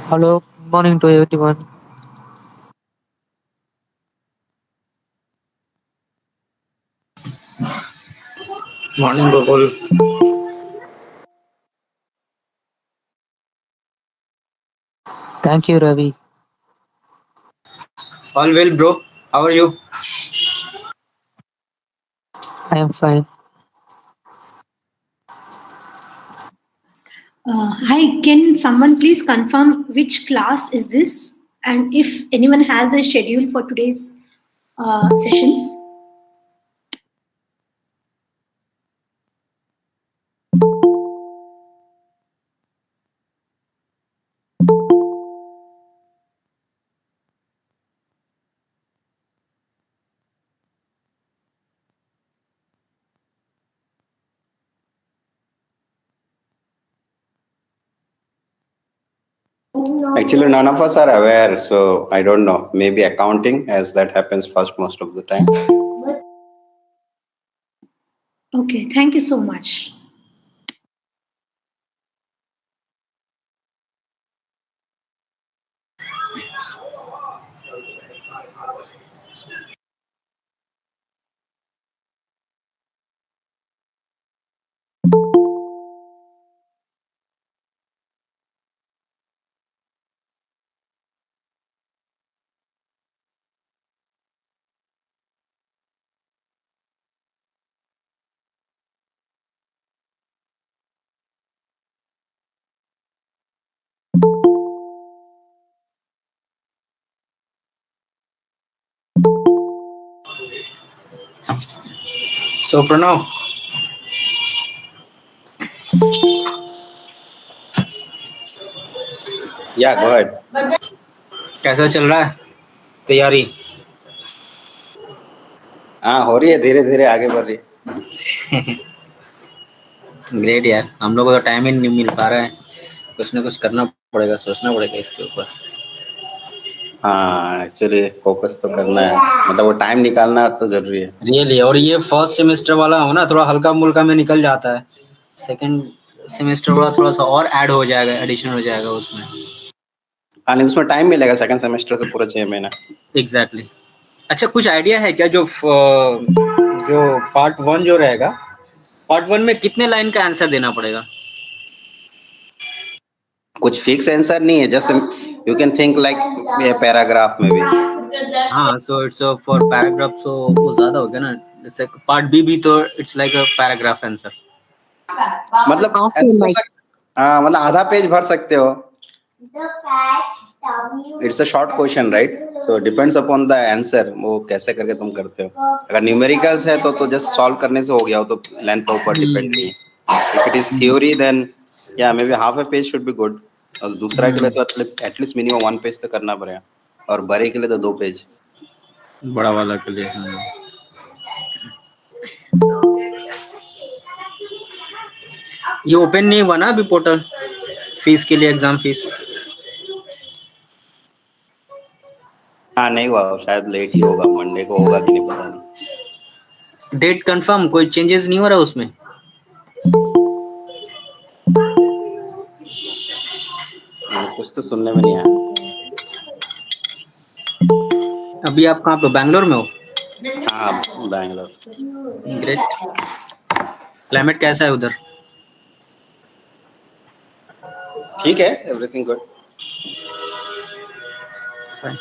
Hello, good morning to everyone. Morning, Gokul. Thank you, Ravi. All well, bro. How are you? I am fine. Hi, can someone please confirm which class is this? And if anyone has the schedule for today's sessions? Actually, none of us are aware, so I don't know. Maybe accounting, as that happens first most of the time. Okay, thank you so much. So, Pranav, Yeah, go ahead. कैसा चल रहा है तैयारी? हाँ, हो रही है, धीरे धीरे आगे बढ़ रही है. ग्रेट यार, हम लोग को तो टाइम ही नहीं मिल पा रहा है. कुछ ना कुछ करना पड़ेगा, सोचना पड़ेगा इसके ऊपर. हाँ, एक्चुअली फोकस तो करना है, मतलब वो टाइम निकालना तो जरूरी है. रियली. और ये फर्स्ट सेमेस्टर वाला हो ना, थोड़ा हल्का मुल्का में निकल जाता है. सेकंड सेमेस्टर वाला थोड़ा सा और ऐड हो जाएगा, एडिशन हो जाएगा उसमें. हाँ, नहीं उसमें टाइम मिलेगा सेकंड सेमेस्टर से पूरा 6 महीना. एग्जैक्टली. अच्छा, कुछ आइडिया है क्या जो पार्ट 1 जो रहेगा, पार्ट 1 में कितने लाइन का आंसर देना पड़ेगा? कुछ फिक्स आंसर नहीं है, just you can think like paragraph में भी. हाँ, सो इट्स फॉर पैराग्राफ, सो वो ज्यादा हो गया ना. जैसे पार्ट बी भी तो it's like a paragraph answer. मतलब After ऐसा सोच like हाँ, मतलब आधा पेज भर सकते हो. It's a short question, right? So depends upon the answer, वो कैसे करके तुम करते हो. अगर न्यूमेरिकल्स है तो जस्ट सॉल्व करने से हो गया, हो तो लेंथ के ऊपर डिपेंड नहीं है. If it is theory then या maybe half a page should be good. और दूसरा के लिए तो एटलीस्ट मिनिमम 1 पेज तो करना पड़ेगा, और बड़े के लिए तो 2 पेज. बड़ा वाला के लिए. हाँ. ये ओपन नहीं हुआ ना अभी पोर्टल फीस के लिए, एग्जाम फीस? हाँ, नहीं हुआ, शायद लेट ही होगा, मंडे को होगा कि नहीं पता नहीं. डेट कंफर्म, कोई चेंजेस नहीं हो रहा उसमें? कुछ तो सुनने में नहीं आया. अभी आप कहाँ पे, बैंगलोर में हो? हाँ, बैंगलोर. ग्रेट. क्लाइमेट कैसा है उधर? ठीक है, everything good. Fine.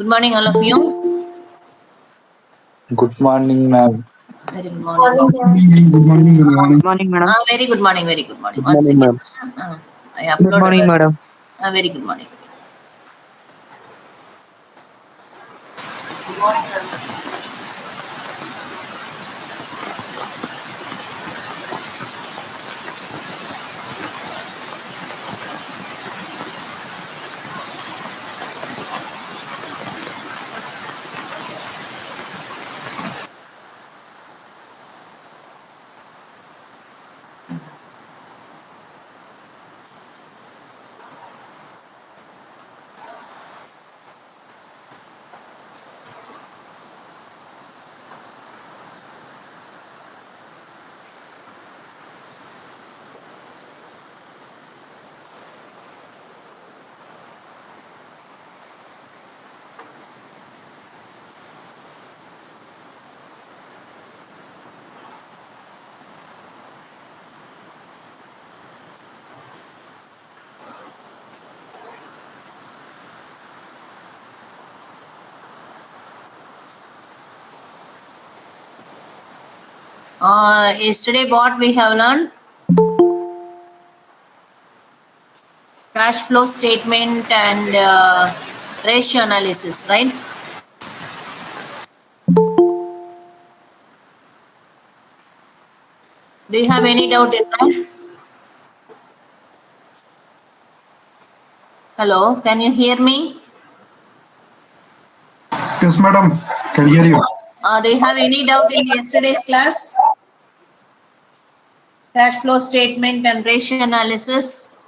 Good morning, all of you. Good morning, ma'am. Very good morning. Good morning, good morning. Good morning, madam. Very good morning. Very good morning. Good Once morning, again, ma'am. I Good upload. morning, madam. Very good morning. Yesterday, what we have learned? Cash flow statement and ratio analysis, right? Do you have any doubt in that? Hello, can you hear me? Yes, madam. Can hear you. Do you have any doubt in yesterday's class? Cash flow statement and ratio analysis.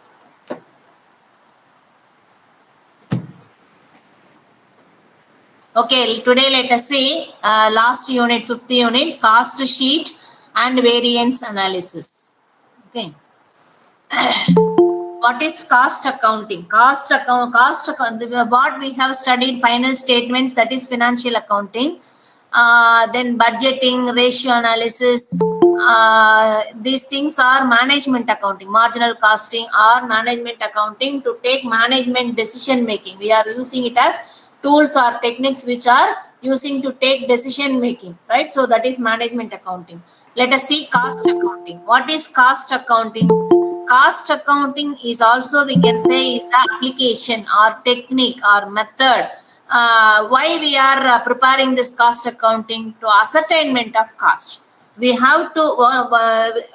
Okay, today let us see last unit, 5th unit, cost sheet and variance analysis. Okay. What is cost accounting? What we have studied final statements, that is financial accounting. Then budgeting, ratio analysis. These things are management accounting, marginal costing or management accounting to take management decision making. We are using it as tools or techniques which are using to take decision making, right? So that is management accounting. Let us see cost accounting. What is cost accounting? Cost accounting is also, we can say, is an application or technique or method. Why we are preparing this cost accounting? To ascertainment of cost. We have to,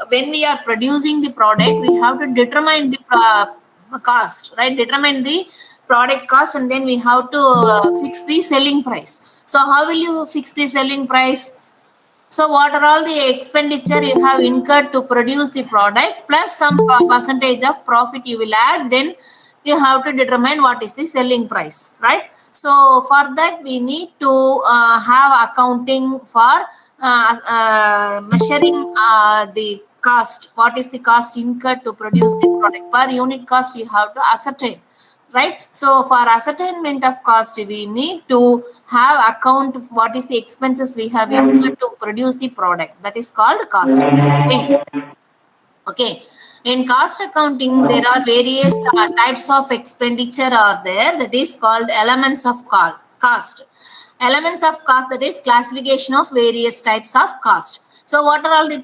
when we are producing the product, we have to determine the cost, right? Determine the product cost, and then we have to fix the selling price. So how will you fix the selling price? So what are all the expenditure you have incurred to produce the product plus some percentage of profit you will add, then you have to determine what is the selling price, right? So for that we need to have accounting for measuring the cost. What is the cost incurred to produce the product? Per unit cost you have to ascertain, right? So for ascertainment of cost, we need to have account of what is the expenses we have incurred to produce the product. That is called cost accounting. Okay. In cost accounting, there are various types of expenditure are there. That is called elements of cost. Elements of cost, that is classification of various types of cost. So what are all the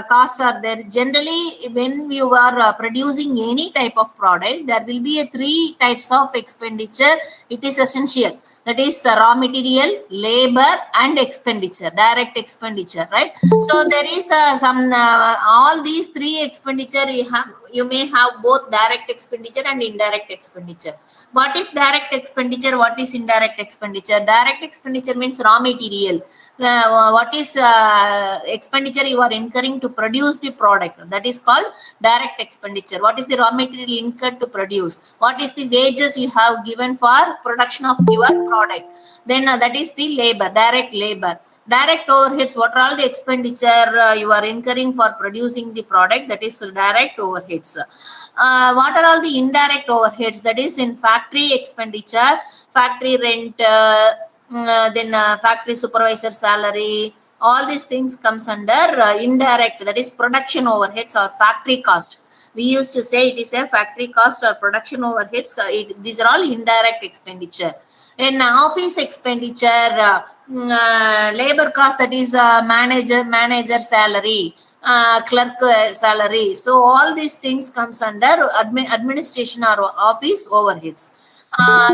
costs are there? Generally, when you are producing any type of product, there will be 3 types of expenditure. It is essential. That is raw material, labor and expenditure, direct expenditure, right? So there is some, all these 3 expenditure you may have both direct expenditure and indirect expenditure. What is direct expenditure? What is indirect expenditure? Direct expenditure means raw material. What is expenditure you are incurring to produce the product? That is called direct expenditure. What is the raw material incurred to produce? What is the wages you have given for production of your product? Then that is the labor, direct labor. Direct overheads, what are all the expenditure you are incurring for producing the product? That is direct overheads. What are all the indirect overheads? That is in factory expenditure, factory rent, then factory supervisor salary, All these things comes under indirect, that is production overheads or factory cost. We used to say it is a factory cost or production overheads. These are all indirect expenditure. In office expenditure, labor cost, that is manager salary, clerk salary. So all these things comes under administration or office overheads.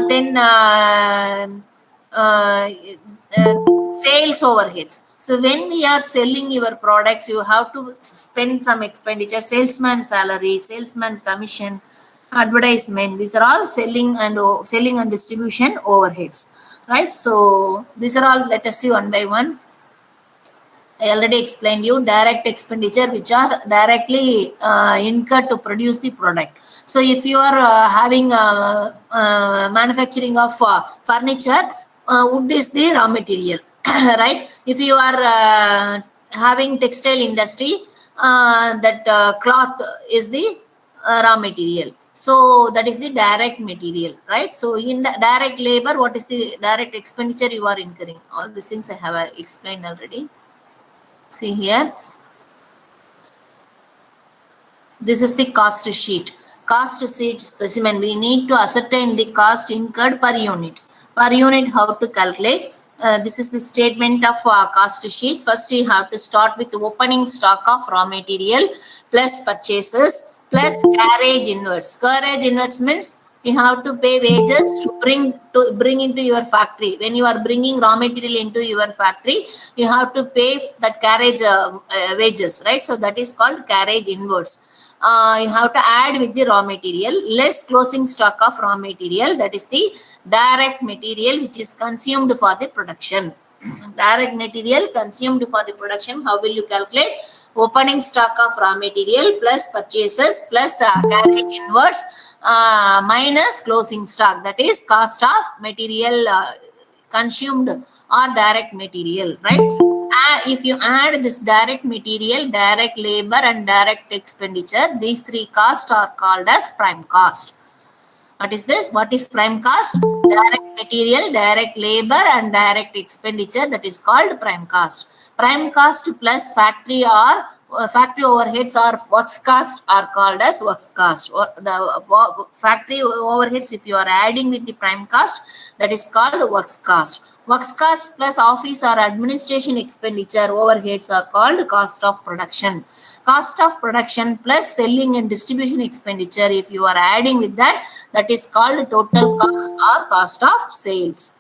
Then sales overheads. So when we are selling your products, you have to spend some expenditure, salesman salary, salesman commission, advertisement. These are all selling and distribution overheads, right? So these are all, let us see one by one. I already explained you direct expenditure, which are directly incurred to produce the product. So if you are having manufacturing of furniture, wood is the raw material, right? If you are having textile industry, that cloth is the raw material. So that is the direct material, right? So in the direct labor, what is the direct expenditure you are incurring? All these things I have explained already. See here, this is the cost sheet. Cost sheet specimen. We need to ascertain the cost incurred per unit. Per unit, how to calculate? This is the statement of cost sheet. First, you have to start with the opening stock of raw material plus purchases plus carriage inwards. Carriage inwards means you have to pay wages to bring into your factory. When you are bringing raw material into your factory, you have to pay that carriage wages, right? So that is called carriage inwards. You have to add with the raw material less closing stock of raw material, that is the direct material which is consumed for the production. Direct material consumed for the production. How will you calculate? Opening stock of raw material plus purchases plus carriage inwards minus closing stock, that is cost of material consumed or direct material, right? If you add this direct material, direct labor and direct expenditure, these three costs are called as prime cost. What is this? What is prime cost? Direct material, direct labor and direct expenditure, that is called prime cost. Prime cost plus factory or factory overheads or works cost are called as works cost. Or the factory overheads, if you are adding with the prime cost, that is called works cost. Works cost plus office or administration expenditure overheads are called cost of production. Cost of production plus selling and distribution expenditure, if you are adding with that, that is called total cost or cost of sales.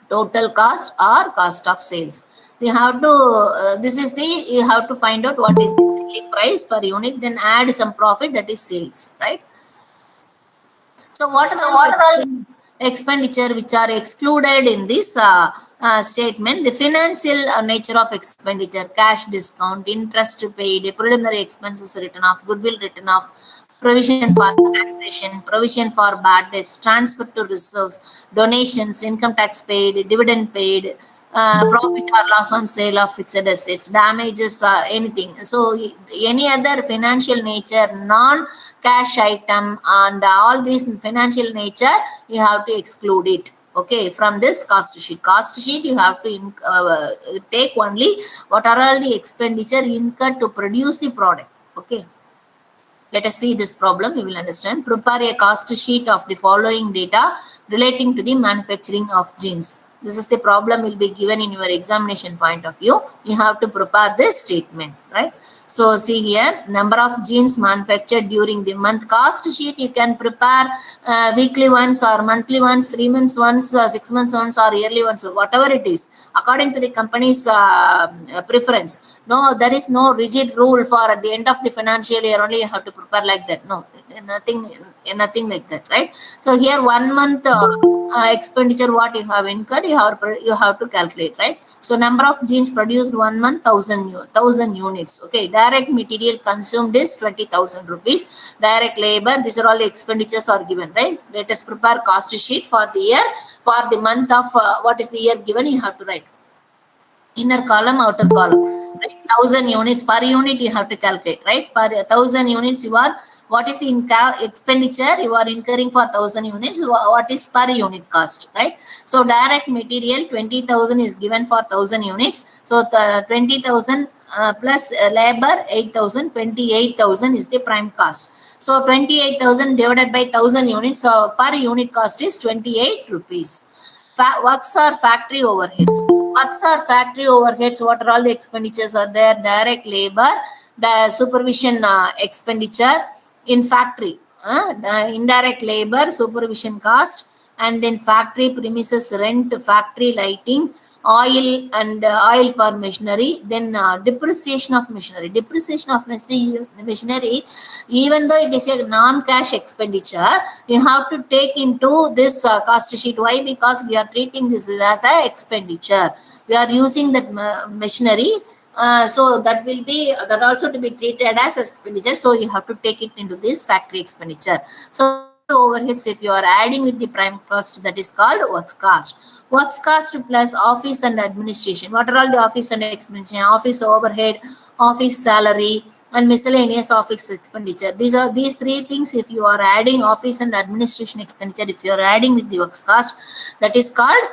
Total cost or cost of sales. You have to, this is the, you have to find out what is the selling price per unit, then add some profit, that is sales, right? So what are all expenditure which are excluded in this statement? The financial nature of expenditure, cash discount, interest paid, preliminary expenses written off, goodwill written off, provision for taxation, provision for bad debts, transfer to reserves, donations, income tax paid, dividend paid, profit or loss on sale of fixed assets, damages, anything. So any other financial nature, non-cash item and all these financial nature, you have to exclude it. Okay, from this cost sheet. Cost sheet, you have to take only what are all the expenditure incurred to produce the product. Okay. Let us see this problem, you will understand. Prepare a cost sheet of the following data relating to the manufacturing of jeans. This is the problem will be given in your examination point of view. You have to prepare this statement, right? So see here, number of jeans manufactured during the month. Cost sheet you can prepare weekly ones or monthly ones, 3 months ones, 6 months ones or yearly ones, whatever it is, according to the company's preference. No, there is no rigid rule for at the end of the financial year only you have to prepare like that. No, nothing like that, right? So here 1 month expenditure what you have incurred, you have to calculate, right? So number of jeans produced 1 month, 1000 units. Okay, direct material consumed is 20,000 rupees. Direct labor, these are all the expenditures are given, right? Let us prepare cost sheet for the year. For the month of what is the year given, you have to write. Inner column, outer column, right? 1000 units per unit you have to calculate, right? Per 1000 units you are What is the expenditure you are incurring for 1000 units? What is per unit cost, right? So direct material 20,000 is given for 1000 units. So the 20,000 plus labor 8,000, 28,000 is the prime cost. So 28,000 divided by 1000 units, so per unit cost is 28 rupees. Works are factory overheads. Works are factory overheads. What are all the expenditures are there? Direct labor, the supervision expenditure in factory, indirect labor, supervision cost, and then factory premises rent, factory lighting, oil and oil for machinery, then depreciation of machinery. Depreciation of machinery, even though it is a non-cash expenditure, you have to take into this cost sheet. Why? Because we are treating this as a expenditure. We are using that machinery, so that will be that also to be treated as expenditure. So you have to take it into this factory expenditure. So overheads, if you are adding with the prime cost, that is called works cost. Works cost plus office and administration. What are all the office and expenditure? Office overhead, office salary, and miscellaneous office expenditure. These three things. If you are adding office and administration expenditure, if you are adding with the works cost, that is called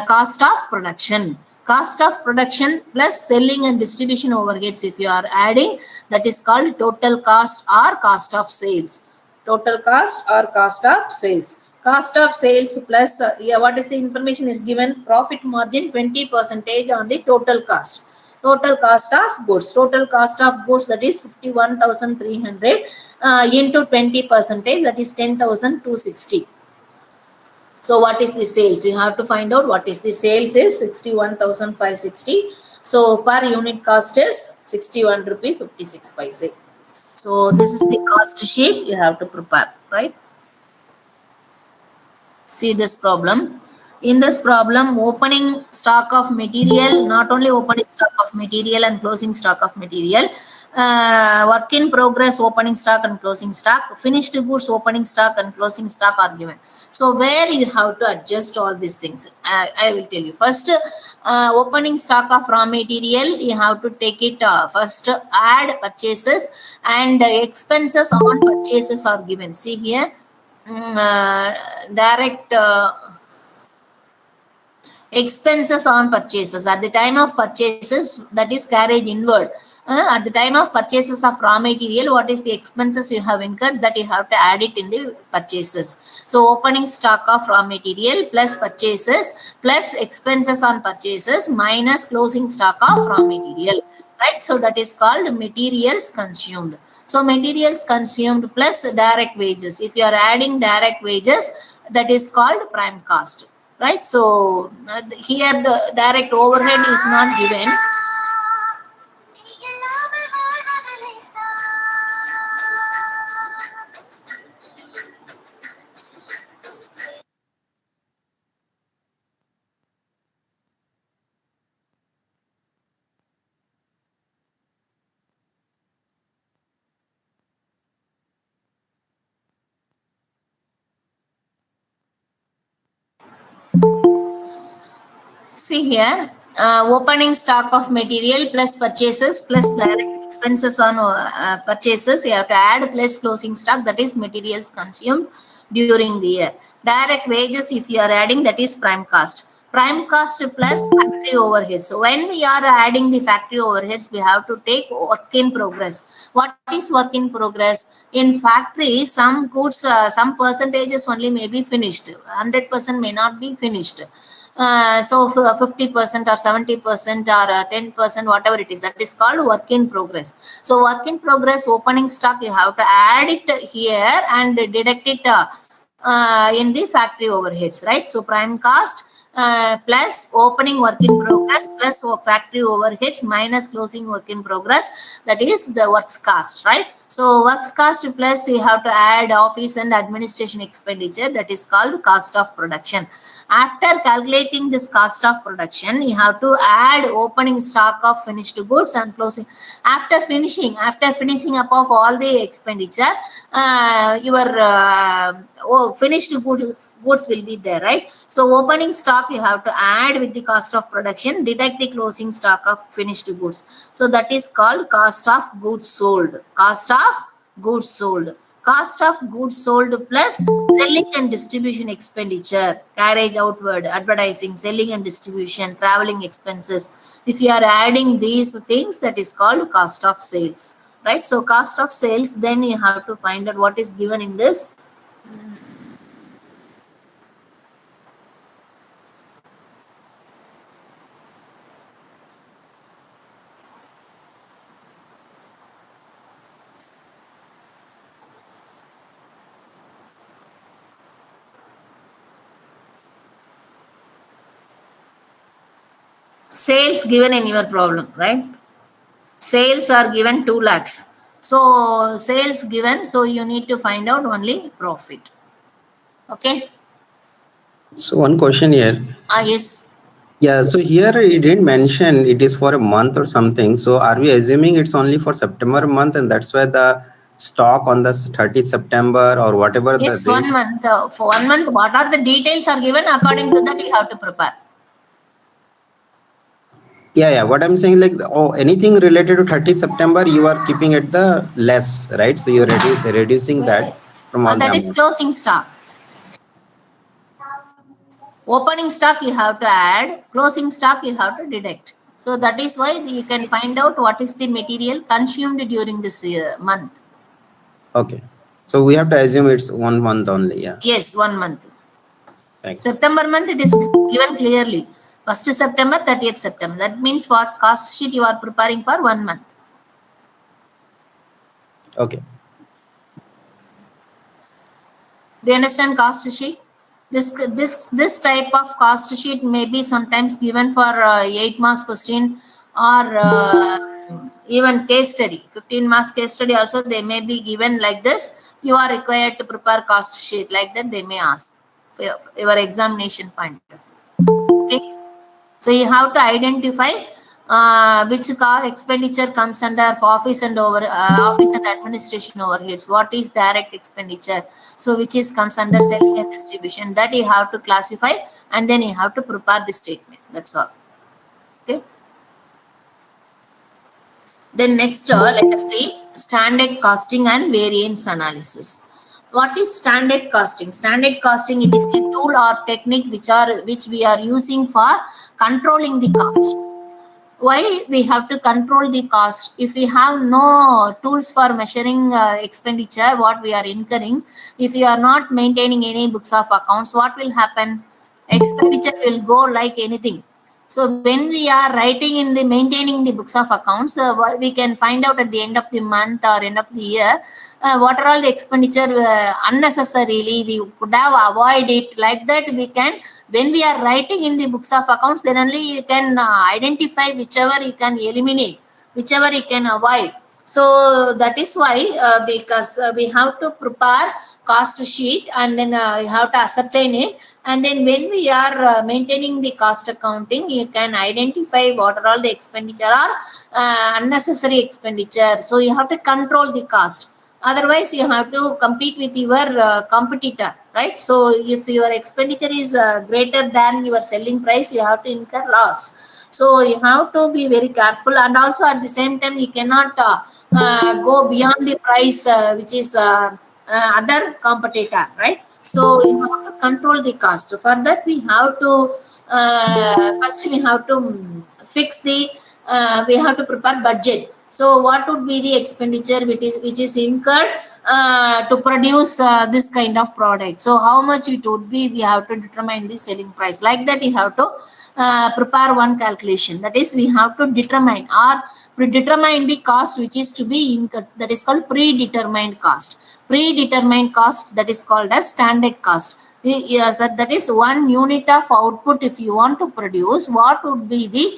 cost of production. Cost of production plus selling and distribution overheads, if you are adding, that is called total cost or cost of sales. Total cost or cost of sales. Cost of sales plus what is the information is given? Profit margin 20% on the total cost. Total cost of goods. Total cost of goods, that is 51,300 into 20%, that is 10,260. So what is the sales? You have to find out what is the sales is 61,560. So per unit cost is 61 rupee 56 paise. So this is the cost sheet you have to prepare, right? See this problem. In this problem, opening stock of material, not only opening stock of material and closing stock of material, work in progress opening stock and closing stock, finished goods opening stock and closing stock are given. So where you have to adjust all these things, I will tell you. First, opening stock of raw material, you have to take it first, add purchases, and expenses on purchases are given. See here, direct expenses on purchases at the time of purchases, that is carriage inward. At the time of purchases of raw material, what is the expenses you have incurred, that you have to add it in the purchases. So opening stock of raw material plus purchases plus expenses on purchases minus closing stock of raw material, right? So that is called materials consumed. So materials consumed plus direct wages. If you are adding direct wages, that is called prime cost, right? So here the direct overhead is not given. See here, opening stock of material plus purchases plus direct expenses on purchases, you have to add plus closing stock, that is materials consumed during the year. Direct wages, if you are adding, that is prime cost. Prime cost plus factory overheads. So when we are adding the factory overheads, we have to take work in progress. What is work in progress? In factory, some goods, some percentages only may be finished. 100% may not be finished. So 50% or 70% or 10%, whatever it is, that is called work in progress. So work in progress opening stock, you have to add it here and deduct it in the factory overheads, right? So prime cost plus opening work in progress plus factory overheads minus closing work in progress, that is the works cost, right? So works cost plus you have to add office and administration expenditure, that is called cost of production. After calculating this cost of production, you have to add opening stock of finished goods and closing. After finishing up of all the expenditure, your finished goods will be there, right? So opening stock you have to add with the cost of production, deduct the closing stock of finished goods. So that is called cost of goods sold. Cost of goods sold. Cost of goods sold plus selling and distribution expenditure, carriage outward, advertising, selling and distribution, traveling expenses. If you are adding these things, that is called cost of sales, right? So cost of sales, then you have to find out what is given in this. Sales given in your problem, right? Sales are given 2 lakhs. So sales given, so you need to find out only profit. Okay. So one question here. Yes. Yeah, so here it didn't mention it is for a month or something. So are we assuming it's only for September month and that's why the stock on the 30th September or whatever Yes, the 1 dates? month. For 1 month, what are the details are given, according to that you have to prepare. Yeah. What I'm saying, like, anything related to 30th September, you are keeping it the less, right? So you're reducing that from all the That is amount. closing stock. Opening stock you have to add, closing stock you have to deduct. So that is why you can find out what is the material consumed during this month. Okay. So we have to assume it's 1 month only. Yeah. Yes, 1 month. Thanks. September month it is given clearly. 1st September, 30th September. That means what? Cost sheet you are preparing for 1 month. Okay. Do you understand cost sheet? This type of cost sheet may be sometimes given for 8 marks question or even case study. 15 marks case study also they may be given like this. You are required to prepare cost sheet like that. They may ask for your examination point of view. Okay. So you have to identify which expenditure comes under office and office and administration overheads. What is direct expenditure? So which is comes under selling and distribution. That you have to classify and then you have to prepare the statement. That's all. Okay. Then next, let us see standard costing and variance analysis. What is standard costing? Standard costing, it is a tool or technique which we are using for controlling the cost. Why we have to control the cost? If we have no tools for measuring expenditure, what we are incurring, if you are not maintaining any books of accounts, what will happen? Expenditure will go like anything. So when we are writing in the maintaining the books of accounts, we can find out at the end of the month or end of the year, what are all the expenditure unnecessarily we could have avoid it. Like that we can, when we are writing in the books of accounts, then only you can identify whichever you can eliminate, whichever you can avoid. So that is why because we have to prepare cost sheet and then you have to ascertain it, and then when we are maintaining the cost accounting, you can identify what are all the expenditure or unnecessary expenditure. So you have to control the cost. Otherwise you have to compete with your competitor, right? So if your expenditure is greater than your selling price, you have to incur loss. So you have to be very careful, and also at the same time you cannot go beyond the price which is other competitor, right? So you have to control the cost. So for that we have to first we have to fix the we have to prepare budget. So what would be the expenditure which is incurred to produce this kind of product? So how much it would be, we have to determine the selling price. Like that you have to prepare one calculation. That is, we have to determine or predetermine the cost which is to be incurred. That is called predetermined cost. Predetermined cost, that is called as standard cost. Yes, that is 1 unit of output. If you want to produce, what would be the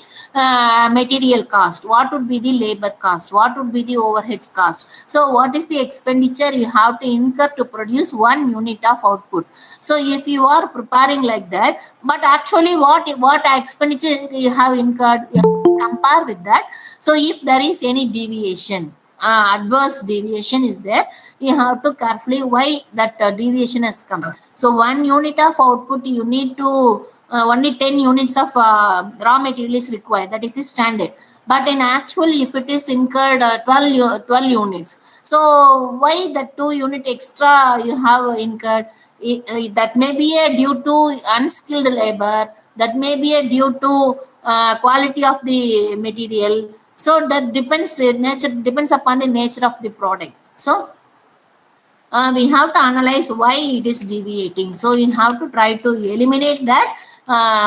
material cost, what would be the labor cost, what would be the overheads cost? So what is the expenditure you have to incur to produce 1 unit of output? So if you are preparing like that, but actually what expenditure you have incurred, you have to compare with that. So if there is any deviation, adverse deviation is there, you have to carefully why that deviation has come. So 1 unit of output you need to only 10 units of raw material is required. That is the standard. But in actual, if it is incurred 12 units, So why the 2 unit extra you have incurred? That may be a due to unskilled labor, that may be a due to quality of the material. So that depends upon the nature of the product. So we have to analyze why it is deviating. So you have to try to eliminate that.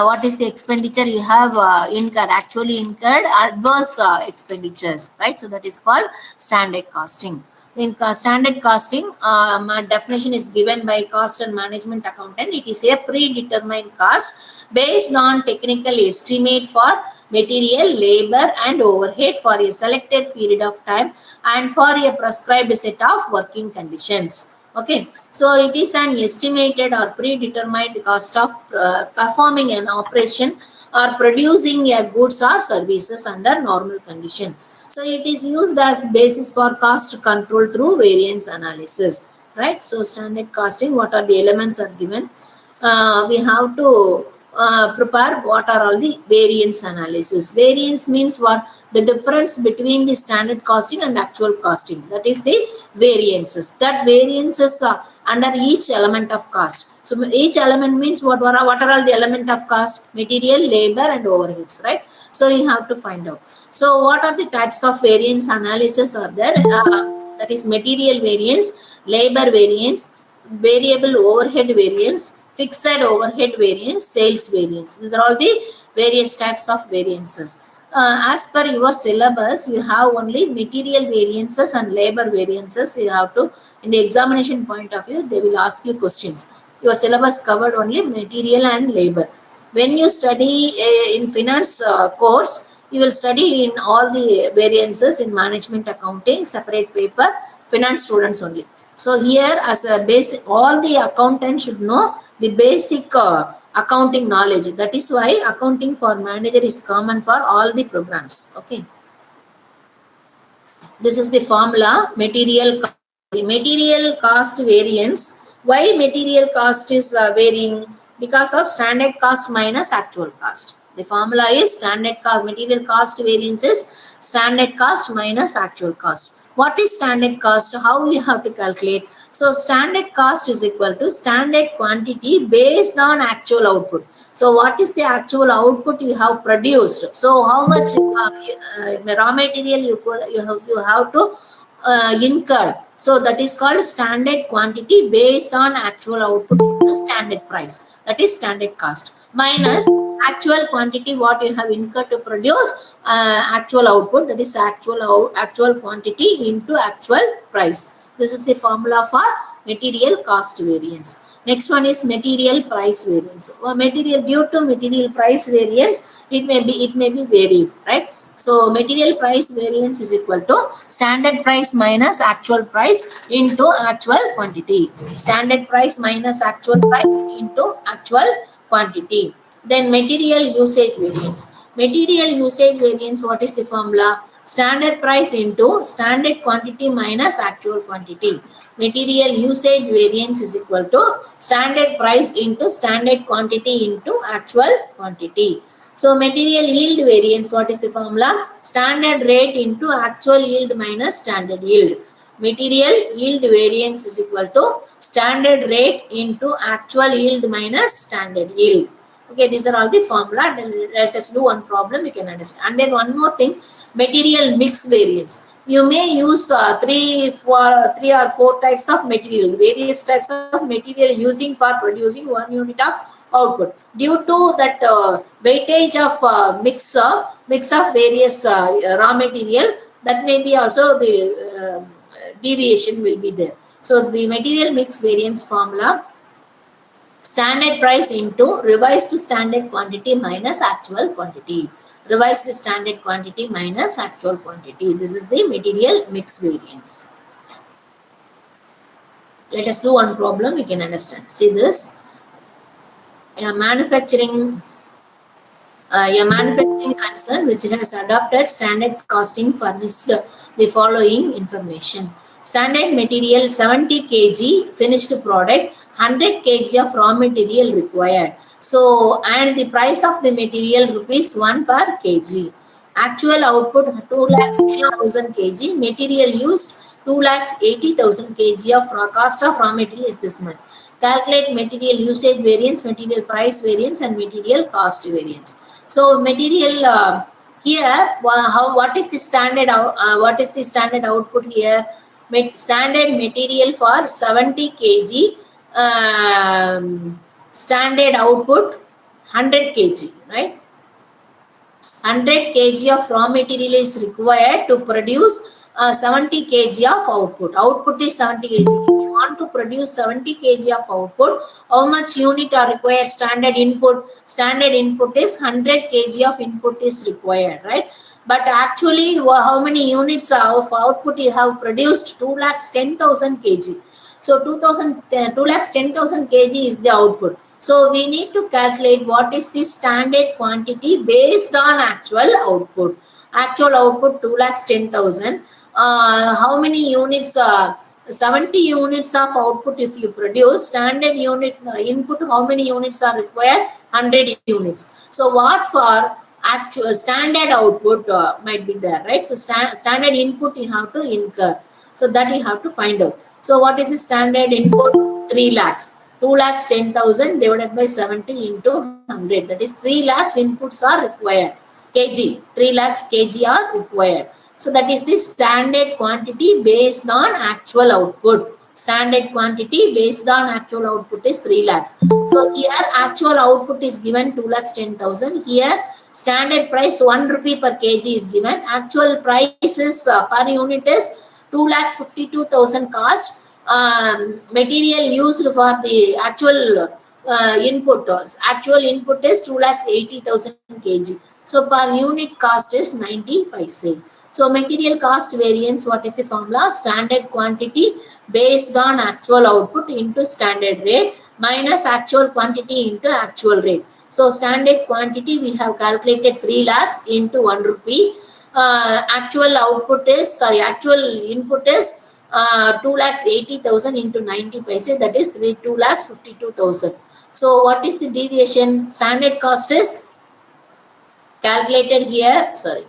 What is the expenditure you have incurred, actually incurred adverse expenditures, right? So that is called standard costing. In standard costing, my definition is given by cost and management accountant. It is a predetermined cost based on technical estimate for material, labor and overhead for a selected period of time and for a prescribed set of working conditions. Okay, so it is an estimated or predetermined cost of performing an operation or producing a goods or services under normal condition. So it is used as basis for cost control through variance analysis, right? So standard costing, what are the elements are given. We have to prepare what are all the variance analysis. Variance means what? The difference between the standard costing and actual costing. That is the variances. That variances under each element of cost. So each element means what are all the element of cost? Material, labor and overheads, right? So you have to find out. So what are the types of variance analysis are there? That is material variance, labor variance, variable overhead variance, fixed overhead variance, sales variance. These are all the various types of variances. As per your syllabus, you have only material variances and labor variances. You have to, in the examination point of view, they will ask you questions. Your syllabus covered only material and labor. When you study in finance course, you will study in all the variances in management accounting, separate paper, finance students only. So here as a basic, all the accountants should know the basic accounting knowledge. That is why accounting for manager is common for all the programs. Okay. This is the formula, material cost variance. Why material cost is varying? Because of standard cost minus actual cost. The formula is standard cost, material cost variance is standard cost minus actual cost. What is standard cost? How we have to calculate? So standard cost is equal to standard quantity based on actual output. So what is the actual output you have produced? So how much raw material you have to incur. So that is called standard quantity based on actual output into standard price. That is standard cost minus actual quantity what you have incurred to produce actual output, that is actual quantity into actual price. This is the formula for material cost variance. Next one is material price variance. Material, due to material price variance, it may be varied, right? So material price variance is equal to standard price minus actual price into actual quantity. Standard price minus actual price into actual quantity. Then material usage variance. Material usage variance, what is the formula? Standard price into standard quantity minus actual quantity. Material usage variance is equal to standard price into standard quantity into actual quantity. So material yield variance, what is the formula? Standard rate into actual yield minus standard yield. Material yield variance is equal to standard rate into actual yield minus standard yield. Okay, these are all the formula. Let us do one problem, you can understand. And then one more thing, material mix variance. You may use three or four types of material, various types of material using for producing 1 unit of output. Due to that weightage of mix of various raw material, that may be also the deviation will be there. So the material mix variance formula, standard price into revised standard quantity minus actual quantity. Revised standard quantity minus actual quantity. This is the material mix variance. Let us do one problem, you can understand. See this. A manufacturing concern which has adopted standard costing furnished the following information. Standard material 70 kg finished product, 100 kg of raw material required. So, and the price of the material rupees 1 per kg. Actual output 2,03,000 kg. Material used 2,80,000 kg of cost of raw material is this much. Calculate material usage variance, material price variance, and material cost variance. So material here, what is the standard? What is the standard output here? Standard material for 70 kg. Standard output 100 kg, right? 100 kg of raw material is required to produce 70 kg of output. Output is 70 kg. If you want to produce 70 kg of output, how much unit are required? Standard input. Standard input is 100 kg of input is required, right? But actually, how many units of output you have produced? 2,10,000 kg. So 2,10,000 kg is the output. So we need to calculate what is the standard quantity based on actual output. Actual output 2,10,000. How many units? 70 units of output if you produce. Standard unit input, how many units are required? 100 units. So what for actual standard output might be there, right? So standard input you have to incur. So that you have to find out. So what is the standard input? 3 lakhs. 2,10,000 divided by 70 into 100. That is 3 lakhs inputs are required. Kg. 3 lakhs kg are required. So that is the standard quantity based on actual output. Standard quantity based on actual output is 3 lakhs. So here actual output is given 2,10,000. Here standard price 1 rupee per kg is given. Actual price is per unit is 2,52,000 cost. Material used for the actual input. Actual input is 2,80,000 kg. So per unit cost is 90 paise. So material cost variance, what is the formula? Standard quantity based on actual output into standard rate minus actual quantity into actual rate. So standard quantity we have calculated 3 lakhs into 1 rupee. Actual output is, actual input is 2,80,000 into 90 paise, that is 2,52,000. So what is the deviation? Standard cost is calculated here, sorry,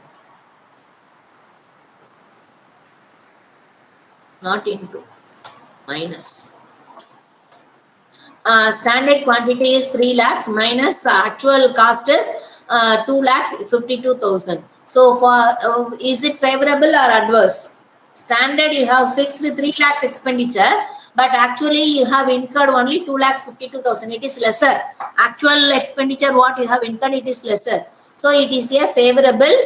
not into, minus. Standard quantity is 3 lakhs minus actual cost is 2,52,000. So for is it favorable or adverse? Standard you have fixed 3 lakhs expenditure, but actually you have incurred only 2,52,000. It is lesser. Actual expenditure what you have incurred, it is lesser. So it is a favorable.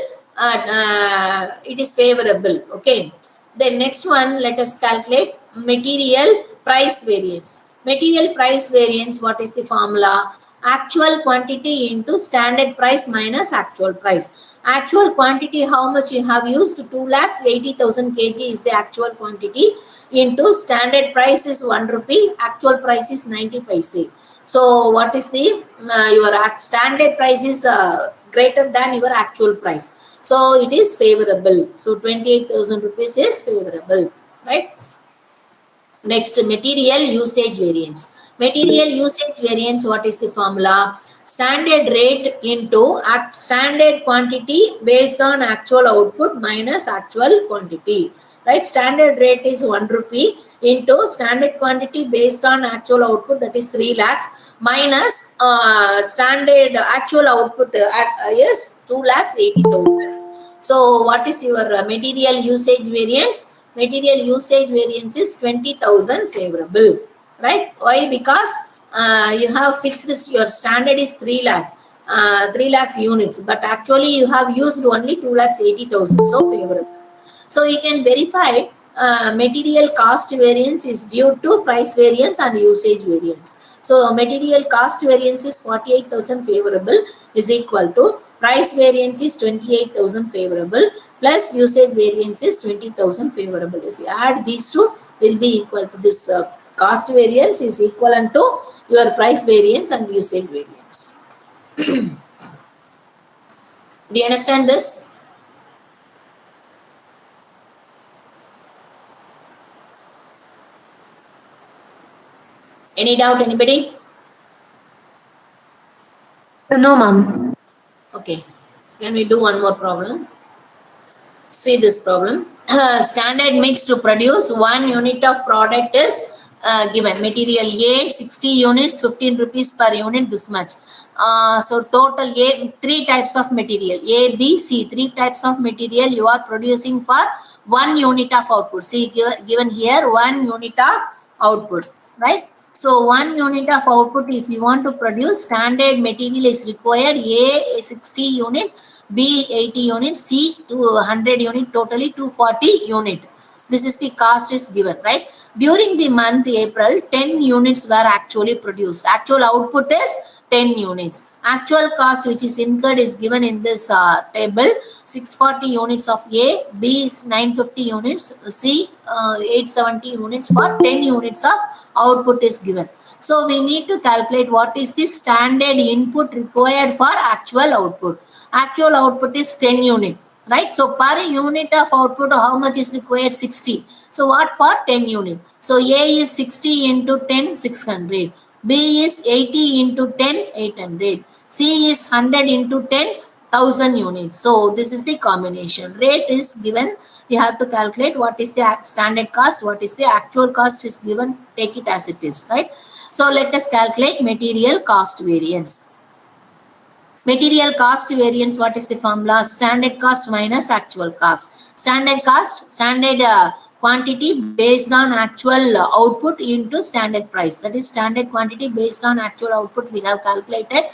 It is favorable. Okay. The next one, let us calculate material price variance. Material price variance, what is the formula? Actual quantity into standard price minus actual price. Actual quantity, how much you have used? 2,80,000 kg is the actual quantity into standard price is 1 rupee, actual price is 90 paise. So what is the your standard price is greater than your actual price. So it is favorable. So 28,000 rupees is favorable, right? Next, material usage variance. Material usage variance, what is the formula? Standard rate into standard quantity based on actual output minus actual quantity. Right? Standard rate is 1 rupee into standard quantity based on actual output, that is 3 lakhs minus standard actual output is 2,80,000. So what is your material usage variance? Material usage variance is 20,000 favorable, right? Why? Because you have fixed this, your standard is 3 lakhs, 3 lakhs units, but actually you have used only 2,80,000, so favorable. So you can verify material cost variance is due to price variance and usage variance. So material cost variance is 48,000 favorable is equal to price variance is 28,000 favorable plus usage variance is 20,000 favorable. If you add these two, will be equal to this cost variance is equivalent to your price variance and usage variance. Do you understand this? Any doubt, anybody? No, ma'am. Okay. Can we do one more problem? See this problem. standard mix to produce 1 unit of product is given. Material A 60 units, 15 rupees per unit, this much. So total A, 3 types of material, A, B, C, 3 types of material you are producing for 1 unit of output. See, given here 1 unit of output, right? So 1 unit of output, if you want to produce, standard material is required. A 60 unit, B 80 unit, C 200 unit, totally 240 unit. This is the cost is given, right? During the month April, 10 units were actually produced. Actual output is 10 units. Actual cost which is incurred is given in this table. 640 units of A, B is 950 units, C 870 units for 10 units of output is given. So we need to calculate what is the standard input required for actual output. Actual output is 10 unit, right? So per unit of output, how much is required? 60. So what for 10 unit? So A is 60 into 10, 600. B is 80 into 10, 800. C is 100 into 10, 1000 units. So this is the combination. Rate is given. You have to calculate what is the standard cost, what is the actual cost is given. Take it as it is, right? So let us calculate material cost variance. Material cost variance, what is the formula? Standard cost minus actual cost. Standard cost, standard quantity based on actual output into standard price. That is standard quantity based on actual output. We have calculated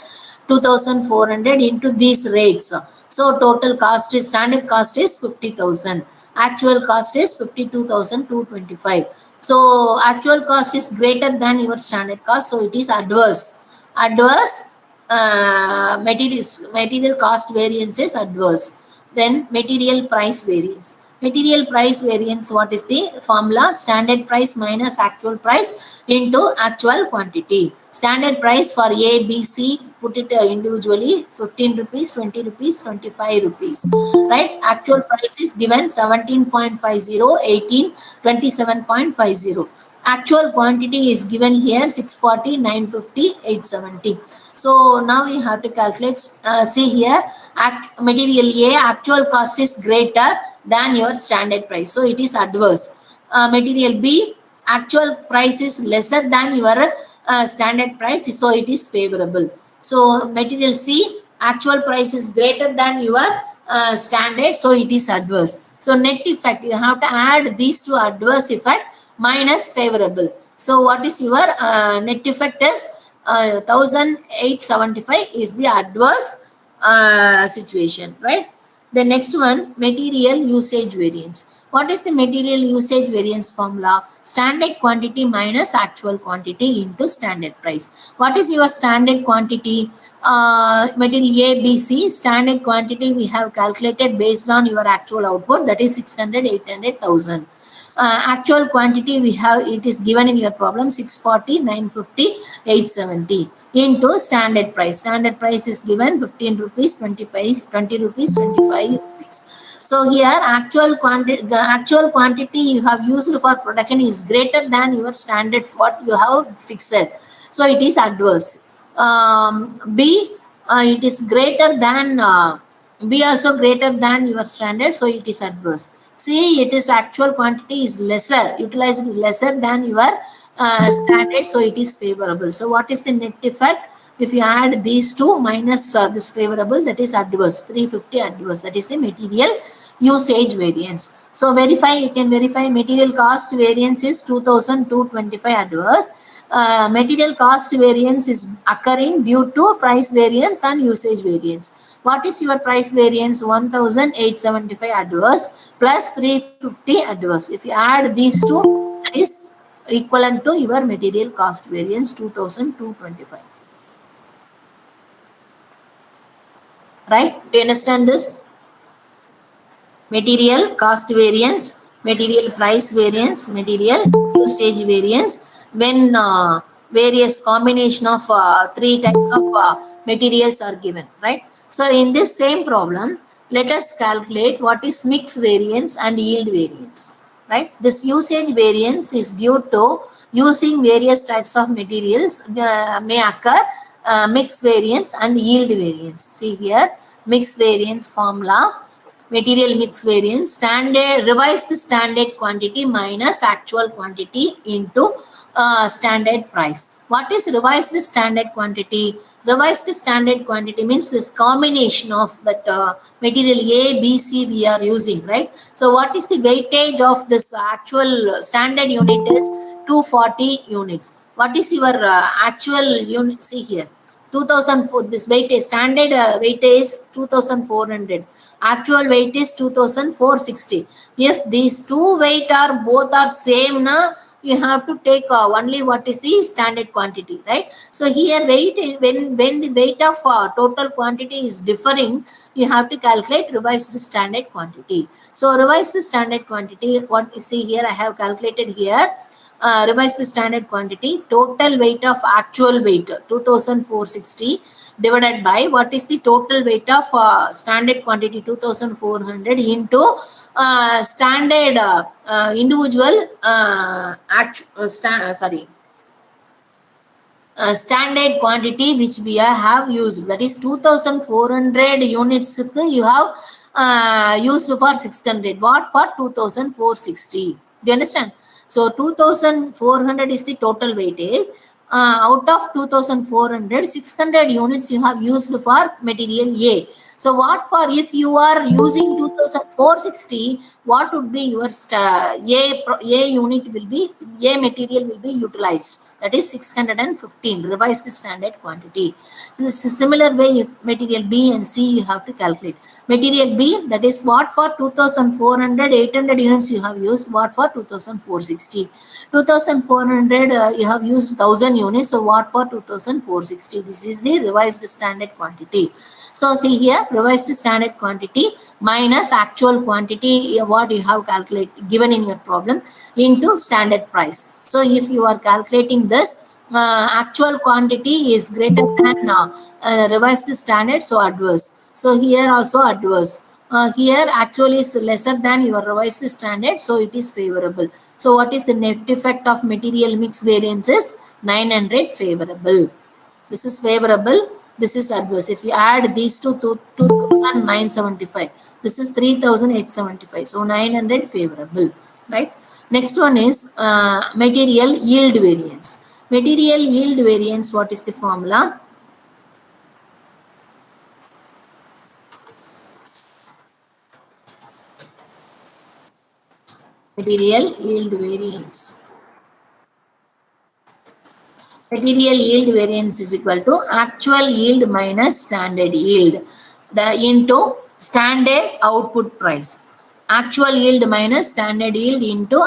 2400 into these rates. So total cost is, standard cost is 50,000. Actual cost is 52,225. So actual cost is greater than your standard cost. So it is adverse. Adverse material cost variance is adverse. Then material price variance. Material price variance, what is the formula? Standard price minus actual price into actual quantity. Standard price for A, B, C, put it individually, 15 rupees, 20 rupees, 25 rupees, right? Actual price is given 17.50, 18, 27.50. Actual quantity is given here 640, 950, 870. So now we have to calculate. See here, material A actual cost is greater than your standard price, so it is adverse. Material B actual price is lesser than your standard price, so it is favorable. So material C actual price is greater than your standard, so it is adverse. So net effect, you have to add these two adverse effect minus favorable. So what is your net effect is 1875 is the adverse situation, right? The next one, material usage variance. What is the material usage variance formula? Standard quantity minus actual quantity into standard price. What is your standard quantity? Material A, B, C, standard quantity we have calculated based on your actual output, that is 600, 800, 1000. Actual quantity we have, it is given in your problem, 640, 950, 870 into standard price. Standard price is given 15 rupees, 20 rupees, 25 rupees. So here actual quantity, the actual quantity you have used for production is greater than your standard what you have fixed. So it is adverse. B, it is greater than B also greater than your standard, so it is adverse. C, it is actual quantity is lesser, utilized lesser than your standard, so it is favorable. So what is the net effect? If you add these two minus this favorable, that is adverse, 350 adverse, that is the material usage variance. So verify, you can verify material cost variance is 2225 adverse. Material cost variance is occurring due to price variance and usage variance. What is your price variance? 1875 adverse plus 350 adverse. If you add these two, that is equivalent to your material cost variance 2225. Right? Do you understand this? Material cost variance, material price variance, material usage variance, when various combination of three types of materials are given, right? So in this same problem, let us calculate what is mix variance and yield variance, right? This usage variance is due to using various types of materials may occur mix variance and yield variance. See here, mix variance formula. material mix variance, standard revised standard quantity minus actual quantity into standard price. What is revised standard quantity? Revised standard quantity means this combination of that material A, B, C we are using, right? So what is the weightage of this actual standard unit is 240 units. What is your actual unit? See here, 2004, this weight is standard weight is 2400, actual weight is 2460. If these two weight are both are same na, you have to take only what is the standard quantity, right? So here weight, when the weight of total quantity is differing, you have to calculate revised standard quantity. So revised standard quantity, what you see here, I have calculated here. Revised standard quantity, total weight of actual weight 2460 divided by what is the total weight of standard quantity 2400 into standard individual standard quantity which we have used, that is 2400 units you have used for 600 watt for 2460. Do you understand? So 2400 is the total weightage. Out of 2400, 600 units you have used for material A. So what for if you are using 2460, what would be your A unit will be, A material will be utilized, that is 615 revised standard quantity. This is similar way material B and C you have to calculate. Material B, that is what for 2400, 800 units you have used, what for 2460. 2400 you have used 1000 units, so what for 2460. This is the revised standard quantity. So see here, revised standard quantity minus actual quantity, what you have calculated given in your problem, into standard price. So if you are calculating this, actual quantity is greater than revised standard, so adverse. So here also adverse. Here actually is lesser than your revised standard, so it is favorable. So what is the net effect of material mix variance is 900 favorable. This is favorable, this is adverse. If you add these two to 2975, this is 3875. So 900 favorable, right? Next one is material yield variance. Material yield variance, what is the formula? Material yield variance. Material yield variance is equal to actual yield minus standard yield, the into standard output price. Actual yield minus standard yield into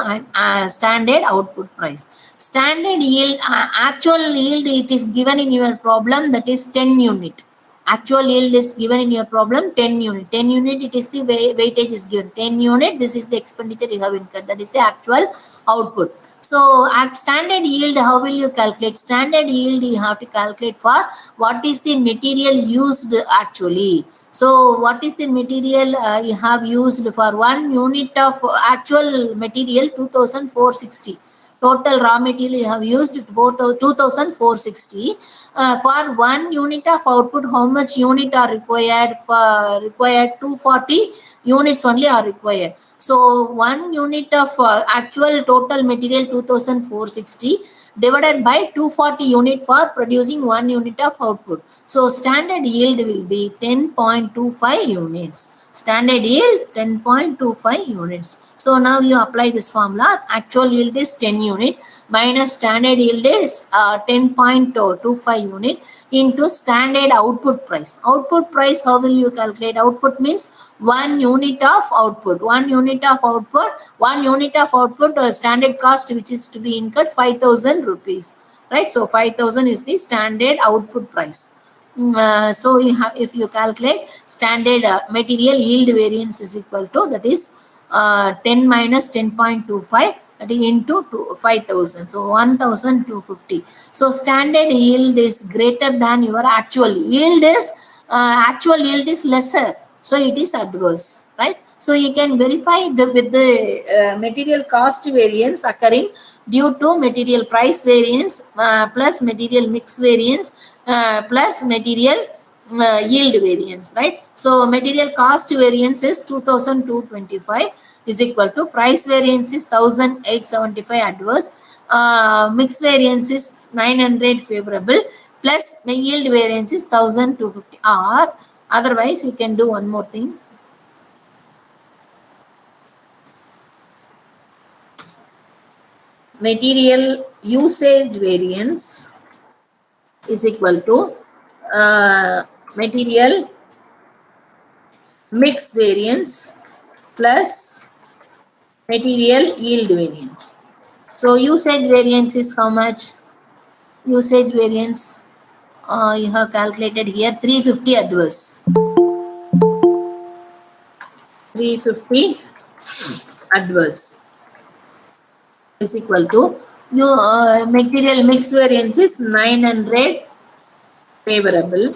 standard output price. Standard yield, actual yield, it is given in your problem, that is 10 unit. Actual yield is given in your problem 10 unit. 10 unit, it is the weightage is given 10 unit. This is the expenditure you have incurred. That is the actual output. So at standard yield, how will you calculate? Standard yield you have to calculate for what is the material used actually. So what is the material you have used for 1 unit of actual material 2460. Total raw material you have used 2460. For 1 unit of output, how much unit are required? For required 240 units only are required. So 1 unit of actual total material 2460 divided by 240 unit for producing 1 unit of output. So standard yield will be 10.25 units. Standard yield 10.25 units. So now you apply this formula. Actual yield is 10 unit minus standard yield is 10.25 unit into standard output price. Output price, how will you calculate? Output means 1 unit of output. 1 unit of output. 1 unit of output standard cost which is to be incurred 5,000 rupees. Right. So 5,000 is the standard output price. So you have, if you calculate standard material yield variance is equal to, that is 10 minus 10.25, that is into 5,000. So 1,250. So standard yield is greater than your actual yield is lesser. So it is adverse, right? So you can verify with the material cost variance occurring due to material price variance plus material mix variance plus material yield variance, right? So material cost variance is 2225 is equal to price variance is 1875 adverse, mix variance is 900 favorable, plus the yield variance is 1250. Or otherwise you can do one more thing. Material usage variance is equal to material mix variance plus material yield variance. So usage variance is how much? Usage variance you have calculated here 350 adverse. 350 adverse is equal to material mix variance is 900 favorable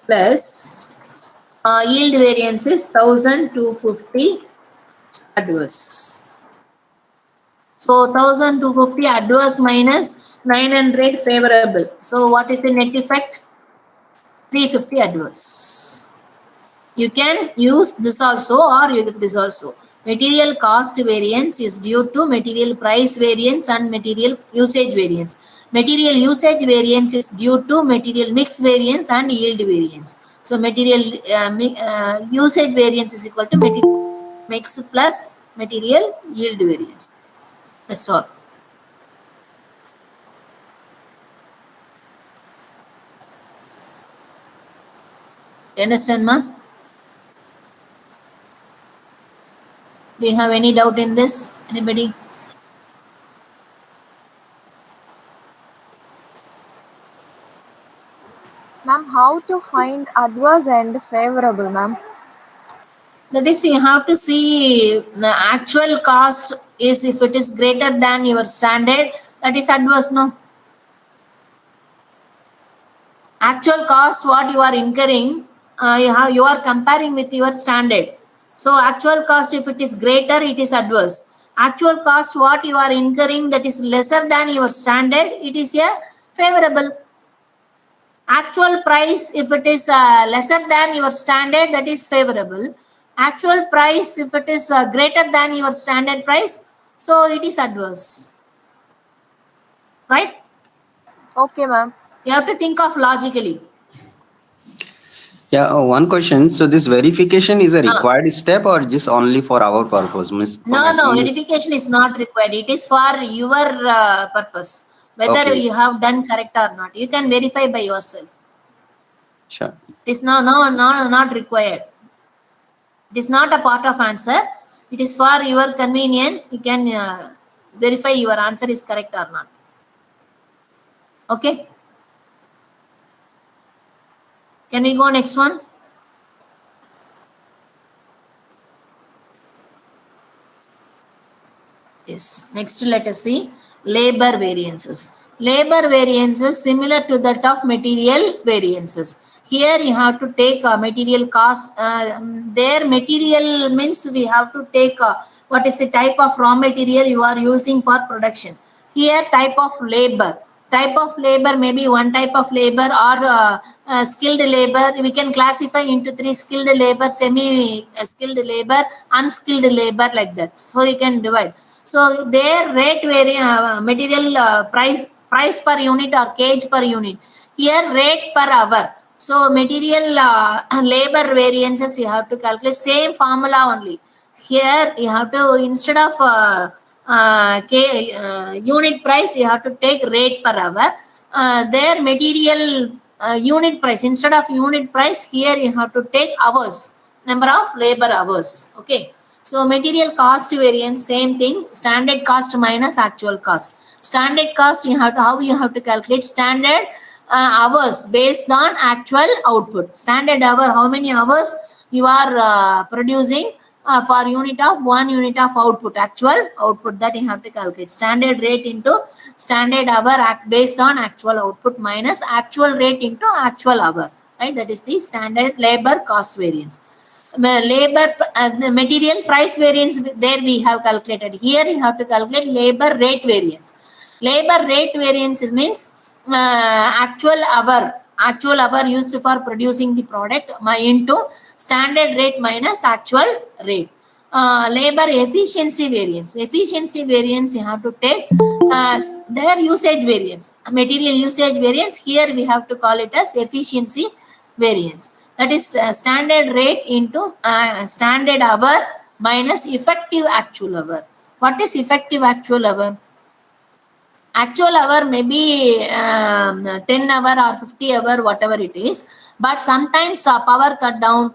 plus yield variance is 1250 adverse. So 1250 adverse minus 900 favorable. So what is the net effect? 350 adverse. You can use this also or this also. Material cost variance is due to material price variance and material usage variance. Material usage variance is due to material mix variance and yield variance. So material usage variance is equal to material mix plus material yield variance. That's all. You understand, ma? Do you have any doubt in this? Anybody? Ma'am, how to find adverse and favorable, ma'am? That is, you have to see the actual cost is if it is greater than your standard, that is adverse, no? Actual cost, what you are incurring, you are comparing with your standard. So actual cost, if it is greater, it is adverse. Actual cost, what you are incurring, that is lesser than your standard, it is a favorable. Actual price, if it is lesser than your standard, that is favorable. Actual price, if it is greater than your standard price, so it is adverse. Right? Okay, ma'am. You have to think of logically. Yeah, one question. So this verification is a required step or just only for our purpose? No, verification is not required. It is for your purpose. Whether you have done correct or not. You can verify by yourself. Sure. It is not required. It is not a part of answer. It is for your convenience. You can verify your answer is correct or not. Okay. Can we go next one? Yes. Next, let us see labor variances. Labor variances similar to that of material variances. Here you have to take a material cost. Their material means we have to take what is the type of raw material you are using for production. Here type of labor. Type of labor, maybe one type of labor or skilled labor. We can classify into three: skilled labor, semi-skilled labor, unskilled labor, like that. So you can divide. So their rate material price per unit or kg per unit. Here rate per hour. So material labor variances you have to calculate same formula only. Here you have to, instead of unit price, you have to take rate per hour. Their material unit price, instead of unit price, here you have to take hours, number of labor hours. Okay. So material cost variance, same thing, standard cost minus actual cost. Standard cost, how you have to calculate standard hours based on actual output. Standard hour, how many hours you are producing for unit of 1 unit of output, actual output, that you have to calculate. Standard rate into standard hour based on actual output minus actual rate into actual hour, right? That is the standard labor cost variance. Labor the material price variance, there we have calculated. Here you have to calculate labor rate variance. Labor rate variance means actual hour actual hour used for producing the product into standard rate minus actual rate. Labor efficiency variance. Efficiency variance you have to take their usage variance. Material usage variance, here we have to call it as efficiency variance. That is standard rate into standard hour minus effective actual hour. What is effective actual hour? Actual hour may be 10 hour or 50 hour, whatever it is, but sometimes power cut down,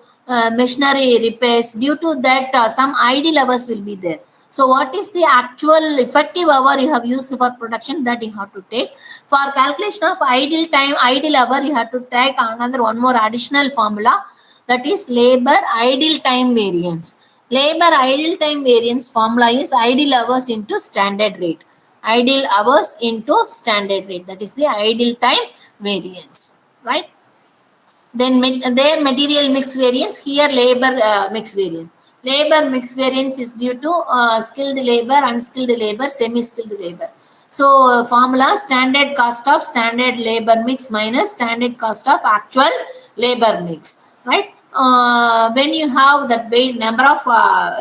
machinery repairs, due to that some idle hours will be there. So what is the actual effective hour you have used for production, that you have to take. For calculation of idle time, idle hour, you have to take another one more additional formula, that is labor idle time variance. Labor idle time variance formula is idle hours into standard rate. Idle hours into standard rate, that is the idle time variance, right? Then their material mix variance, here labor mix variance. Labor mix variance is due to skilled labor, unskilled labor, semi-skilled labor. So formula, standard cost of standard labor mix minus standard cost of actual labor mix, right? When you have that number of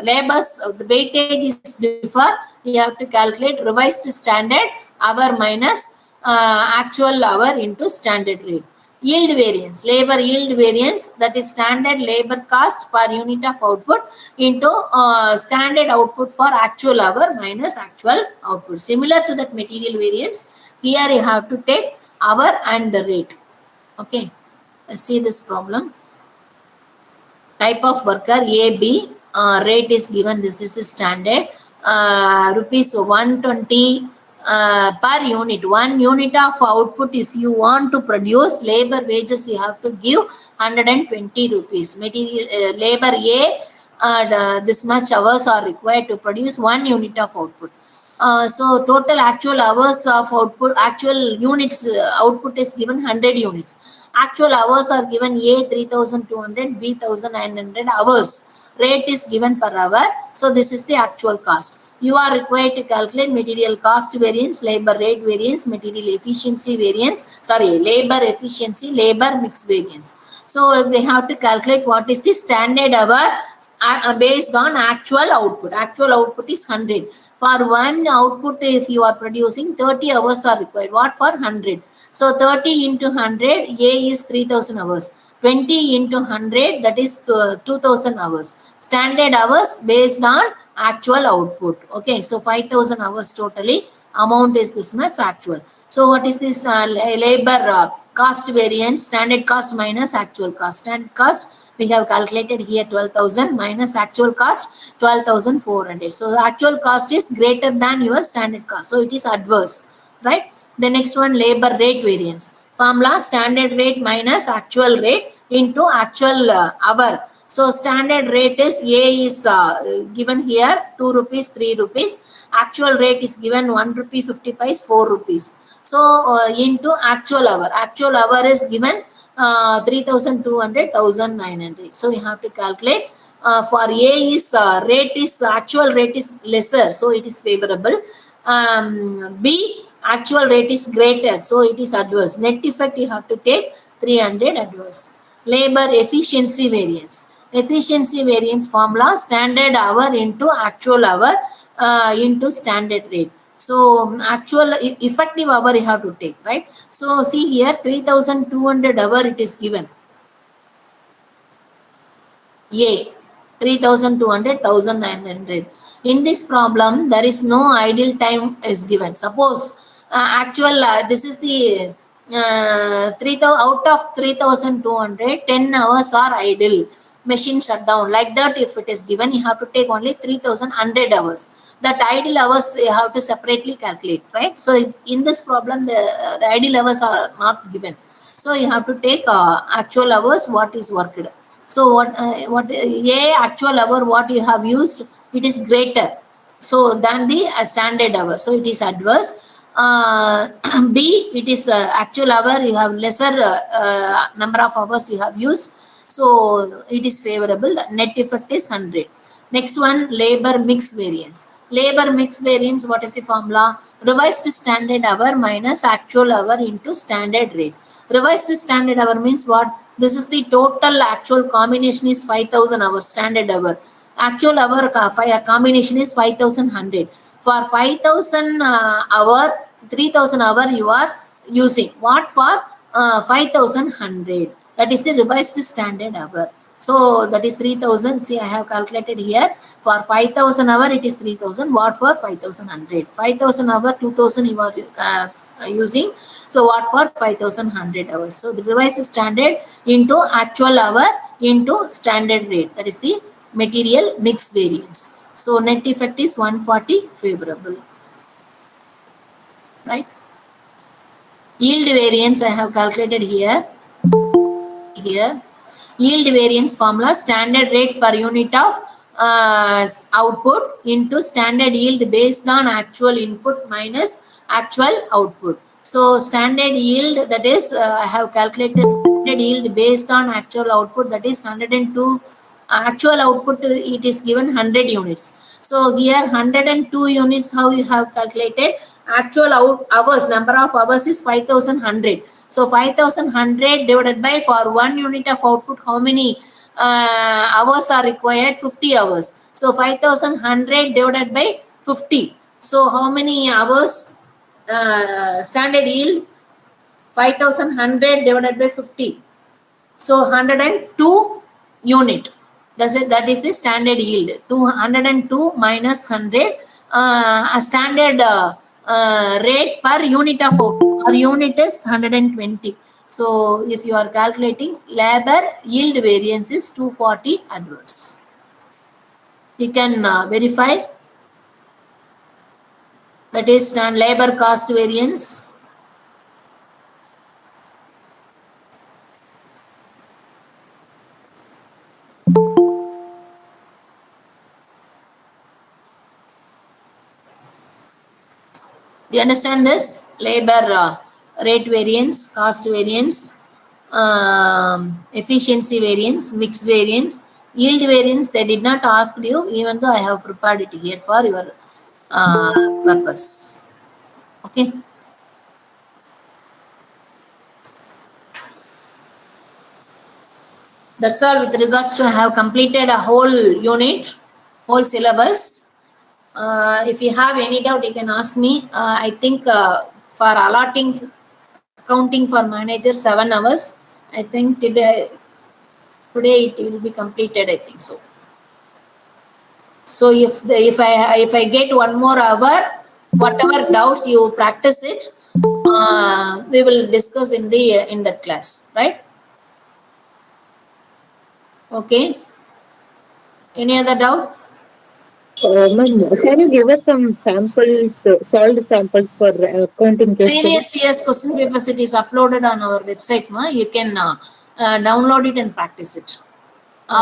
labors, the weightage is differ, you have to calculate revised standard hour minus actual hour into standard rate. Yield variance, labor yield variance, that is standard labor cost per unit of output into standard output for actual hour minus actual output. Similar to that material variance, here you have to take hour and rate. Okay, let's see this problem. Type of worker AB, rate is given, this is the standard, rupees 120 per unit. 1 unit of output, if you want to produce, labor wages you have to give 120 rupees. Material labor A, this much hours are required to produce 1 unit of output. So total actual hours of output, actual units output is given 100 units. Actual hours are given A 3200, B 1900 hours. Rate is given per hour. So this is the actual cost. You are required to calculate material cost variance, labor rate variance, material efficiency variance, labor efficiency, labor mix variance. So we have to calculate what is the standard hour based on actual output. Actual output is 100. For one output, if you are producing, 30 hours are required. What for 100? So 30 into 100, A is 3000 hours. 20 into 100, that is 2000 hours. Standard hours based on actual output. Okay, so 5000 hours totally. Amount is this much actual. So what is this labor cost variance? Standard cost minus actual cost. Standard cost, we have calculated here 12,000 minus actual cost 12,400. So the actual cost is greater than your standard cost. So it is adverse, right? The next one, labor rate variance. Formula, standard rate minus actual rate into actual hour. So standard rate is A is given here 2 rupees, 3 rupees. Actual rate is given 1 rupee 50 paise, 4 rupees. So into actual hour. Actual hour is given 3200, 1900. So you have to calculate. For A is rate is actual rate is lesser, so it is favorable. B, actual rate is greater, so it is adverse. Net effect you have to take 300 adverse. Labor efficiency variance. Efficiency variance formula, standard hour into actual hour into standard rate. So actual effective hour you have to take, right? So see here 3200 hour it is given. A 3200, 1900. In this problem there is no idle time is given. Suppose actual this is the 3000 out of 3200, 10 hours are idle, machine shut down. Like that, if it is given, you have to take only 3100 hours. That idle hours you have to separately calculate, right? So in this problem the idle hours are not given, so you have to take actual hours what is worked. So what A actual hour what you have used, it is greater so than the standard hour, so it is adverse. B, it is actual hour you have lesser number of hours you have used, so it is favorable. Net effect is 100. Next one, labor mix variance. Labor mix variance, what is the formula? Revised standard hour minus actual hour into standard rate. Revised standard hour means what? This is the total actual combination is 5,000 hours, standard hour. Actual hour combination is 5,100. For 5,000 hour, 3,000 hour you are using. What for? 5,100. That is the revised standard hour. So that is 3,000. See, I have calculated here. For 5,000 hour, it is 3,000. What for 5,100? 5,000 hour, 2,000 you are using. So what for 5,100 hours? So the revised standard into actual hour into standard rate. That is the material mix variance. So net effect is 140 favorable. Right? Yield variance I have calculated here. Yield variance formula, standard rate per unit of output into standard yield based on actual input minus actual output. So standard yield, that is I have calculated standard yield based on actual output, that is 102. Actual output it is given 100 units. So here 102 units, how you have calculated? Actual hours, number of hours is 5,100. So 5,100 divided by, for 1 unit of output, how many hours are required? 50 hours. So 5,100 divided by 50. So how many hours? Standard yield 5,100 divided by 50. So 102 unit. That is the standard yield. 202 minus 100. A standard rate per unit of output. Per unit is 120. So if you are calculating, labor yield variance is 240 adverse. You can verify. That is labor cost variance. Do you understand this? Labor rate variance, cost variance, efficiency variance, mix variance, yield variance. They did not ask you, even though I have prepared it here for your purpose. Okay. That's all with regards to I have completed a whole unit, whole syllabus. If you have any doubt, you can ask me. I think for allotting accounting for manager 7 hours, I think today it will be completed, I think so. So if I get 1 more hour, whatever doubts you practice it, we will discuss in the class, right? Okay. Any other doubt? Ma'am, can you give us some samples, solved samples for accounting case study? Previous year's question papers, it is uploaded on our website. You can download it and practice it.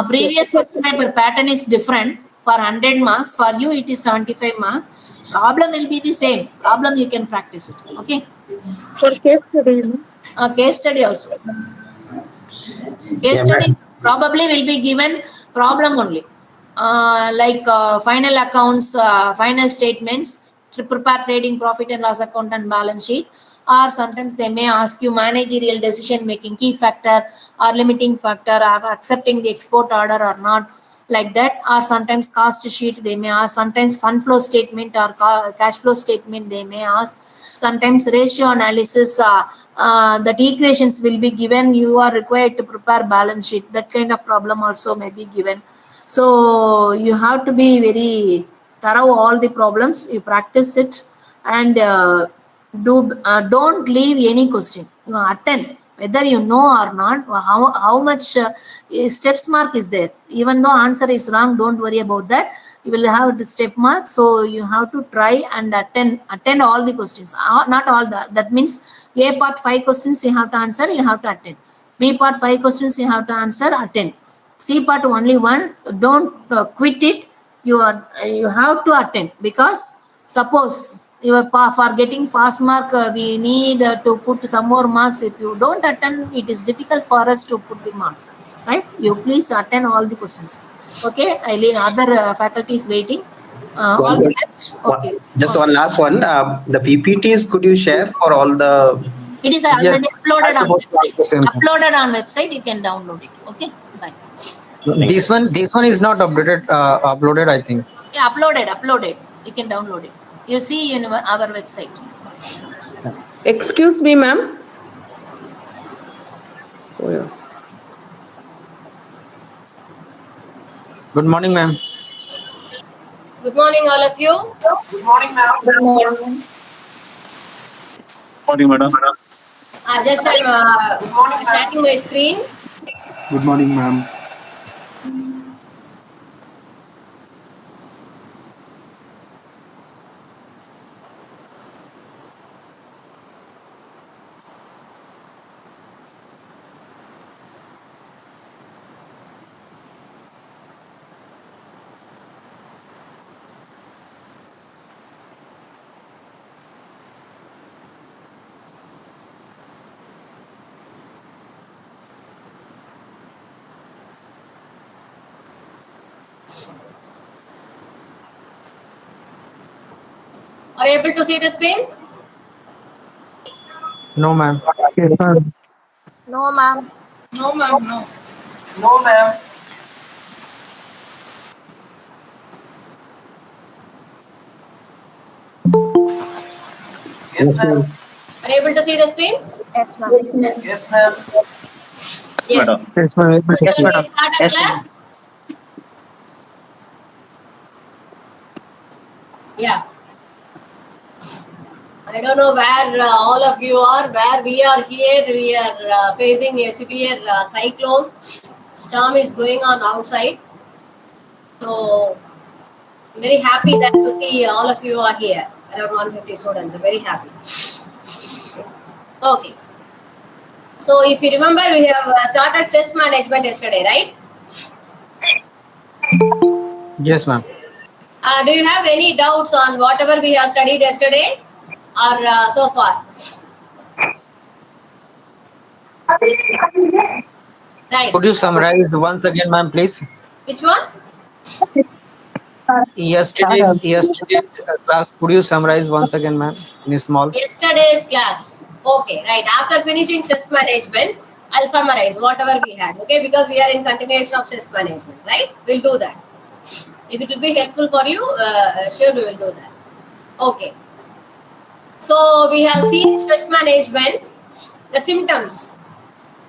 Previous question paper pattern is different. For 100 marks, for you it is 75 marks. Problem will be the same. Problem you can practice it. Okay. For case study, Case study also. Case study probably will be given problem only. Like final accounts, final statements, to prepare trading profit and loss account and balance sheet, or sometimes they may ask you managerial decision making, key factor or limiting factor, or accepting the export order or not, like that. Or sometimes cost sheet they may ask, sometimes fund flow statement or cash flow statement they may ask, sometimes ratio analysis, that equations will be given, you are required to prepare balance sheet, that kind of problem also may be given. So you have to be very thorough all the problems, you practice it, and don't leave any question. You attend, whether you know or not, how much steps mark is there. Even though answer is wrong, don't worry about that. You will have the step mark. So you have to try and attend all the questions. Not all that means A part 5 questions you have to answer, you have to attend. B part 5 questions you have to answer, attend. C part only 1, don't quit it. You have to attend, because suppose for getting pass mark, we need to put some more marks. If you don't attend, it is difficult for us to put the marks. right? You please attend all the questions. Okay, I leave other faculties waiting. All the best. Okay. Just one last one. The PPTs, could you share for all the? It is Yes, already uploaded I'm on supposed to ask the website. same. Uploaded on website. You can download it. Okay. Bye. This one is not uploaded, I think. Yeah, uploaded. You can download it. You see in our website. Excuse me, ma'am. Oh, yeah. Good morning, ma'am. Good morning, all of you. Good morning, madam. Just I'm sharing my screen. Good morning, ma'am. Are you able to see the screen? No, ma'am. Yes, ma'am. No, ma'am. No, ma'am. No. No, ma'am. Yes, ma'am. Are you able to see the screen? Yes, ma'am. Yes, ma'am. Yes. Yes, ma'am. Shall we start our class? Yeah. I don't know where all of you are, where we are here. We are facing a severe cyclone. Storm is going on outside. So, I'm very happy that to see all of you are here. Around 150 students. I'm very happy. Okay. So, if you remember, we have started stress management yesterday, right? Yes, ma'am. Do you have any doubts on whatever we have studied yesterday or so far? Right. Could you summarize once again, ma'am, please? Which one? Yesterday's class. Could you summarize once again, ma'am, in small? Yesterday's class. Okay, right. After finishing stress management, I'll summarize whatever we had. Okay, because we are in continuation of stress management, right? We'll do that. If it will be helpful for you, sure we will do that. Okay. So we have seen stress management, the symptoms,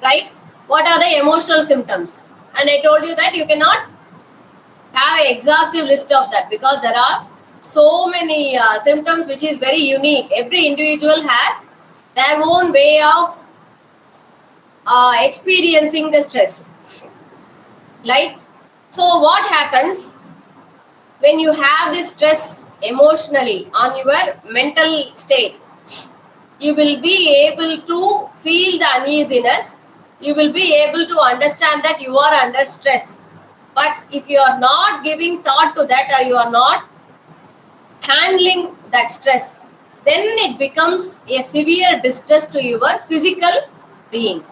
right? What are the emotional symptoms? And I told you that you cannot have an exhaustive list of that because there are so many symptoms which is very unique. Every individual has their own way of experiencing the stress, right? So what happens when you have this stress emotionally on your mental state? You will be able to feel the uneasiness. You will be able to understand that you are under stress. But if you are not giving thought to that or you are not handling that stress, then it becomes a severe distress to your physical being,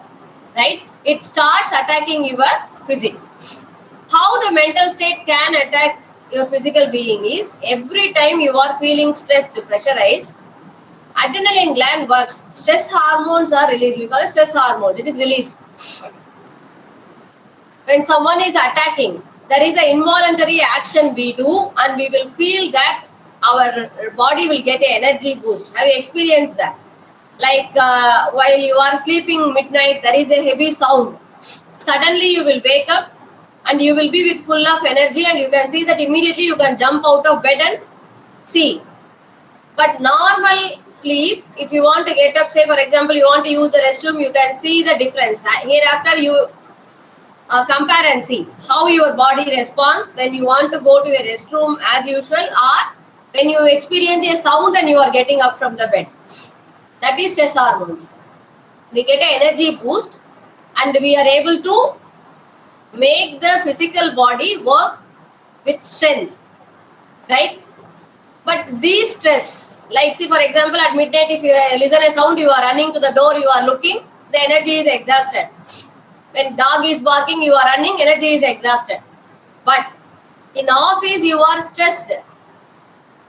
right? It starts attacking your physics. How the mental state can attack your physical being is every time you are feeling stressed, pressurized, adrenaline gland works. Stress hormones are released. We call it stress hormones. It is released. When someone is attacking, there is an involuntary action we do and we will feel that our body will get an energy boost. Have you experienced that? Like while you are sleeping midnight, there is a heavy sound. Suddenly you will wake up and you will be with full of energy and you can see that immediately you can jump out of bed and see. But normal sleep, if you want to get up, say for example, you want to use the restroom, you can see the difference. Hereafter you compare and see how your body responds when you want to go to a restroom as usual or when you experience a sound and you are getting up from the bed. That is stress hormones. We get an energy boost and we are able to make the physical body work with strength, right? But these stress, like see for example at midnight if you listen a sound, you are running to the door, you are looking, the energy is exhausted. When dog is barking, you are running, energy is exhausted. But in office, you are stressed.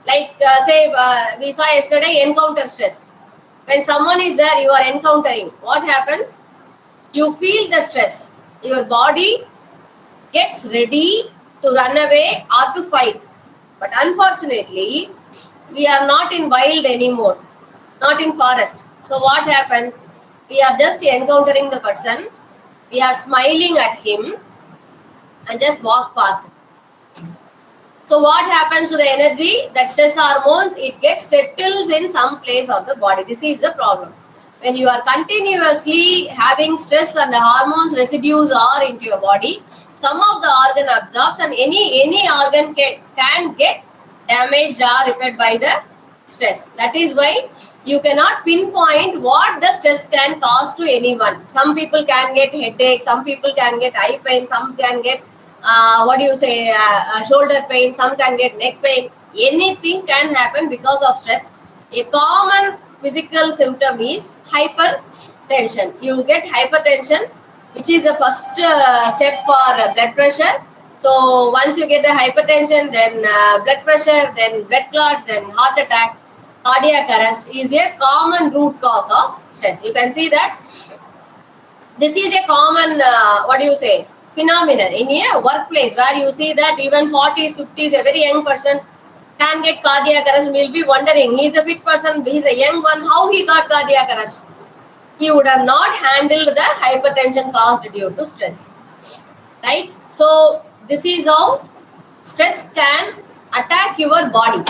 Like we saw yesterday, encounter stress. When someone is there, you are encountering. What happens? You feel the stress. Your body gets ready to run away or to fight. But unfortunately, we are not in wild anymore, not in forest. So what happens? We are just encountering the person, we are smiling at him and just walk past. So what happens to the energy? That stress hormones, it gets settles in some place of the body. This is the problem. When you are continuously having stress and the hormones residues are into your body, some of the organ absorbs and any organ can get damaged or repaired by the stress. That is why you cannot pinpoint what the stress can cause to anyone. Some people can get headache, some people can get eye pain, some can get shoulder pain, some can get neck pain. Anything can happen because of stress. A common physical symptom is hypertension. You get hypertension, which is the first step for blood pressure. So once you get the hypertension, then blood pressure, then blood clots, then heart attack, cardiac arrest is a common root cause of stress. You can see that this is a common phenomenon in a workplace where you see that even 40s, 50s, a very young person can get cardiac arrest. We'll be wondering, he's a fit person, he's a young one, how he got cardiac arrest? He would have not handled the hypertension caused due to stress, right? So this is how stress can attack your body.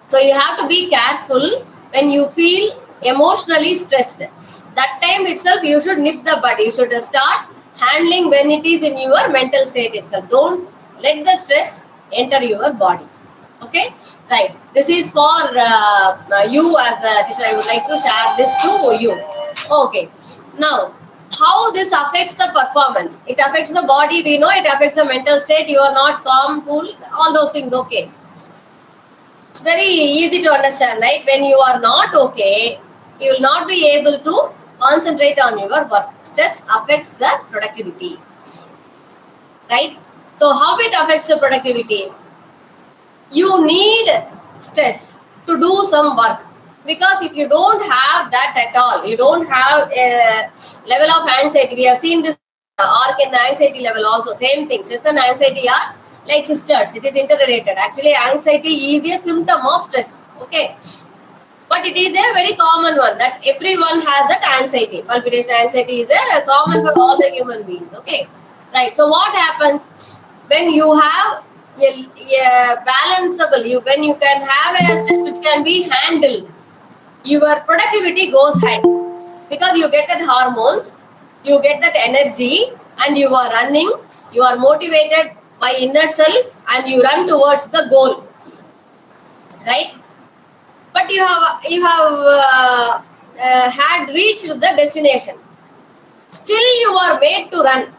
So you have to be careful when you feel emotionally stressed. That time itself you should nip the bud. You should start handling when it is in your mental state itself. Don't let the stress enter your body. Okay, right. This is for you as a teacher. I would like to share this to you. Okay, now how this affects the performance? It affects the body. We know it affects the mental state. You are not calm, cool, all those things. Okay. It's very easy to understand, right? When you are not okay, you will not be able to concentrate on your work. Stress affects the productivity, right? So how it affects the productivity? You need stress to do some work, because if you don't have that at all, you don't have a level of anxiety. We have seen this arc in the anxiety level also. Same thing. Stress and anxiety are like sisters. It is interrelated. Actually, anxiety is a symptom of stress. Okay. But it is a very common one that everyone has that anxiety. Palpitation anxiety is a common for all the human beings. Okay. Right. So what happens when you have a balanceable, when you can have a stress which can be handled, your productivity goes high, because you get that hormones, you get that energy, and you are running, you are motivated by inner self, and you run towards the goal, right? But you have had reached the destination, still you are made to run.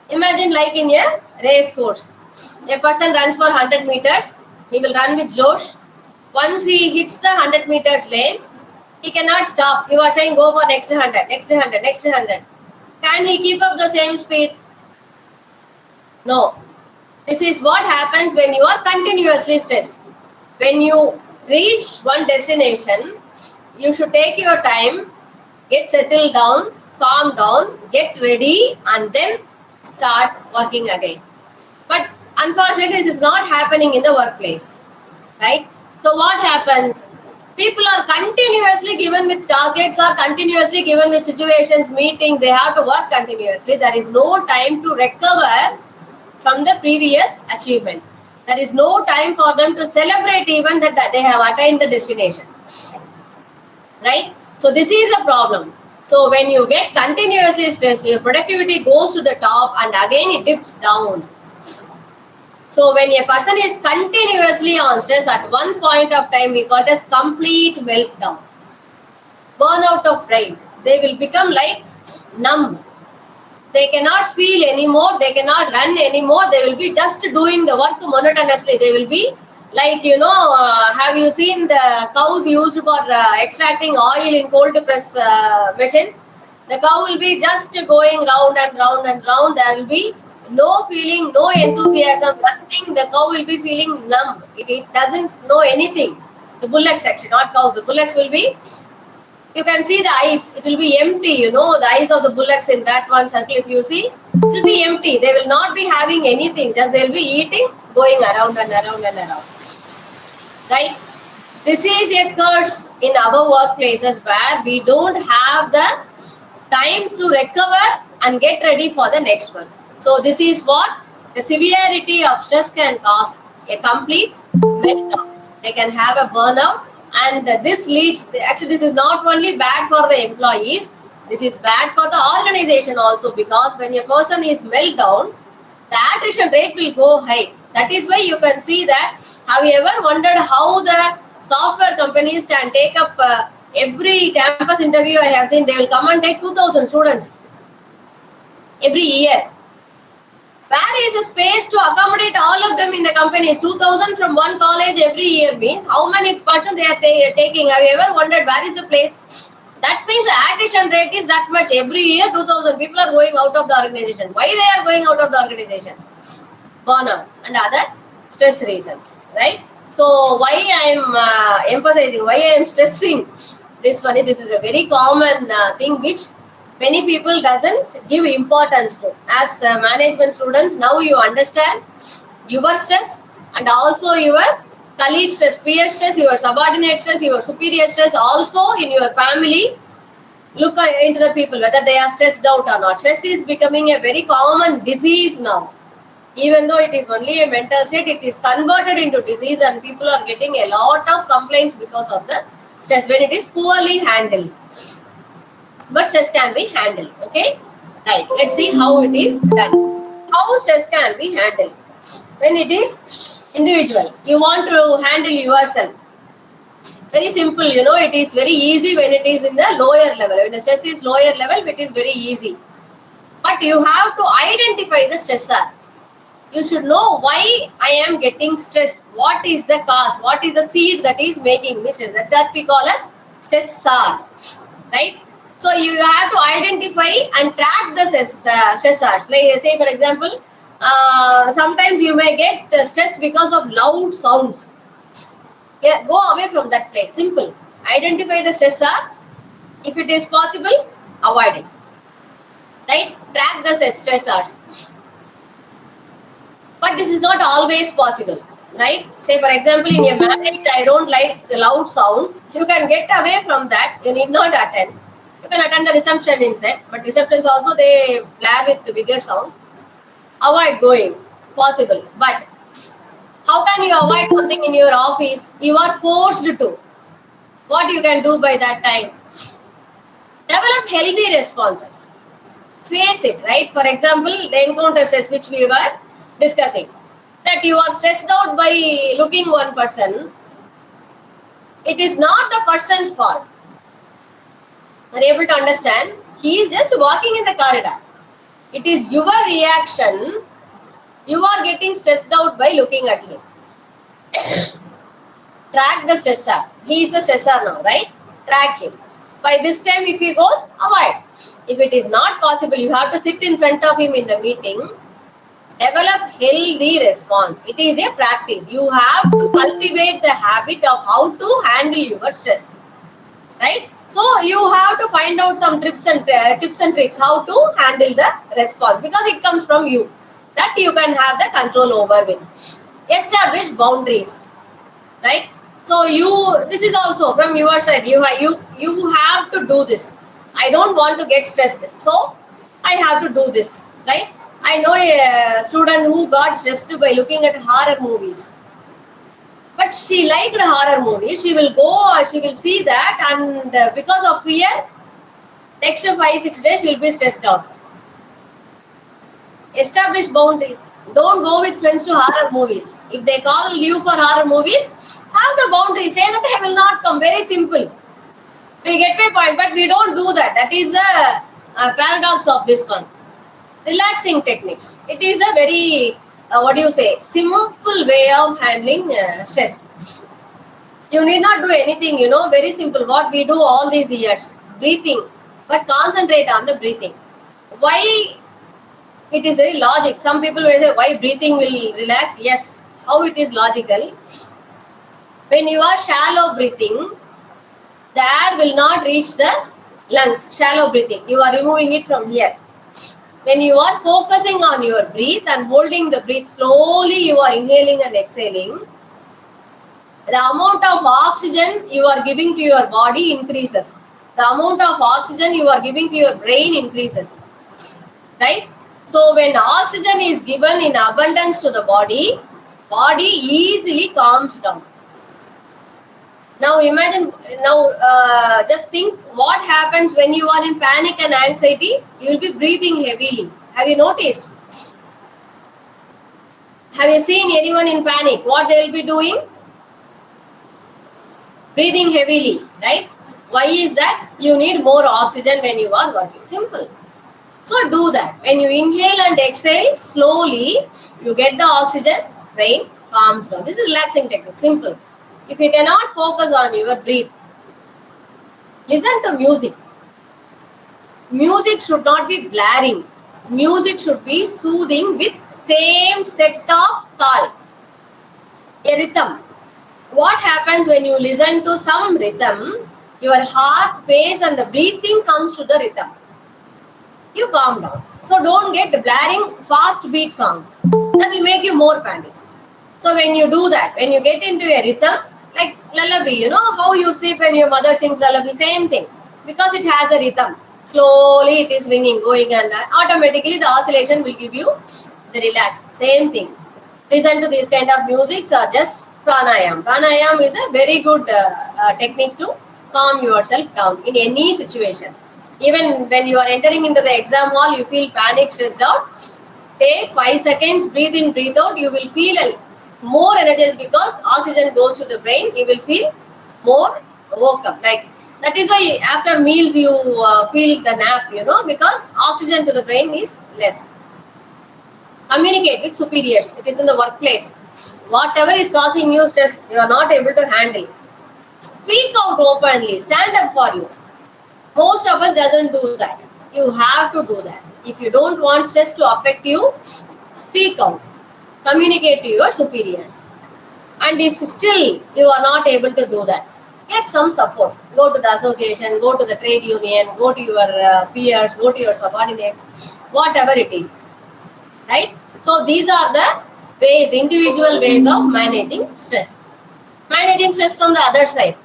Imagine like in a race course, a person runs for 100 meters, he will run with Josh. Once he hits the 100 meters lane, he cannot stop. You are saying go for next 100, next 100, next 100. Can he keep up the same speed? No. This is what happens when you are continuously stressed. When you reach one destination, you should take your time, get settled down, calm down, get ready, and then start working again. But unfortunately, this is not happening in the workplace, right? So what happens? People are continuously given with targets, or continuously given with situations, meetings. They have to work continuously. There is no time to recover from the previous achievement. There is no time for them to celebrate even that they have attained the destination, right? So this is a problem. So when you get continuously stressed, your productivity goes to the top and again it dips down. So when a person is continuously on stress, at one point of time we call it as complete meltdown, burnout of brain. They will become like numb. They cannot feel anymore. They cannot run anymore. They will be just doing the work monotonously. They will be like, have you seen the cows used for extracting oil in cold press machines? The cow will be just going round and round and round. There will be no feeling, no enthusiasm, nothing. The cow will be feeling numb. It doesn't know anything. The bullocks actually, not cows. The bullocks will be, you can see the eyes. It will be empty, you know, the eyes of the bullocks in that one circle. If you see, it will be empty. They will not be having anything. Just they will be eating, going around and around and around. Right? This is a curse in our workplaces where we don't have the time to recover and get ready for the next one. So this is what the severity of stress can cause a complete meltdown. They can have a burnout, and this leads, actually this is not only bad for the employees, this is bad for the organization also, because when a person is meltdown, the attrition rate will go high. That is why you can see that. Have you ever wondered how the software companies can take up every campus interview I have seen, they will come and take 2,000 students every year. Where is the space to accommodate all of them in the companies? 2,000 from one college every year means how many percent they are taking? Have you ever wondered where is the place? That means the attrition rate is that much. Every year 2,000 people are going out of the organization. Why they are going out of the organization? Burnout and other stress reasons, right? So why I am emphasizing, why I am stressing this one is, this is a very common thing which many people doesn't give importance to. As management students, now you understand your stress and also your colleague stress, peer stress, your subordinate stress, your superior stress, also in your family. Look into the people, whether they are stressed out or not. Stress is becoming a very common disease now. Even though it is only a mental state, it is converted into disease, and people are getting a lot of complaints because of the stress when it is poorly handled. But stress can be handled, okay? Right, let's see how it is done. How stress can be handled. When it is individual, you want to handle yourself. Very simple, you know, it is very easy when it is in the lower level. When the stress is lower level, it is very easy. But you have to identify the stressor. You should know why I am getting stressed. What is the cause? What is the seed that is making me stressed? That we call as stressor, right? So you have to identify and track the stressors. Like say for example, sometimes you may get stressed because of loud sounds. Yeah, go away from that place. Simple. Identify the stressor. If it is possible, avoid it. Right? Track the stressors. But this is not always possible, right? Say for example, in your marriage, I don't like the loud sound. You can get away from that. You need not attend. You can attend the reception instead, but receptions also they blare with the bigger sounds. Avoid going, possible. But how can you avoid something in your office? You are forced to. What you can do by that time? Develop healthy responses. Face it, right? For example, the encounter stress which we were discussing, that you are stressed out by looking one person, it is not the person's fault. Are you able to understand? He is just walking in the corridor. It is your reaction. You are getting stressed out by looking at him. Track the stressor. He is the stressor now, right? Track him. By this time, if he goes, avoid. If it is not possible, you have to sit in front of him in the meeting. Develop healthy response. It is a practice. You have to cultivate the habit of how to handle your stress, right? So you have to find out some tips and tricks how to handle the response, because it comes from you. That you can have the control over with. Establish boundaries, right? So this is also from your side. You have to do this. I don't want to get stressed, so I have to do this, right? I know a student who got stressed by looking at horror movies. But she liked horror movies. She will go, she will see that, and because of fear, next 5-6 days she will be stressed out. Establish boundaries. Don't go with friends to horror movies. If they call you for horror movies, have the boundaries. Say that I will not come. Very simple. We get my point, but we don't do that. That is the paradox of this one. Relaxing techniques. It is a very, simple way of handling stress. You need not do anything, very simple. What we do all these years, breathing. but concentrate on the breathing. Why? It is very logic. Some people will say, why breathing will relax? Yes, how it is logical. When you are shallow breathing, the air will not reach the lungs. Shallow breathing, you are removing it from here. When you are focusing on your breath and holding the breath slowly, you are inhaling and exhaling, the amount of oxygen you are giving to your body increases. The amount of oxygen you are giving to your brain increases. Right? So when oxygen is given in abundance to the body easily calms down. Now imagine, just think what happens when you are in panic and anxiety. You will be breathing heavily. Have you noticed? Have you seen anyone in panic? What they will be doing? Breathing heavily, right? Why is that? You need more oxygen when you are working. Simple. So do that. When you inhale and exhale, slowly you get the oxygen, brain calms down. This is relaxing technique. Simple. If you cannot focus on your breath, listen to music. Music should not be blaring. Music should be soothing with same set of tal, a rhythm. What happens when you listen to some rhythm? Your heart, pace and the breathing comes to the rhythm. You calm down. So don't get blaring fast beat songs. That will make you more panic. So when you do that, when you get into a rhythm, like lullaby, you know how you sleep when your mother sings lullaby, same thing. Because it has a rhythm. Slowly it is swinging, going and automatically the oscillation will give you the relax. Same thing. Listen to these kind of musics or just pranayam. Pranayam is a very good technique to calm yourself down in any situation. Even when you are entering into the exam hall, you feel panic, stressed out. Take 5 seconds, breathe in, breathe out. You will feel more energized because oxygen goes to the brain. You will feel more woke up. Like that is why after meals you feel the nap, because oxygen to the brain is less. Communicate with superiors. It is in the workplace. Whatever is causing you stress, you are not able to handle. Speak out openly. Stand up for you. Most of us doesn't do that. You have to do that. If you don't want stress to affect you, speak out. Communicate to your superiors. And if still you are not able to do that, get some support. Go to the association, go to the trade union, go to your peers, go to your subordinates, whatever it is. Right? So these are the ways, individual ways of managing stress. Managing stress from the other side.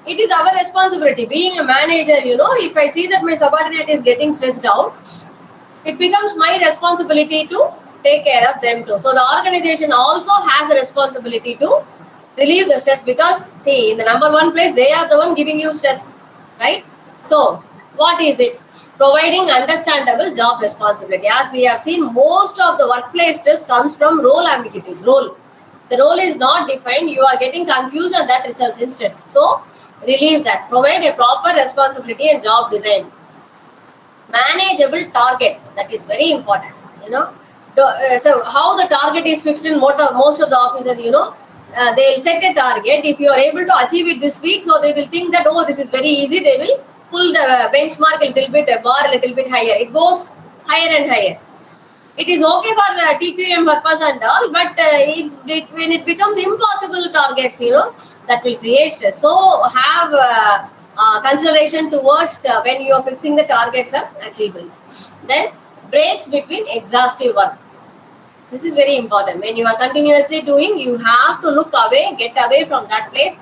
It is our responsibility. Being a manager, if I see that my subordinate is getting stressed out, it becomes my responsibility to take care of them too. So the organization also has a responsibility to relieve the stress because, see, in the number one place, they are the one giving you stress, right? So, what is it? Providing understandable job responsibility. As we have seen, most of the workplace stress comes from role ambiguities. The role is not defined, you are getting confused and that results in stress. So, relieve that. Provide a proper responsibility and job design. Manageable target, that is very important, So, how the target is fixed in most of the offices, they will set a target. If you are able to achieve it this week, so they will think that, oh, this is very easy. They will pull the benchmark a little bit, a bar a little bit higher. It goes higher and higher. It is okay for TQM purpose and all, but when it becomes impossible targets, that will create stress. So have consideration towards when you are fixing the targets and achievables. Then breaks between exhaustive work. This is very important. When you are continuously doing, you have to look away, get away from that place,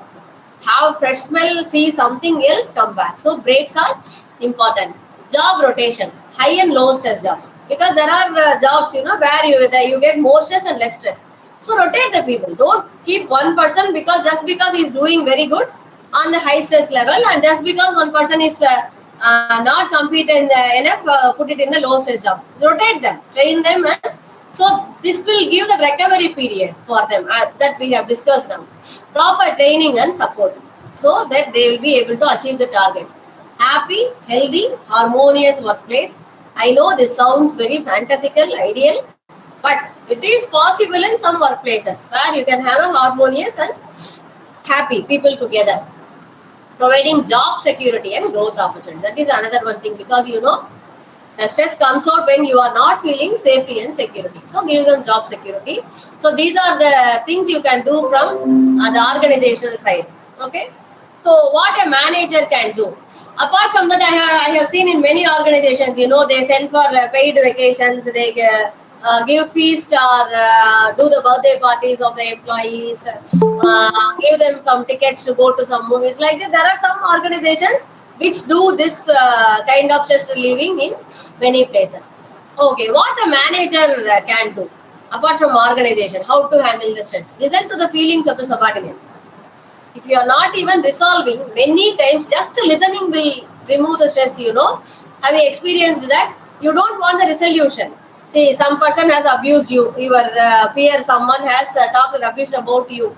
have fresh smell, see something else, come back. So breaks are important. Job rotation, high and low stress jobs, because there are jobs where you get more stress and less stress. So rotate the people. Don't keep one person just because he is doing very good on the high stress level, and just because one person is not competent enough, put it in the low stress job. Rotate them, train them, and so this will give the recovery period for them that we have discussed now. Proper training and support so that they will be able to achieve the targets. Happy, healthy, harmonious workplace. I know this sounds very fantastical, ideal, but it is possible in some workplaces where you can have a harmonious and happy people together. providing job security and growth opportunity. That is another one thing, because the stress comes out when you are not feeling safety and security. So give them job security. So these are the things you can do from the organizational side. Okay. So what a manager can do. Apart from that, I have seen in many organizations, they send for paid vacations, they give feast or do the birthday parties of the employees, give them some tickets to go to some movies. Like that, there are some organizations which do this kind of stress relieving in many places. Okay, what a manager can do, apart from organization, how to handle the stress. Listen to the feelings of the subordinate. If you are not even resolving, many times just listening will remove the stress. Have you experienced that? You don't want the resolution. See, some person has abused you, your peer, someone has talked rubbish about you.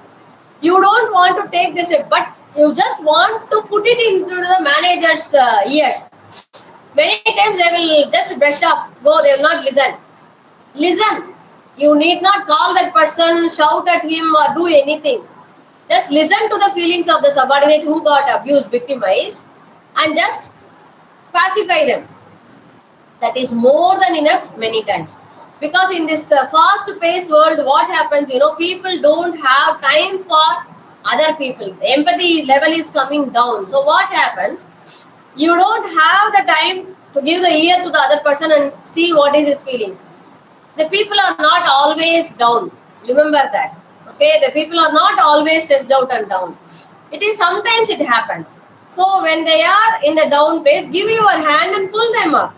You don't want to take this, but you just want to put it into the manager's ears. Many times they will just brush off, go, they will not listen. Listen. You need not call that person, shout at him or do anything. Just listen to the feelings of the subordinate who got abused, victimized, and just pacify them. That is more than enough many times. Because in this fast-paced world, what happens, people don't have time for other people. The empathy level is coming down. So what happens? You don't have the time to give the ear to the other person and see what is his feelings. The people are not always down. Remember that. Okay, the people are not always stressed out and down. It is sometimes it happens. So when they are in the down phase, give your hand and pull them up.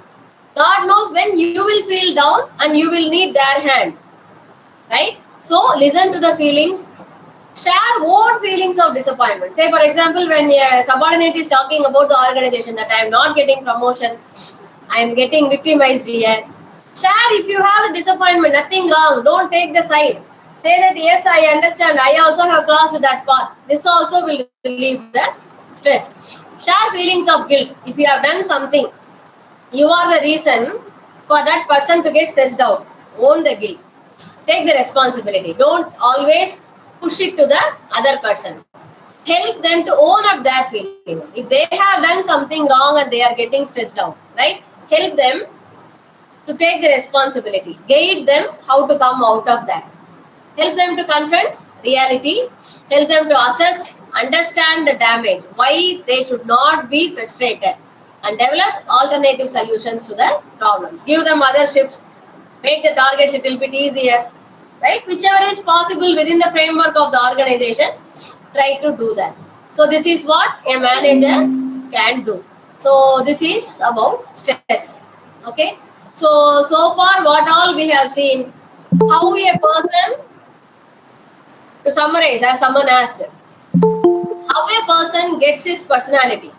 God knows when you will feel down and you will need their hand. Right? So listen to the feelings. Share own feelings of disappointment. Say, for example, when a subordinate is talking about the organization that I am not getting promotion, I am getting victimized here. Share if you have a disappointment, nothing wrong. Don't take the side. Say that, yes, I understand. I also have crossed that path. This also will relieve the stress. Share feelings of guilt. If you have done something, you are the reason for that person to get stressed out. Own the guilt. Take the responsibility. Don't always push it to the other person. Help them to own up their feelings. If they have done something wrong and they are getting stressed out, right? Help them to take the responsibility. Guide them how to come out of that. Help them to confront reality. Help them to assess, understand the damage, why they should not be frustrated, and develop alternative solutions to the problems. Give them other shifts. Make the targets a little bit easier. Right? Whichever is possible within the framework of the organization, try to do that. So this is what a manager can do. So this is about stress. Okay. So far what all we have seen, how a person, to summarize, as someone asked, how a person gets his personality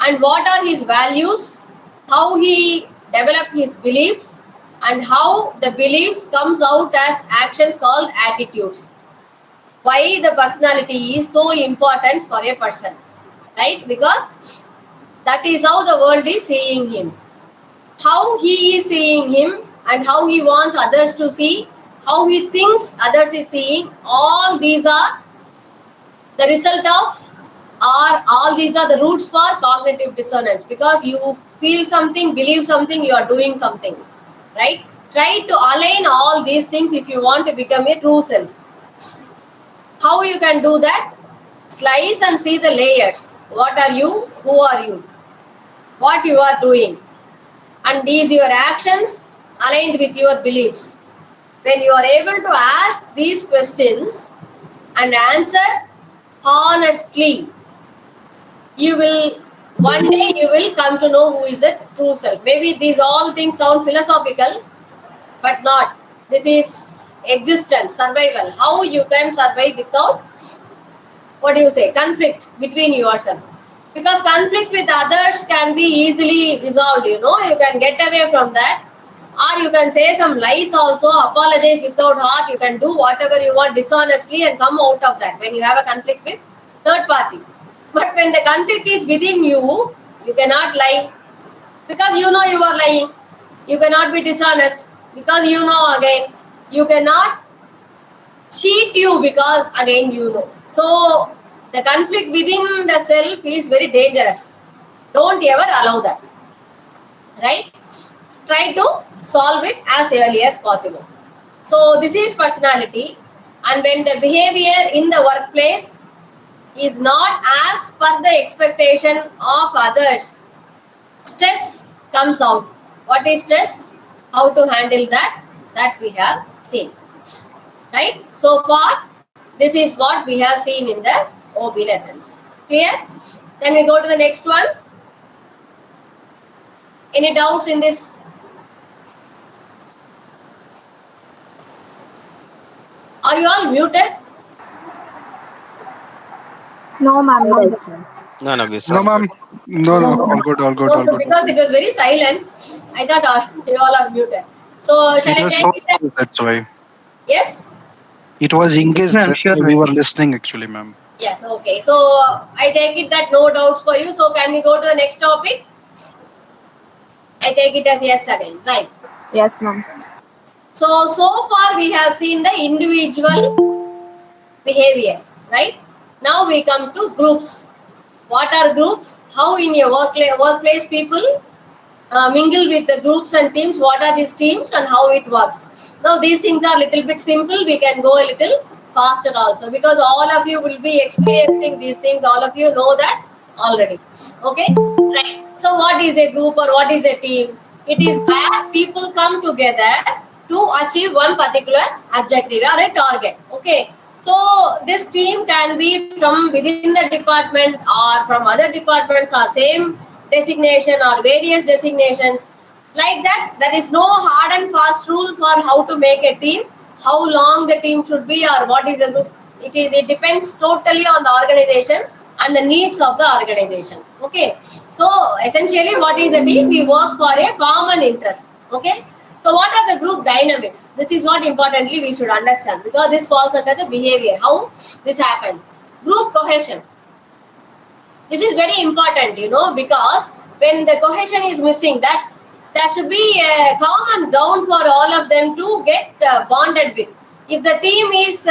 and what are his values, how he develop his beliefs, and how the beliefs comes out as actions called attitudes. Why the personality is so important for a person, right? Because that is how the world is seeing him. How he is seeing him and how he wants others to see, how he thinks others is seeing, all these are the result of, or all these are the roots for cognitive dissonance. Because you feel something, believe something, you are doing something, right? Try to align all these things if you want to become a true self. How you can do that? Slice and see the layers. What are you? Who are you? What you are doing? And is your actions aligned with your beliefs? When you are able to ask these questions and answer honestly, you will, one day you will come to know who is the true self. Maybe these all things sound philosophical, but not. This is existence, survival. How you can survive without, what do you say, conflict between yourself. Because conflict with others can be easily resolved, you can get away from that. Or you can say some lies also, apologize without heart, you can do whatever you want dishonestly and come out of that when you have a conflict with third party. But when the conflict is within you, you cannot lie because you are lying. You cannot be dishonest because again, you cannot cheat you because again So The conflict within the self is very dangerous. Don't ever allow that. Right? Try to solve it as early as possible. So this is personality, and when the behavior in the workplace is not as per the expectation of others, stress comes out. What is stress? How to handle that? That we have seen. Right? So far, this is what we have seen in the OB lessons. Clear? Can we go to the next one? Any doubts in this? Are you all muted? No, ma'am. No. No, no, we No, saw. ma'am. No, all good, all good, all Okay, good. because it was very silent, I thought you all are muted. So shall It I was take so it that? that's why. Yes? It was engaged. Ma'am, That's sure, why we ma'am. were listening actually, ma'am. Yes, okay. So I take it that no doubts for you. So can we go to the next topic? I take it as yes again, right? Yes, ma'am. So far we have seen the individual behavior, right? Now we come to groups. What are groups? How in your workplace people mingle with the groups and teams? What are these teams and how it works? Now these things are little bit simple. We can go a little faster also, because all of you will be experiencing these things. All of you know that already. Okay, right. So what is a group or what is a team? It is where people come together to achieve one particular objective or a target. Okay, so this team can be from within the department or from other departments or same designation or various designations. Like that, there is no hard and fast rule for how to make a team, how long the team should be, or what is the group. It depends totally on the organization and the needs of the organization. Okay, so essentially what is a team? We work for a common interest. Okay, so what are the group dynamics? This is what importantly we should understand, because this falls under the behavior, how this happens. Group cohesion. This is very important, because when the cohesion is missing, that there should be a common ground for all of them to get bonded with. If the team is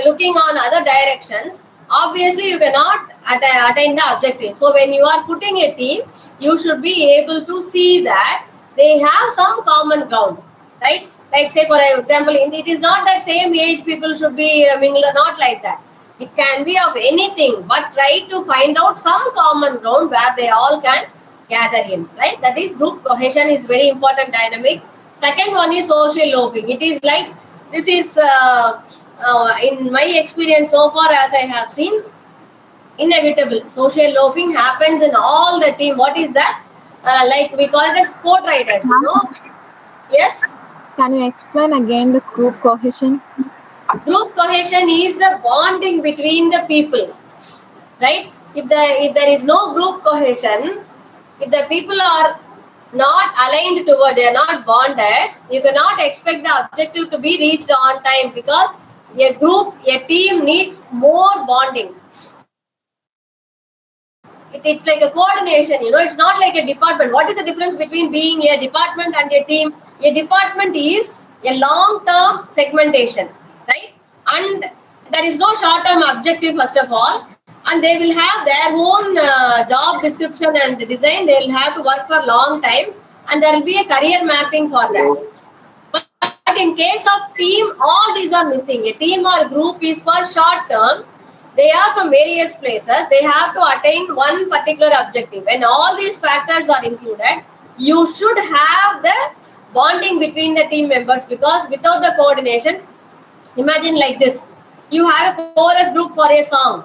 looking on other directions, obviously you cannot attain the objective. So when you are putting a team, you should be able to see that they have some common ground, right? Like say for example, it is not that same age people should be mingled, not like that. It can be of anything, but try to find out some common ground where they all can gather in, right? That is group cohesion is very important dynamic. Second one is social loafing. It is like, this is in my experience so far as I have seen, inevitable. Social loafing happens in all the team. What is that? Like we call it as co-traders, Yes? Can you explain again the group cohesion? Group cohesion is the bonding between the people, right? If there is no group cohesion, if the people are not aligned toward, they are not bonded, you cannot expect the objective to be reached on time, because a group, a team needs more bonding. It's like a coordination, it's not like a department. What is the difference between being a department and a team? A department is a long-term segmentation, right? And there is no short-term objective, first of all, and they will have their own job description and design. They will have to work for a long time, and there will be a career mapping for that. But in case of team, all these are missing. A team or group is for short term. They are from various places. They have to attain one particular objective. When all these factors are included, you should have the bonding between the team members, because without the coordination, imagine like this. You have a chorus group for a song.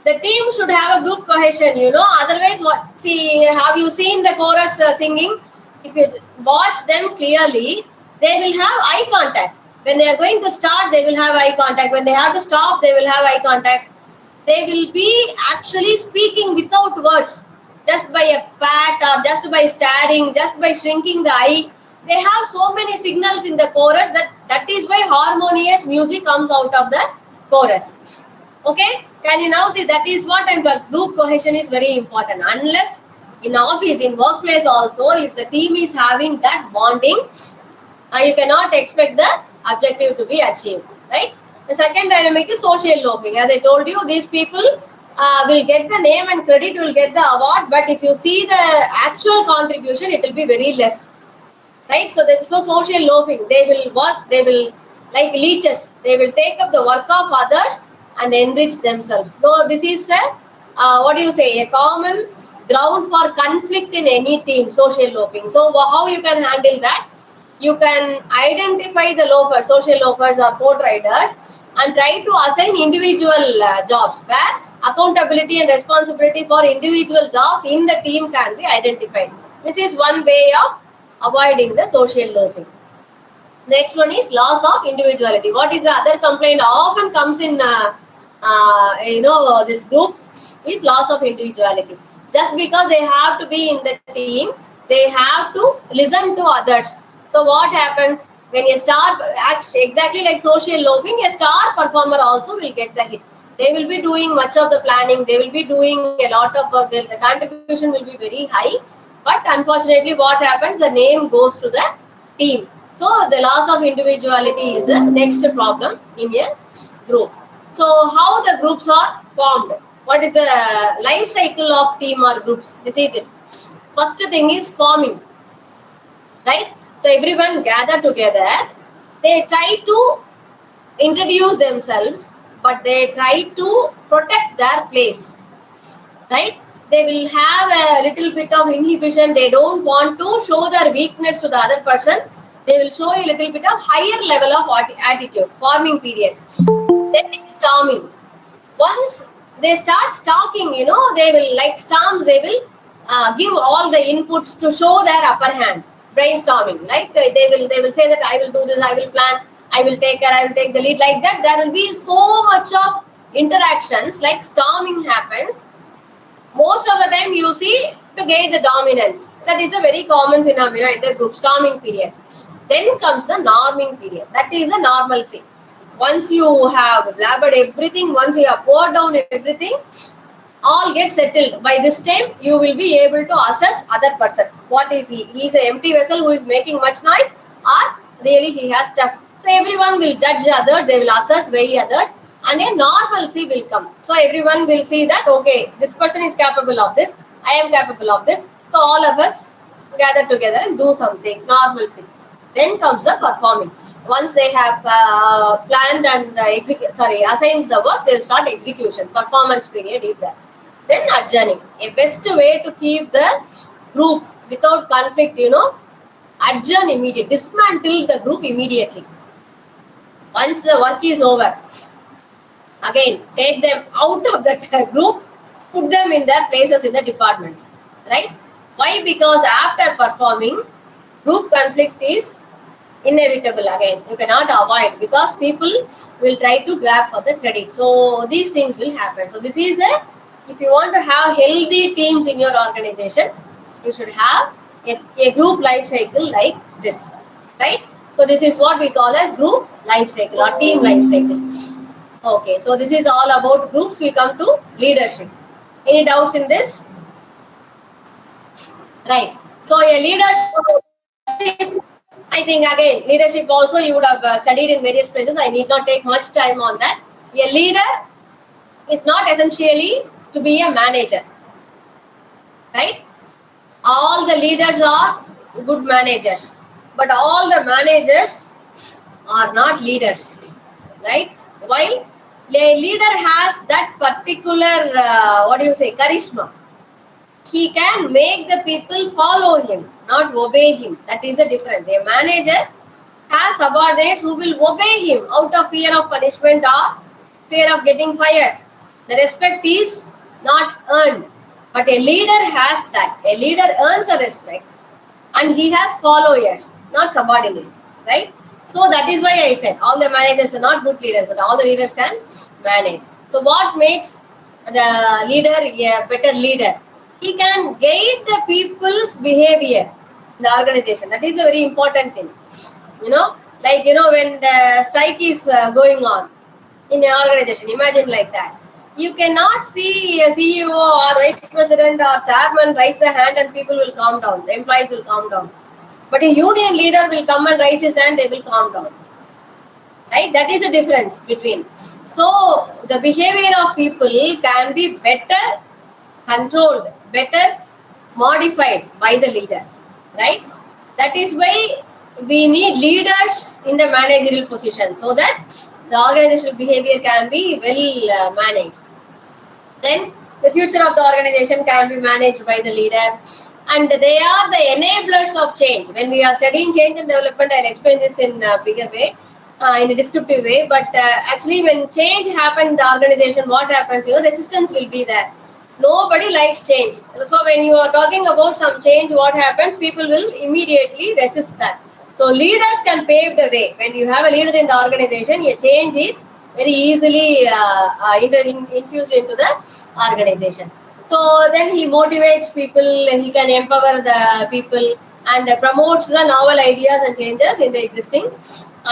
The team should have a group cohesion, Otherwise, what? See, have you seen the chorus singing? If you watch them clearly, they will have eye contact. When they are going to start, they will have eye contact. When they have to stop, they will have eye contact. They will be actually speaking without words, just by a pat or just by staring, just by shrinking the eye. They have so many signals in the chorus that is why harmonious music comes out of the chorus. Okay, can you now see? That is what I'm talking. Group cohesion is very important. Unless in office, in workplace also, if the team is having that bonding, you cannot expect the objective to be achieved, right? The second dynamic is social loafing. As I told you, these people will get the name and credit, will get the award, but if you see the actual contribution, it will be very less. Right? So that is so social loafing. They will work, they will, like leeches, they will take up the work of others and enrich themselves. So this is a common ground for conflict in any team, social loafing. So how you can handle that? You can identify the loafers, social loafers or code riders, and try to assign individual jobs where accountability and responsibility for individual jobs in the team can be identified. This is one way of avoiding the social loafing. Next one is loss of individuality. What is the other complaint often comes in these groups is loss of individuality. Just because they have to be in the team, they have to listen to others. So what happens when a star acts exactly like social loafing? A star performer also will get the hit. They will be doing much of the planning. They will be doing a lot of work. The contribution will be very high. But unfortunately, what happens? The name goes to the team. So the loss of individuality is the next problem in a group. So how the groups are formed? What is the life cycle of team or groups? This is it. First thing is forming. Right? So everyone gather together. They try to introduce themselves, but they try to protect their place. Right? They will have a little bit of inhibition. They don't want to show their weakness to the other person. They will show a little bit of higher level of attitude, forming period. Then it's storming. Once they start stalking, they will, like storms, they will give all the inputs to show their upper hand. Brainstorming, like they will say that I will do this, I will plan, I will take care, I will take the lead. Like that, there will be so much of interactions. Like storming happens. Most of the time you see to gain the dominance. That is a very common phenomenon in the group, storming period. Then comes the norming period. That is a normalcy. Once you have blabbered everything, once you have poured down everything, all get settled. By this time, you will be able to assess other person. What is he? He is an empty vessel who is making much noise, or really he has stuff. So everyone will judge others, they will assess, weigh others, and a normalcy will come. So everyone will see that, okay, this person is capable of this, I am capable of this. So all of us gather together and do something, normalcy. Then comes the performing. Once they have planned and assigned the work, they will start execution. Performance period is there. Then adjourning. A best way to keep the group without conflict, adjourn immediately. Dismantle the group immediately. Once the work is over, again, take them out of that group, put them in their places in the departments. Right? Why? Because after performing, group conflict is inevitable again. You cannot avoid, because people will try to grab for the credit. So these things will happen. So this is if you want to have healthy teams in your organization, you should have a group life cycle like this. Right? So this is what we call as group life cycle or team life cycle. Okay, so this is all about groups. We come to leadership. Any doubts in this? Right. So a leadership, I think again, leadership also you would have studied in various places. I need not take much time on that. A leader is not essentially to be a manager. Right? All the leaders are good managers, but all the managers are not leaders. Right? Why? A leader has that particular, charisma. He can make the people follow him, not obey him. That is the difference. A manager has subordinates who will obey him out of fear of punishment or fear of getting fired. The respect is not earned. But a leader has that. A leader earns a respect and he has followers, not subordinates. Right? So that is why I said all the managers are not good leaders, but all the leaders can manage. So what makes the leader a better leader? He can guide the people's behavior in the organization. That is a very important thing. When the strike is going on in an organization, imagine like that. You cannot see a CEO or vice president or chairman raise a hand and people will calm down. The employees will calm down. But a union leader will come and raise his hand, they will calm down. right? That is the difference between. So the behavior of people can be better controlled, better modified by the leader, right? That is why we need leaders in the managerial position so that the organizational behavior can be well managed. Then the future of the organization can be managed by the leader, and they are the enablers of change. When we are studying change and development, I'll explain this in a bigger way, in a descriptive way. But actually, when change happens in the organization, what happens? Resistance will be there. Nobody likes change. So when you are talking about some change, what happens? People will immediately resist that. So leaders can pave the way. When you have a leader in the organization, a change is very easily infused into the organization. So then he motivates people and he can empower the people and promotes the novel ideas and changes in the existing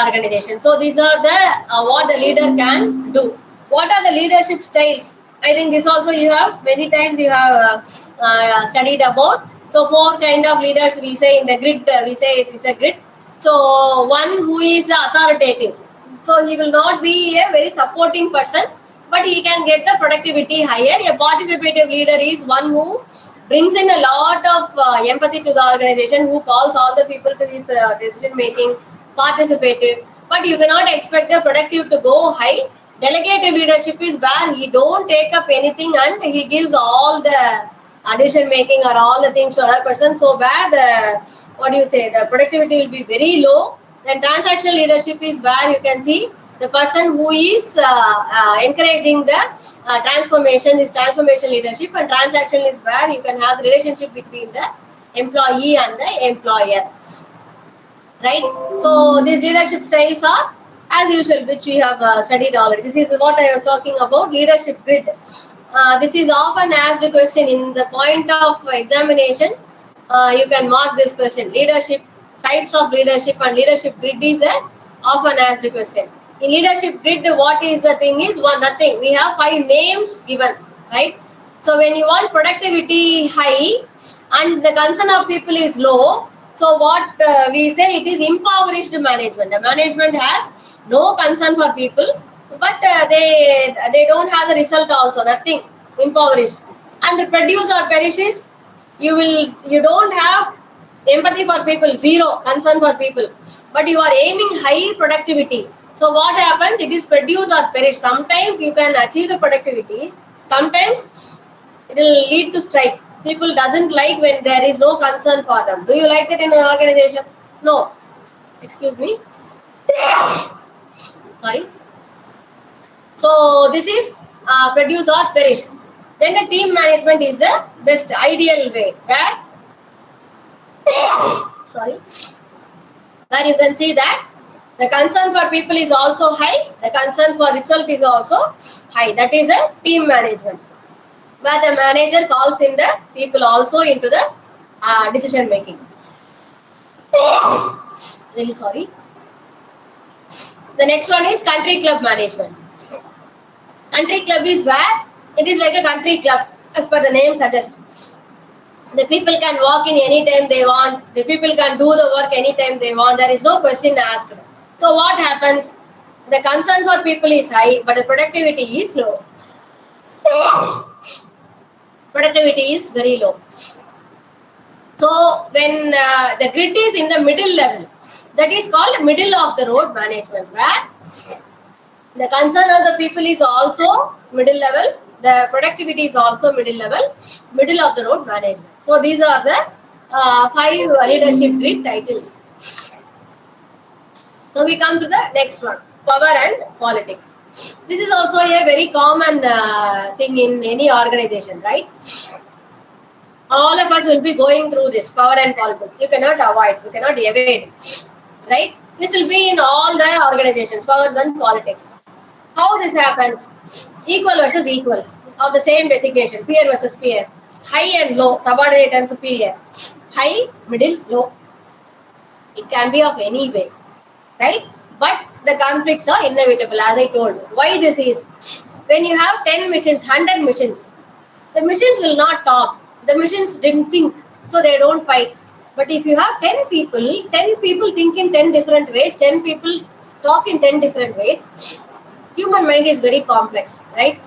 organization. So these are the what the leader can do. What are the leadership styles? I think this also you have many times you have studied about. So 4 kind of leaders we say in the grid. We say it is a grid. So one who is authoritative. So he will not be a very supporting person, but he can get the productivity higher. A participative leader is one who brings in a lot of empathy to the organization, who calls all the people to his decision making, participative. But you cannot expect the productive to go high. Delegative leadership is where he don't take up anything and he gives all the decision making or all the things to other person. So where the productivity will be very low. Then transactional leadership is where you can see the person who is encouraging the transformation is transformation leadership, and transaction is where you can have the relationship between the employee and the employer, right? So these leadership styles are as usual, which we have studied already. This is what I was talking about, leadership grid. This is often asked a question in the point of examination. You can mark this question: leadership, types of leadership, and leadership grid is a often asked question. In leadership grid, what is the thing is nothing. We have 5 names given, right? So when you want productivity high and the concern of people is low, so what we say, it is impoverished management. The management has no concern for people, but they don't have the result also, nothing, impoverished. And produce or perishes, you don't have empathy for people, zero concern for people, but you are aiming high productivity. So what happens? It is produce or perish. Sometimes you can achieve the productivity, sometimes it will lead to strike. People doesn't like when there is no concern for them. Do you like that in an organization? No. Excuse me. Sorry. So this is produce or perish. Then the team management is the best ideal way where where you can see that the concern for people is also high, the concern for result is also high. That is a team management, where the manager calls in the people also into the decision making. Really sorry. The next one is country club management. Country club is where it is like a country club, as per the name suggests. The people can walk in anytime they want. The people can do the work anytime they want. There is no question asked. So what happens? The concern for people is high, but the productivity is low. Productivity is very low. So when the grid is in the middle level, that is called middle of the road management, where the concern of the people is also middle level, the productivity is also middle level, middle of the road management. So these are the 5 leadership grid titles. So we come to the next one, power and politics. This is also a very common thing in any organization, right? All of us will be going through this, power and politics. You cannot avoid, you cannot evade, right? This will be in all the organizations, powers and politics. How this happens? Equal versus equal, of the same designation, peer versus peer, high and low, subordinate and superior, high, middle, low. It can be of any way, right? But the conflicts are inevitable, as I told. Why this is? When you have 10 machines, 100 machines, the machines will not talk. The machines didn't think, so they don't fight. But if you have 10 people think in 10 different ways, 10 people talk in 10 different ways. Human mind is very complex, right?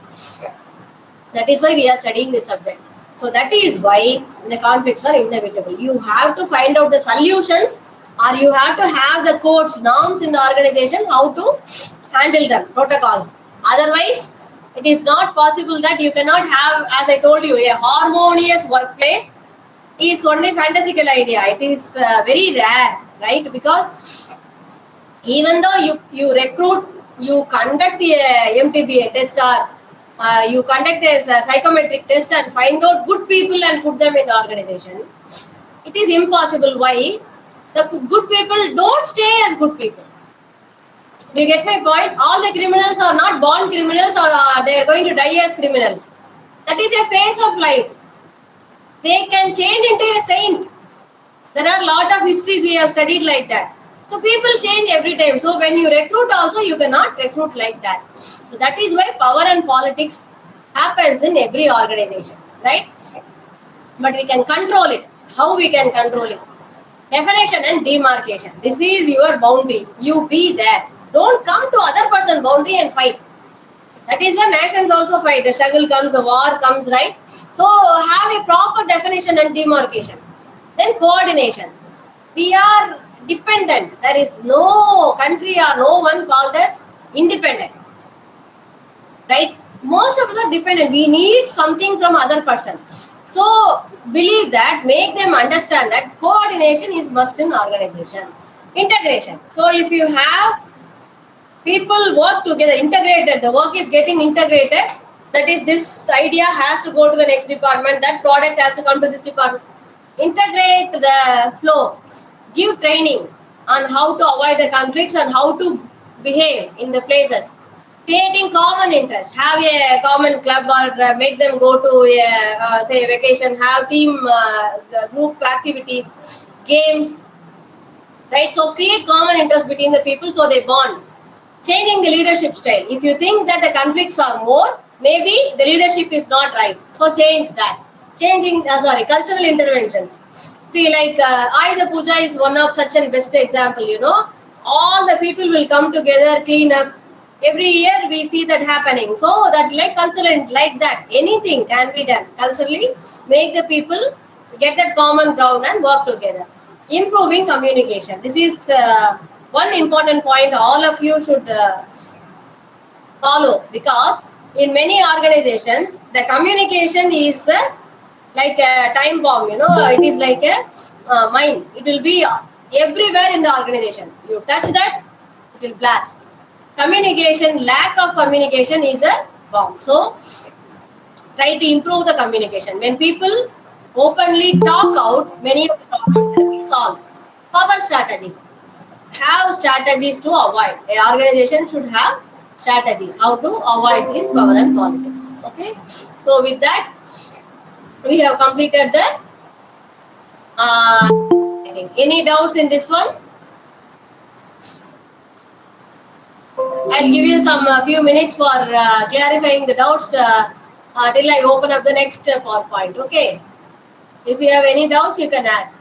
That is why we are studying this subject. So that is why the conflicts are inevitable. You have to find out the solutions, or you have to have the codes, norms in the organization, how to handle them, protocols. Otherwise, it is not possible that you cannot have, as I told you, a harmonious workplace is only fantastical idea. It is very rare, right? Because even though you recruit, you conduct a MTBA test, or you conduct a psychometric test and find out good people and put them in the organization, it is impossible. Why? The good people don't stay as good people. Do you get my point? All the criminals are not born criminals, or they are going to die as criminals. That is a phase of life. They can change into a saint. There are a lot of histories we have studied like that. So people change every time. So when you recruit also, you cannot recruit like that. So that is why power and politics happens in every organization, right? But we can control it. How we can control it? Definition and demarcation. This is your boundary. You be there. Don't come to other person's boundary and fight. That is why nations also fight. The struggle comes, the war comes, right? So have a proper definition and demarcation. Then coordination. We are dependent. There is no country or no one called as independent. Right? Most of us are dependent. We need something from other persons. So believe that, make them understand that coordination is must in organization. Integration. So if you have people work together, integrated, the work is getting integrated, that is, this idea has to go to the next department, that product has to come to this department. Integrate the flow, give training on how to avoid the conflicts and how to behave in the places. Creating common interest, have a common club, or make them go to a, say, vacation, have team group activities, games, right? So create common interest between the people so they bond. Changing the leadership style. If you think that the conflicts are more, maybe the leadership is not right. So change that. Changing, cultural interventions. See, like Ayuda Puja is one of such a best example, you know. All the people will come together, clean up. Every year we see that happening. So that like cultural, like that, anything can be done. Culturally, make the people get that common ground and work together. Improving communication. This is one important point all of you should follow, because in many organizations the communication is like a time bomb, you know. It is like a mine. It will be everywhere in the organization. You touch that, it will blast. Communication, lack of communication is a bomb. So try to improve the communication. When people openly talk out, many of the problems will be solved. Power strategies. Have strategies to avoid. An organization should have strategies how to avoid this power and politics. Okay. So with that, we have completed the any doubts in this one? I'll give you some few minutes for clarifying the doubts till I open up the next PowerPoint. Okay. If you have any doubts, you can ask.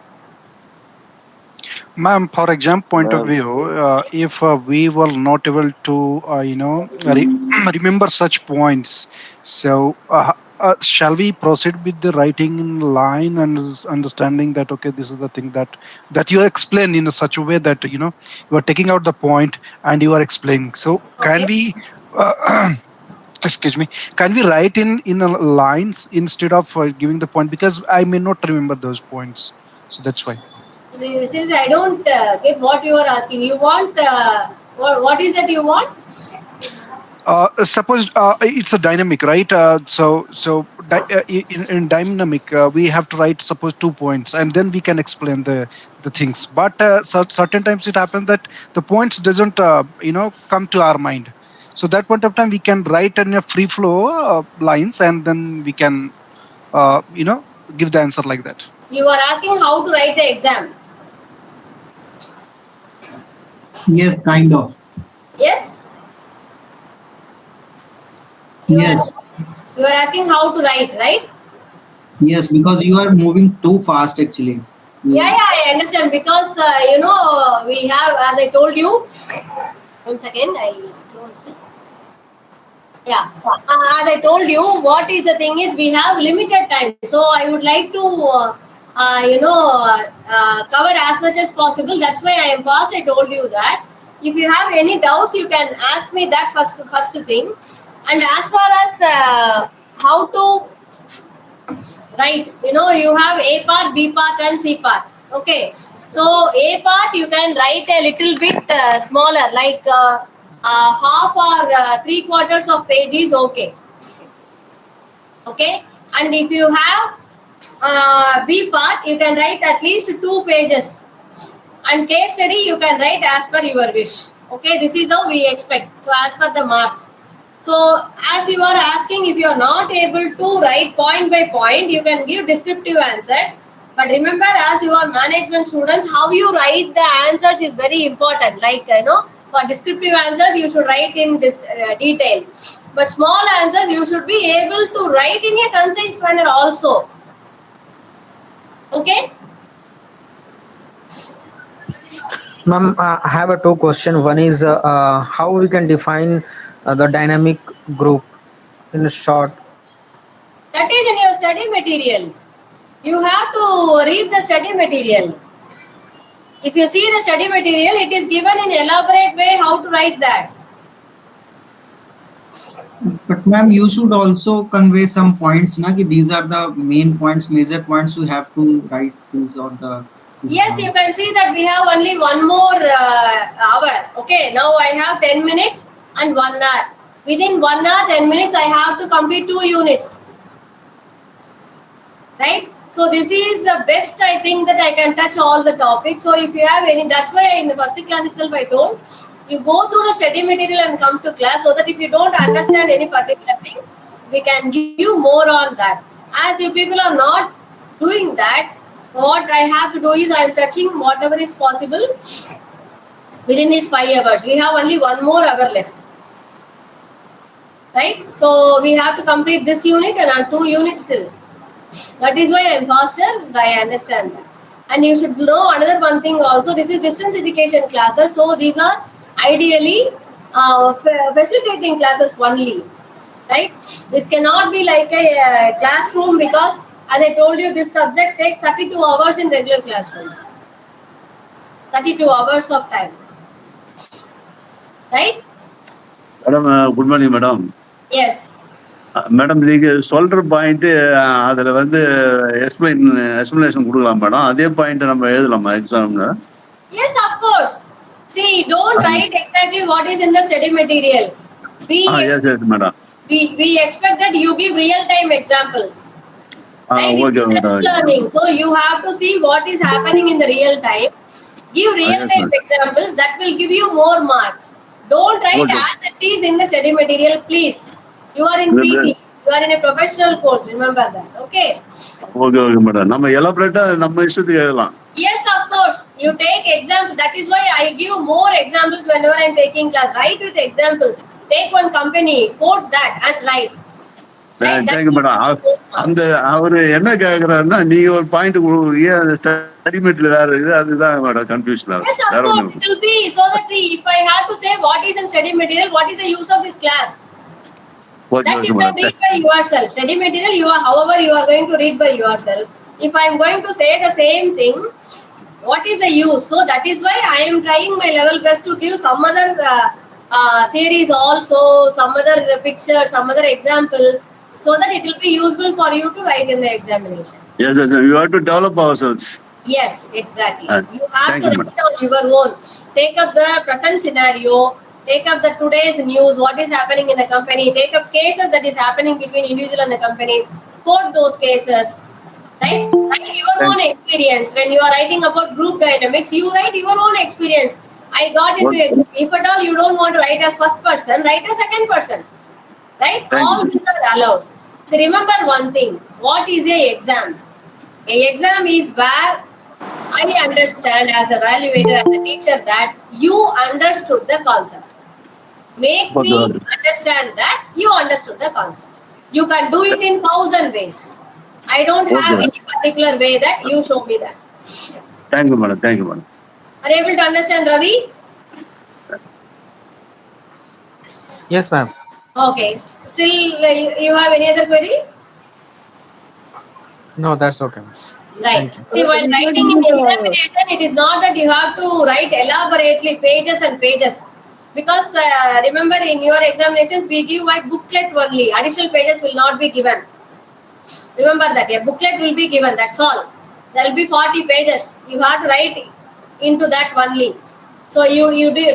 Ma'am, for exam point of view, if we were not able to, remember such points, so shall we proceed with the writing in line and understanding that, okay, this is the thing that you explain in such a way that, you know, you are taking out the point and you are explaining. So can we, excuse me, can we write in lines instead of giving the point? Because I may not remember those points. So that's why. Since I don't get what you are asking, you want what is that you want? Suppose it's a dynamic, right? In dynamic, we have to write suppose 2 points, and then we can explain the things. But certain times it happens that the points doesn't come to our mind. So that point of time we can write in a free flow lines, and then we can give the answer like that. You are asking how to write the exam. Yes, kind of. Yes? Yes. You are asking how to write, right? Yes, because you are moving too fast actually. Yeah, I understand. Because, we have, as I told you, Once again, I close this. Yeah. As I told you, what is the thing is we have limited time. So I would like to, cover as much as possible. That's why I am fast. I told you that. If you have any doubts, you can ask me that first thing. And as far as how to write, you have A part, B part, and C part. Okay. So A part you can write a little bit smaller, like half or 3/4 of page is okay. Okay. And if you have B part, you can write at least 2 pages. And case study you can write as per your wish. Okay, this is how we expect. So as per the marks. So as you are asking, if you are not able to write point by point, you can give descriptive answers. But remember, as you are management students, how you write the answers is very important. Like, for descriptive answers, you should write in detail. But small answers, you should be able to write in a concise manner also. Okay? Ma'am, I have a two question. One is how we can define the dynamic group in short. That is in your study material. You have to read the study material. If you see the study material, it is given in elaborate way how to write that. But ma'am, you should also convey some points, na, ki these are the main points, major points you have to write these on the. Yes, you can see that we have only one more hour. Okay, now I have 10 minutes and 1 hour. Within 1 hour, 10 minutes, I have to complete 2 units. Right? So this is the best, I think, that I can touch all the topics. So if you have any, that's why in the first class itself I told, you go through the study material and come to class, so that if you don't understand any particular thing, we can give you more on that. As you people are not doing that, what I have to do is I am touching whatever is possible within these 5 hours. We have only 1 more hour left. Right? So we have to complete this unit and 2 units still. That is why I am faster. I understand that. And you should know another one thing also. This is distance education classes. So these are ideally facilitating classes only. Right? This cannot be like a classroom, because as I told you, this subject takes 32 hours in regular classrooms. 32 hours of time. Right? Madam, good morning, madam. Yes. Madam நீங்க சொல்ற point அதுல வந்து explanation கொடுக்கலாம் madam. அதே point நம்ம எழுதலாமா எக்ஸாம்ல? Yes, of course. See, don't write exactly what is in the study material. Yes, madam. We expect that you give real time examples. Right? Okay, madam. Learning. So you have to see what is happening in the real time. Give real time examples. That will give you more marks. Don't write as it is in the study material, please. You are in PG. You are in a professional course. Remember that. Okay. Okay, madam. நம்ம எலாபரேட்டா நம்ம இஷ்டத்துக்கு எழுதலாம். Yes, of course. You take examples. That is why I give more examples whenever I am taking class. Write with examples. Take one company, quote that and write. Thank you madam. அந்த அவரு என்ன கேக்குறாருன்னா, நீங்க ஒரு point ஏன் study material வேற இருக்குது, அதுதான் madam confusion ஆகுது. Yes, of course. It will be so that, see, if I have to say what is in study material, what is the use of this class? That you can read by yourself. Study material, however you are going to read by yourself. If I am going to say the same thing, what is the use? So that is why I am trying my level best to give some other theories also, some other pictures, some other examples, so that it will be useful for you to write in the examination. Yes, you have to develop ourselves. Yes, exactly. You have to write on your own. Take up the present scenario. Take up the today's news, what is happening in the company. Take up cases that is happening between individual and the companies. Quote those cases. Right? Write your own experience. When you are writing about group dynamics, you write your own experience. I got into a group. If at all you don't want to write as first person, write as second person. Right? All these are allowed. So remember one thing. What is an exam? An exam is where I understand as a evaluator, as a teacher, that you understood the concept. Make me understand that you understood the concept. You can do it in 1,000 ways. I don't have any particular way that you show me that. Thank you, madam. Thank you, madam. Are you able to understand, Ravi? Yes, ma'am. Okay. Still, you have any other query? No, that's okay. Right. Thank you. See, while writing in examination, it is not that you have to write elaborately pages and pages. Because remember, in your examinations, we give a booklet only. Additional pages will not be given. Remember that a booklet will be given. That's all. There will be 40 pages. You have to write into that only. So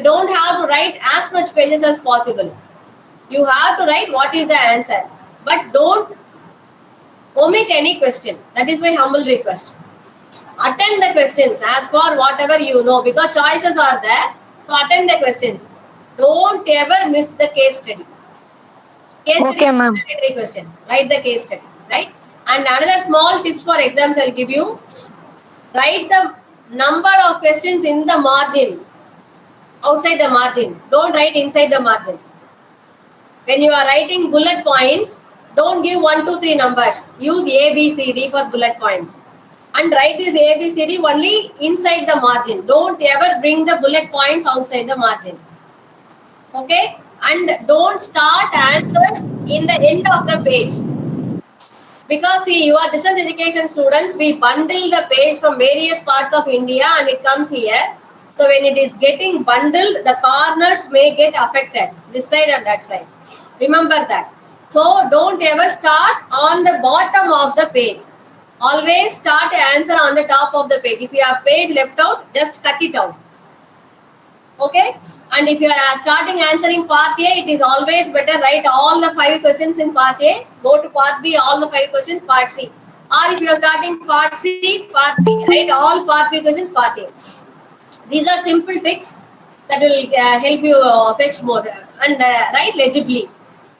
don't have to write as much pages as possible. You have to write what is the answer, but don't omit any question. That is my humble request. Attend the questions as for whatever you know, because choices are there. So attend the questions. Don't ever miss the case study. Case study Okay, is ma'am. a mandatory question. Write the case study, right? And another small tips for exams I'll give you. Write the number of questions in the margin, outside the margin. Don't write inside the margin. When you are writing bullet points, don't give 1, 2, 3 numbers. Use A, B, C, D for bullet points. And write this A, B, C, D only inside the margin. Don't ever bring the bullet points outside the margin. Okay? And don't start answers in the end of the page. Because see, you are distance education students, we bundle the page from various parts of India and it comes here. So when it is getting bundled, the corners may get affected, this side and that side. Remember that. So don't ever start on the bottom of the page. Always start an answer on the top of the page. If you have page left out, just cut it out. Okay, and if you are starting answering part A, it is always better write all the 5 questions in part A, go to part B, all the 5 questions part C. Or if you are starting part C, part B, write all part B questions part A. These are simple tricks that will help you fetch more and write legibly.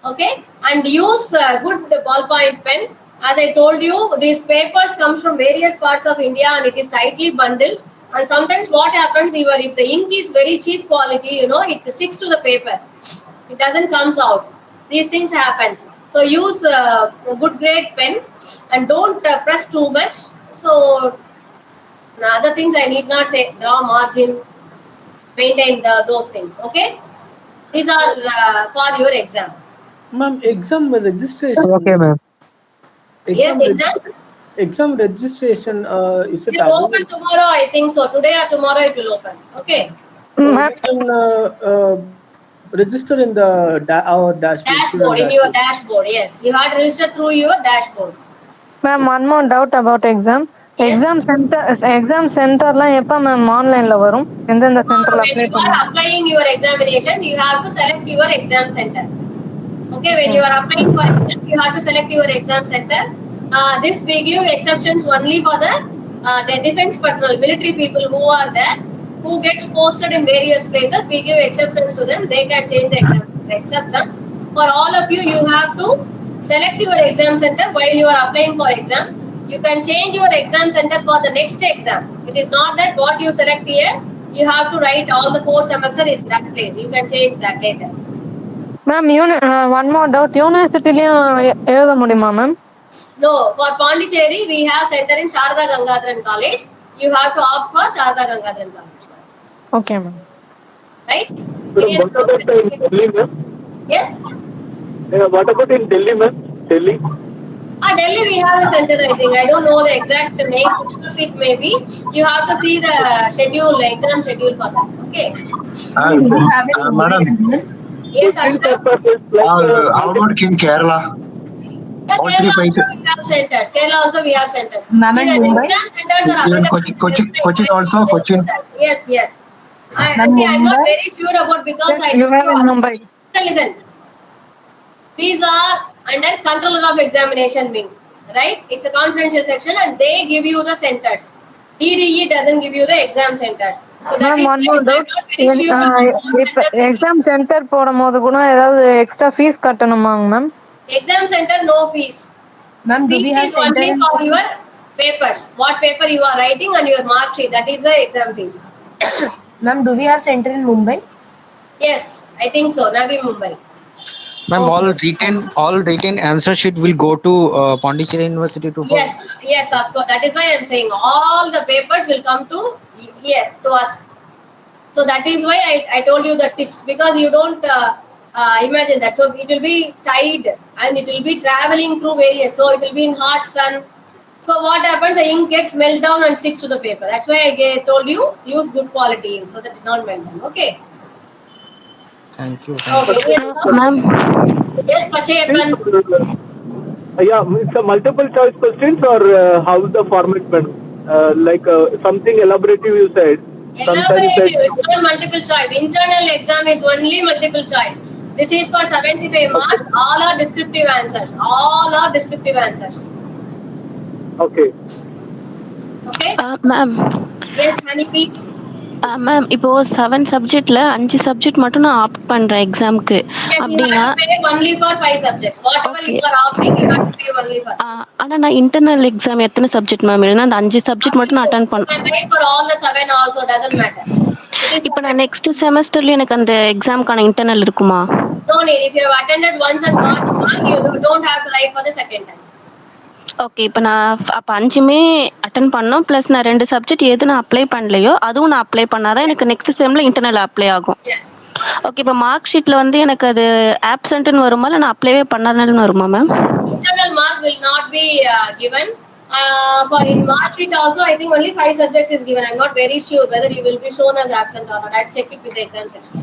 Okay, and use good ballpoint pen. As I told you, these papers comes from various parts of India and it is tightly bundled. And sometimes what happens, if the ink is very cheap quality, it sticks to the paper. It doesn't comes out. These things happens. So use a good grade pen and don't press too much. So other things I need not say. Draw margin, maintain those things. Okay, these are for your exam. Ma'am, exam registration. Okay, ma'am. Yes, exam. Exam registration is It it will open tomorrow, I think so. Today or tomorrow it will open. Okay. we can register in the our dashboard. Dashboard, in your dashboard, yes. You have to register through your dashboard. Ma'am, one more doubt about exam. Exam centerலாம் எப்ப ma'am ஆன்லைன்ல வரும்? எந்தெந்த சென்டர்ல When apply you are பண்ணணும்? applying your examinations, you have to select your exam center. Okay, when you are applying for exam, you have to select your exam center. This we give exceptions only for the defense personnel, military people who are there, who gets posted in various places. We give exceptions to them. They can change the exam, accept them. For all of you, you have to select your exam center while you are applying for exam. You can change your exam center for the next exam. It is not that what you select here, you have to write all the 4 semester in that place. You can change that later. Ma'am one more doubt யூனிவர்சிட்டிலயும் எழுத முடியுமா ma'am? No, for Pondicherry, we have center in Sharda Gangadharan College. You have to opt for Sharda Gangadharan College. Okay, ma'am. Right? What about in Delhi, ma'am? Yes? What about in Delhi, ma'am? Delhi? Delhi, we have a center, I think. I don't know the exact name, which may be. You have to see the schedule, exam schedule for that. Okay? Madam. Yes, Ashra? How about in Kerala? Yeah, Kerala also we have centers. Kerala also we have centers. Ma'am, in The Mumbai? exam centers are Even available. Cochin also, Cochin. Yes, yes. Ma'am, I'm not Mumbai? very sure about because Yes, you have in Mumbai. Listen. These are under controller of examination wing, right? It's a confidential section and they give you the centers. DDE doesn't give you the exam centers. So that ma'am one more doubt இப்ப exam centre போடும்போது கூட ஏதாவது extra fees கட்டணுமாங்க ma'am? exam center no fees. Ma'am, do we Fees have is only center for your papers. What paper you are writing and your mark sheet. That is the exam fees. Ma'am, do we have center in Mumbai? Yes, I think so. Navi Mumbai. Ma'am, all written answer sheet will go to Pondicherry University to follow. Yes, of course. That is why I am saying all the papers will come to here to us. So that is why I told you the tips, because you don't Imagine that. So it will be tied and it will be traveling through various. So it will be in hot sun. So what happens? The ink gets melt down and sticks to the paper. That's why I told you use good quality ink so that it not melt down. Okay. Thank you. Okay. Ma'am. Yes, Pachayappan. Yeah, it's a multiple choice questions or how's the format, madam? Something elaborative you said. Elaborative. It's not multiple choice. Internal exam is only multiple choice. This is for 75 marks. All are descriptive answers. All are descriptive answers. Okay. Okay. Ma'am. Yes, Hanipi. Ma'am இப்போ 7 சப்ஜெக்ட்ல 5 subject மட்டும் நான் opt பண்றேன் எக்ஸாம்க்கு Yes, you அப்படின்னா have to pay only for 5 subjects. Whatever you are opting, you have to pay only for. ஆனா நான் internal exam எத்தனை சப்ஜெக்ட் மேம் எழுதுனா அந்த 5 சப்ஜெக்ட் மட்டும் நான் அட்டெண்ட் You can பண்ணேன். write for all the 7 also, doesn't matter. இப்போ நான் நெக்ஸ்ட் செமஸ்டர்ல எனக்கு அந்த எக்ஸாம்க்கான இன்டர்னல் இருக்குமா? No need. If you have attended once and got the mark, you don't have to write for the second time. Okay, இப்போ நான் அப்போ 5மே attend பண்ணோம் plus நான் 2 சப்ஜெக்ட் எது நான் அப்ளை பண்ணலையோ அதுவும் நான் அப்ளை பண்ணாதான் எனக்கு நெக்ஸ்ட் செம்ல இன்டர்னல் அப்ளை ஆகும். ஓகே, இப்போ மார்க் ஷீட்ல வந்து எனக்கு அது ஆப்சென்ட்னு வருமா இல்லை நான் அப்ளைவே பண்ணாதனாலும் வருமா ma'am? Internal mark will not be given. For in mark sheet also, I think only 5 subjects is given. I'm not very sure whether you will be shown as absent or not. I'll check it with the exam section.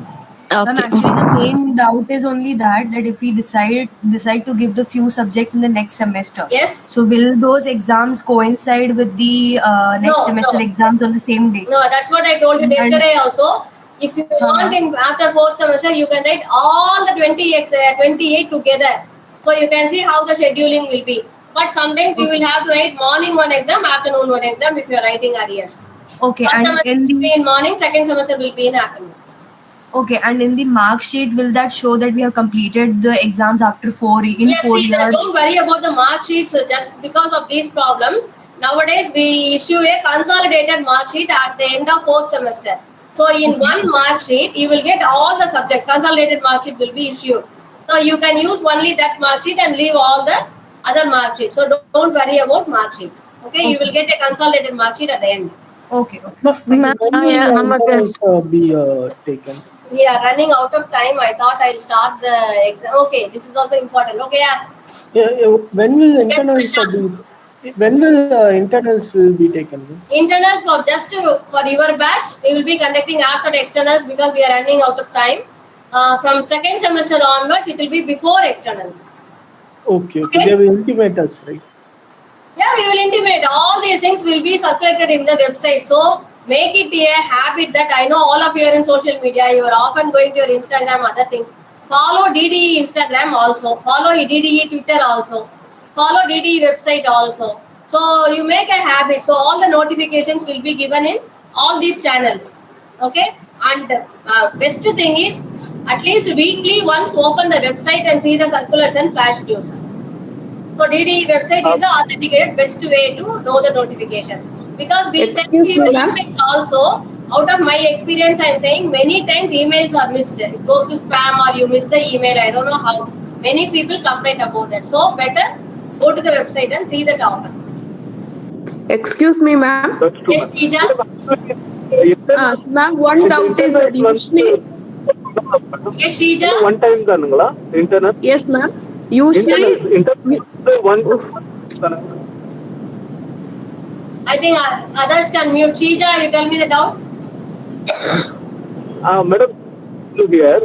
Okay. Ma'am, actually the main doubt is only that if we decide to give the few subjects in the next semester. Yes. So will those exams coincide with the next semester exams on the same day? No, that's what I told you yesterday also. If you want in after 4th semester, you can write all the 28 together. So you can see how the scheduling will be. But sometimes you will have to write morning one exam, afternoon one exam if you are writing arrears. Okay, First and semester will be in morning, second semester will be in afternoon. Okay, and in the mark sheet, will that show that we have completed the exams after 4 Yes, 4 see, years? don't worry about the mark sheets just because of these problems. Nowadays, we issue a consolidated mark sheet at the end of 4th semester. So, in one mark sheet, you will get all the subjects. Consolidated mark sheet will be issued. So, you can use only that mark sheet and leave all the other mark sheets. So, don't worry about mark sheets. Okay, you will get a consolidated mark sheet at the end. Okay. When will be taken? We are running out of time. I thought I'll start the exam. Okay, this is also important. Okay, ask. When will internals will be taken? Internals for your batch, we will be conducting after externals because we are running out of time. From second semester onwards, it will be before externals. Okay. They will intimate us, right? Yeah, we will intimate. All these things will be circulated in the website. So make it a habit that I know all of you are in social media. You are often going to your Instagram, other things. Follow DDE Instagram also. Follow DDE Twitter also. Follow DDE website also. So you make a habit. So all the notifications will be given in all these channels. Okay. And best thing is at least weekly once open the website and see the circulars and flash news. So DDE website is the authenticated best way to know the notifications. Because we send you emails also. Out of my experience, I am saying many times emails are missed. It goes to spam or you miss the email. I don't know how. Many people complain about that. So better go to the website and see the topic. Excuse me, ma'am. Yes, Shija. Ma'am, one doubt is that usually. Yes, Shija. One time danungala internal. Yes, ma'am. Usually. I think others can mute. Shija, you tell me the doubt. Madam, here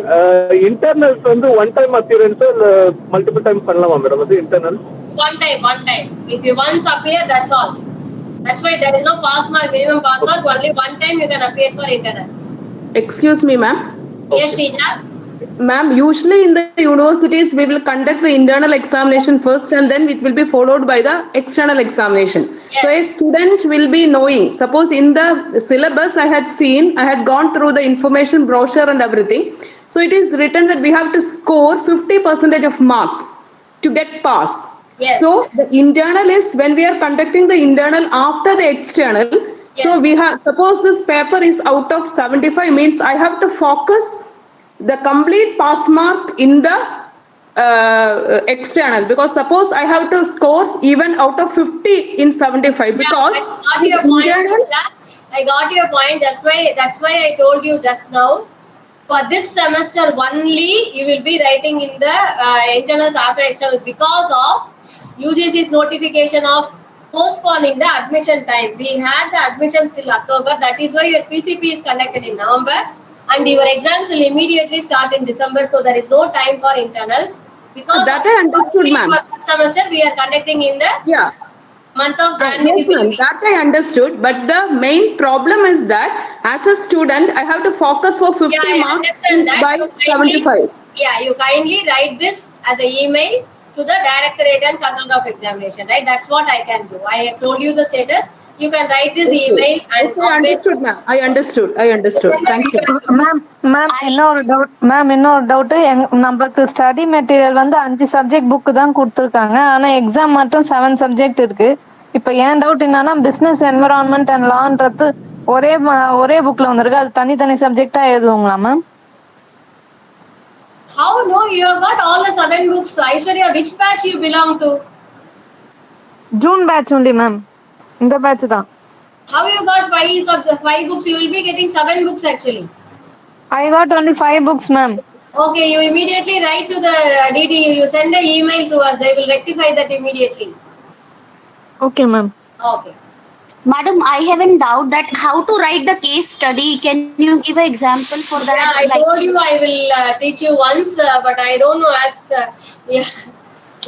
internals வந்து one time appearance multiple times பண்ணலாமா madam அது internals? One time. If you once appear, that's all. That's why there is no pass mark, minimum pass mark. Only one time you can appear for internal. Excuse me, ma'am. Yes, Shija. Ma'am, usually in the universities, we will conduct the internal examination first and then it will be followed by the external examination. Yes. So a student will be knowing, suppose in the syllabus I had gone through the information brochure and everything. So it is written that we have to score 50% of marks to get pass. Yes. So the internal is when we are conducting the internal after the external. Yes. So we have, suppose this paper is out of 75 means I have to focus the complete pass mark in the external, because suppose I have to score even out of 50 in 75 because I got your point. That's why I told you just now. For this semester only, you will be writing in the internals after externals because of UGC's notification of postponing the admission time. We had the admissions till October. That is why your PCP is conducted in November and your exams will immediately start in December. So there is no time for internals. Because that I understood, ma'am. For this semester, we are conducting in the month of January. Yes, ma'am. That I understood. But the main problem is that as a student, I have to focus for 50 marks by 75. Yeah, you kindly write this as an email to the Directorate and Control of Examination, right? That's what I can do. I have told you the status. You can write this email and I understood, ma'am. I understood. Thank you. Ma'am இன்னொரு doubt நம்மளுக்கு study material வந்து 5 subject book தான் கொடுத்துருக்காங்க. ஆனா exam மட்டும் 7 subject இருக்கு. இப்போ ஏன் டவுட் என்னன்னா பிசினஸ் என்விரான்மெண்ட் அண்ட் லான்றது ஒரே புக்ல வந்திருக்கு. அது தனித்தனி சப்ஜெக்டா எழுதுவாங்களா ma'am? How no? You have got all the 7 books. Aishwarya, which batch you belong to? June batch only ma'am. இந்த பேட்ச் தான். How you got 5 books? You will be getting 7 books actually. I got only 5 books, ma'am. Okay, you immediately write to the DDU. You send an email to us. They will rectify that immediately. Okay, ma'am. Okay. Madam, I have a doubt that how to write the case study. Can you give an example for that? Yeah, I told you I will teach you once, but I don't know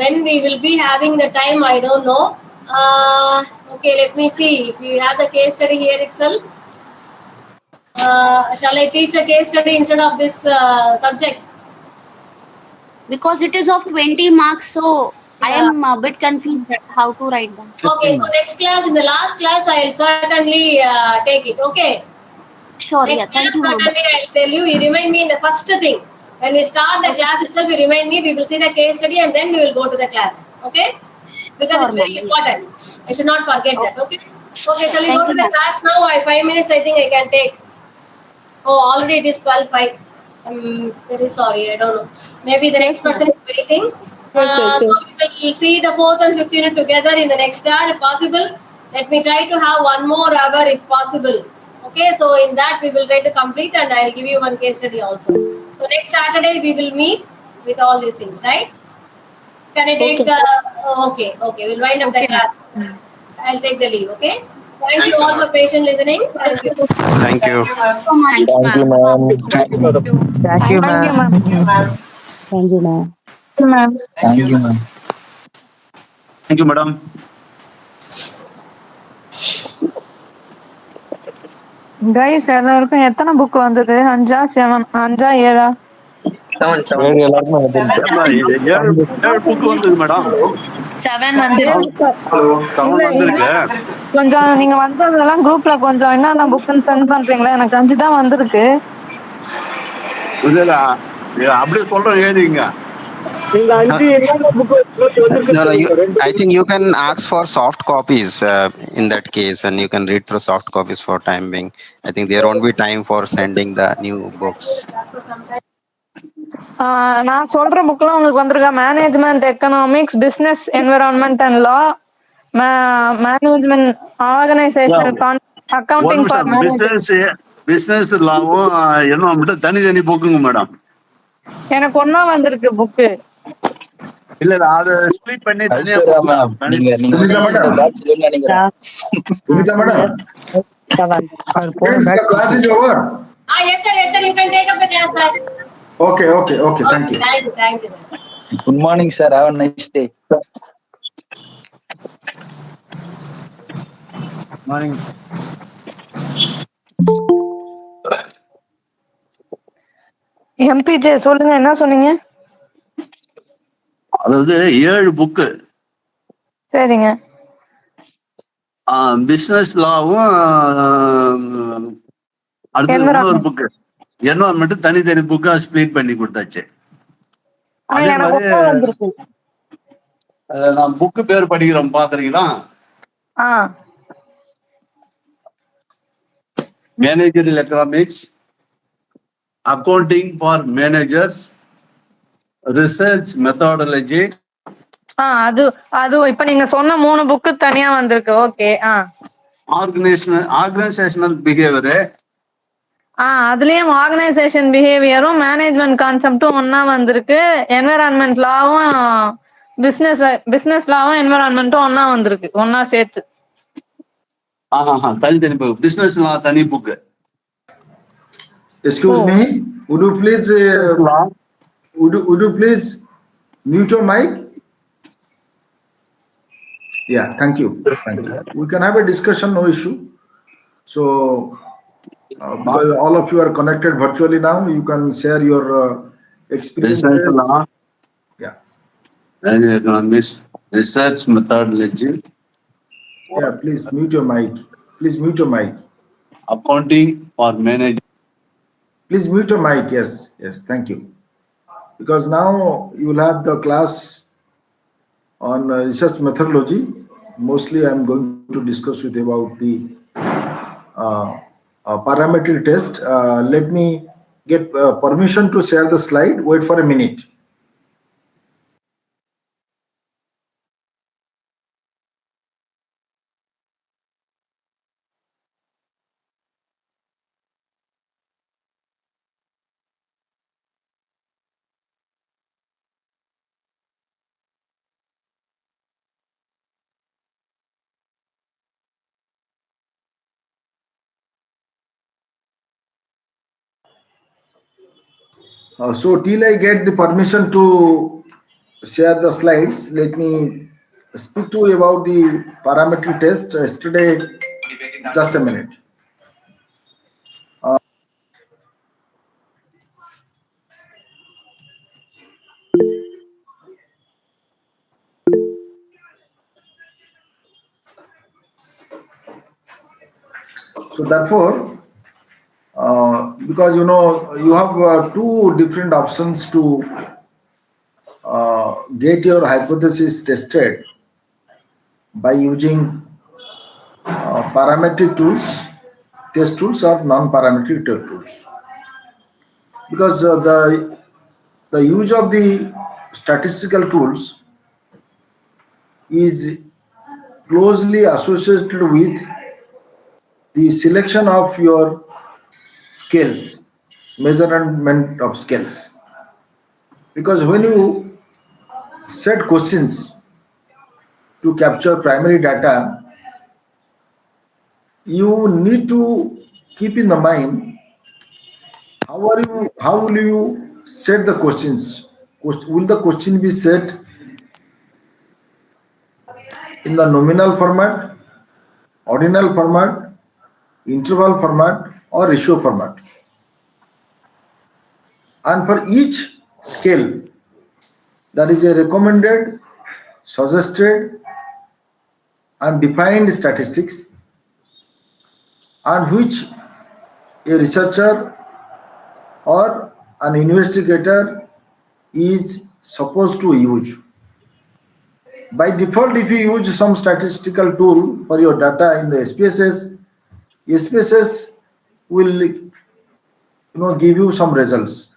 when we will be having the time. I don't know. Okay, let me see. If you have the case study here itself, shall I teach a case study instead of this subject? Because it is of 20 marks, so I am a bit confused at how to write them. Okay, so next class, in the last class, I will certainly take it. Okay. Sure. Next Yeah. Thank class, you. certainly I will tell you. You remind me in the first thing. When we start the class itself, you remind me. We will see the case study and then we will go to the class. Okay? Because it's very important. I should not forget that. Okay. Okay. Shall we go to the class now? 5 minutes. I think I can take. Oh, already it is 12:05. I'm very sorry. I don't know. Maybe the next person is waiting. So we will see the 4th and 5th unit together in the next hour if possible. Let me try to have one more hour if possible. Okay, so in that we will try to complete and I will give you one case study also. So next Saturday we will meet with all these things, right? Can I take okay, we'll wind up the class. I'll take the leave, okay? Thank you all for patient listening. Thank you. Thank you. Thank you, ma'am. Thank you, ma'am. Thank you, ma'am. Thank you, ma'am. Ma'am. Thank you, ma'am. Thank you, madam. Guys, எல்லாருக்கும் எத்தனை book வந்தது? 5 7 5 7 கொஞ்சம் நீங்க வந்ததெல்லாம் குரூப்ல கொஞ்சம் என்னென்ன புக்னு send பண்றீங்களா? எனக்கு 5 தான் வந்திருக்கு. அப்படியே சொல்றேன் எழுதிங்க. No, I think you can ask for soft copies in that case, and you can read through soft copies for time being. I think there won't be time for sending the new books. நான் சொல்ற புக்லாம் உங்களுக்கு வந்திருக்கா? Management economics, business environment and law, management organisational accounting for management. Business லாவும் என்ன மட்டும் தனித்தனி புக்குங்க madam. எனக்கு ஒண்ணா வந்திருக்கு புக்கு. இல்ல அத ஸ்ப்ளிட் பண்ணி தனியா நீங்க நினைக்கிறேன். Class is over. Yes sir, you can take up the class, sir. Okay, thank you. Thank you sir. Good morning, sir. Have a nice day. Morning. எம்பிஜே சொல்லுங்க, என்ன சொன்னீங்க? அதாவது 7 புக்கு. சரிங்க. பிசினஸ் லாவும் அடுத்து இன்னொரு புக்கு என்வரான்மெண்ட் தனித்தனி புக்கா ஸ்ப்ளிட் பண்ணி கொடுத்தாச்சு. அதே மாதிரி நான் புக்கு பேர் படிக்கிறோம், பாக்குறீங்களா? Managerial economics, accounting for managers, research methodology. அது இப்ப நீங்க சொன்ன 3 புக்கு தனியா வந்திருக்கு. ஓகே. ஆர்கனைசேஷனல் பிஹேவியர், அதுலயும் ஆர்கனைசேஷன் பிஹேவியரும் மேனேஜ்மெண்ட் கான்செப்டும் ஒன்னா வந்திருக்கு. என்விரான்மெண்ட் லாவும் பிசினஸ் லாவும் என்விரான்மெண்ட்டும் ஒன்னா வந்திருக்கு, ஒன்னா சேர்த்து. தனி புக், பிசினஸ் லா தனி book. Excuse me, would you please would you please mute your mic? Yeah, thank you. We can have a discussion, no issue. So because all of you are connected virtually now, you can share your experiences. Business law, Yeah. and economics, research methodology. Yeah, please mute your mic. Please mute your mic. Accounting or management. Please mute your mic. Yes, yes, thank you. Because now you will have the class on research methodology. Mostly I'm going to discuss with you about the parametric test. Let me get permission to share the slide. Wait for a minute. So till I get the permission to share the slides, let me speak to you about the parametric test. Yesterday, just a minute. So therefore, because you know you have two different options to get your hypothesis tested by using parametric tools, test tools, or non-parametric test tools. Because the use of the statistical tools is closely associated with the selection of your skills, measurement of skills. Because when you set questions to capture primary data, you need to keep in the mind how will you set the questions. Will the question be set in the nominal format, ordinal format, interval format, or ratio format? And for each scale, there is a recommended, suggested, and defined statistics, and which a researcher or an investigator is supposed to use. By default, if you use some statistical tool for your data in the SPSS will give you some results,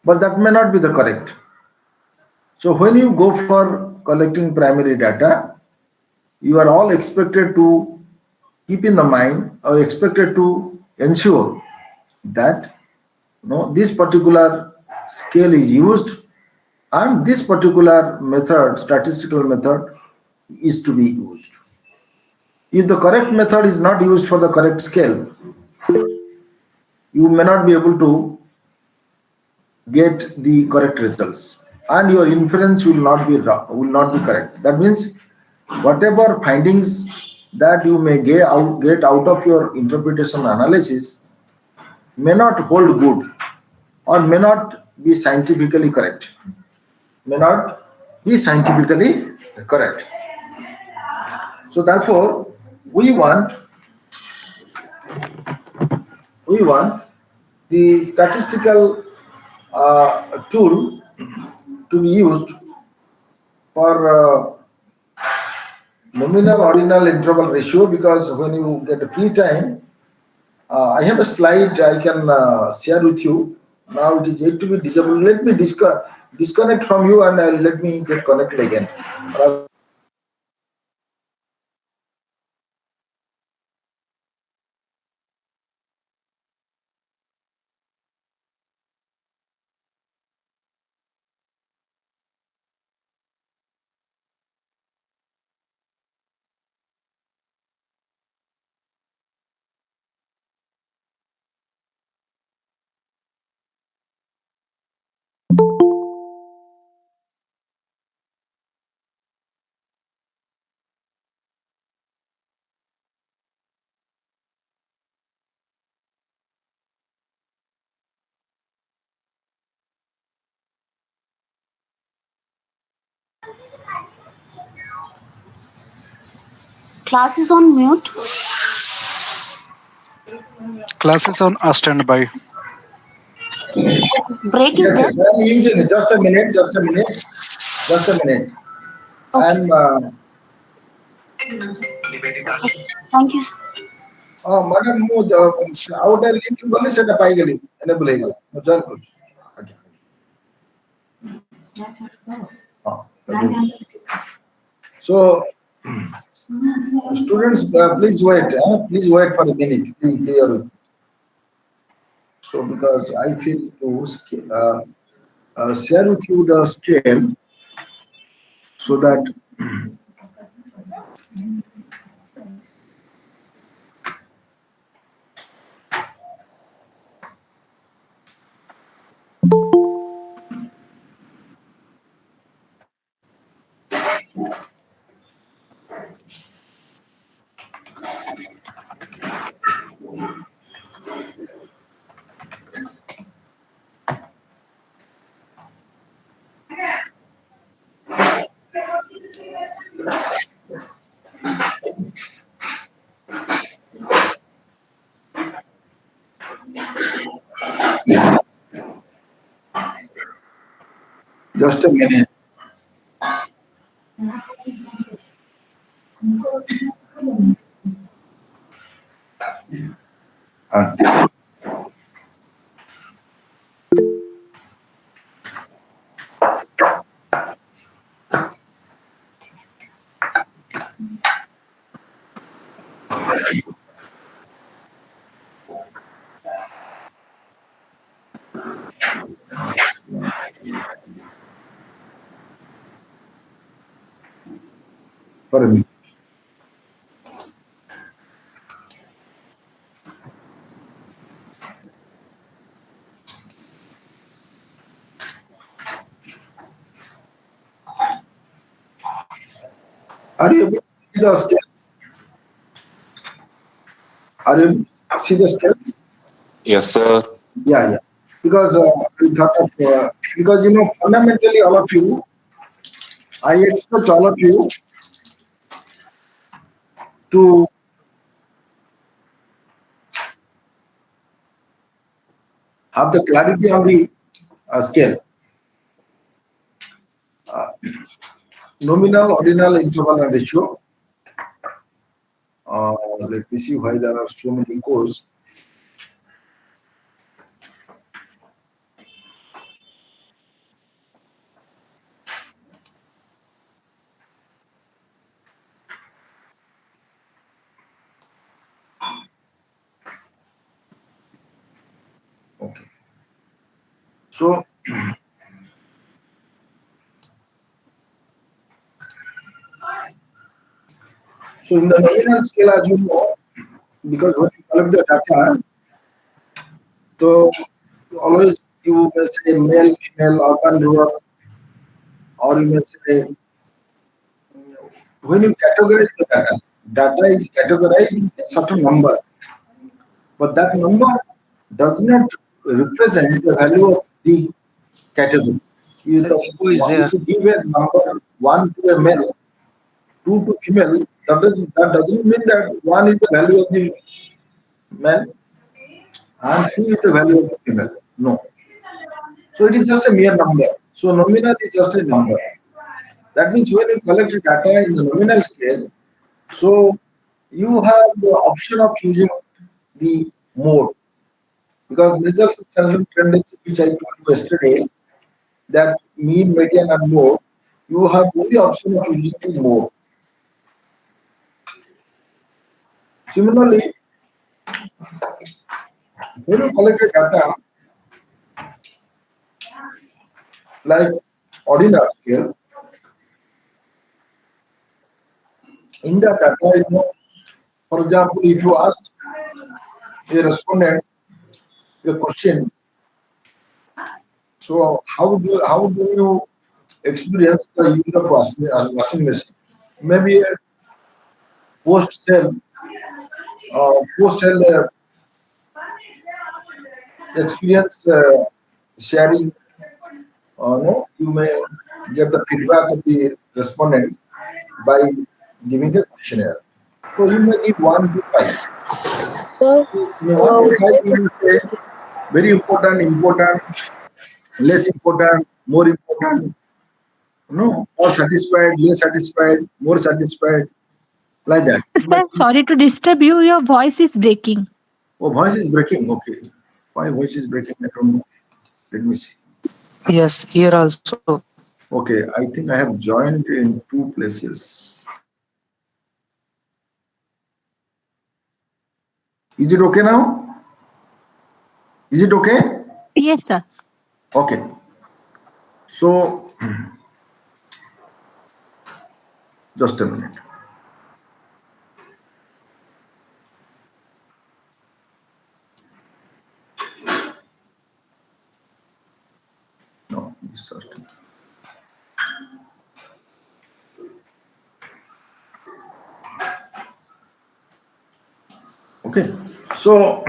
but that may not be the correct. So when you go for collecting primary data, you are all expected to keep in the mind or expected to ensure that this particular scale is used and this particular method, statistical method, is to be used. If the correct method is not used for the correct scale, you may not be able to get the correct results, and your inference will not be correct. That means whatever findings that you may get out of your interpretation analysis may not hold good or may not be scientifically correct. So therefore, we want the statistical tool to be used for nominal, ordinal, interval ratio, because when you get a free time, I have a slide I can share with you. Now it is yet to be disabled. Let me disconnect from you and let me get connected again. Class is on mute. Classes on standby. Break is Yes, there. yes. I'm using it. Just a minute. Just a minute. Just a minute. I'm. Thank you. Madam, outer link बोले setup आएगी enable आएगा. मुझे कुछ. So, students, please wait. Please wait for a minute. Please clear. So, because I feel to share with you the scale, so that just a minute. For a minute. Are you able to see the scales? Are you able to see the scales? Yes, sir. Yeah. Because I thought of because fundamentally all of you, I expect all of you to have the clarity on the scale. Nominal, ordinal, interval, and ratio. Let me see why there are so many codes. Okay. So, in the nominal scale, as you know, because when you collect the data, so always you may say male, female, urban, rural, or you may say when you categorize the data is categorized in a certain number, but that number does not represent the value of the category. If you give a number 1 to a male, 2 to female, that doesn't mean that 1 is the value of the male and 2 is the value of the female. No. So it is just a mere number. So nominal is just a number. That means when you collect the data in the nominal scale, so you have the option of using the mode, because results of selection tendency, which I told you yesterday, that mean, median, and mode, you have only option of using the mode. Similarly, when you collect a data like ordinal scale, in the data, for example, if you ask a respondent a question, so how do you experience the use of washing machine? Maybe a post sale experience sharing. No, you may get the feedback of the respondents by giving a questionnaire. So you may give 1 to 5. So, In 1 to 5, you will say very important, important, less important, more important, no, more satisfied, less satisfied, more satisfied, like that. Sir, sorry to disturb you. Your voice is breaking. Oh, voice is breaking. Okay. Why voice is breaking? I don't know. Let me see. Yes, here also. Okay, I think I have joined in 2 places. Is it okay now? Is it okay? Yes, sir. Okay. So, just a minute. No, this just. Okay. So,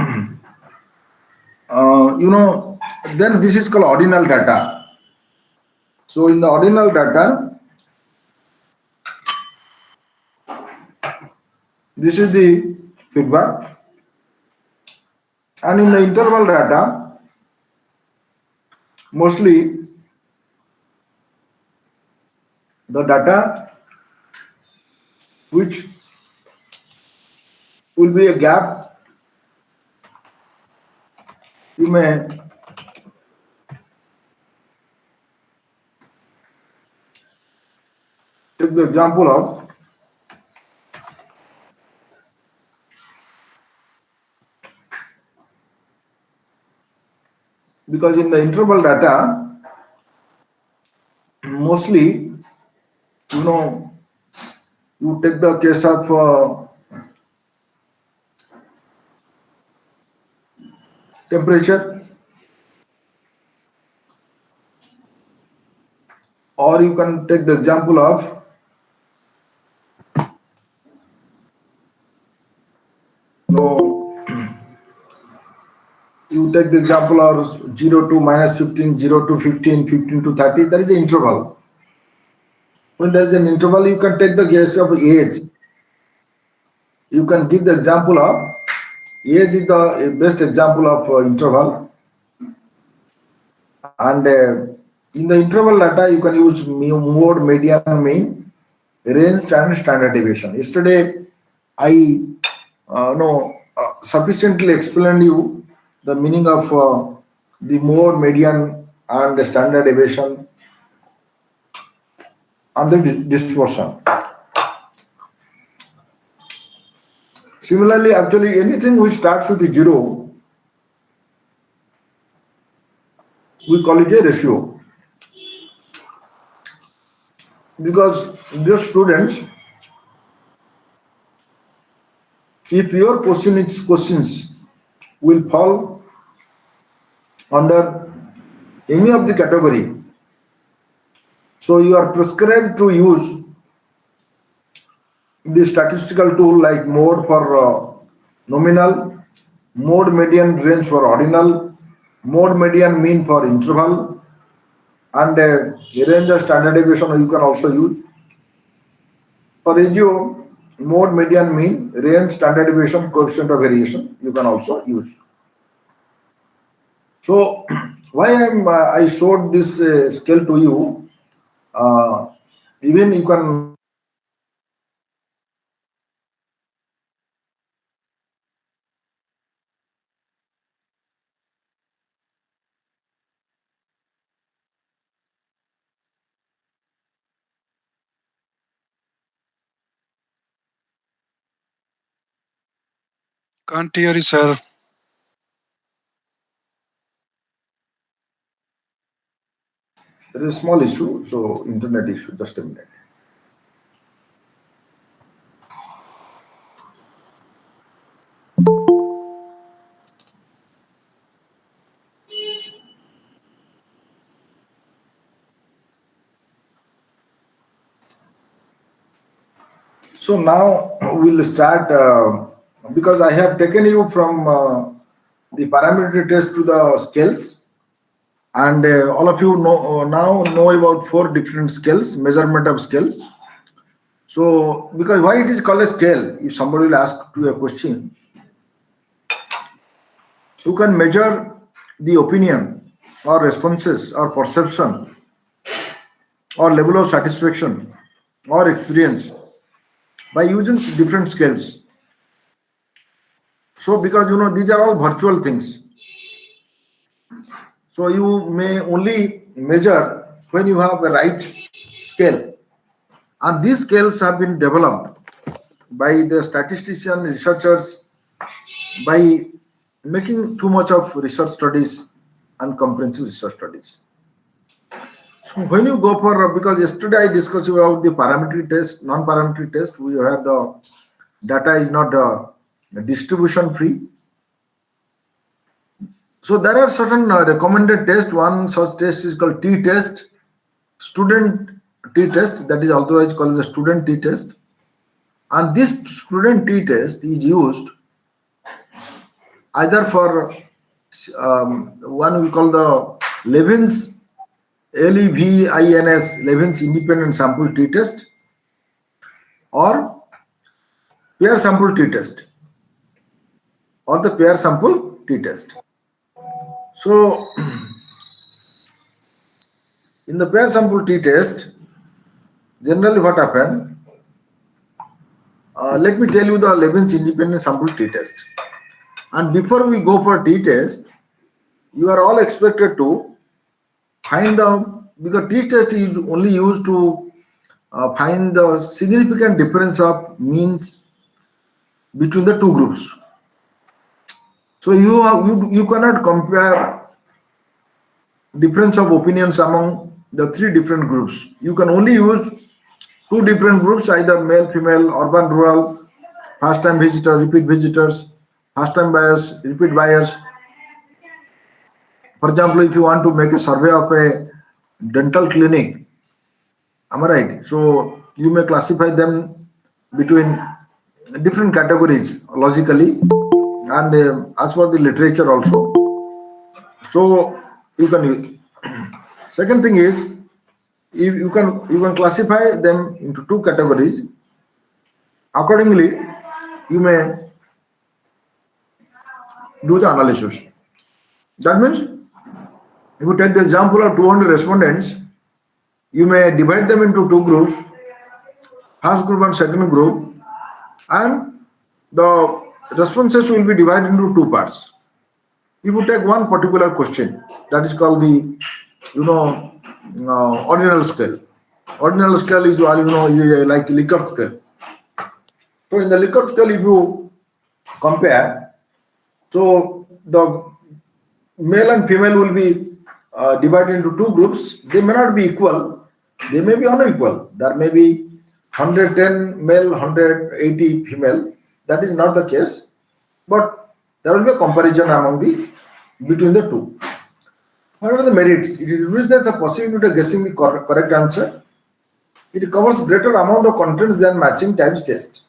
then this is called ordinal data. So, in the ordinal data, this is the feedback. And in the interval data, mostly the data which will be a gap, you may take the example of because in the interval data, mostly, you take the case of temperature, or you can take the example of you take the example of 0 to minus 15, 0 to 15, 15 to 30, there is an interval. When there is an interval, you can take the case of age. You can give the example of age is the best example of interval. And in the interval data, you can use mode, median, mean, range, and standard deviation. Yesterday, I sufficiently explained you the meaning of the mode, median, and the standard deviation and the dispersion. Similarly, actually, anything which starts with 0, we call it a ratio. Because dear students, if your questions will fall under any of the category, so you are prescribed to use the statistical tool like mode for nominal, mode median range for ordinal, mode median mean for interval, and range of standard deviation you can also use. For regio, mode median mean, range, standard deviation, coefficient of variation you can also use. So why I showed this scale to you, even you can Can't hear you, sir. there is a small issue, so internet issue, just a minute. So now we'll start because I have taken you from the parameter test to the scales, And all of you now know about 4 different scales, measurement of scales. So, because why it is called a scale? If somebody will ask you a question, you can measure the opinion or responses or perception or level of satisfaction or experience by using different scales. So, because these are all virtual things. So, you may only measure when you have a right scale. And these scales have been developed by the statistician researchers by making too much of research studies and comprehensive research studies. So when you go for, because yesterday I discussed about the parametric test, non-parametric test, we have the data is not distribution free. So there are certain recommended tests. One such test is called T-test, student T-test, that is otherwise called the student T-test. And this student T-test is used either for one we call the Levin's LEVINS, Levin's independent sample T-test, or pair sample T-test, or the pair sample T-test. So in the pair sample T-test, generally what happens, let me tell you the Levin's independent sample T-test. And before we go for T-test, you are all expected to find because T-test is only used to find the significant difference of means between the two groups. So you cannot compare difference of opinions among the 3 different groups. You can only use 2 different groups, either male, female, urban, rural, first-time visitor, repeat visitors, first-time buyers, repeat buyers. For example, if you want to make a survey of a dental clinic, am I right? So you may classify them between different categories logically and as for the literature also. So you can use. Second thing is, if you can classify them into 2 categories. Accordingly, you may do the analysis. That means if you take the example of 200 respondents, you may divide them into 2 groups, first group and second group, and the responses will be divided into 2 parts. If you take one particular question, that is called the ordinal scale. Ordinal scale is like Likert scale. So in the Likert scale, if you compare, so the male and female will be divided into 2 groups. They may not be equal, they may be unequal. There may be 110 male, 180 female. That is not the case, but there will be a comparison between the 2. What are the merits? It reduces the possibility of guessing the correct answer. It covers greater amount of contents than matching types test.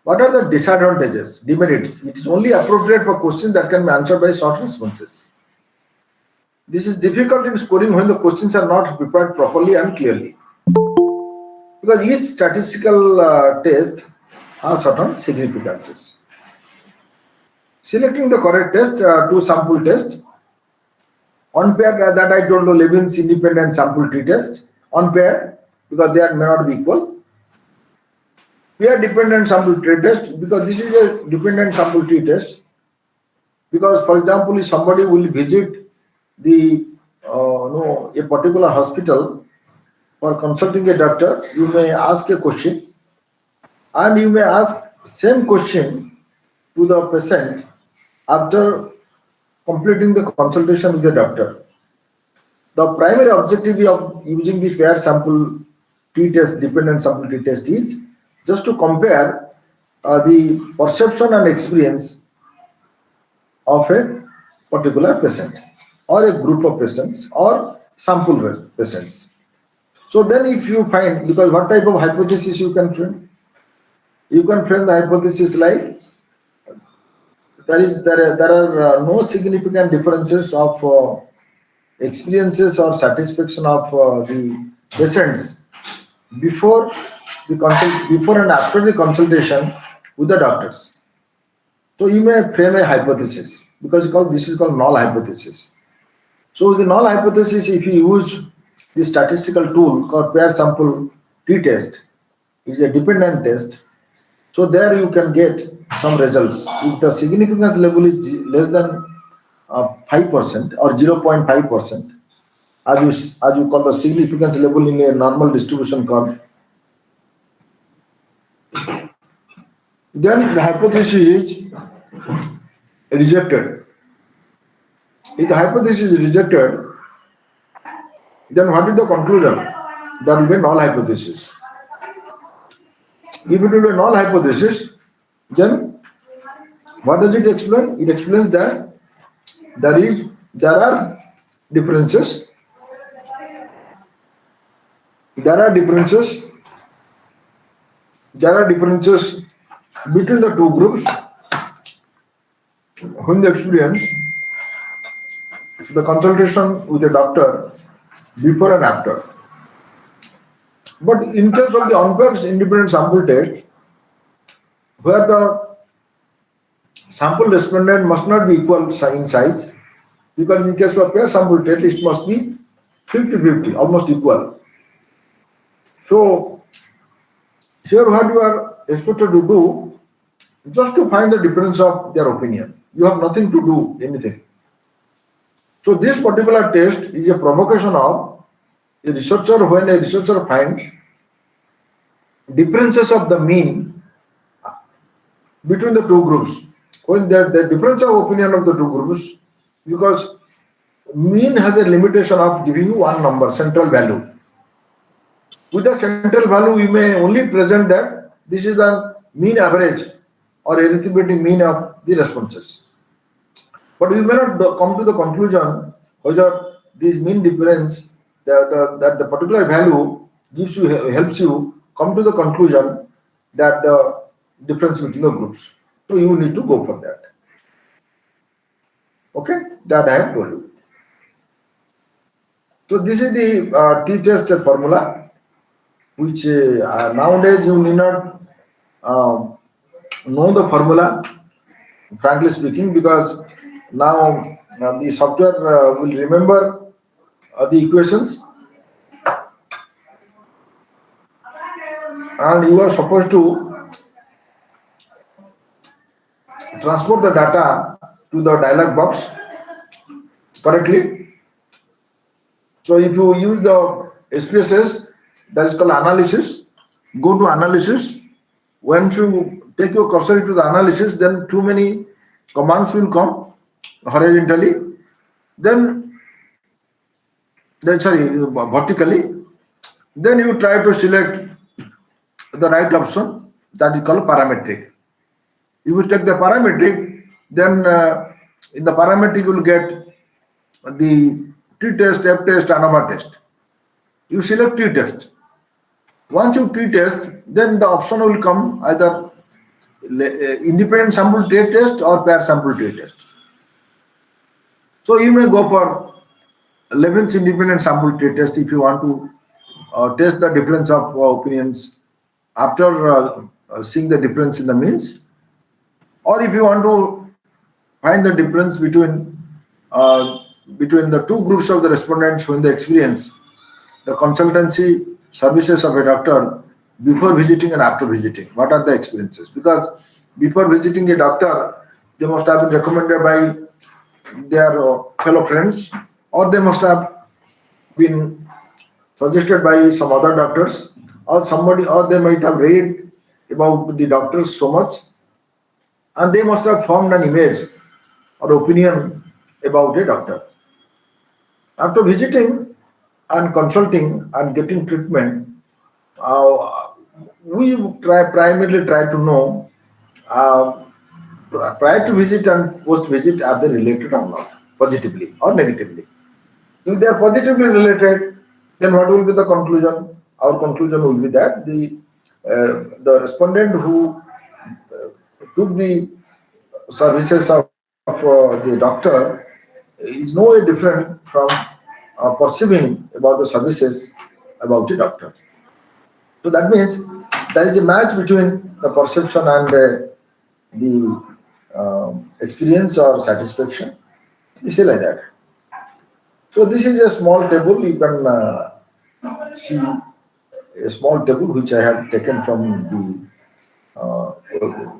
What are the disadvantages, demerits? It is only appropriate for questions that can be answered by short responses. This is difficult in scoring when the questions are not prepared properly and clearly, because each statistical test has certain significances. Selecting the correct test, 2 sample test. Unpaired, that I told you, Levin's independent sample t-test. Unpaired, because they may not be equal. Pair dependent sample t-test, because this is a dependent sample t-test. Because, for example, if somebody will visit a particular hospital for consulting a doctor, you may ask a question, and you may ask same question to the patient after completing the consultation with the doctor. The primary objective of using the pair sample t-test, dependent sample t-test, is just to compare the perception and experience of a particular patient or a group of patients or sample patients. So then if you find, because what type of hypothesis you can frame? You can frame the hypothesis like there are no significant differences of experiences or satisfaction of the patients before before and after the consultation with the doctors. So you may frame a hypothesis because this is called null hypothesis. So the null hypothesis, if you use the statistical tool called pair sample t-test, is a dependent test. So there you can get some results. If the significance level is less than 5% or 0.5%, as you call the significance level in a normal distribution curve, then the hypothesis is rejected. If the hypothesis is rejected, then what is the conclusion? That will be null hypothesis. If it will be null hypothesis, then what does it explain? It explains that there are differences. There are differences between the two groups who in the experience the consultation with a doctor before and after. But in case of the unpaired independent sample test, where the sample respondent must not be equal in size, because in case of pair sample test, it must be 50-50, almost equal. So here what you are expected to do, just to find the difference of their opinion. You have nothing to do anything. So this particular test is a provocation of a researcher. When a researcher finds differences of the mean between the two groups, when the difference of opinion of the two groups, because mean has a limitation of giving you one number, central value. With the central value, we may only present that this is the mean average or arithmetic mean of the responses. But we may not come to the conclusion whether this mean difference, that the particular value helps you come to the conclusion that the difference between the groups. So you need to go for that. Okay, that I have told you. So this is the t-test formula, which nowadays you need not know the formula, frankly speaking, because now the software will remember the equations, and you are supposed to transport the data to the dialog box correctly. So if you use the SPSS, that is called analysis, go to analysis. Once you take your cursor to the analysis, then too many commands will come horizontally, then vertically. Then you try to select the right option, that is called parametric. You will take the parametric, then in the parametric you will get the t-test, f-test, ANOVA test. You select t-test. Once you t-test, then the option will come either independent sample t-test or pair sample t-test. So you may go for Levin's independent sample t-test if you want to test the difference of opinions after seeing the difference in the means, or if you want to find the difference between the two groups of the respondents when they experience the consultancy services of a doctor before visiting and after visiting. What are the experiences? Because before visiting a doctor, they must have been recommended by their fellow friends, or they must have been suggested by some other doctors, or somebody, or they might have read about the doctors so much, and they must have formed an image or opinion about a doctor. After visiting and consulting and getting treatment, we primarily try to know prior to visit and post visit, are they related or not, positively or negatively. If they are positively related, then what will be the conclusion? Our conclusion will be that the respondent who took the services of the doctor is no way different from perceiving about the services about the doctor. So that means there is a match between the perception and the experience or satisfaction. This is like that. So this is a small table. You can see a small table which I have taken from the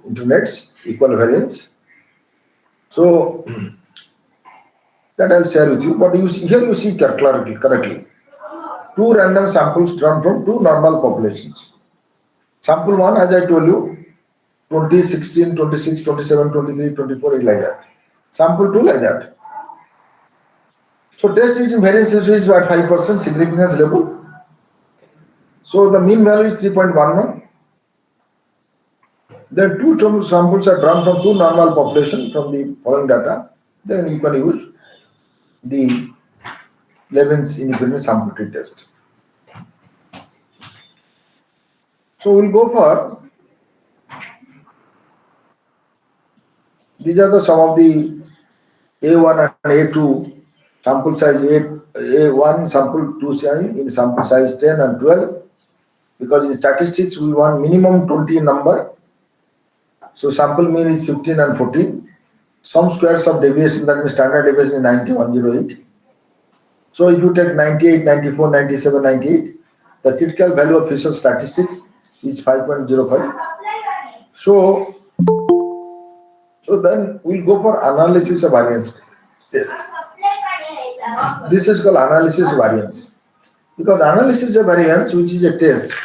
internet's equal variance. So that I'll share with you. But you see, here you see correctly. Two random samples drawn from two normal populations. Sample 1, as I told you, 20, 16, 26, 27, 23, 24, like that. Sample 2, like that. So test using variance is at 5% significance level. So the mean value is 3.11. Then two samples are drawn from two normal population from the following data. Then you can use the Levin's independent sample tree test. So we'll go for, these are the some of the A1 and A2 sample size A1 sample 2 size in sample size 10 and 12, because in statistics we want minimum 20 number. So sample mean is 15 and 14. Some squares of deviation, that means standard deviation is 9108. So if you take 98, 94, 97, 98, the critical value of Fisher statistics is 5.05. So then we'll go for analysis of variance test. This is called analysis of variance. Because analysis of variance, which is a test,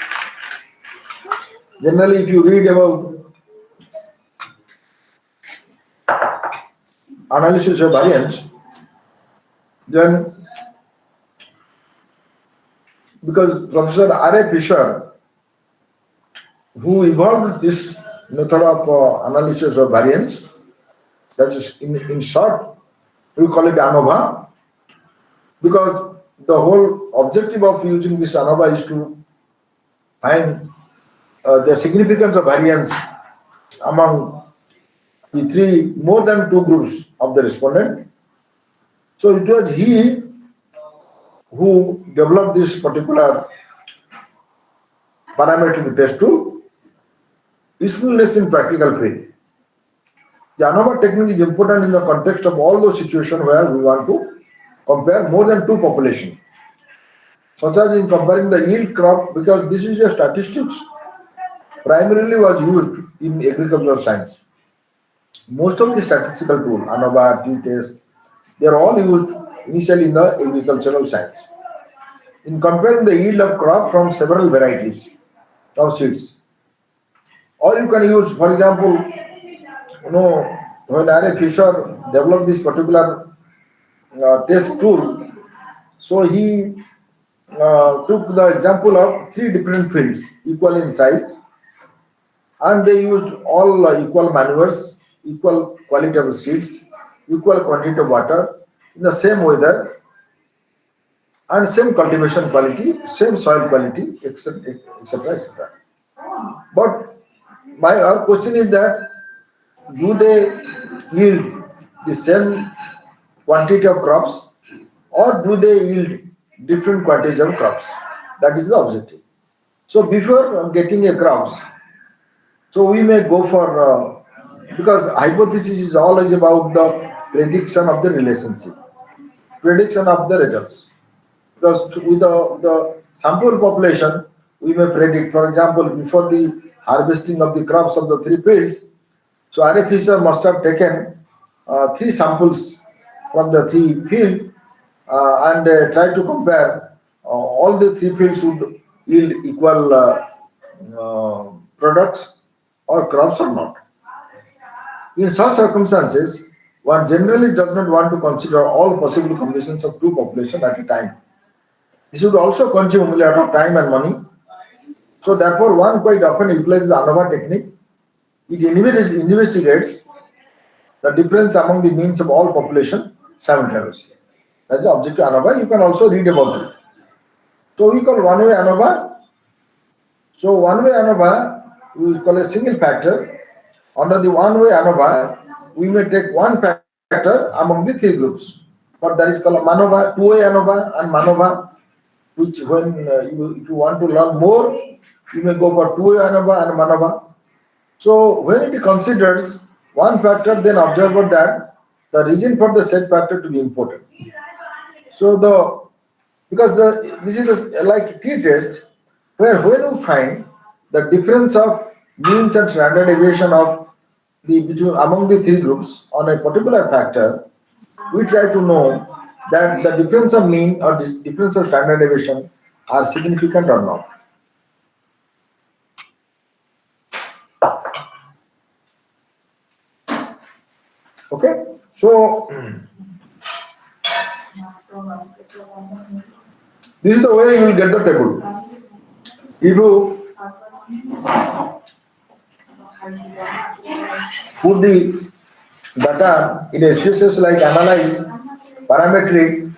generally if you read about analysis of variance, then because Professor R.A. Fisher, who evolved this method of analysis of variance, that is in short, we call it ANOVA, because the whole objective of using this ANOVA is to find the significance of variance among the three, more than two groups of the respondent. So it was he who developed this particular parametric test tool. Usefulness in practical field. The ANOVA technique is important in the context of all those situations where we want to compare more than two populations, such as in comparing the yield crop, because this is a statistics primarily was used in agricultural science. Most of the statistical tools, ANOVA, t-test, they are all used initially in the agricultural science. In comparing the yield of crop from several varieties of seeds. Or you can use, for example, when R.A. Fisher developed this particular test tool, so he took the example of three different fields, equal in size, and they used all equal manures, equal quality of seeds, equal quantity of water, in the same weather, and same cultivation quality, same soil quality, etc., etc. But our question is that, do they yield the same quantity of crops, or do they yield different quantities of crops? That is the objective. So before getting a crops, so we may go for, because hypothesis is always about the prediction of the relationship, prediction of the results. Because with the sample population, we may predict, for example, before the harvesting of the crops of the three fields, so R.A. Fisher must have taken three samples from the three fields and try to compare all the three fields would yield equal products or crops or not. In such circumstances, one generally does not want to consider all possible combinations of two populations at a time. This would also consume a lot of time and money. So therefore, one quite often utilizes the ANOVA technique. It investigates the difference among the means of all population simultaneously. That is the objective of ANOVA. You can also read about it. So we call one-way ANOVA. So one-way ANOVA, we call a single factor. Under the one-way ANOVA, we may take one factor among the three groups. but that is called MANOVA, 2A ANOVA and MANOVA, which when if you want to learn more, you may go for 2A ANOVA and MANOVA. So when it considers one factor, then observe that the reason for the said factor to be important. So because this is like t-test, where when you find the difference of means and standard deviation of among the three groups on a particular factor, we try to know that the difference of mean or difference of standard deviation are significant or not. Okay, so this is the way you will get the table. If you put the data in a spaces like analyze, parametric,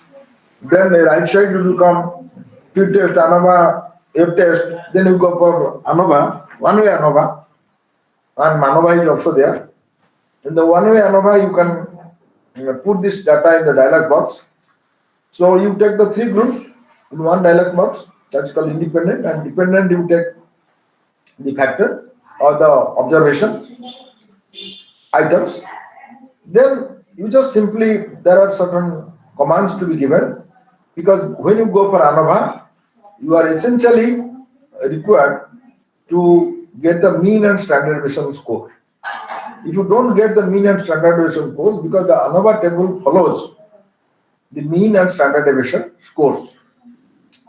then the right side will become t-test, ANOVA, F-test, then you go for ANOVA, one-way ANOVA, and MANOVA is also there. In the one-way ANOVA, you can put this data in the dialog box. So you take the three groups in one dialog box, that's called independent, and dependent you take the factor or the observation items. Then you just simply, there are certain commands to be given, because when you go for ANOVA, you are essentially required to get the mean and standard deviation score. If you don't get the mean and standard deviation scores, because the ANOVA table follows the mean and standard deviation scores.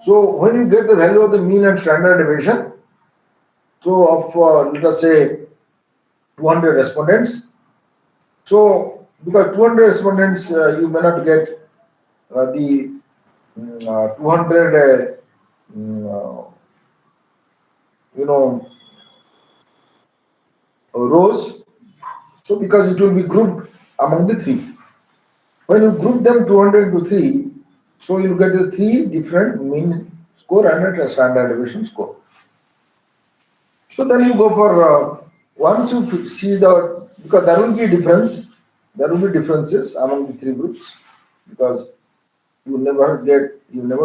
So when you get the value of the mean and standard deviation, so of let us say 200 respondents, so because 200 respondents, you may not get the 200 rows, so because it will be grouped among the three. When you group them 200 to 3, so you get the three different mean score and a standard deviation score. So then you go for once you see because there will be difference, there will be differences among the three groups, because you never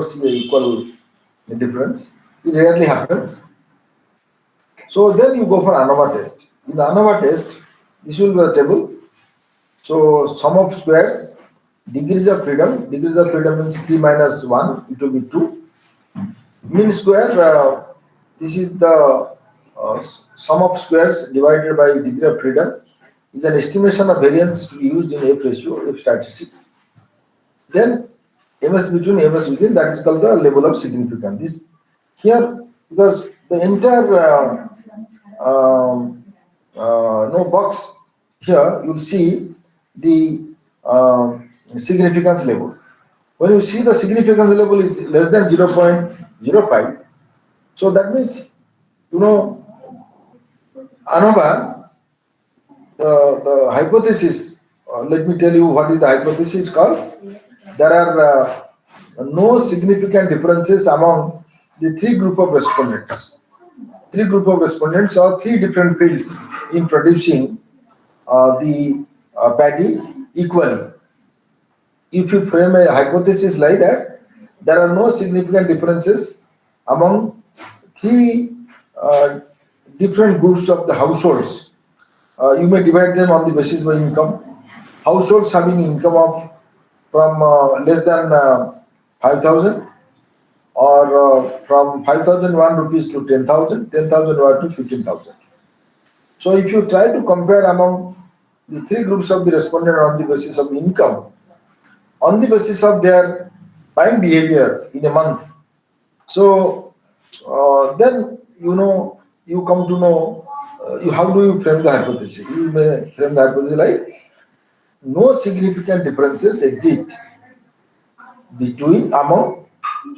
see a equal difference. It rarely happens. So then you go for ANOVA test. In the ANOVA test, this will be a table. So sum of squares, degrees of freedom means 3 minus 1, it will be 2. Mean square, this is the sum of squares divided by degree of freedom, is an estimation of variance to be used in F ratio, F statistics. Then MS between, MS within, that is called the level of significance. This here, because the entire box here, you will see the significance level. When you see the significance level is less than 0.05, so that means, ANOVA, the hypothesis, let me tell you what is the hypothesis called. There are no significant differences among the three group of respondents. Three group of respondents or three different fields in producing the paddy equally. If you frame a hypothesis like that, there are no significant differences among three different groups of the households. You may divide them on the basis of income. Households having income of from less than 5,000 or from 5,001 rupees to 10,000, 10,001 to 15,000. So if you try to compare among the three groups of the respondent on the basis of income, on the basis of their buying behavior in a month, so then you come to know how do you frame the hypothesis. You may frame the hypothesis like no significant differences exist among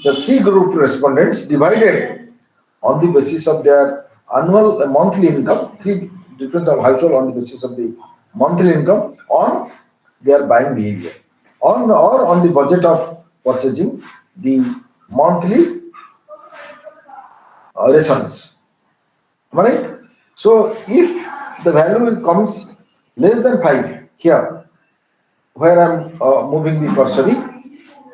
the three group respondents divided on the basis of their annual monthly income, three difference of household on the basis of the monthly income on their buying behavior, or on the budget of purchasing the monthly rations. Am I right? So if the value comes less than 5 here, where I'm moving the cursor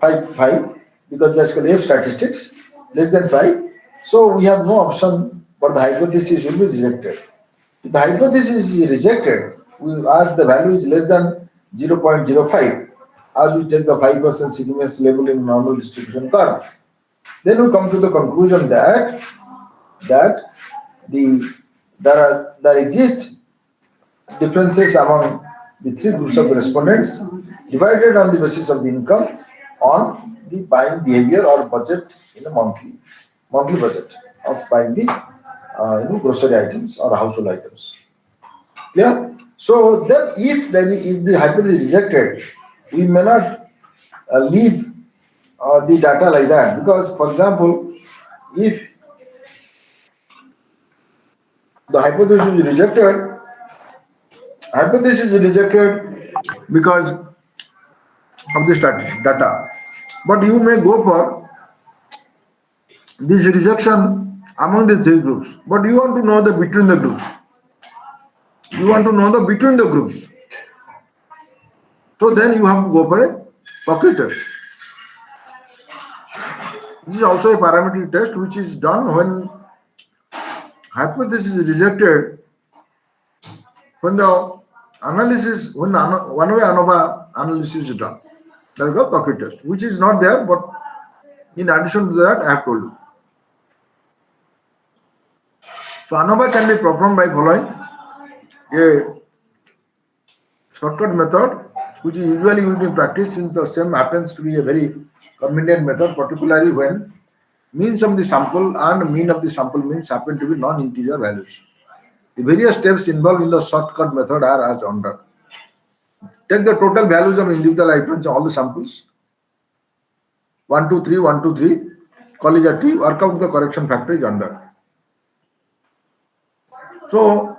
5, because that's called F statistics, less than 5. So we have no option, but the hypothesis will be rejected. If the hypothesis is rejected, we ask the value is less than 0.05, as we take the 5% significance level in normal distribution curve. Then we come to the conclusion that there exist differences among the three groups of respondents divided on the basis of the income on the buying behavior or budget in a monthly budget of buying the grocery items or household items. Yeah. So then, if the hypothesis is rejected, we may not leave the data like that, because, for example, if the hypothesis is rejected because of the statistic data, but you may go for this rejection among the three groups, but you want to know the between the groups. So then you have to go for a pocket test. This is also a parametric test which is done when hypothesis is rejected, when the analysis, when one-way ANOVA analysis is done. That is the pocket test, which is not there, but in addition to that, I have told you. So ANOVA can be performed by following a shortcut method, which is usually used in practice, since the same happens to be a very convenient method, particularly when means of the sample and mean of the sample means happen to be non-integer values. The various steps involved in the shortcut method are as under. Take the total values of individual items, all the samples, 1, 2, 3, 1, 2, 3, colligativity, work out the correction factor is under. So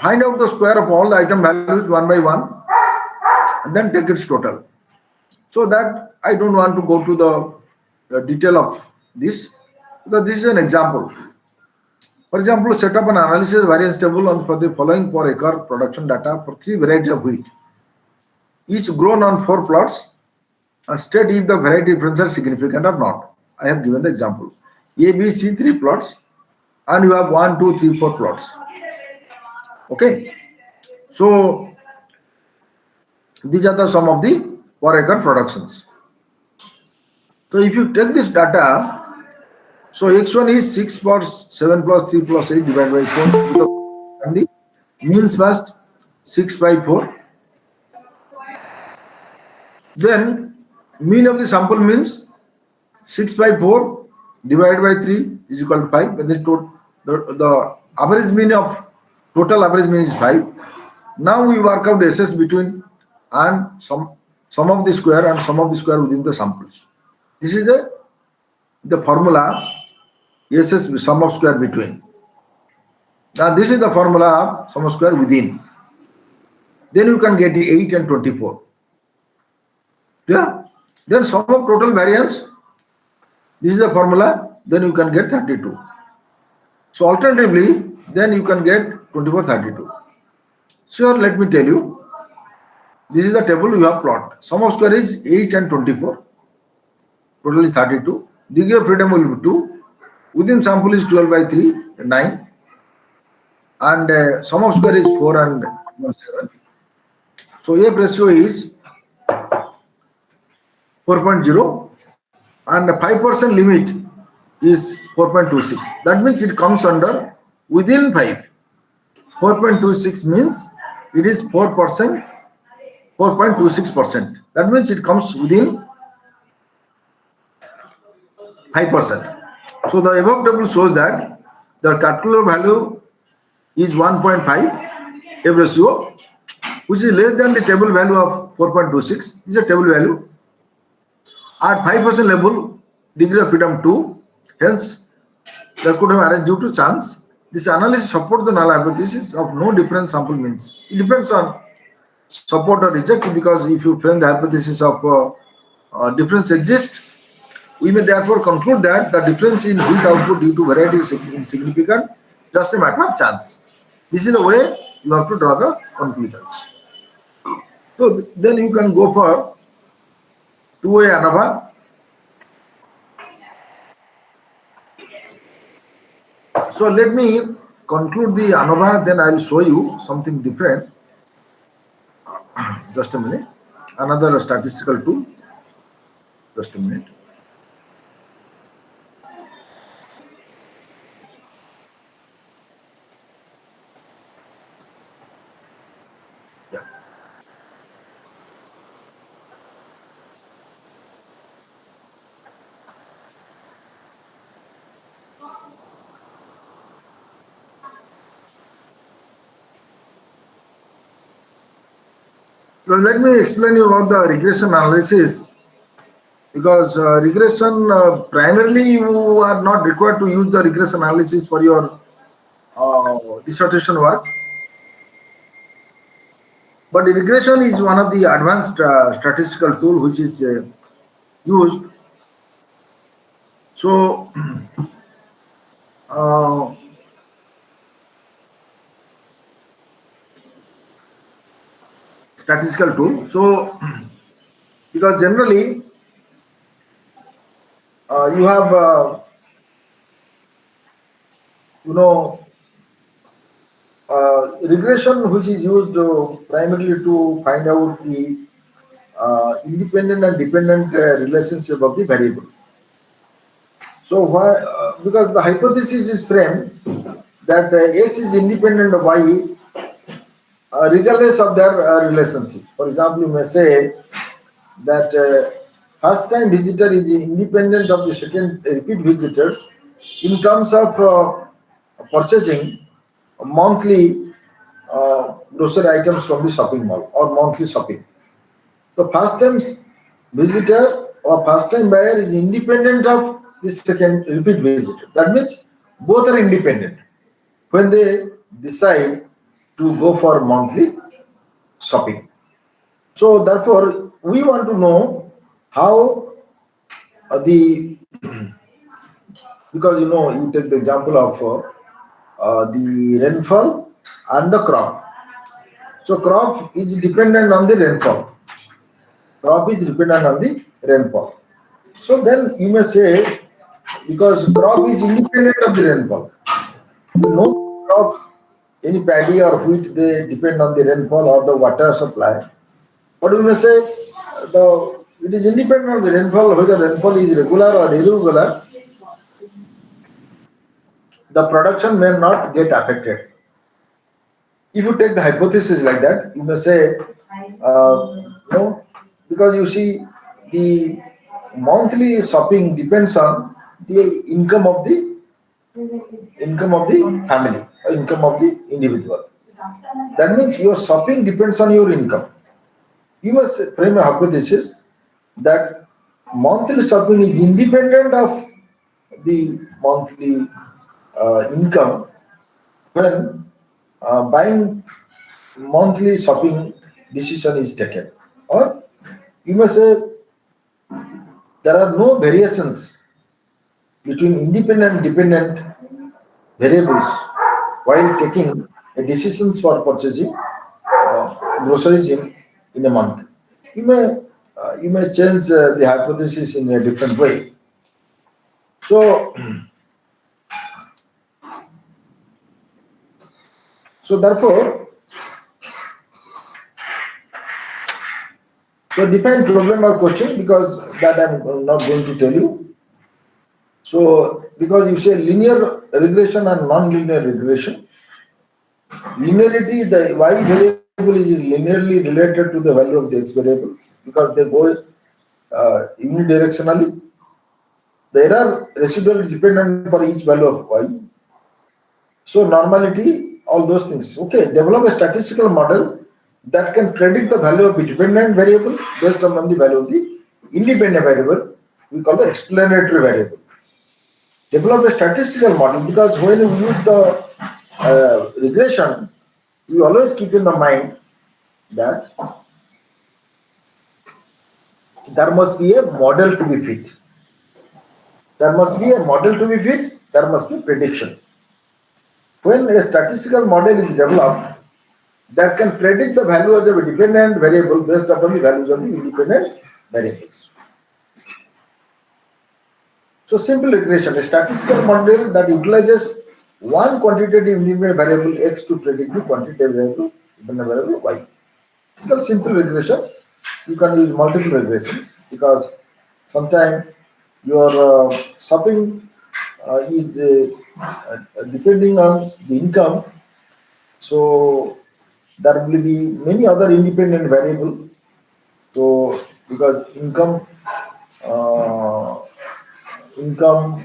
find out the square of all the item values one by one, and then take its total. So that I don't want to go to the detail of this, because this is an example. For example, set up an analysis variance table for the following per acre production data for 3 varieties of wheat, each grown on 4 plots, and state if the variety differences are significant or not. I have given the example. A, B, C, 3 plots, and you have 1, 2, 3, 4 plots. Okay. So these are the sum of the per acre productions. So if you take this data, so x1 is 6 plus 7 plus 3 plus 8 divided by 4, and the means first 6 by 4. Then mean of the sample means 6 by 4 divided by 3 is equal to 5. That is the average mean of total average mean is 5. Now we work out SS between and sum of the square and sum of the square within the samples. This is the formula SS sum of square between. Now this is the formula of sum of square within. Then you can get 8 and 24. Yeah. Then sum of total variance. This is the formula. Then you can get 32. So alternatively, then you can get 24, 32. Sure, let me tell you. This is the table you have plot. Sum of square is 8 and 24. Total is 32. Degree of freedom will be 2. Within sample is 12 by 3, 9. And sum of square is 4 and 7. So F ratio is 4.0, and the 5% limit is 4.26. That means it comes under within 5. 4.26 means it is 4%, 4.26%. That means it comes within 5%. So the above table shows that the calculated value is 1.5 F ratio, which is less than the table value of 4.26. This is a table value. At 5% level, degree of freedom 2. Hence, there could have arranged due to chance. This analysis supports the null hypothesis of no difference sample means. It depends on support or reject, because if you frame the hypothesis of difference exists, we may therefore conclude that the difference in wheat output due to variety is insignificant, just a matter of chance. This is the way you have to draw the conclusions. So then you can go for two-way ANOVA. So let me conclude the ANOVA, then I will show you something different. Just a minute. Another statistical tool. Just a minute. Well, let me explain you about the regression analysis, because regression primarily you are not required to use the regression analysis for your dissertation work, but regression is one of the advanced statistical tool which is used. So statistical tool. So because generally you have regression which is used primarily to find out the independent and dependent relationship of the variable. So why? Because the hypothesis is framed that x is independent of y regardless of their relationship. For example, you may say that first time visitor is independent of the second repeat visitors in terms of purchasing monthly grocery items from the shopping mall or monthly shopping. The first time visitor or first time buyer is independent of the second repeat visitor. That means both are independent when they decide to go for monthly shopping. So therefore, we want to know how the because you take the example of the rainfall and the crop. So crop is dependent on the rainfall. Crop is dependent on the rainfall. So then you may say, because crop is independent of the rainfall. No crop, any paddy or wheat, they depend on the rainfall or the water supply. But we may say it is independent of the rainfall, whether rainfall is regular or irregular, the production may not get affected. If you take the hypothesis like that, you may say, no, because you see the monthly shopping depends on the income of the family or income of the individual. That means your shopping depends on your income. You must frame a hypothesis that monthly shopping is independent of the monthly income when buying monthly shopping decision is taken. Or you must say there are no variations between independent and dependent variables while taking a decisions for purchasing groceries in a month. You may change the hypothesis in a different way. So therefore, define problem or question, because that I'm not going to tell you. So because you say linear regression and non-linear regression, linearity, the y variable is linearly related to the value of the x variable because they go unidirectionally. There are residual dependent for each value of y. So normality, all those things. Okay, develop a statistical model that can predict the value of the dependent variable based on the value of the independent variable. We call the explanatory variable. Develop a statistical model, because when you use the regression, you always keep in the mind that there must be a model to be fit. There must be a model to be fit. There must be prediction. When a statistical model is developed, that can predict the values of a dependent variable based upon the values of the independent variables. So simple regression, a statistical model that utilizes one quantitative independent variable x to predict the quantitative variable dependent variable y. It's called simple regression. You can use multiple regressions because sometimes your shopping is depending on the income. So there will be many other independent variables. So because income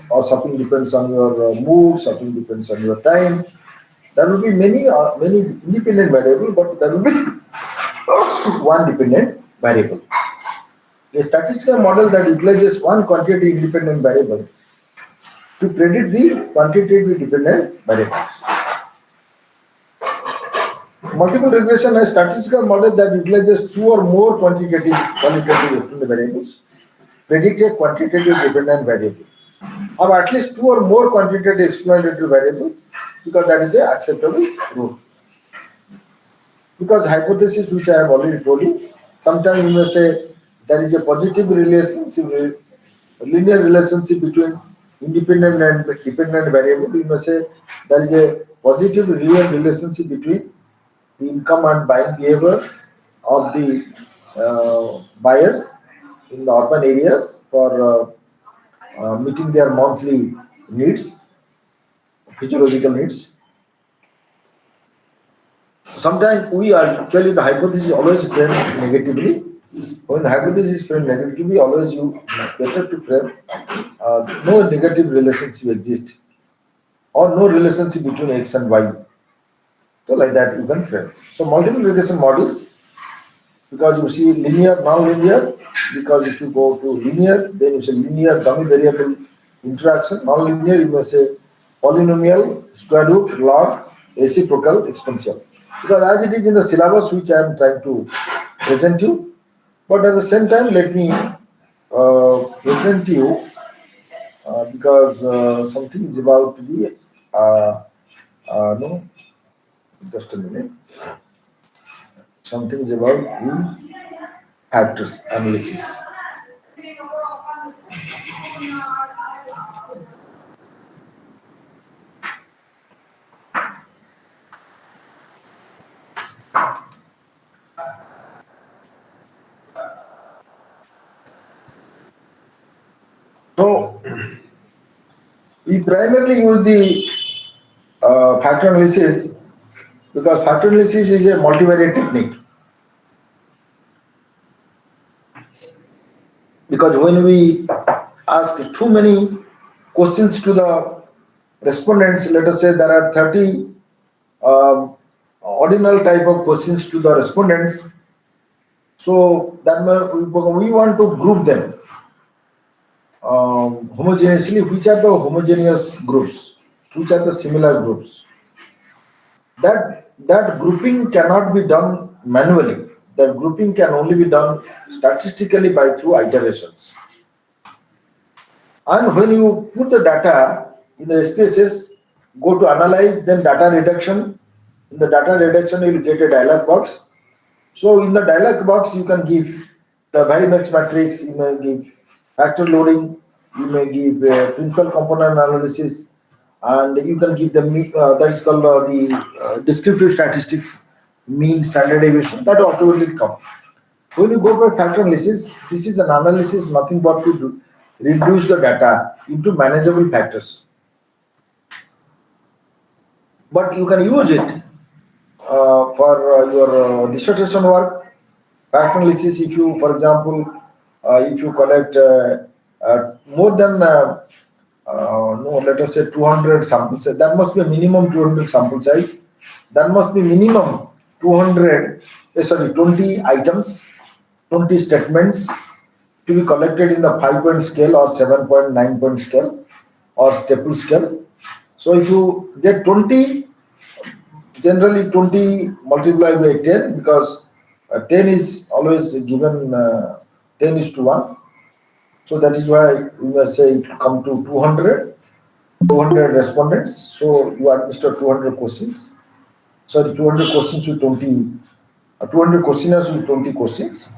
or something depends on your mood, something depends on your time. There will be many independent variables, but there will be one dependent variable. A statistical model that utilizes one quantitative independent variable to predict the quantitative dependent variables. Multiple regression is a statistical model that utilizes two or more qualitative dependent variables predict a quantitative dependent variable, or at least two or more quantitative explanatory variables, because that is a acceptable rule. Because hypothesis, which I have already told you, sometimes you may say there is a positive relationship, linear relationship between independent and dependent variable. You may say there is a positive linear relationship between the income and buying behavior of the buyers in the urban areas for meeting their monthly needs, physiological needs. Sometimes we are actually the hypothesis always framed negatively. When the hypothesis is framed negatively, always you better to frame no negative relationship exists or no relationship between x and y. So like that you can frame. So multiple regression models, because you see linear, non-linear, because if you go to linear, then you say linear dummy variable interaction. Non-linear, you may say polynomial, square root, log, reciprocal, exponential. Because as it is in the syllabus which I am trying to present you, but at the same time let me present you because something is about to be no, just a minute. Something is about the factors analysis. So we primarily use the factor analysis because factor analysis is a multivariate technique. Because when we ask too many questions to the respondents, let us say there are 30 ordinal type of questions to the respondents, so that we want to group them homogeneously. Which are the homogeneous groups? Which are the similar groups? That grouping cannot be done manually. That grouping can only be done statistically by through iterations. And when you put the data in the spaces, go to analyze, then data reduction. In the data reduction, you will get a dialog box. So in the dialog box, you can give the variance matrix, you may give factor loading, you may give principal component analysis, and you can give the that is called the descriptive statistics, mean, standard deviation. That automatically come. When you go by factor analysis, this is an analysis, nothing but to do, reduce the data into manageable factors. But you can use it for your dissertation work. Factor analysis, if you, for example, if you collect more than no, let us say 200 samples, that must be a minimum 200 sample size. That must be minimum 20 items, 20 statements to be collected in the 5-point scale or 7.9-point scale or staple scale. So if you get 20, generally 20 multiplied by 10, because 10 is always given 10 is to 1. So that is why we must say come to 200 respondents. So you administer 200 questions. sorry, 200 questions with 20, 200 questionnaires with 20 questions,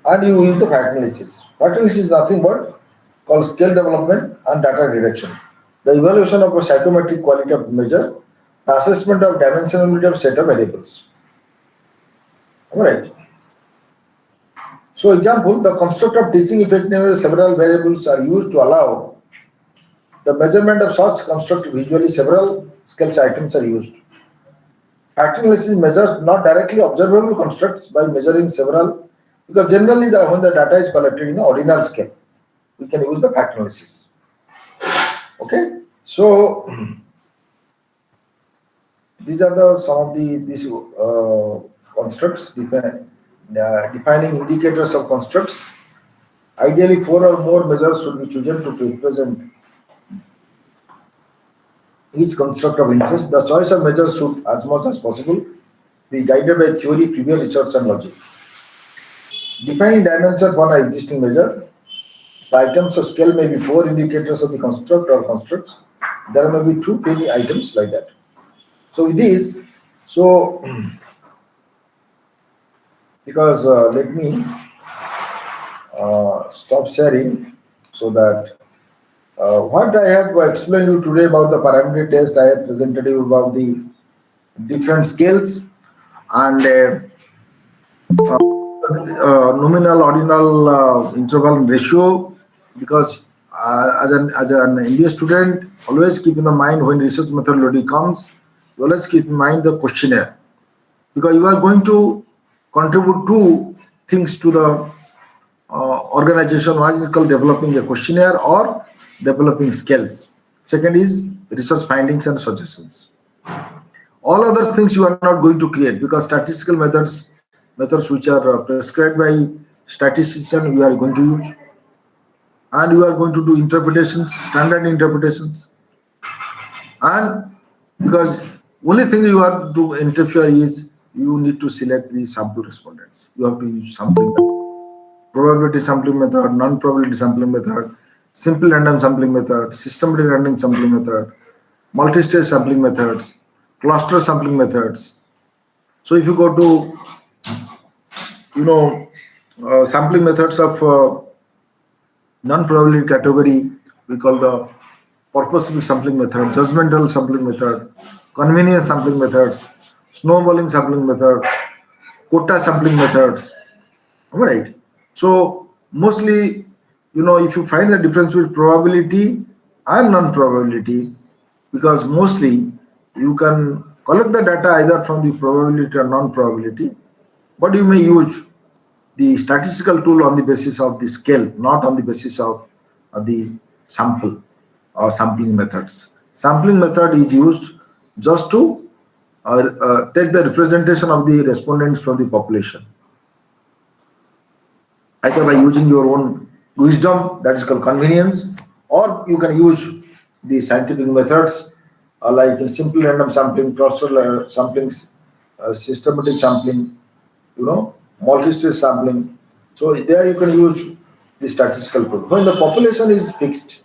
and you use the fact analysis. Fact analysis is nothing but called scale development and data reduction. The evaluation of a psychometric quality of measure, the assessment of dimensionality of set of variables. Alright. So example, the construct of teaching effectiveness, several variables are used to allow the measurement of such construct. Visually several scales items are used. Fact analysis measures not directly observable constructs by measuring several, because generally when the data is collected in the ordinal scale, we can use the fact analysis. Okay, so these are some of these constructs defining indicators of constructs. Ideally, 4 or more measures should be chosen to represent each construct of interest. The choice of measures should, as much as possible, be guided by theory, previous research, and logic. Defining dimension for an existing measure. The items of scale may be 4 indicators of the construct or constructs. There may be too many items like that. So with this, because let me stop sharing so that what I have explained you today about the parameter test, I have presented you about the different scales and nominal, ordinal, interval, and ratio. Because as an MBA student, always keep in the mind when research methodology comes, always keep in mind the questionnaire, because you are going to contribute 2 things to the organization. One is called developing a questionnaire or developing skills. Second is research findings and suggestions. All other things you are not going to create, because statistical methods which are prescribed by statistician you are going to use, and you are going to do interpretations, standard interpretations, and because only thing you have to interfere is you need to select the sample respondents. You have to use sampling method, probability sampling method, non-probability sampling method, simple random sampling method, systematic random sampling method, multi-stage sampling methods, cluster sampling methods. So if you go to sampling methods of non-probability category, we call the purposive sampling method, judgmental sampling method, convenience sampling methods, snowballing sampling method, quota sampling methods. All right. So mostly, if you find the difference between probability and non-probability, because mostly you can collect the data either from the probability or non-probability, but you may use the statistical tool on the basis of the scale, not on the basis of the sample or sampling methods. Sampling method is used just to take the representation of the respondents from the population, either by using your own wisdom, that is called convenience, or you can use the scientific methods like simple random sampling, cluster samplings, systematic sampling, multi-stage sampling. So there you can use the statistical tool. When the population is fixed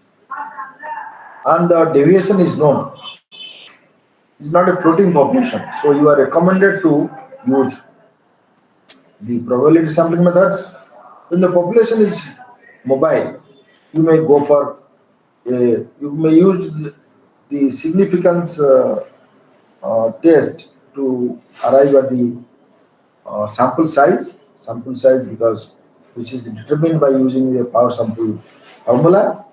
and the deviation is known, it's not a floating population. So you are recommended to use the probability sampling methods. When the population is mobile, you may go for you may use the significance test to arrive at the sample size because which is determined by using the power sample formula.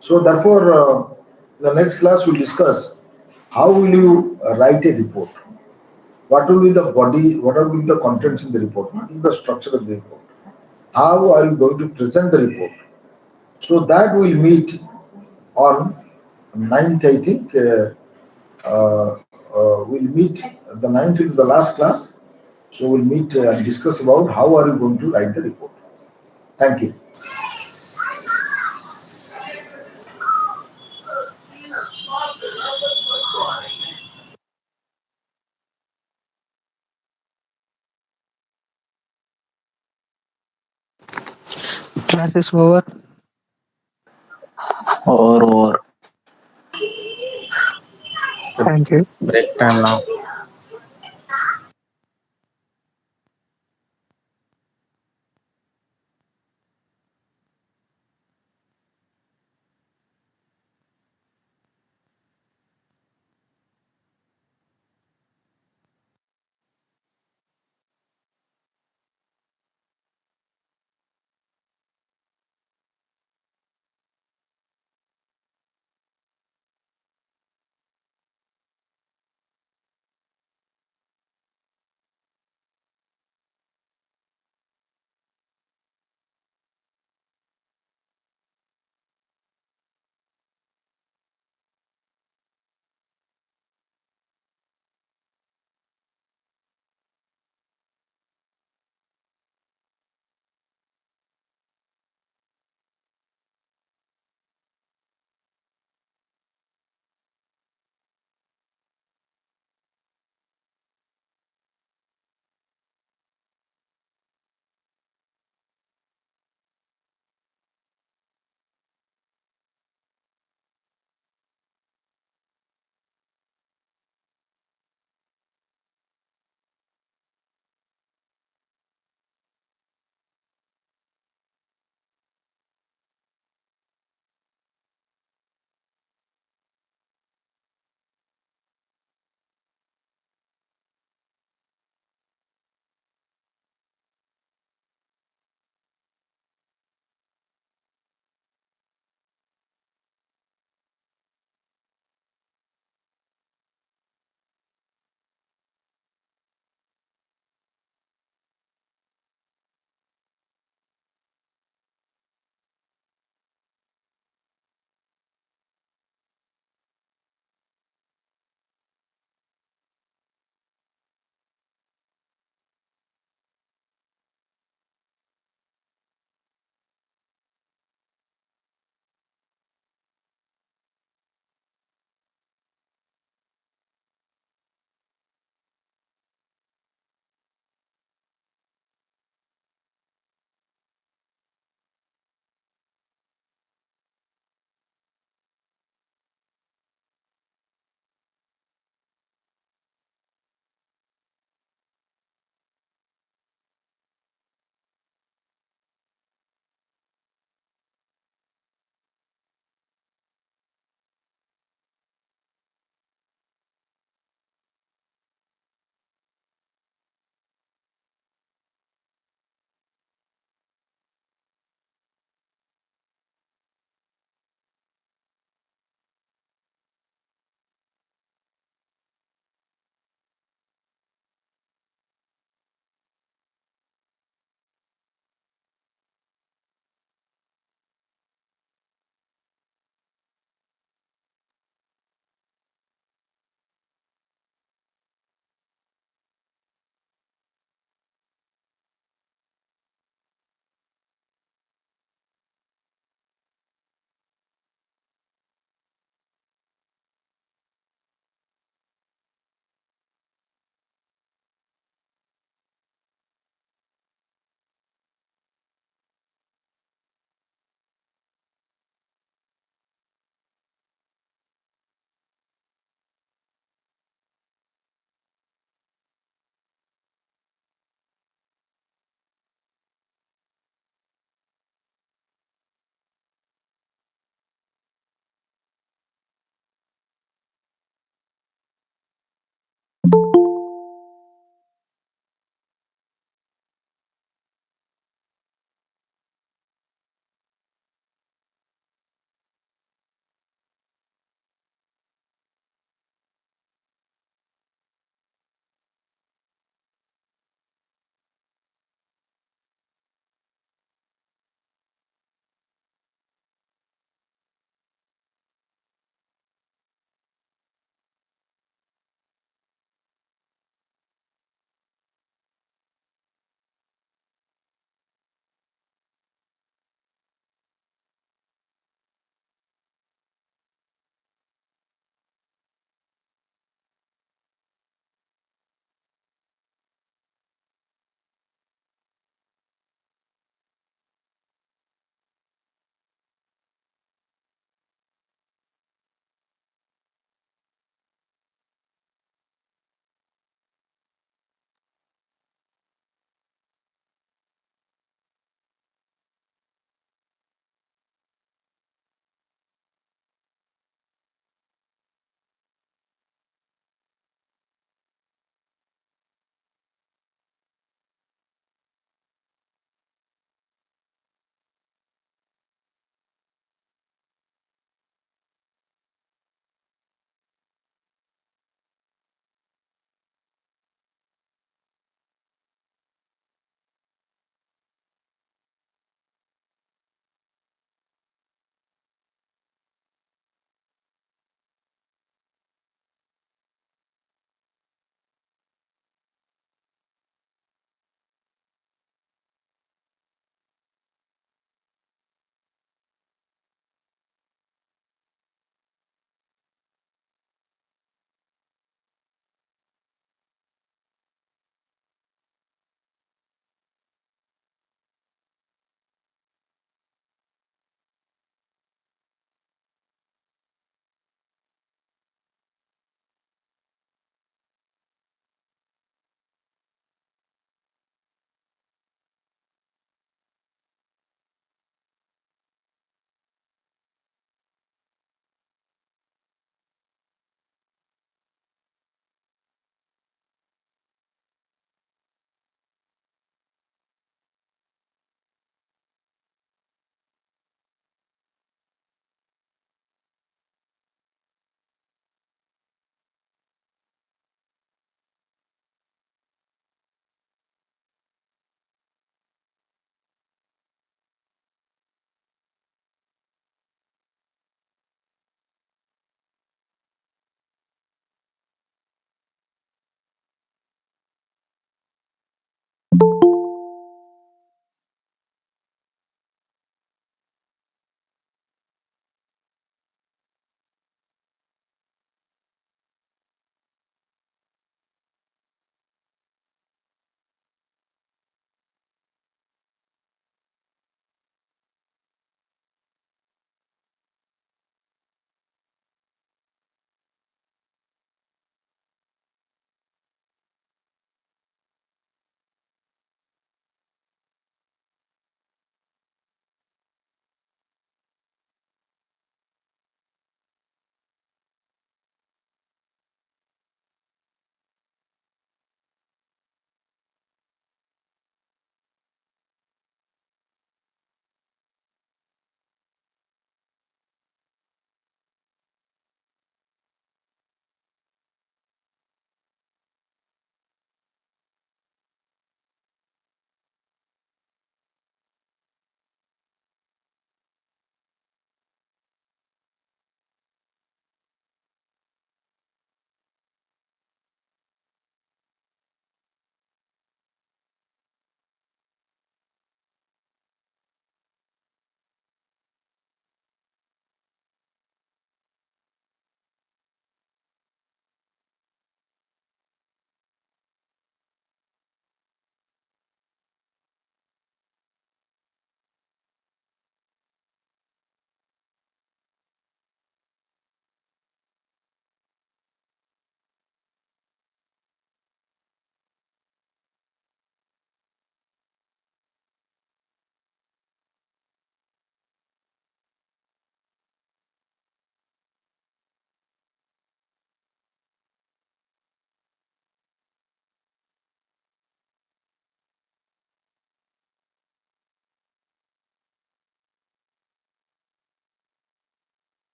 So therefore, the next class will discuss how will you write a report, what will be the body, what will be the contents in the report, what is the structure of the report, how are you going to present the report. So that will meet on 9th, I think. We'll meet the 9th in the last class. So we'll meet and discuss about how are you going to write the report. Thank you. Class is over. Or Thank you. break time now.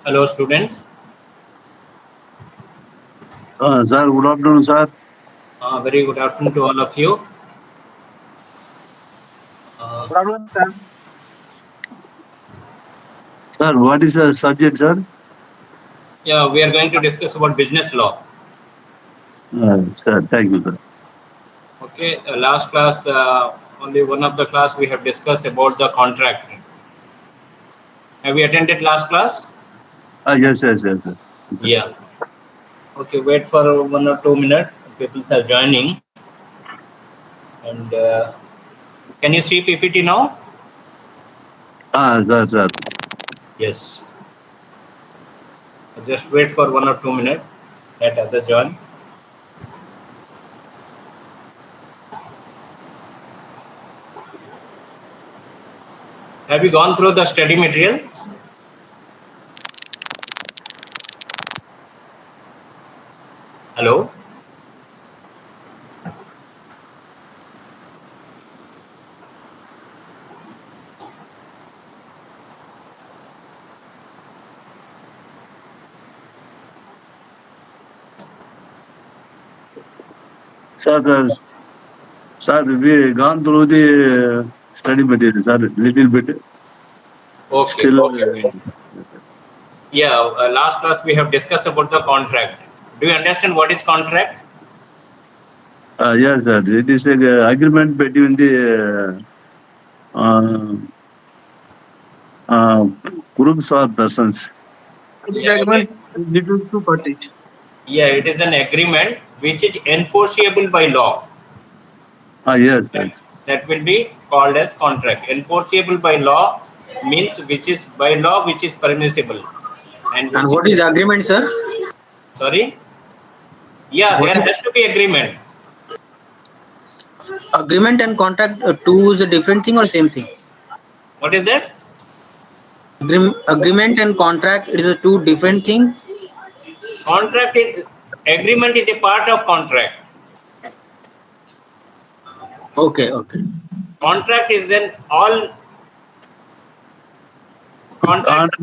Hello, students. Sir, good afternoon, sir. Very good afternoon to all of you. Good afternoon, sir. Sir, what is the subject, sir? Yeah, we are going to discuss about business law. Sir, thank you, sir. Okay, last class, only one of the class we have discussed about the contract. Have you attended last class? Yes, yes. Yeah. Okay, wait for 1 or 2 minutes. People are joining. And can you see PPT now? Sir. Yes. Just wait for 1 or 2 minutes. Let others join. Have you gone through the study material? Hello? Sir, we gone through the study material, sir, little bit. Okay. Still, Okay. Yeah, last class we have discussed about the contract. Do you understand what is contract? yes, sir. It is an agreement between the groups or persons. Yeah, Agreement between two parties. yeah, it is an agreement which is enforceable by law. Yes. That will be called as contract. Enforceable by law means which is by law which is permissible. And what is agreement, sir? Sorry? Yeah, What there is has to be agreement. agreement and contract? Two is a different thing or same thing? What is that? Agreement and contract, it is a two different things. Contract is agreement is a part of contract. Okay. Contract is an all contract.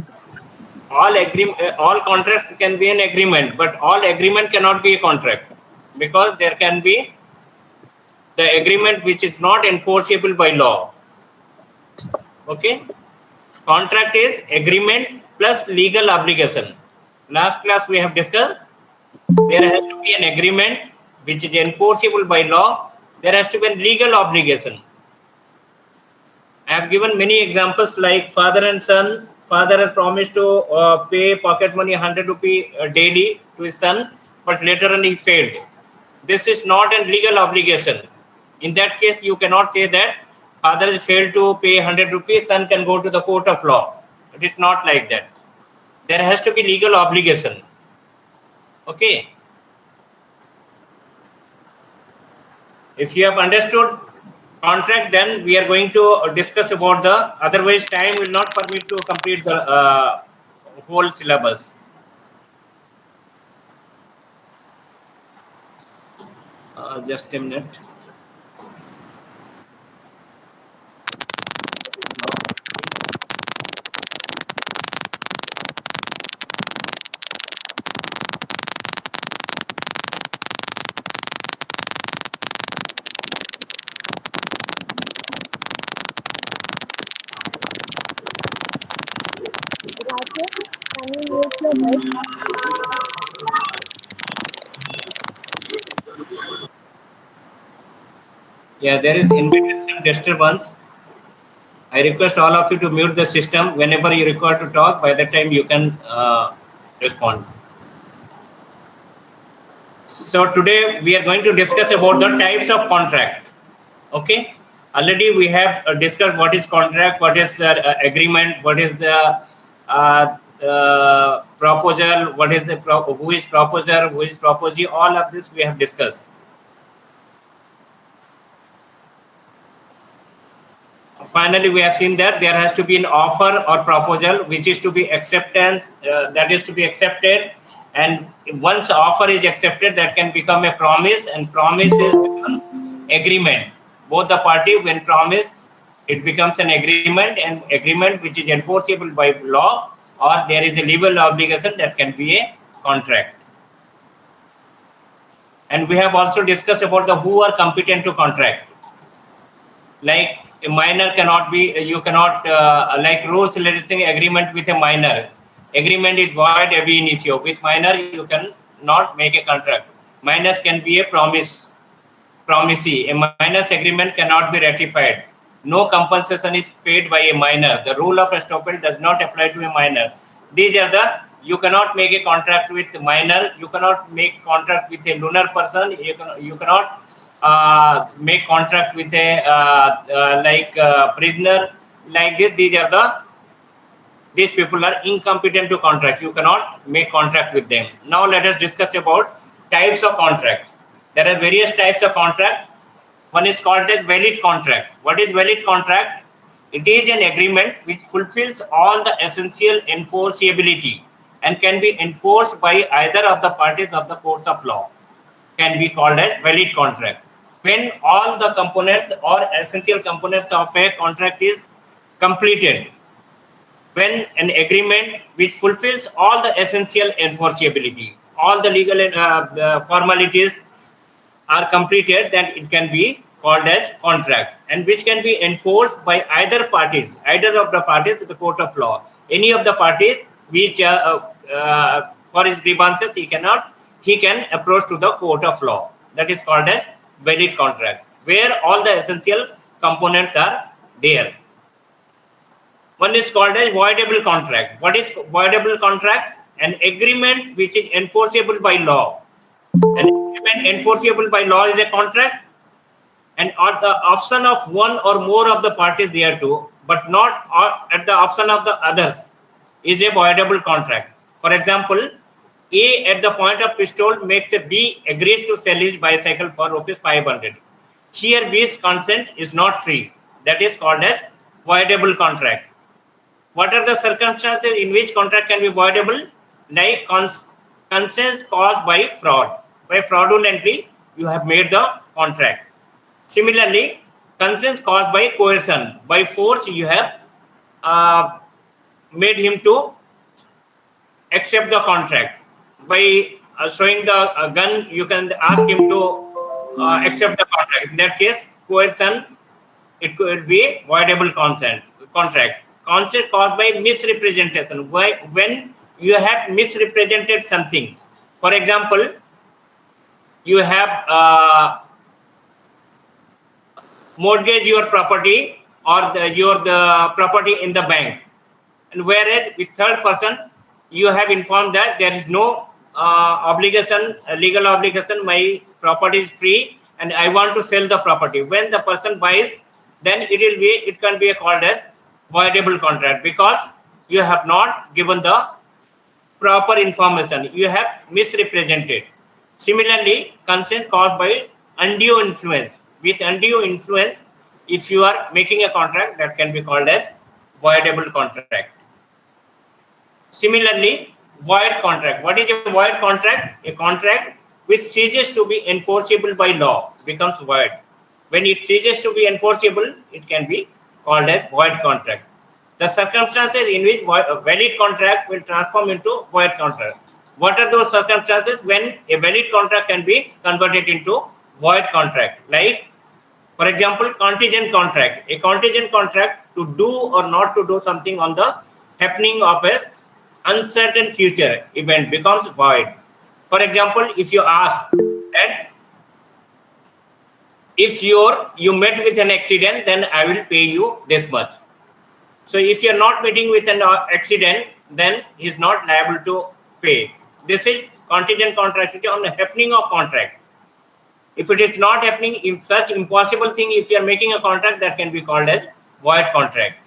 All contracts can be an agreement, but all agreement cannot be a contract, because there can be the agreement which is not enforceable by law. Okay, contract is agreement plus legal obligation. Last class we have discussed there has to be an agreement which is enforceable by law. There has to be a legal obligation. I have given many examples like father and son. Father had promised to pay pocket money 100 rupee daily to his son, but later on he failed. This is not a legal obligation. In that case, you cannot say that father has failed to pay 100 rupees, son can go to the court of law. It is not like that. There has to be legal obligation. Okay. If you have understood contract, then we are going to discuss about the, otherwise time will not permit to complete the whole syllabus. Just a minute. Yeah, there is in between some disturbance. I request all of you to mute the system whenever you require to talk. By that time, you can respond. So today we are going to discuss about the types of contract. Okay. Already we have discussed what is contract, what is agreement, what is the proposal, what is the who is proposer, who is proposee. All of this we have discussed. Finally, we have seen that there has to be an offer or proposal which is to be acceptance, that is to be accepted, and once offer is accepted, that can become a promise, and promise is becomes agreement. Both the party when promise, it becomes an agreement, and agreement which is enforceable by law, or there is a legal obligation, that can be a contract. And we have also discussed about the who are competent to contract. Like a minor cannot be, you cannot, like rules relating agreement with a minor. Agreement is void ab initio. With minor, you can not make a contract. Minors can be a promisee. A minor's agreement cannot be ratified. No compensation is paid by a minor. The rule of estoppel does not apply to a minor. These are the, you cannot make a contract with minor, you cannot make contract with a lunar person, you cannot make contract with a prisoner. Like this, these people are incompetent to contract. You cannot make contract with them. Now let us discuss about types of contract. There are various types of contract. One is called as valid contract. What is valid contract? It is an agreement which fulfills all the essential enforceability and can be enforced by either of the parties of the court of law. Can be called as valid contract. When all the components or essential components of a contract is completed, when an agreement which fulfills all the essential enforceability, all the legal formalities are completed, then it can be called as contract, and which can be enforced by either of the parties to the court of law. Any of the parties which for his grievances he can approach to the court of law. That is called as valid contract, where all the essential components are there. One is called as voidable contract. What is voidable contract? An agreement which is enforceable by law. An agreement enforceable by law is a contract, and at the option of one or more of the parties thereto, but not at the option of the others, is a voidable contract. For example, A at the point of pistol makes a B agrees to sell his bicycle for ₹500. Here B's consent is not free. That is called as voidable contract. What are the circumstances in which contract can be voidable? Like consent caused by fraud. By fraudulently, you have made the contract. Similarly, consent caused by coercion. By force, you have made him to accept the contract. By showing the gun, you can ask him to accept the contract. In that case, coercion, it could be voidable contract. Consent caused by misrepresentation. When you have misrepresented something. For example, you have mortgage your property or your property in the bank, and whereas with third person you have informed that there is no legal obligation, my property is free and I want to sell the property. When the person buys, then it can be called as voidable contract, because you have not given the proper information, you have misrepresented. Similarly, consent caused by undue influence. With undue influence, if you are making a contract, that can be called as voidable contract. Similarly, void contract. What is a void contract? A contract which ceases to be enforceable by law becomes void. When it ceases to be enforceable, it can be called as void contract. The circumstances in which a valid contract will transform into void contract. What are those circumstances when a valid contract can be converted into void contract? Like, for example, contingent contract. A contingent contract to do or not to do something on the happening of a uncertain future event becomes void. For example, if you ask that if you met with an accident, then I will pay you this much. So if you are not meeting with an accident, then he is not liable to pay. This is contingent contract on the happening of contract. If it is not happening, in such impossible thing, if you are making a contract, that can be called as void contract.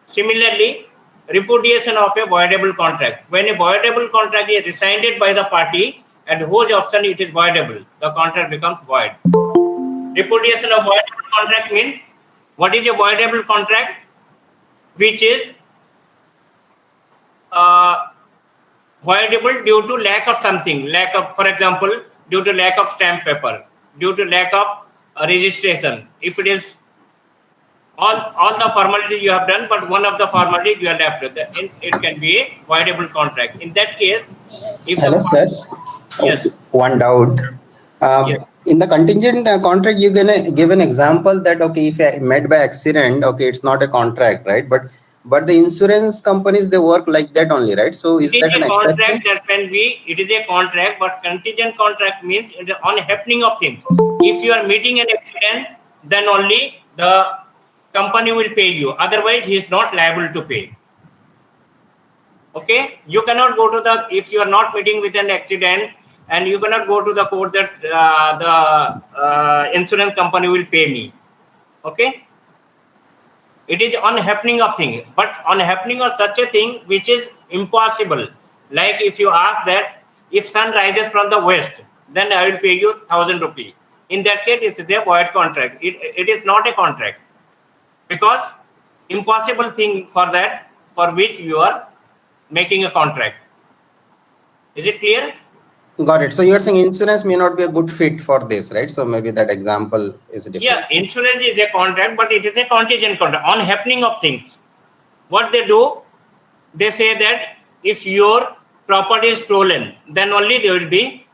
Similarly, repudiation of a voidable contract. When a voidable contract is rescinded by the party at whose option it is voidable, the contract becomes void. Repudiation of voidable contract means, what is a voidable contract? Which is voidable due to lack of something, for example, due to lack of stamp paper, due to lack of registration. If it is all the formalities you have done, but one of the formalities you are left with. It can be a voidable contract. In that case, if Hello, the sir. yes, One doubt. yes, In the contingent contract, you can give an example that okay, if I met by accident, okay, it's not a contract, right? But the insurance companies, they work like that only, right? So it is is that an a exception? contract that can be. It is a contract, but contingent contract means it is on happening of things. If you are meeting an accident, then only the company will pay you. Otherwise, he is not liable to pay. Okay, you cannot go to the, if you are not meeting with an accident, and you cannot go to the court that the insurance company will pay me. Okay, it is on happening of thing, but on happening of such a thing which is impossible. Like if you ask that if sun rises from the west, then I will pay you 1,000 rupees. In that case, it's a void contract. It is not a contract, because impossible thing for that, for which you are making a contract. Is it clear? Got it. So you are saying insurance may not be a good fit for this, right? So maybe that example is different. Yeah, insurance is a contract, but it is a contingent contract on happening of things. What they do, they say that if your property is stolen, then only they will be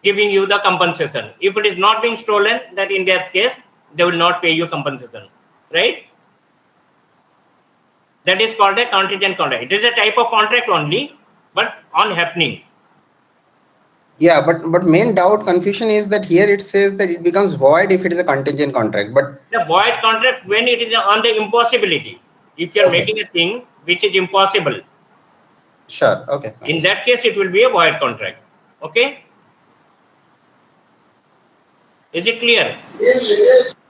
giving you the compensation. If it is not being stolen, that in that case, they will not pay you compensation, right? That is called a contingent contract. It is a type of contract only, but on happening. Yeah, but main doubt confusion is that here it says that it becomes void if it is a contingent contract. But the void contract when it is on the impossibility. If you are making a thing which is impossible, sure, okay. In that case, it will be a void contract. Okay. Is it clear?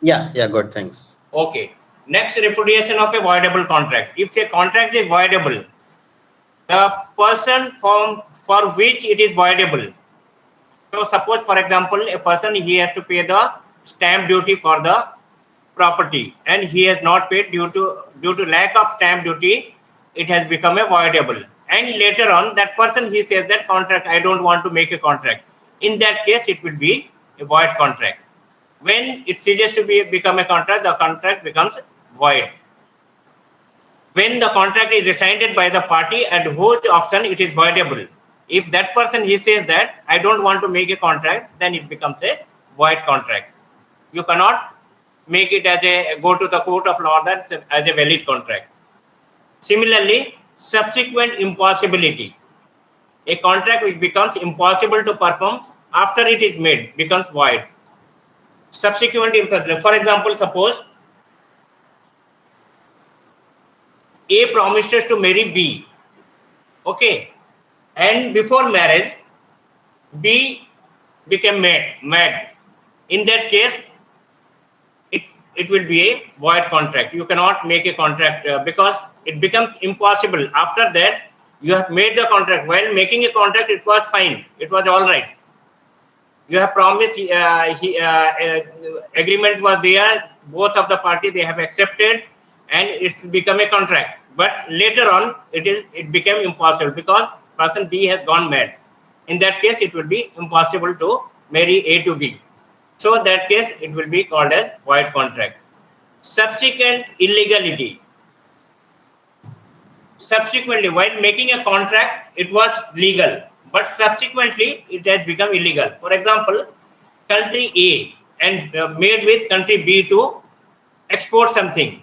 Yeah, good. Thanks. Okay. Next, repudiation of a voidable contract. If a contract is voidable, the person for which it is voidable. So suppose, for example, a person, he has to pay the stamp duty for the property, and he has not paid due to lack of stamp duty. It has become a voidable, and later on that person, he says that contract, I don't want to make a contract. In that case, it will be a void contract. When it ceases to become a contract, the contract becomes void. When the contract is rescinded by the party at whose option it is voidable. If that person, he says that I don't want to make a contract, then it becomes a void contract. You cannot make it as a, go to the court of law that as a valid contract. Similarly, subsequent impossibility. A contract which becomes impossible to perform after it is made becomes void. Subsequent impossibility. For example, suppose A promises to marry B. Okay. And before marriage, B became mad. In that case, it will be a void contract. You cannot make a contract because it becomes impossible. After that, you have made the contract. While making a contract, it was fine. It was all right. You have promised, agreement was there. Both of the parties, they have accepted, and it's become a contract. But later on, it became impossible because person B has gone mad. In that case, it will be impossible to marry A to B. So that case, it will be called as void contract. Subsequent illegality. Subsequently, while making a contract, it was legal, but subsequently it has become illegal. For example, country A and made with country B to export something,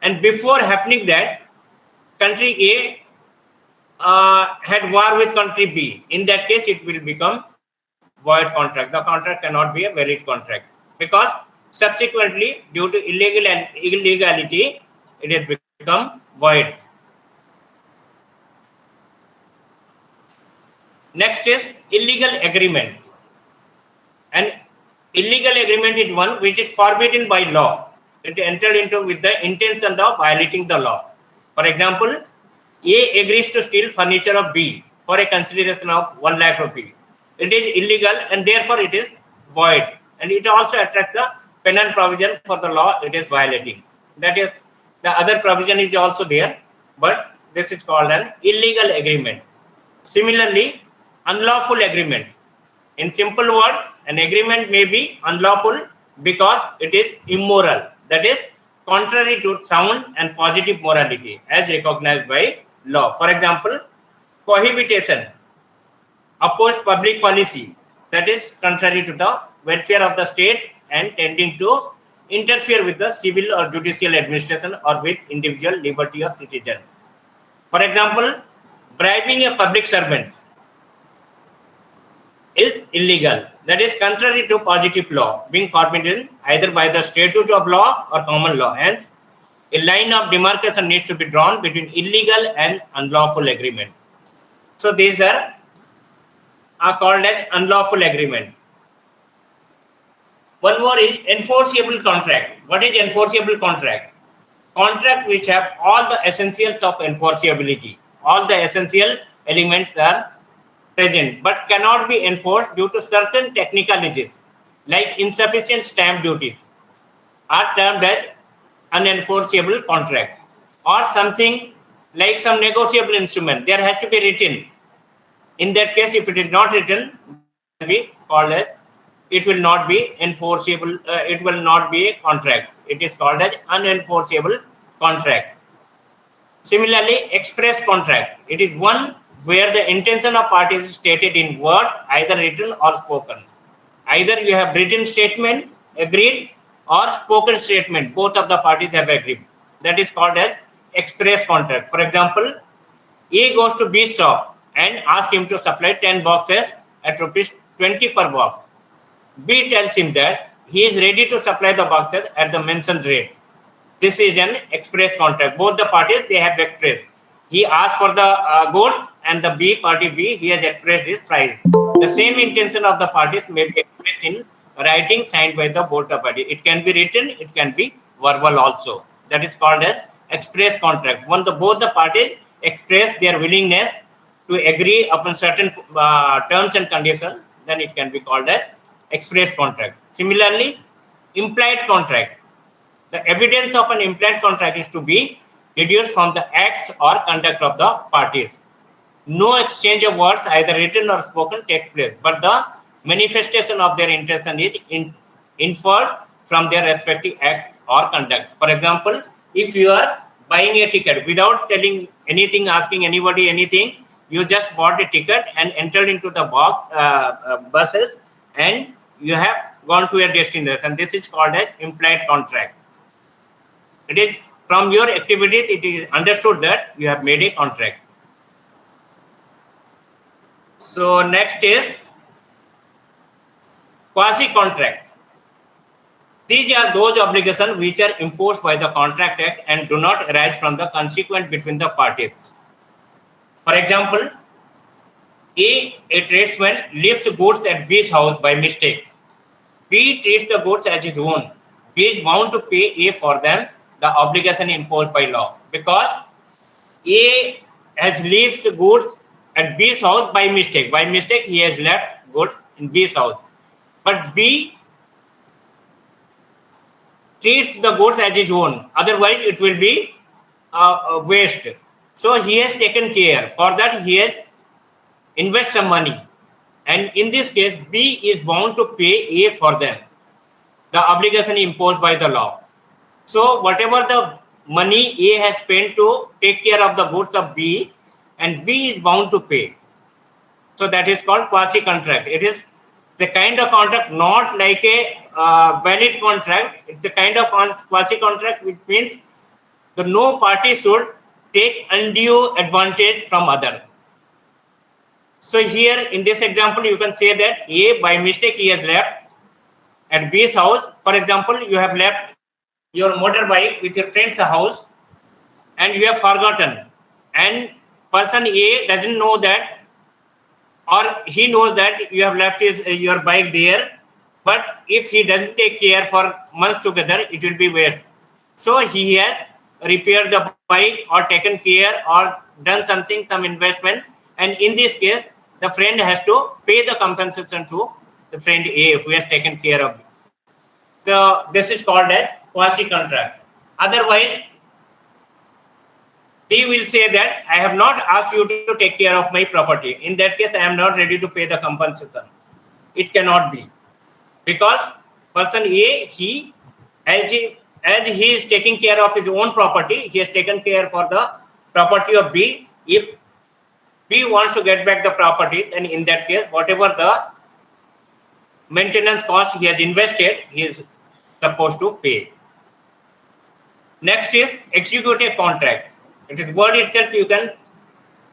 and before happening that, country A had war with country B. In that case, it will become void contract. The contract cannot be a valid contract because subsequently, due to illegality, it has become void. Next is illegal agreement. An illegal agreement is one which is forbidden by law. It entered into with the intention of violating the law. For example, A agrees to steal furniture of B for a consideration of 1 lakh rupee. It is illegal and therefore it is void. And it also attracts the penal provision for the law it is violating. That is, the other provision is also there, but this is called an illegal agreement. Similarly, unlawful agreement. In simple words, an agreement may be unlawful because it is immoral. That is contrary to sound and positive morality as recognized by law. For example, cohabitation, opposed public policy that is contrary to the welfare of the state and tending to interfere with the civil or judicial administration or with individual liberty of citizen. For example, bribing a public servant is illegal. That is contrary to positive law, being forbidden either by the statute of law or common law. Hence, a line of demarcation needs to be drawn between illegal and unlawful agreement. So these are called as unlawful agreement. One more is enforceable contract. What is enforceable contract? Contract which have all the essentials of enforceability. All the essential elements are present but cannot be enforced due to certain technicalities like insufficient stamp duties are termed as unenforceable contract, or something like some negotiable instrument. There has to be written. In that case, if it is not written, it will be called as, it will not be enforceable, it will not be a contract. It is called as unenforceable contract. Similarly, express contract. It is one where the intention of parties is stated in words, either written or spoken. Either you have written statement agreed or spoken statement, both of the parties have agreed. That is called as express contract. For example, A goes to B's shop and asks him to supply 10 boxes at rupees 20 per box. B tells him that he is ready to supply the boxes at the mentioned rate. This is an express contract. Both the parties, they have expressed. He asked for the goods, and the B party B, he has expressed his price. The same intention of the parties may be expressed in writing signed by the both the parties. It can be written, it can be verbal also. That is called as express contract. When both the parties express their willingness to agree upon certain terms and conditions, then it can be called as express contract. Similarly, implied contract. The evidence of an implied contract is to be deduced from the acts or conduct of the parties. No exchange of words, either written or spoken, takes place, but the manifestation of their intention is inferred from their respective acts or conduct. For example, if you are buying a ticket without telling anything, asking anybody anything, you just bought a ticket and entered into the box buses, and you have gone to your destination. This is called as implied contract. It is from your activities, it is understood that you have made a contract. So next is quasi-contract. These are those obligations which are imposed by the Contract Act and do not arise from the consequence between the parties. For example, A tradesman lifts goods at B's house by mistake. B treats the goods as his own. B is bound to pay A for them, the obligation imposed by law, because A has leaves goods at B's house by mistake. By mistake, he has left goods in B's house. But B treats the goods as his own. Otherwise, it will be waste. So he has taken care. For that, he has invested some money. And in this case, B is bound to pay A for them, the obligation imposed by the law. So whatever the money A has spent to take care of the goods of B, and B is bound to pay. So that is called quasi-contract. It is the kind of contract not like a valid contract. It's a kind of quasi-contract, which means the no party should take undue advantage from other. So here in this example, you can say that A by mistake he has left at B's house. For example, you have left your motorbike with your friend's house and you have forgotten, and person A doesn't know that, or he knows that you have left your bike there, but if he doesn't take care for months together, it will be waste. So he has repaired the bike or taken care or done something, some investment, and in this case the friend has to pay the compensation to the friend A who has taken care of it. So this is called as quasi-contract. Otherwise, B will say that I have not asked you to take care of my property. In that case, I am not ready to pay the compensation. It cannot be, because person A, he, as as he is taking care of his own property, he has taken care for the property of B. If B wants to get back the property, then in that case, whatever the maintenance cost he has invested, he is supposed to pay. Next is execute a contract. It is word itself, you can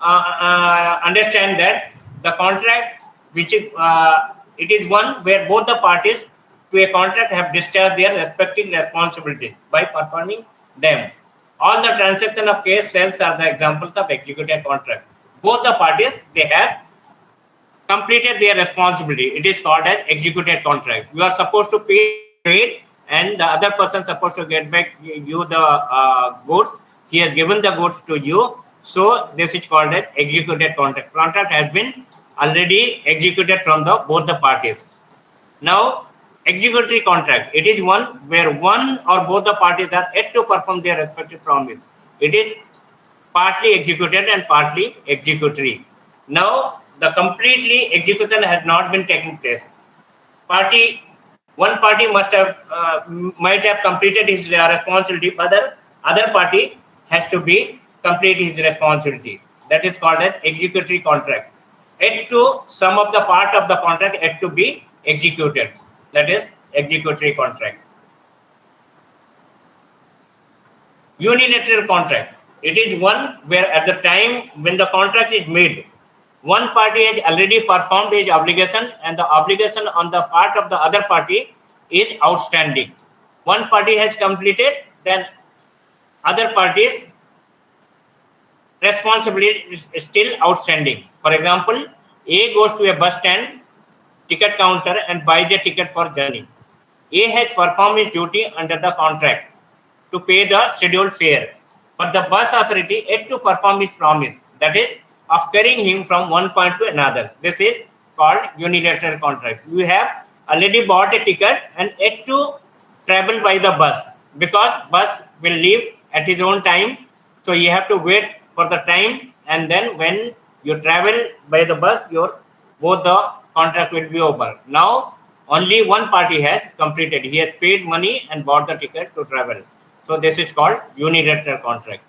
understand that the contract, which is, it is one where both the parties to a contract have discharged their respective responsibilities by performing them. All the transaction of case sales are the examples of executed contract. Both the parties, they have completed their responsibility. It is called as executed contract. You are supposed to pay paid, and the other person supposed to get back you the goods. He has given the goods to you. So this is called as executed contract. Contract has been already executed from the both the parties. Now, executory contract. It is one where one or both the parties are yet to perform their respective promise. It is partly executed and partly executory. Now, the completely execution has not been taking place. One party might have completed his responsibility, but the other party has to be complete his responsibility. That is called an executory contract. Yet to some of the part of the contract yet to be executed. That is executory contract. Unilateral contract. It is one where at the time when the contract is made, one party has already performed his obligation and the obligation on the part of the other party is outstanding. One party has completed, then other party's responsibility is still outstanding. For example, A goes to a bus stand ticket counter and buys a ticket for journey. A has performed his duty under the contract to pay the scheduled fare, but the bus authority yet to perform its promise, that is, of carrying him from one point to another. This is called unilateral contract. You have already bought a ticket and yet to travel by the bus, because bus will leave at his own time, so you have to wait for the time, and then when you travel by the bus, both the contract will be over. Now only one party has completed. He has paid money and bought the ticket to travel. So this is called unilateral contract.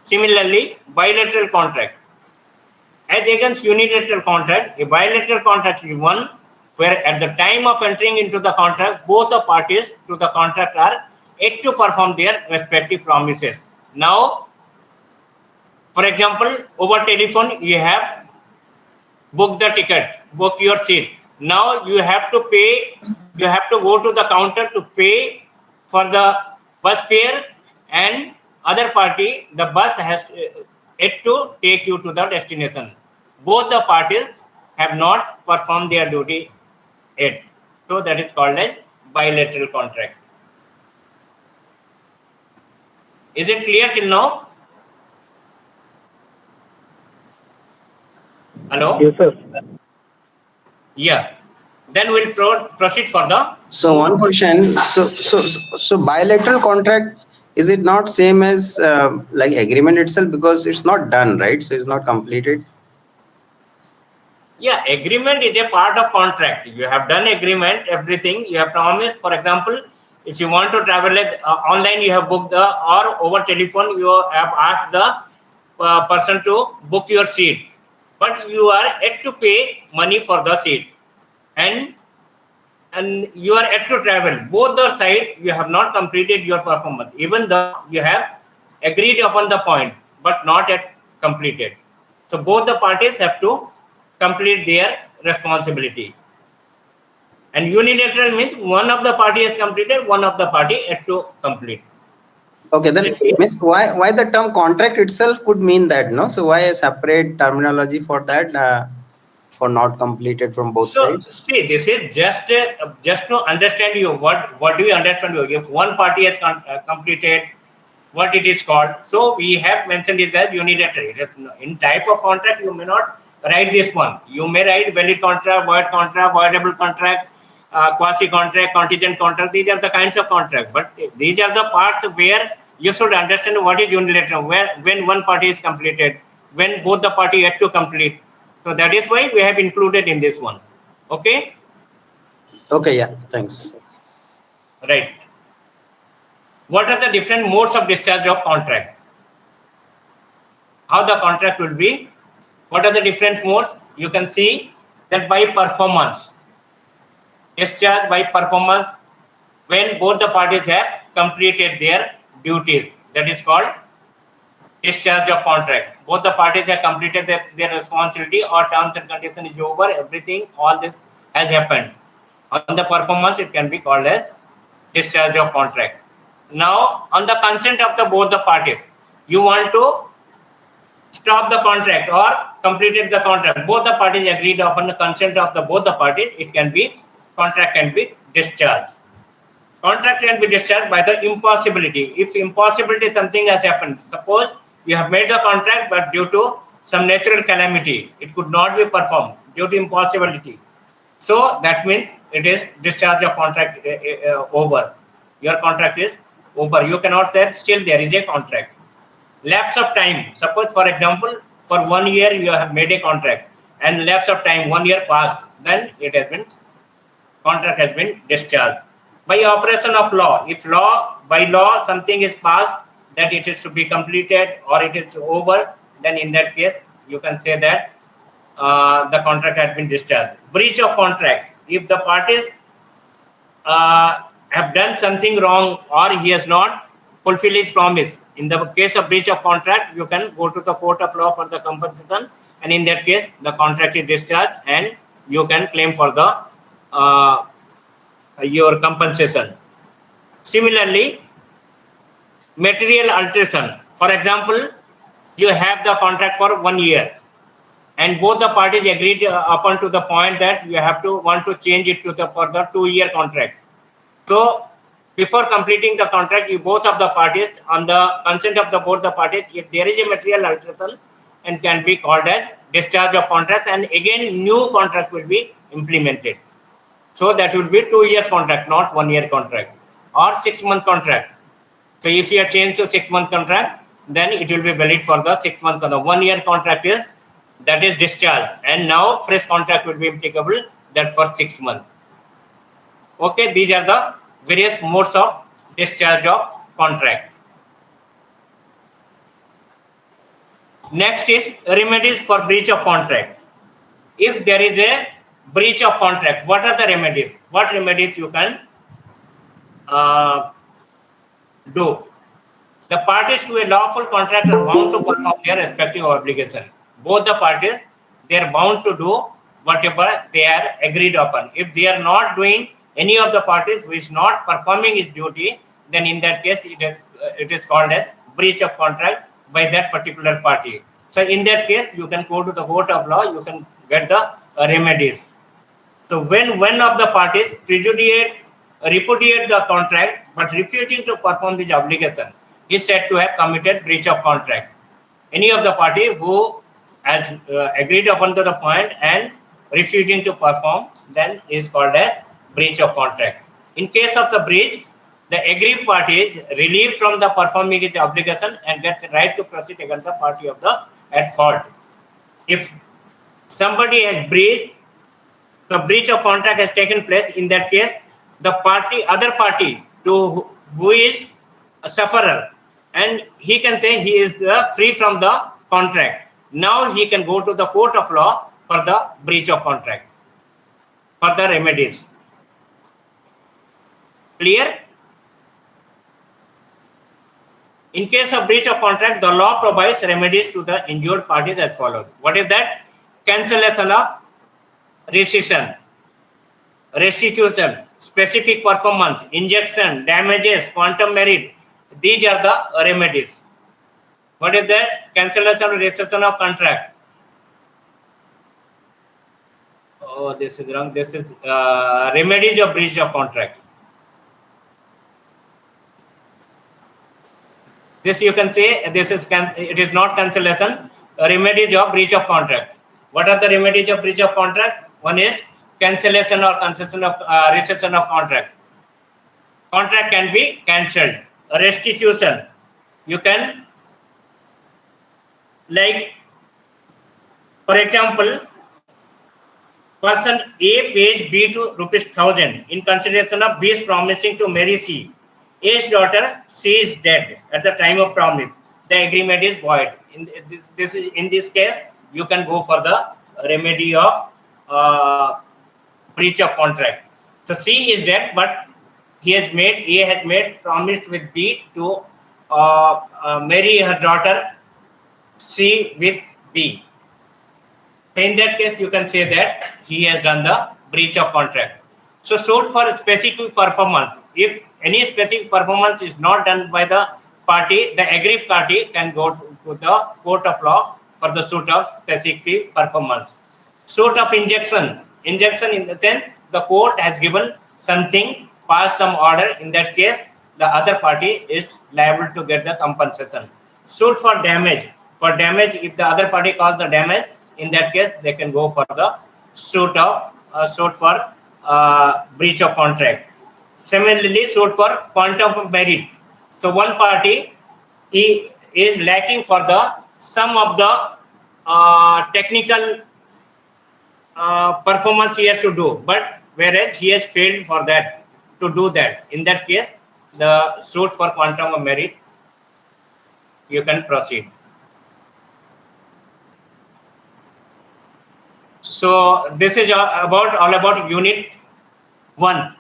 Similarly, bilateral contract. As against unilateral contract, a bilateral contract is one where at the time of entering into the contract, both the parties to the contract are yet to perform their respective promises. Now, for example, over telephone, you have booked the ticket, book your seat. Now you have to pay, you have to go to the counter to pay for the bus fare, and other party, the bus has yet to take you to the destination. Both the parties have not performed their duty yet. So that is called as bilateral contract. Is it clear till now? Hello? Yes, sir. Yeah. Then we'll proceed further. So one question. So bilateral contract, is it not same as like agreement itself, because it's not done, right? So it's not completed. Yeah, agreement is a part of contract. You have done agreement, everything you have promised. For example, if you want to travel online, you have booked or over telephone, you have asked the person to book your seat, but you are yet to pay money for the seat, and you are yet to travel. Both the side, you have not completed your performance, even though you have agreed upon the point, but not yet completed. So both the parties have to complete their responsibility. And unilateral means one of the party has completed, one of the party yet to complete. Okay, then miss, why the term contract itself could mean that, no? So why a separate terminology for that, for not completed from both sides? See, this is just to understand you. What do you understand? If one party has completed, what it is called. So we have mentioned it as unilateral. In type of contract, you may not write this one. You may write valid contract, voidable contract, quasi contract, contingent contract. These are the kinds of contract. But these are the parts where you should understand what is unilateral. When one party is completed, when both the party yet to complete. So that is why we have included in this one. Okay. Okay. Yeah. Thanks. Right. What are the different modes of discharge of contract? How the contract will be? What are the different modes? You can see that by performance. Discharge by performance, when both the parties have completed their duties. That is called discharge of contract. Both the parties have completed their responsibility, or terms and condition is over, everything, all this has happened. On the performance, it can be called as discharge of contract. Now, on the consent of the both the parties, you want to stop the contract or completed the contract. Both the parties agreed upon the consent of the both the parties. It can be, contract can be discharged. Contract can be discharged by the impossibility. If impossibility, something has happened. Suppose you have made the contract, but due to some natural calamity, it could not be performed due to impossibility. So that means it is discharge of contract over. Your contract is over. You cannot say still there is a contract. Lapse of time. Suppose, for example, for 1 year you have made a contract, and lapse of time 1 year passed, then it has been, contract has been discharged. By operation of law, if by law something is passed that it is to be completed or it is over, then in that case you can say that the contract has been discharged. Breach of contract. If the parties have done something wrong or he has not fulfilled his promise, in the case of breach of contract, you can go to the court of law for the compensation, and in that case the contract is discharged and you can claim for the your compensation. Similarly, material alteration. For example, you have the contract for 1 year and both the parties agreed upon to the point that you have to want to change it to the for the 2-year contract. So before completing the contract, you both of the parties, on the consent of the both the parties, if there is a material alteration, and can be called as discharge of contract, and again new contract will be implemented. So that will be 2 years contract, not 1 year contract, or 6-month contract. So if you are changed to 6-month contract, then it will be valid for the 6 months. The 1 year contract is, that is discharged, and now fresh contract will be applicable, that for 6 months. Okay, these are the various modes of discharge of contract. Next is remedies for breach of contract. If there is a breach of contract, what are the remedies? What remedies you can do? The parties to a lawful contract are bound to perform their respective obligation. Both the parties, they are bound to do whatever they are agreed upon. If they are not doing, any of the parties who is not performing his duty, then in that case it is called as breach of contract by that particular party. So in that case, you can go to the court of law, you can get the remedies. So when one of the parties repudiate the contract but refusing to perform this obligation, is said to have committed breach of contract. Any of the party who has agreed upon to the point and refusing to perform, then is called a breach of contract. In case of the breach, the aggrieved party is relieved from the performing its obligation and gets a right to proceed against the party of the at fault. If somebody has breached, the breach of contract has taken place, in that case, the other party to who is a sufferer, and he can say he is free from the contract. Now he can go to the court of law for the breach of contract, for the remedies. Clear? In case of breach of contract, the law provides remedies to the injured parties as follows. What is that? Cancellation of rescission, restitution, specific performance, injection, damages, quantum merit. These are the remedies. What is that? Cancellation or rescission of contract. Oh, this is wrong. This is remedies of breach of contract. This you can say, this is it is not cancellation. Remedies of breach of contract. What are the remedies of breach of contract? One is cancellation or concession of rescission of contract. Contract can be cancelled. Restitution, you can, like, for example, person A pays B to ₹1,000 in consideration of B is promising to marry C. A's daughter, she is dead at the time of promise. The agreement is void. In this case, you can go for the remedy of breach of contract. So C is dead, but A has made promise with B to marry her daughter C with B. In that case, you can say that he has done the breach of contract. So suit for specific performance. If any specific performance is not done by the party, the aggrieved party can go to the court of law for the suit of specific performance. Suit of injunction. Injunction in the sense the court has given something, passed some order. In that case, the other party is liable to get the compensation. Suit for damage. For damage, if the other party caused the damage, in that case, they can go for the suit for breach of contract. Similarly, suit for quantum of merit. So one party he is lacking for the some of the technical performance he has to do, but whereas he has failed for that to do that. In that case, the suit for quantum of merit, you can proceed. So this is all about unit 1.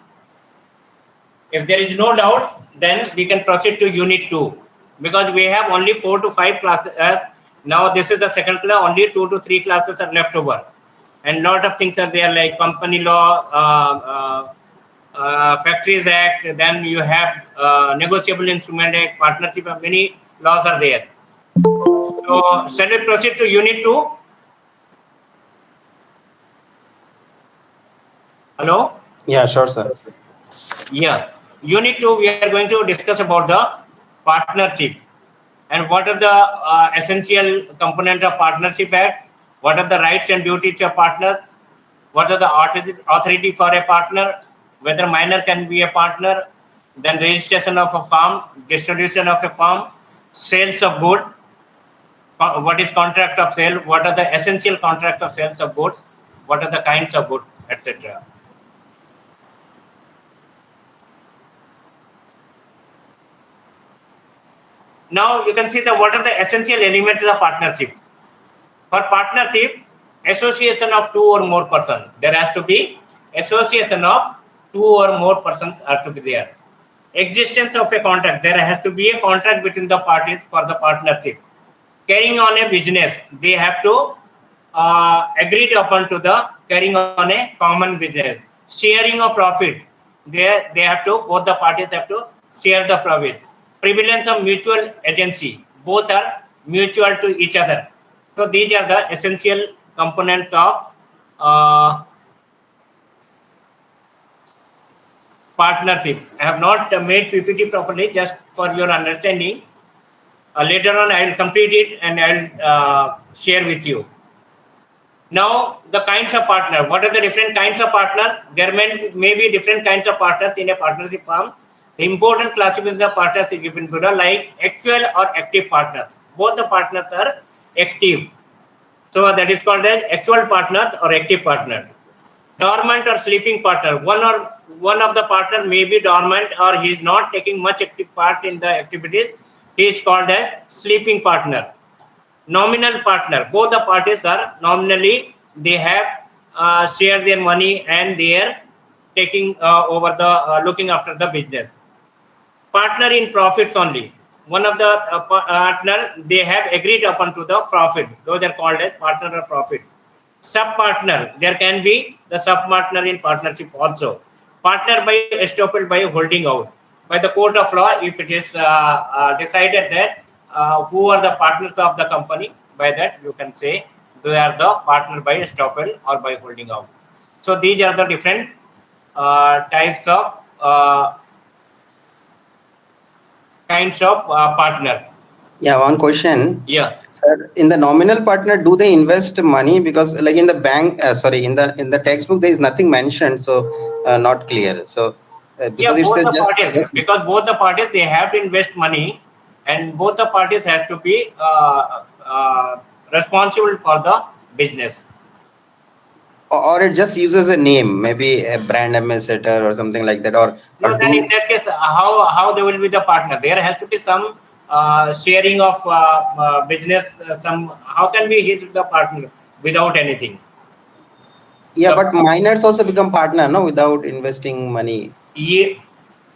If there is no doubt, then we can proceed to unit 2, because we have only 4 to 5 classes. Now this is the second class, only 2 to 3 classes are left over, and lot of things are there like company law, Factories Act, then you have negotiable instrument act, partnership, many laws are there. So shall we proceed to unit 2? Hello? Yeah, sure, sir. Yeah. Unit 2, we are going to discuss about the partnership and what are the essential component of partnership act, what are the rights and duties of partners, what are the authority for a partner, whether minor can be a partner, then registration of a firm, distribution of a firm, sales of good, what is contract of sale, what are the essential contracts of sales of goods, what are the kinds of goods, etc. Now you can see what are the essential elements of partnership. For partnership, association of 2 or more persons. There has to be association of 2 or more persons are to be there. Existence of a contract. There has to be a contract between the parties for the partnership. Carrying on a business, they have to agree upon to the carrying on a common business. Sharing of profit, they have to, both the parties have to share the profit. Prevalence of mutual agency, both are mutual to each other. So these are the essential components of partnership. I have not made PPT properly, just for your understanding. Later on, I will complete it and I will share with you. Now, the kinds of partner. What are the different kinds of partners? There may be different kinds of partners in a partnership firm. The important classification of partners is given below, like actual or active partners. Both the partners are active. So that is called as actual partners or active partner. Dormant or sleeping partner. One of the partners may be dormant or he is not taking much active part in the activities. He is called as sleeping partner. Nominal partner. Both the parties are nominally, they have shared their money and they are taking over the looking after the business. Partner in profits only. One of the partner, they have agreed upon to the profits. Those are called as partner or profit. Sub-partner, there can be the sub-partner in partnership also. Partner by estoppel, by holding out. By the court of law, if it is decided that who are the partners of the company, by that you can say they are the partner by estoppel or by holding out. So these are the different types of kinds of partners. Yeah, one question. Yeah. Sir, in the nominal partner, do they invest money? Because like in the bank, in the textbook, there is nothing mentioned, so not clear. So because both the just parties, because both the parties, they have to invest money, and both the parties have to be responsible for the business. or it just uses a name, maybe a brand ambassador or something like that, or then in that case, how they will be the partner? There has to be some sharing of business. How can we hit the partner without anything? Yeah, but minors also become partner, no, without investing money. Yeah.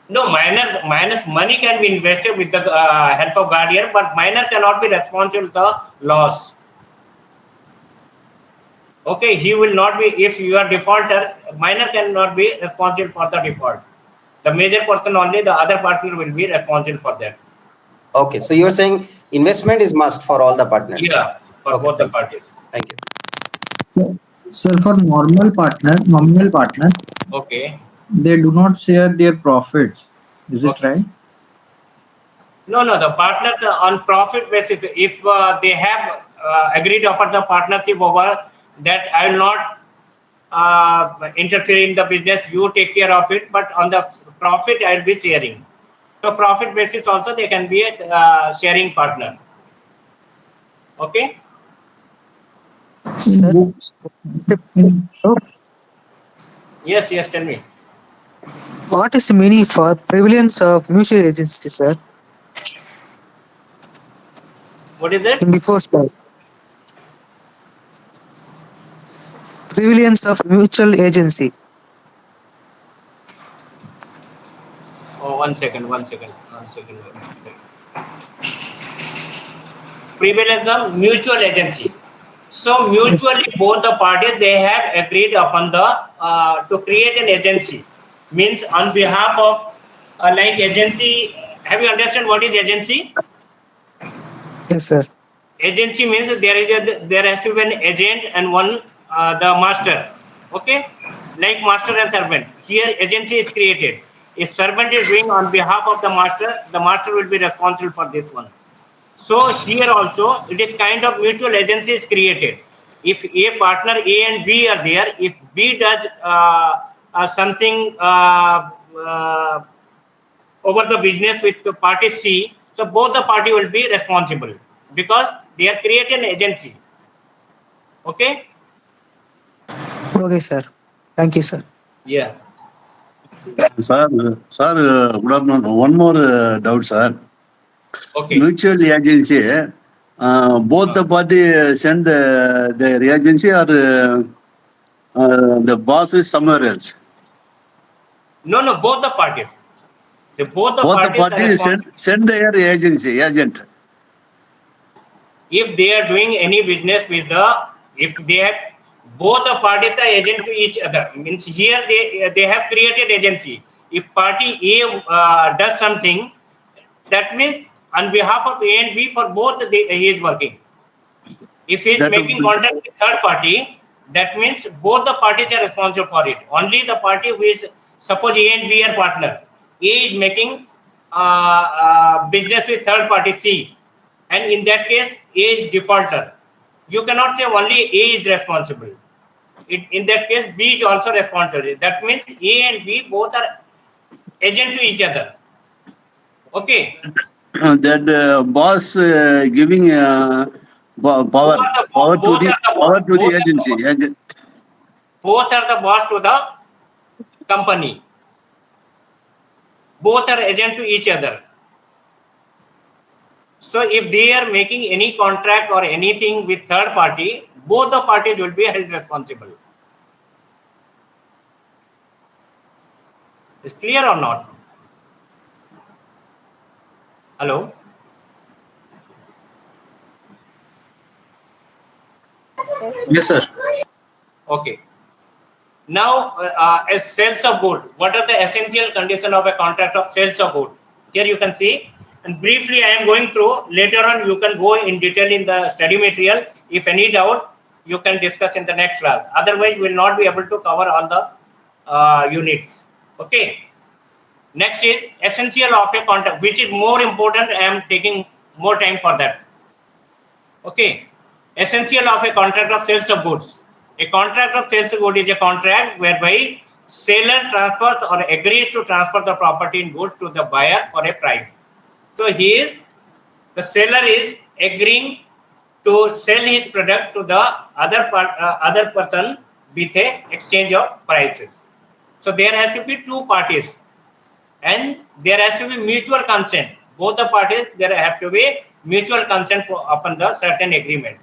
No, minors money can be invested with the help of guardian, but minor cannot be responsible for the loss. Okay, he will not be, if you are defaulter, minor cannot be responsible for the default. The major person only, the other partner will be responsible for that. Okay, so you're saying investment is must for all the partners. Yeah, for both the parties. Thank you. Sir, for nominal partner, Okay. they do not share their profits. Is it right? No, the partners on profit basis, if they have agreed upon the partnership over that, I will not interfere in the business, you take care of it, but on the profit I will be sharing. So profit basis also they can be a sharing partner. Okay. Sir. Yes, tell me. What is the meaning for prevalence of mutual agency, sir? What is it? In before slide. Prevalence of mutual agency. Oh, one second. Prevalence of mutual agency. So mutually both the parties, they have agreed upon the to create an agency. Means on behalf of like agency. Have you understand what is agency? Yes, sir. Agency means there has to be an agent and one the master. Okay, like master and servant. Here agency is created. If servant is doing on behalf of the master will be responsible for this one. So here also it is kind of mutual agency is created. If a partner A and B are there, if B does something over the business with the party C, so both the party will be responsible because they are creating an agency. Okay. Okay, sir. Thank you, sir. Yeah. Sir, good afternoon. One more doubt, sir. Okay. Mutual agency, both the party send their agency or the boss is somewhere else? No, both the parties. Both the Both the parties are parties responsible. send their agent. If they are doing any business with if they have, both the parties are agent to each other. Means here they have created agency. If party A does something, that means on behalf of A and B, for both he is working. If he is making contract with third party, that means both the parties are responsible for it. Only the party who is, suppose A and B are partner. A is making business with third party C, and in that case A is defaulter. You cannot say only A is responsible. In that case B is also responsible. That means A and B both are agent to each other. Okay. That boss giving power to the agency. Both are the boss to the company. Both are agent to each other. So if they are making any contract or anything with third party, both the parties will be held responsible. Is clear or not? Hello? Yes, sir. Okay. Now, as sales of goods, what are the essential conditions of a contract of sales of goods? Here you can see, and briefly I am going through. Later on, you can go in detail in the study material. If any doubt, you can discuss in the next class. Otherwise, we will not be able to cover all the units. Okay. Next is essential of a contract, which is more important. I am taking more time for that. Okay. Essential of a contract of sales of goods. A contract of sales of goods is a contract whereby seller transfers or agrees to transfer the property in goods to the buyer for a price. So the seller is agreeing to sell his product to the other person with a exchange of prices. So there has to be two parties, and there has to be mutual consent. Both the parties, there have to be mutual consent upon the certain agreement.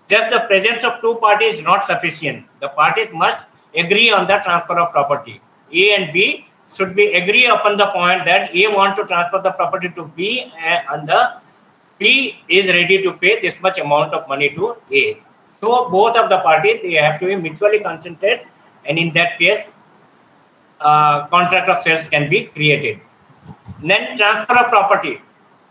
Just the presence of two parties is not sufficient. The parties must agree on the transfer of property. A and B should be agree upon the point that A want to transfer the property to B, and the B is ready to pay this much amount of money to A. So both of the parties, they have to be mutually consented, and in that case, contract of sales can be created. Then transfer of property.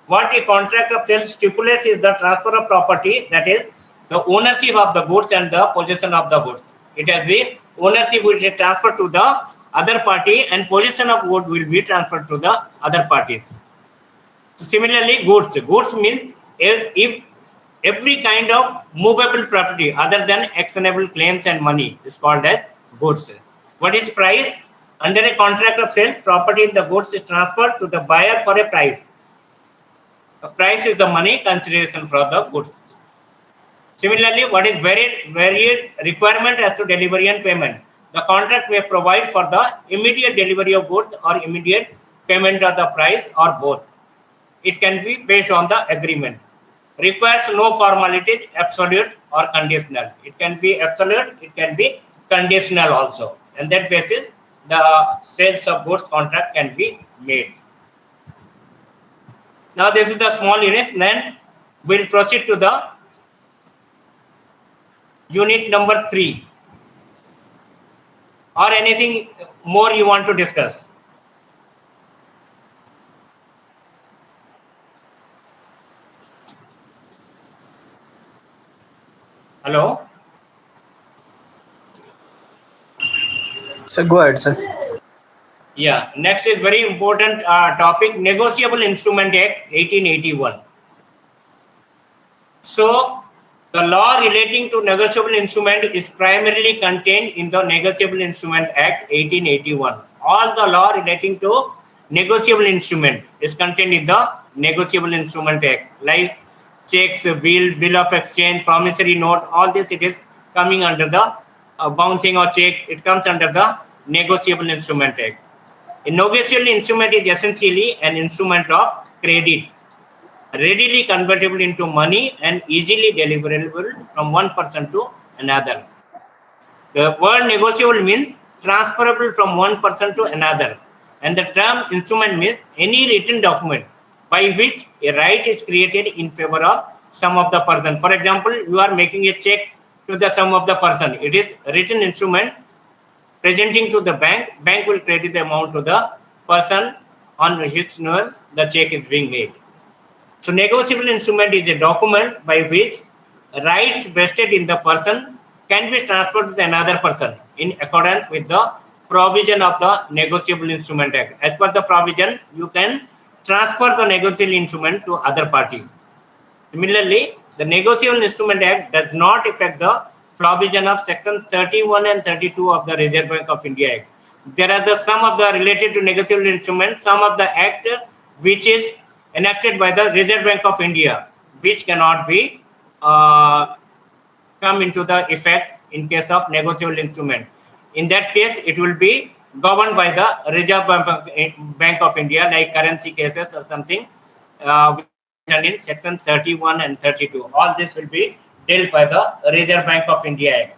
What a contract of sales stipulates is the transfer of property, that is the ownership of the goods and the possession of the goods. It has the ownership which is transferred to the other party, and possession of goods will be transferred to the other parties. So similarly, goods means if every kind of movable property other than actionable claims and money is called as goods. What is price? Under a contract of sale, property in the goods is transferred to the buyer for a price. The price is the money consideration for the goods. Similarly, what is varied requirement as to delivery and payment? The contract may provide for the immediate delivery of goods or immediate payment of the price, or both. It can be based on the agreement. Requires no formalities, absolute or conditional. It can be absolute, it can be conditional also. And that basis, the sales of goods contract can be made. Now this is the small unit. Then we'll proceed to the unit number 3. Or anything more you want to discuss? Hello? So go ahead, sir. Yeah, next is very important topic, Negotiable Instrument Act 1881. So the law relating to negotiable instrument is primarily contained in the Negotiable Instrument Act 1881. All the law relating to negotiable instrument is contained in the Negotiable Instrument Act, like checks, bill of exchange, promissory note, all this it is coming under the bouncing or check, it comes under the Negotiable Instrument Act. A negotiable instrument is essentially an instrument of credit, readily convertible into money and easily deliverable from one person to another. The word negotiable means transferable from one person to another, and the term instrument means any written document by which a right is created in favor of some of the person. For example, you are making a check to the sum of the person. It is a written instrument presenting to the bank. Bank will credit the amount to the person on which the check is being made. So negotiable instrument is a document by which rights vested in the person can be transferred to another person in accordance with the provision of the Negotiable Instrument Act. As per the provision, you can transfer the negotiable instrument to other party. Similarly, the Negotiable Instrument Act does not affect the provision of section 31 and 32 of the Reserve Bank of India Act. There are some of the related to negotiable instruments, some of the act which is enacted by the Reserve Bank of India, which cannot be come into the effect in case of negotiable instrument. In that case, it will be governed by the Reserve Bank of India, like currency cases or something, in section 31 and 32. All this will be dealt by the Reserve Bank of India Act.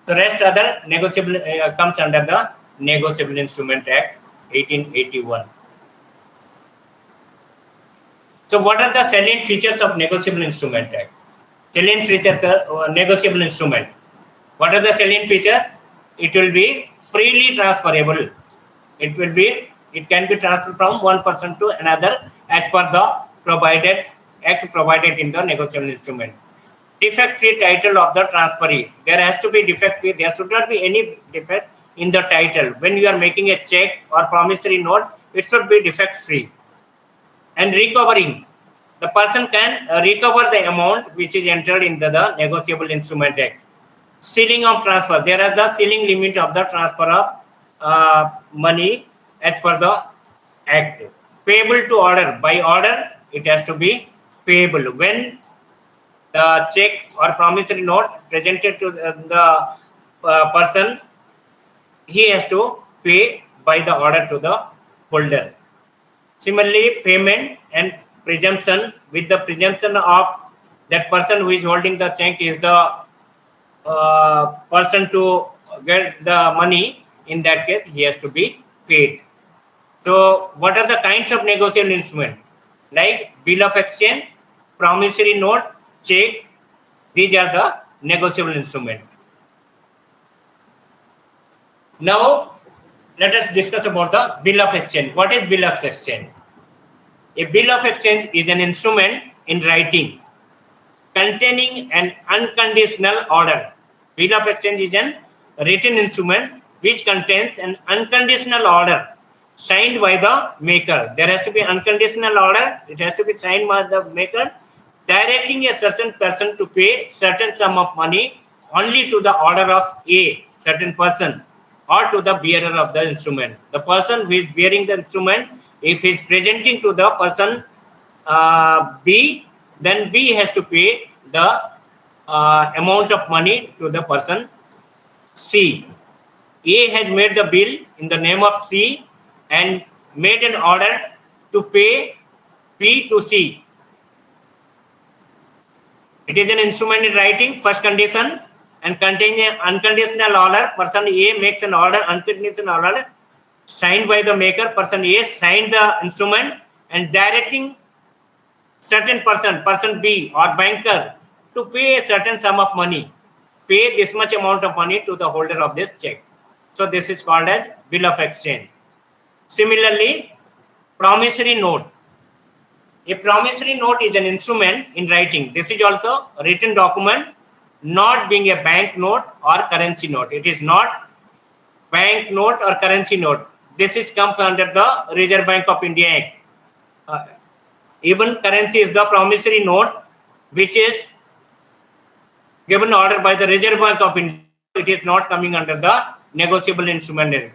The rest other negotiable comes under the Negotiable Instrument Act 1881. So what are the salient features of Negotiable Instrument Act? Salient features are negotiable instrument. What are the salient features? It will be freely transferable. It can be transferred from one person to another as per the act provided in the negotiable instrument. Defect-free title of the transferee. There has to be defect-free. There should not be any defect in the title. When you are making a check or promissory note, it should be defect-free. And recovering. The person can recover the amount which is entered in the Negotiable Instrument Act. Ceiling of transfer. There are the ceiling limit of the transfer of money as per the Act. Payable to order. By order, it has to be payable. When the check or promissory note presented to the person, he has to pay by the order to the holder. Similarly, payment and presumption, with the presumption of that person who is holding the check is the person to get the money. In that case, he has to be paid. So what are the kinds of negotiable instrument? Like bill of exchange, promissory note, check. These are the negotiable instrument. Now let us discuss about the bill of exchange. What is bill of exchange? A bill of exchange is an instrument in writing containing an unconditional order. Bill of exchange is an written instrument which contains an unconditional order signed by the maker. There has to be unconditional order. It has to be signed by the maker, directing a certain person to pay certain sum of money only to the order of a certain person or to the bearer of the instrument. The person who is bearing the instrument, if he is presenting to the person B, then B has to pay the amount of money to the person C. A has made the bill in the name of C and made an order to pay B to C. It is an instrument in writing, first condition, and containing an unconditional order. Person A makes an order, unconditional order, signed by the maker. Person A signed the instrument and directing certain person B or banker, to pay a certain sum of money, pay this much amount of money to the holder of this check. So this is called as bill of exchange. Similarly, promissory note. A promissory note is an instrument in writing. This is also a written document, not being a bank note or currency note. It is not bank note or currency note. This is comes under the Reserve Bank of India Act. Even currency is the promissory note, which is given order by the Reserve Bank of India. It is not coming under the negotiable instrument.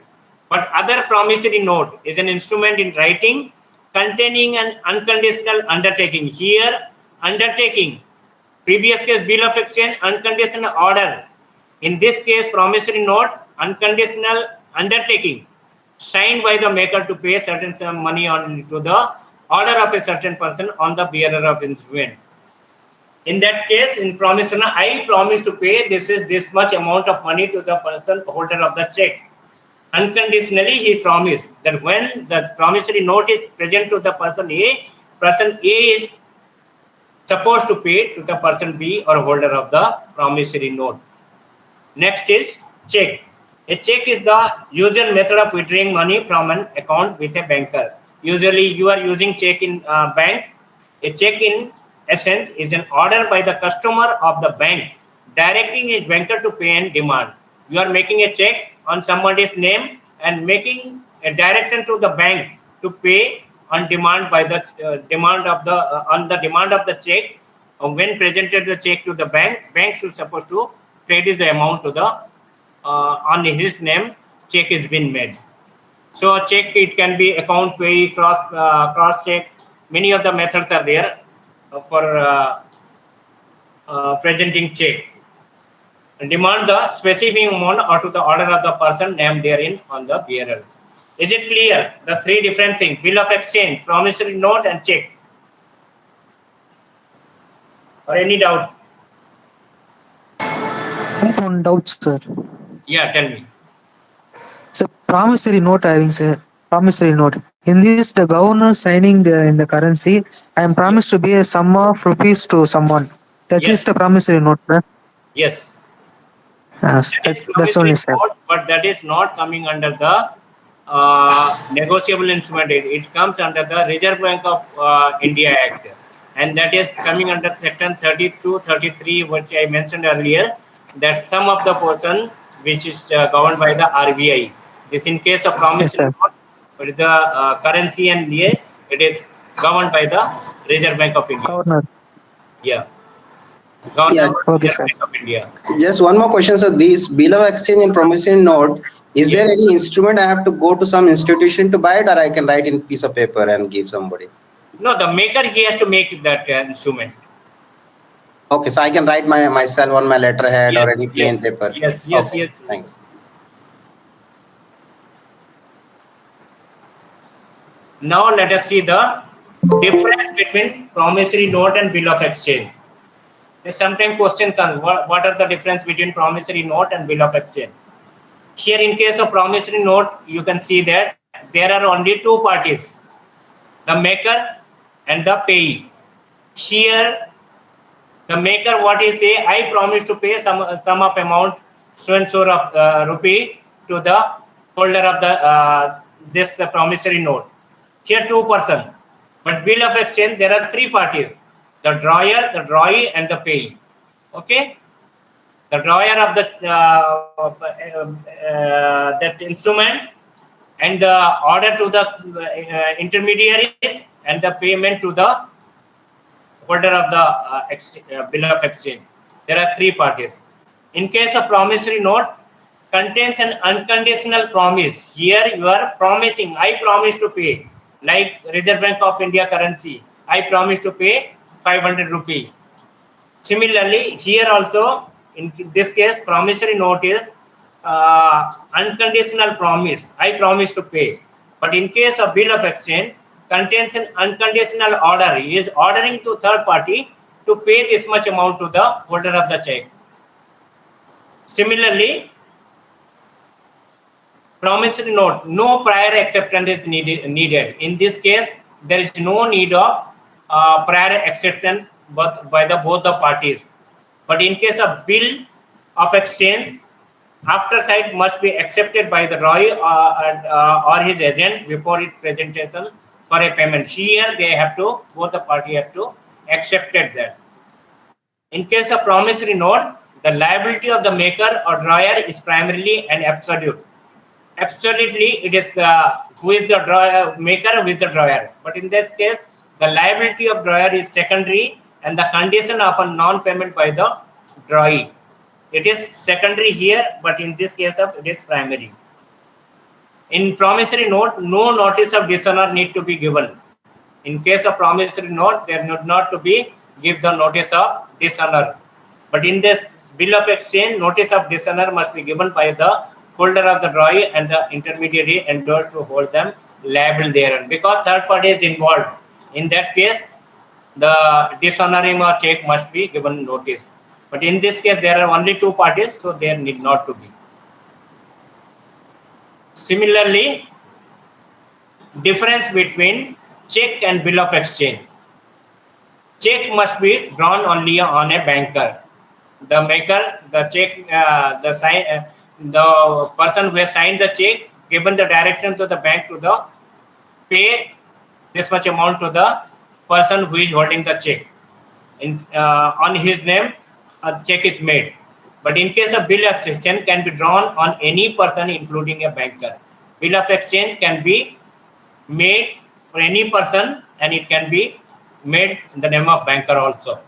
But other promissory note is an instrument in writing containing an unconditional undertaking. Here, undertaking. Previous case, bill of exchange, unconditional order. In this case, promissory note, unconditional undertaking, signed by the maker to pay certain sum of money on to the order of a certain person on the bearer of instrument. In that case, in promissory, I promise to pay this much amount of money to the person holder of the check. Unconditionally, he promised that when the promissory note is present to the person A is supposed to pay to the person B or holder of the promissory note. Next is check. A check is the usual method of withdrawing money from an account with a banker. Usually, you are using check in bank. A check, in essence, is an order by the customer of the bank directing his banker to pay and demand. You are making a check on somebody's name and making a direction to the bank to pay on demand by the demand of the check. When presented the check to the bank is supposed to credit the amount to the on his name. Check is been made. So check, it can be account pay, cross check. Many of the methods are there for presenting check. And demand the specific amount or to the order of the person named therein on the bearer. Is it clear? The three different things: bill of exchange, promissory note, and check. Or any doubt? One doubt, sir. Yeah, tell me. So promissory note having, sir. Promissory note. In this, the governor signing in the currency, I am promised to pay a sum of rupees to someone. That is the promissory note, sir. Yes. Yes, that's only, sir. Note, but that is not coming under the negotiable instrument. It comes under the Reserve Bank of India Act, and that is coming under section 32, 33, which I mentioned earlier, that some of the portion which is governed by the RBI. This in case of promissory note, but the currency and it is governed by the Reserve Bank of India. Governor. Yeah. Yeah. Okay, Bank of India. Just one more question. So this bill of exchange and promissory note, is there any instrument I have to go to some institution to buy it, or I can write in piece of paper and give somebody? No, the maker, he has to make that instrument. Okay, so I can write myself on my letterhead or Yes, any plain yes, paper. yes, Okay, yes. thanks. Now let us see the difference between promissory note and bill of exchange. Sometimes question comes, what are the difference between promissory note and bill of exchange? Here in case of promissory note, you can see that there are only two parties, the maker and the payee. Here the maker, what he say, I promise to pay some of amount so and so of rupee to the holder of the this promissory note. Here two person, but bill of exchange there are three parties: the drawer, the drawee, and the payee. Okay, the drawer of the that instrument, and the order to the intermediary, and the payment to the holder of the bill of exchange. There are three parties. In case of promissory note, contains an unconditional promise. Here you are promising, I promise to pay, like Reserve Bank of India currency, I promise to pay 500 rupee. Similarly, here also, in this case, promissory note is unconditional promise, I promise to pay. But in case of bill of exchange, contains an unconditional order. He is ordering to third party to pay this much amount to the holder of the check. Similarly, promissory note, no prior acceptance is needed. In this case, there is no need of prior acceptance by both the parties. But in case of bill of exchange, after side must be accepted by the drawee or his agent before its presentation for a payment. Here they have to, both the party have to accepted that. In case of promissory note, the liability of the maker or drawer is primarily and absolute. Absolutely, it is who is the drawer, maker with the drawer. But in this case, the liability of drawer is secondary, and the condition of a non-payment by the drawee. It is secondary here, but in this case of it is primary. In promissory note, no notice of dishonor need to be given. In case of promissory note, there need not to be give the notice of dishonor. But in this bill of exchange, notice of dishonor must be given by the holder of the drawee and the intermediary endorsed to hold them liable therein. Because third party is involved. In that case, the dishonoring of check must be given notice. But in this case, there are only two parties, so there need not to be. Similarly, difference between check and bill of exchange. Check must be drawn only on a banker. The maker, the check, the person who has signed the check, given the direction to the bank to the pay this much amount to the person who is holding the check. On his name, a check is made. But in case of bill of exchange, can be drawn on any person, including a banker. Bill of exchange can be made for any person, and it can be made in the name of banker also.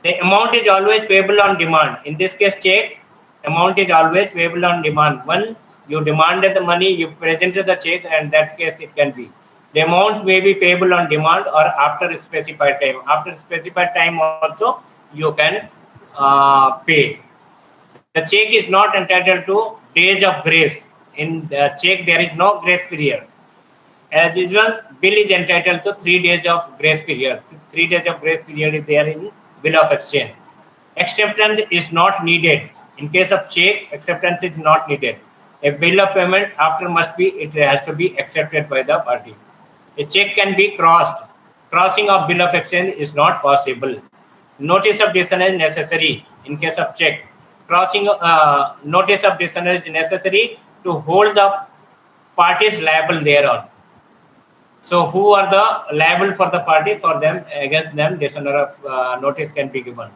The amount is always payable on demand. In this case, check amount is always payable on demand. When you demanded the money, you presented the check, and that case it can be. The amount may be payable on demand or after a specified time. After specified time also, you can pay. The check is not entitled to days of grace. In the check, there is no grace period. As usual, bill is entitled to 3 days of grace period. 3 days of grace period is there in bill of exchange. Acceptance is not needed. In case of check, acceptance is not needed. A bill of payment after must be, it has to be accepted by the party. A check can be crossed. Crossing of bill of exchange is not possible. Notice of dishonor is necessary in case of check. Crossing notice of dishonor is necessary to hold the parties liable thereon. So who are the liable for the party? For them, against them, dishonor of notice can be given.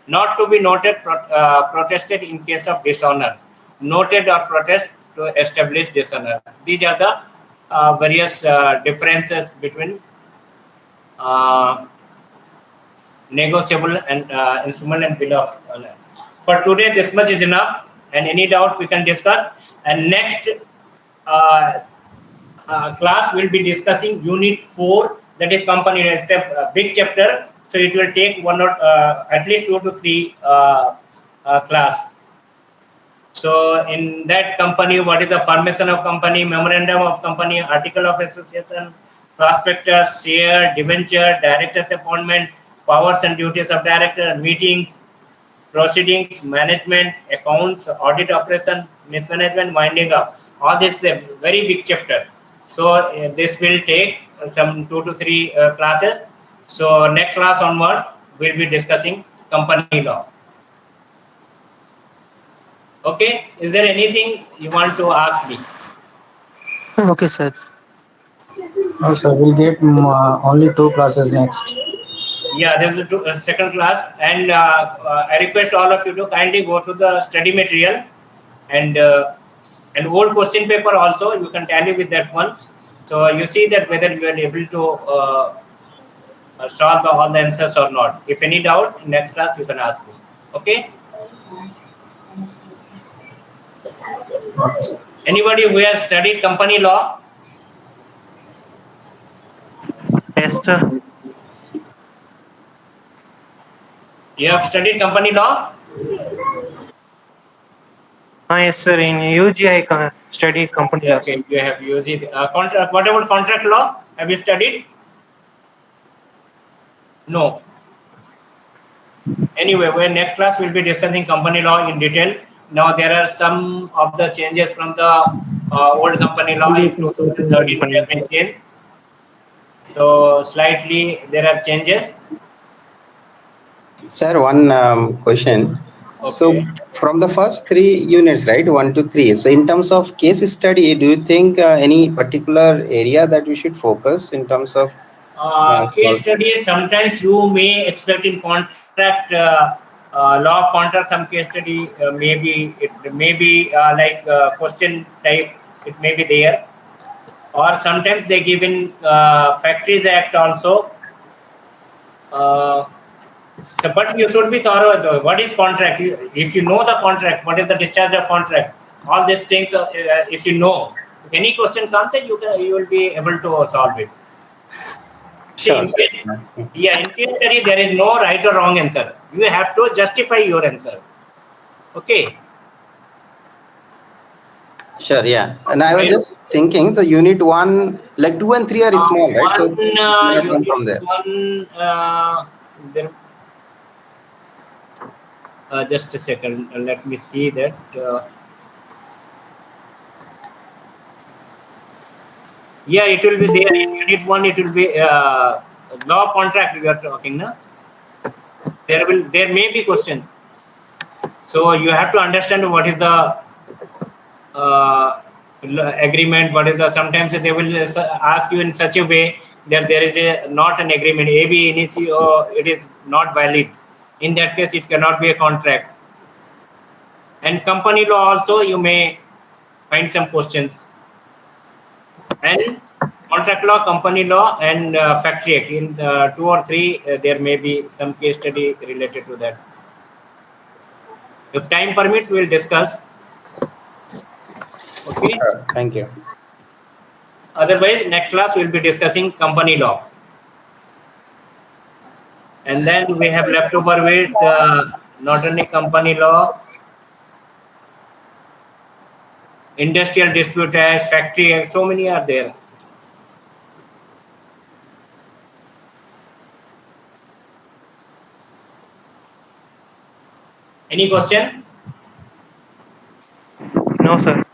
Not to be noted, protested in case of dishonor. Noted or protest to establish dishonor. These are the various differences between negotiable and instrument and bill of honor. For today, this much is enough. And any doubt we can discuss. And next class will be discussing unit 4, that is company. It's a big chapter, So it will take one or at least 2 to 3 class. So in that company, what is the formation of company, memorandum of company, article of association, prospectus, share, debenture, director's appointment, powers and duties of director, meetings, proceedings, management, accounts, audit operation, mismanagement, winding up. All this is a very big chapter. So this will take some 2 to 3 classes. So next class onward, we'll be discussing company law. Okay, is there anything you want to ask me? Okay, sir. No, sir. We'll get only 2 classes next. Yeah, there's a second class, and I request all of you to kindly go to the study material and an old question paper also. You can tally with that one. So you see that whether you are able to solve all the answers or not. If any doubt, in next class you can ask me. Okay. Okay, sir. Anybody who has studied company law? Yes, sir. You have studied company law? Yes, sir. In UG, I studied company law. Okay, you have used it. Contract. What about contract law? Have you studied? No. Anyway, when next class we'll be discussing company law in detail. Now there are some of the changes from the old company law in 2013 it has been changed. So slightly there are changes. Sir, one question. So Okay. from the first 3 units, right, 1 to 3. So in terms of case study, do you think any particular area that we should focus in terms of Case studies, sometimes you may expect in contract law of contract some case study maybe it may be like question type, it may be there, or sometimes they give in Factories Act also. So, but you should be thorough. What is contract? If you know the contract, what is the discharge of contract? All these things, if you know, if any question comes, you will be able to solve it. See, Sure. in case study, there is no right or wrong answer. You have to justify your answer. Okay. Sure, yeah. And I was just thinking the unit 1, like 2 and 3 are small, right? So Unit from there. 1, there, just a second, let me see that. Yeah, it will be there in unit 1. It will be law contract we are talking, na? There may be question. So you have to understand what is the agreement. What is the, sometimes they will ask you in such a way that there is not an agreement. AB initio, it is not valid. In that case, it cannot be a contract. And company law also you may find some questions. And contract law, company law, and Factory Act. In 2 or 3, there may be some case study related to that. If time permits, we will discuss. Okay. Thank you. Otherwise, next class we will be discussing company law. And then we have left over with not only company law, industrial dispute act, factory act, so many are there. Any question? No, sir.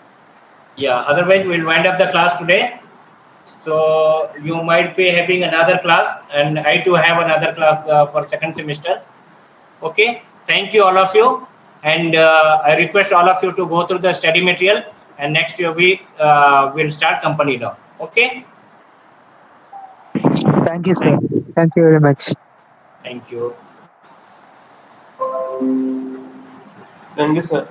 Yeah, otherwise we'll wind up the class today. So you might be having another class, and I too have another class for second semester. Okay, thank you all of you, and I request all of you to go through the study material, and next week we'll start company law. Okay. Thank you, sir. Thank you very much. Thank you. Thank you, sir.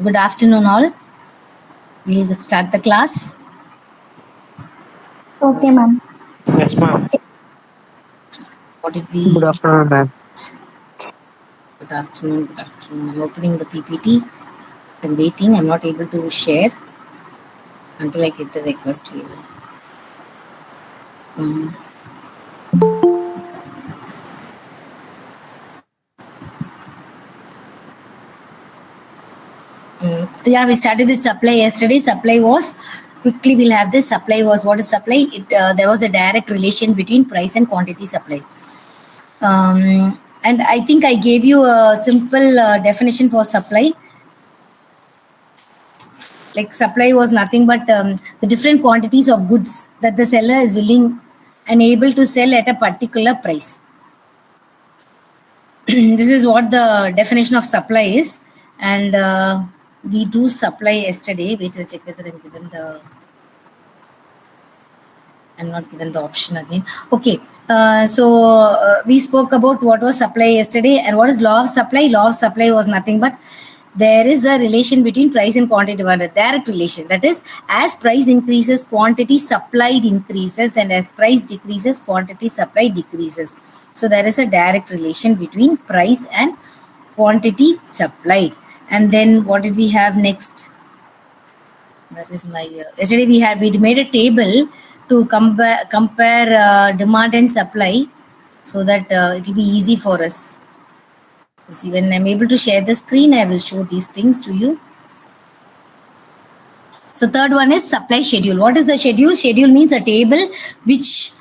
Good afternoon, all. We'll start the class. Okay, ma'am. Yes, ma'am. What did we? Good afternoon, ma'am. Good afternoon. Good afternoon. I'm opening the PPT. I'm waiting. I'm not able to share until I get the request waiver. Yeah, we started with supply yesterday. Supply was, quickly we'll have this. Supply was, what is supply? There was a direct relation between price and quantity supply. And I think I gave you a simple definition for supply. Like supply was nothing but the different quantities of goods that the seller is willing and able to sell at a particular price. This is what the definition of supply is. And we do supply yesterday. Wait, I'll check whether I'm not given the option again. Okay, so we spoke about what was supply yesterday and what is law of supply. Law of supply was nothing but there is a relation between price and quantity, a direct relation. That is, as price increases, quantity supplied increases, and as price decreases, quantity supplied decreases. So there is a direct relation between price and quantity supplied. And then what did we have next? That is my yesterday we made a table to compare demand and supply, so that it will be easy for us. You see, when I'm able to share the screen, I will show these things to you. So third one is supply schedule. What is the schedule? Schedule means a table which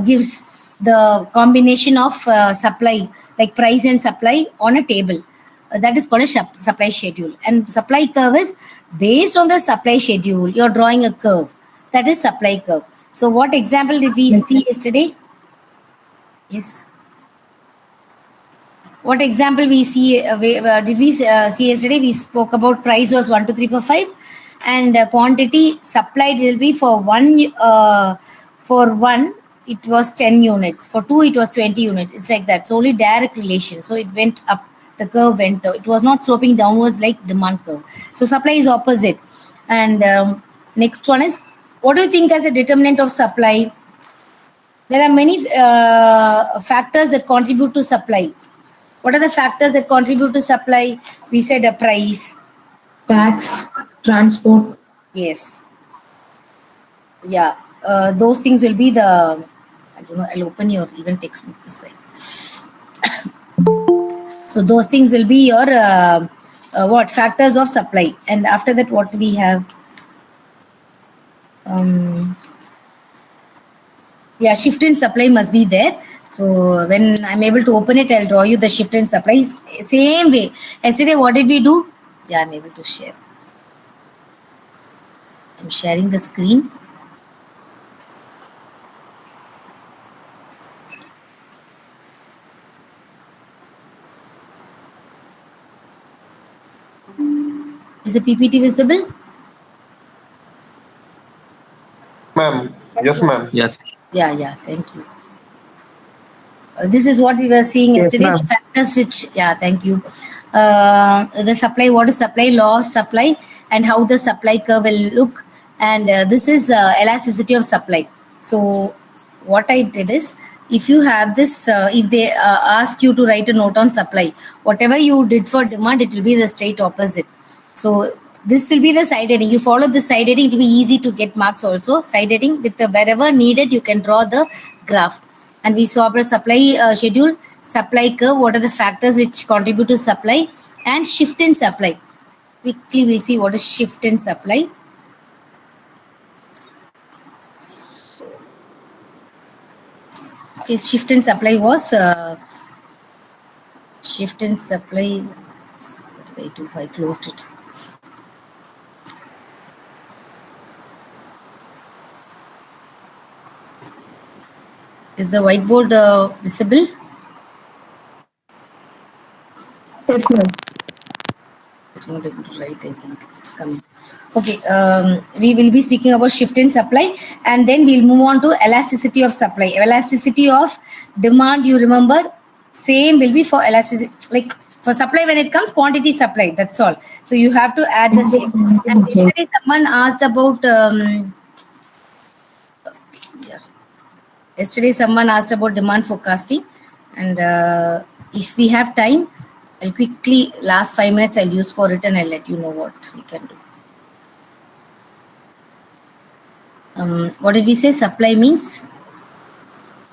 gives the combination of supply, like price and supply on a table. That is called a supply schedule. And supply curve is based on the supply schedule. You're drawing a curve. That is supply curve. So what example did we see yesterday? Yes. What example we see? Did we see yesterday? We spoke about price was 1, 2, 3, 4, 5, and quantity supplied will be for one. For one, it was 10 units. For two, it was 20 units. It's like that. It's only direct relation. So it went up. The curve went up. It was not sloping downwards like demand curve. So supply is opposite. And next one is, what do you think as a determinant of supply? There are many factors that contribute to supply. What are the factors that contribute to supply? We said a price. Tax, transport. Yes. Yeah. Those things will be the, I don't know, I'll open your even textbook this side. So those things will be your, what, factors of supply. And after that, what do we have? Yeah, shift in supply must be there. So when I'm able to open it, I'll draw you the shift in supply. Same way. Yesterday, what did we do? Yeah, I'm able to share. I'm sharing the screen. Is the PPT visible? Ma'am. Yes, ma'am. Yes. Yeah, thank you. This is what we were seeing yesterday. The factors which, thank you. The supply, what is supply, law of supply, and how the supply curve will look. And this is elasticity of supply. So what I did is, if you have this, if they ask you to write a note on supply, whatever you did for demand, it will be the straight opposite. So this will be the side heading. You follow the side heading, it will be easy to get marks also. Side heading, with the wherever needed, you can draw the graph. And we saw the supply schedule, supply curve, what are the factors which contribute to supply, and shift in supply. Quickly we see what is shift in supply. Okay, shift in supply was, shift in supply, what did I do? I closed it. Is the whiteboard visible? Yes, ma'am. I'm not able to write, I think it's coming. Okay, we will be speaking about shift in supply, and then we'll move on to elasticity of supply. Elasticity of demand, you remember, same will be for elasticity. Like For supply, when it comes, quantity supplied, that's all. So you have to add the same. And yesterday someone asked about, yesterday someone asked about demand forecasting. And if we have time, I'll quickly, last 5 minutes I'll use for it and I'll let you know what we can do. What did we say? Supply means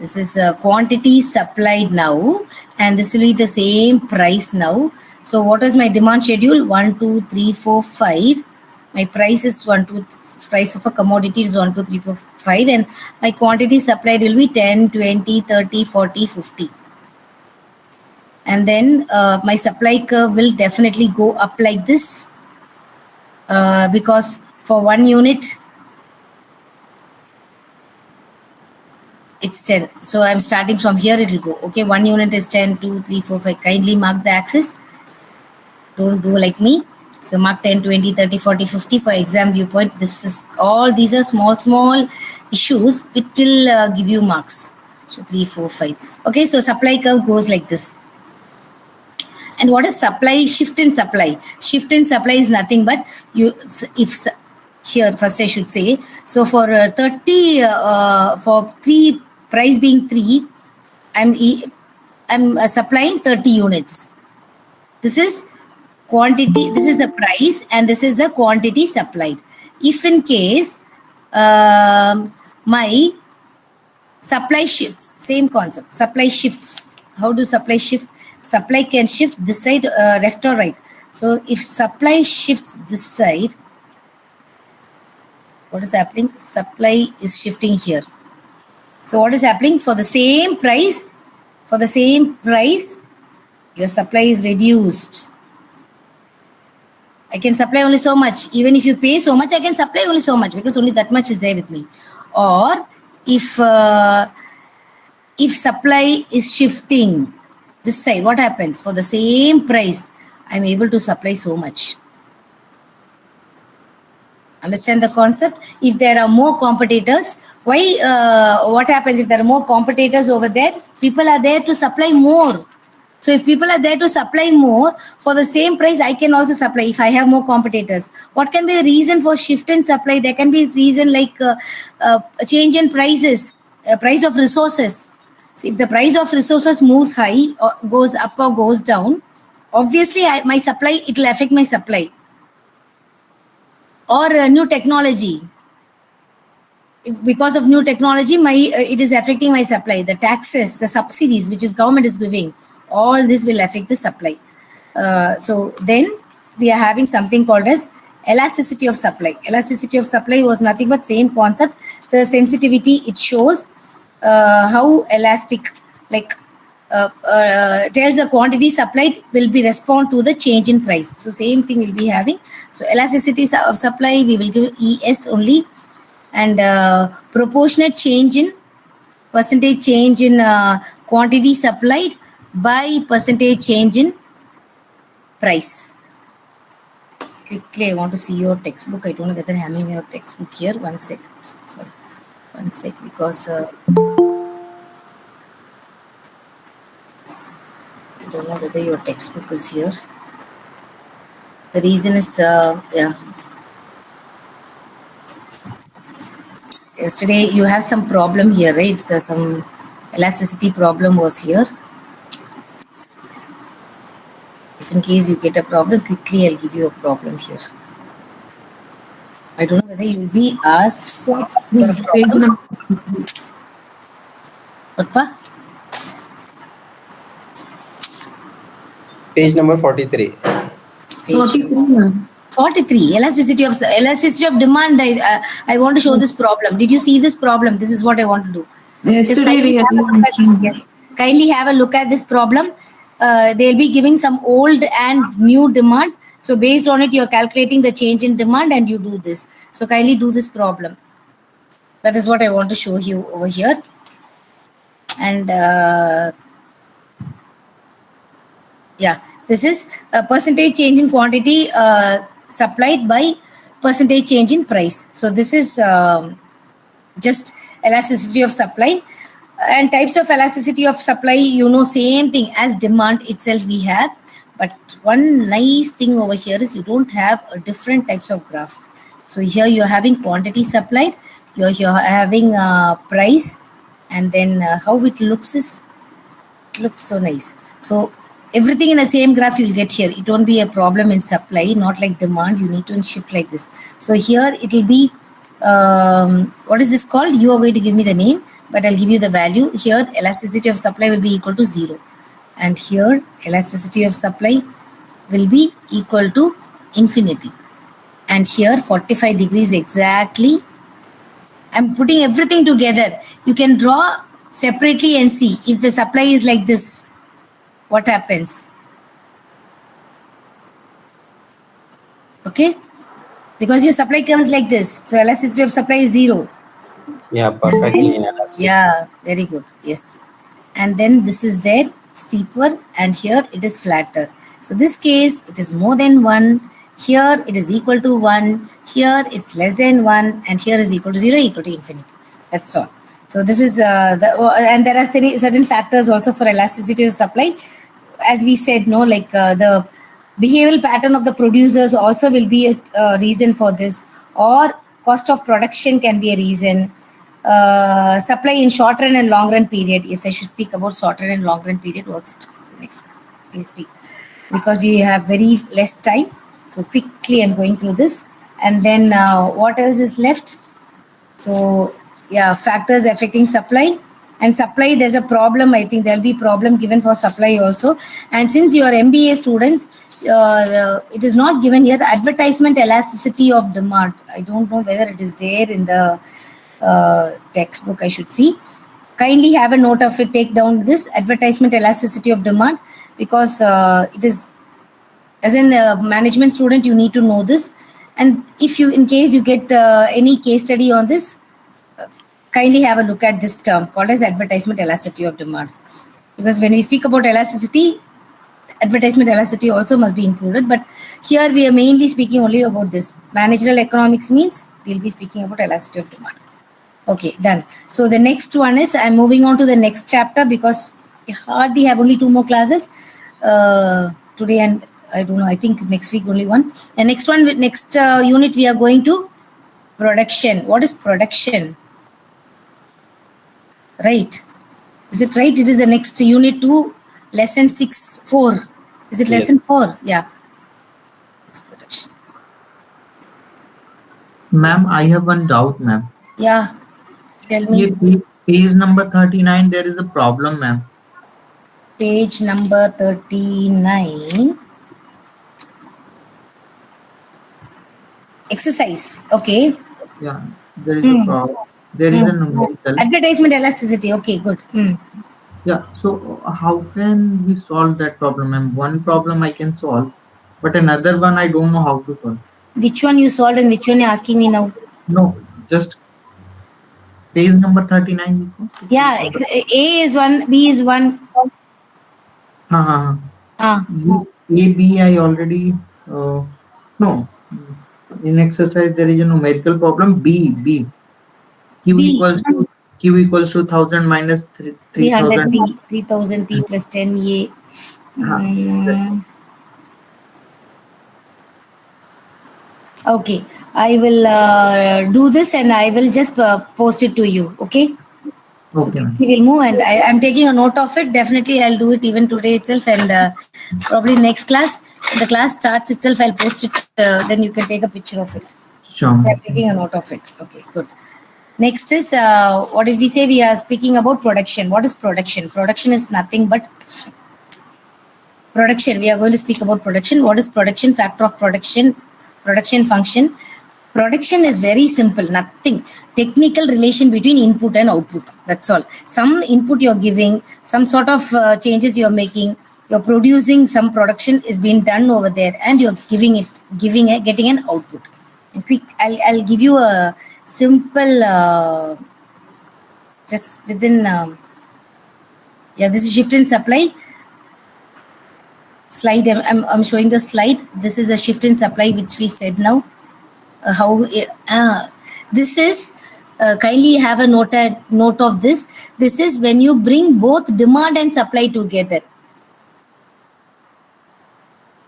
this is quantity supplied now, and this will be the same price now. So what is my demand schedule? 1, 2, 3, 4, 5. My price is 1, 2, price of a commodity is 1, 2, 3, 4, 5, and my quantity supplied will be 10, 20, 30, 40, 50. And then my supply curve will definitely go up like this because for 1 unit, it's 10. So I'm starting from here, it will go. Okay, 1 unit is 10, 2, 3, 4, 5. Kindly mark the axis. Don't do like me. So mark 10, 20, 30, 40, 50 for exam viewpoint. This is all, these are small issues which will give you marks. So 3, 4, 5. Okay, so supply curve goes like this. And what is supply? Shift in supply. Shift in supply is nothing but here first I should say, so for 30, for 3, price being 3, I'm supplying 30 units. This is quantity, this is the price, and this is the quantity supplied. If in case my supply shifts, same concept, supply shifts. How do supply shift? Supply can shift this side, left or right. So if supply shifts this side, what is happening? Supply is shifting here. So what is happening? For the same price, your supply is reduced. I can supply only so much. Even if you pay so much, I can supply only so much because only that much is there with me. Or if supply is shifting this side, what happens? For the same price, I'm able to supply so much. Understand the concept? If there are more competitors, what happens if there are more competitors over there? People are there to supply more. So if people are there to supply more, for the same price, I can also supply if I have more competitors. What can be the reason for shift in supply? There can be a reason like a change in prices, price of resources. So if the price of resources moves high, or goes up or goes down, obviously my supply, it will affect my supply. Or new technology. Because of new technology, it is affecting my supply. The taxes, the subsidies which is government is giving, all this will affect the supply. So then we are having something called as elasticity of supply. Elasticity of supply was nothing but same concept. The sensitivity, it shows how elastic, like tells the quantity supplied will be respond to the change in price. So same thing we'll be having. So elasticity of supply, we will give ES only. And proportionate change in percentage change in quantity supplied by percentage change in price. Quickly, I want to see your textbook. I don't know whether I'm having your textbook here. 1 sec. Sorry. 1 sec, because I don't know whether your textbook is here. The reason is, yesterday you have some problem here, right? There's some elasticity problem was here. If in case you get a problem, quickly I'll give you a problem here. I don't know whether you'll be asked for a problem. What, pa? Page number 43. 43. Elasticity of demand. I want to show this problem. Did you see this problem? This is what I want to do. Yesterday we yes. Kindly have a look at this problem. They'll be giving some old and new demand. So based on it, you're calculating the change in demand and you do this. So kindly do this problem. That is what I want to show you over here. And yeah, this is a percentage change in quantity supplied by percentage change in price. So this is just elasticity of supply. And types of elasticity of supply, same thing as demand itself we have. But one nice thing over here is you don't have different types of graph. So here you're having quantity supplied, you're having price, and then how it looks is, looks so nice. So everything in the same graph you'll get here. It won't be a problem in supply, not like demand. You need to shift like this. So here it will be, what is this called? You are going to give me the name, but I'll give you the value. Here elasticity of supply will be equal to 0. And here elasticity of supply will be equal to infinity. And here 45 degrees exactly. I'm putting everything together. You can draw separately and see if the supply is like this, what happens. Okay, because your supply comes like this, so elasticity of supply is 0. Yeah, perfectly inelastic. Yeah, very good. Yes. And then this is there, steeper, and here it is flatter. So this case, it is more than 1. Here it is equal to 1. Here it's less than 1. And here is equal to 0, equal to infinity. That's all. So this is and there are certain factors also for elasticity of supply. As we said, no, like the behavioral pattern of the producers also will be a reason for this, or cost of production can be a reason. Supply in short run and long run period. Yes, I should speak about short run and long run period. What's next? We'll speak because we have very less time. So quickly I'm going through this. And then what else is left? So yeah, factors affecting supply. And supply, there's a problem. I think there'll be problem given for supply also. And since you are MBA students, it is not given here. The advertisement elasticity of demand. I don't know whether it is there in the textbook. I should see. Kindly have a note of it. Take down this advertisement elasticity of demand, because it is, as a management student, you need to know this. And if you, in case you get any case study on this, kindly have a look at this term called as advertisement elasticity of demand. Because when we speak about elasticity, advertisement elasticity also must be included. But here we are mainly speaking only about this. Managerial economics means we'll be speaking about elasticity of demand. Okay, done. So the next one is, I'm moving on to the next chapter because we hardly have only 2 more classes today, and I don't know, I think next week only one. And next one, next unit we are going to production. What is production? Right. Is it right? It is the next unit to lesson 6-4. Is it lesson 4? Yeah. It's production. Ma'am, I have one doubt, ma'am. Yeah. Tell me. Page number 39, there is a problem, ma'am. Page number 39. Exercise. Okay. Yeah, there is a problem. There is a numerical. Advertisement elasticity. Okay, good. Yeah, so how can we solve that problem, ma'am? One problem I can solve, but another one I don't know how to solve. Which one you solved and which one you're asking me now? No, just page number 39. Yeah, A is 1, B is 1. A, B, I already, no. In exercise, there is a numerical problem. B. Q equals to 1000 minus 3000. 3000 P plus 10 A. Okay, I will do this and I will just post it to you. Okay. Okay. So we will move, and I'm taking a note of it. Definitely, I'll do it even today itself, and probably next class. When the class starts itself, I'll post it. Then you can take a picture of it. Sure. I'm taking a note of it. Okay, good. Next is, what did we say? We are speaking about production. What is production? Production is nothing but production. We are going to speak about production. What is production? Factor of production, production function. Production is very simple, nothing. Technical relation between input and output. That's all. Some input you're giving, some sort of changes you're making, you're producing, some production is being done over there, and you're getting an output. And quick, I'll give you a simple, just within, this is shift in supply. Slide, I'm showing the slide. This is a shift in supply, which we said now. This is, kindly have a note of this. This is when you bring both demand and supply together.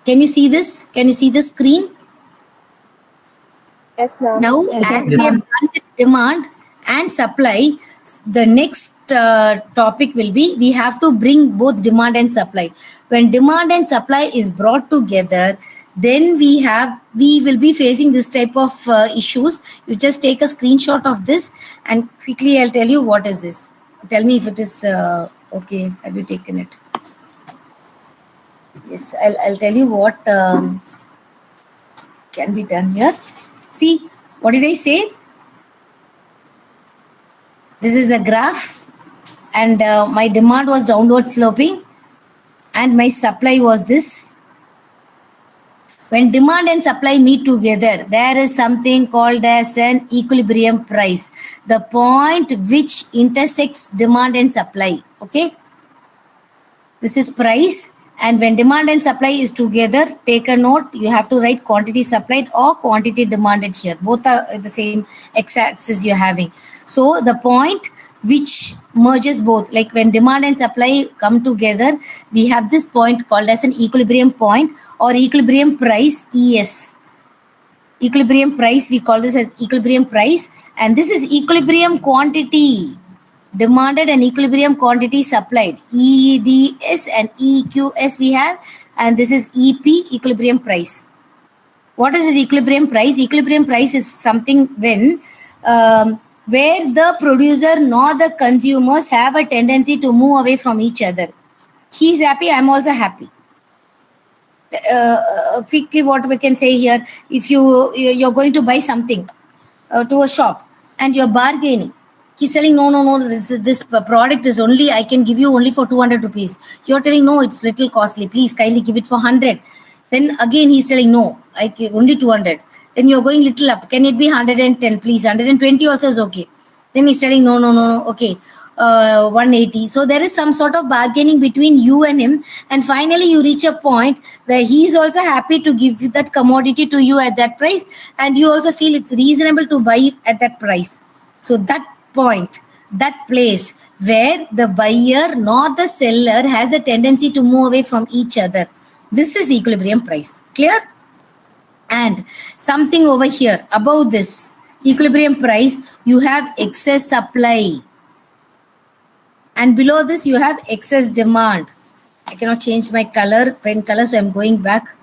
Can you see this? Can you see the screen? Yes, ma'am. Now, Yes, as ma'am. we have done with demand and supply, the next topic will be we have to bring both demand and supply. When demand and supply is brought together, then we will be facing this type of issues. You just take a screenshot of this and quickly I'll tell you what is this. Tell me if it is okay. Have you taken it? Yes, I'll tell you what can be done here. See, what did I say? This is a graph and my demand was downward sloping and my supply was this. When demand and supply meet together, there is something called as an equilibrium price, the point which intersects demand and supply. Okay, this is price, and when demand and supply is together, take a note, you have to write quantity supplied or quantity demanded here. Both are the same x-axis you're having. So the point which merges both, like when demand and supply come together, we have this point called as an equilibrium point or equilibrium price, ES. Equilibrium price, we call this as equilibrium price, and this is equilibrium quantity demanded and equilibrium quantity supplied, EDS and EQS we have, and this is EP, equilibrium price. What is this equilibrium price? Equilibrium price is something when where the producer nor the consumers have a tendency to move away from each other. He's happy, I'm also happy. Quickly what we can say here, if you're going to buy something to a shop and you're bargaining, he's telling no, this product is only, I can give you only for 200 rupees. You're telling no, it's little costly, please kindly give it for 100. Then again he's telling no, I give only 200. Then you're going little up, can it be 110 please? 120 also is okay. Then he's telling no, okay, 180. So there is some sort of bargaining between you and him, and finally you reach a point where he is also happy to give that commodity to you at that price, and you also feel it's reasonable to buy it at that price. So that point, that place where the buyer nor the seller has a tendency to move away from each other, this is equilibrium price. Clear? And something over here above this equilibrium price, you have excess supply, and below this you have excess demand. I cannot change my pen color, so I'm going back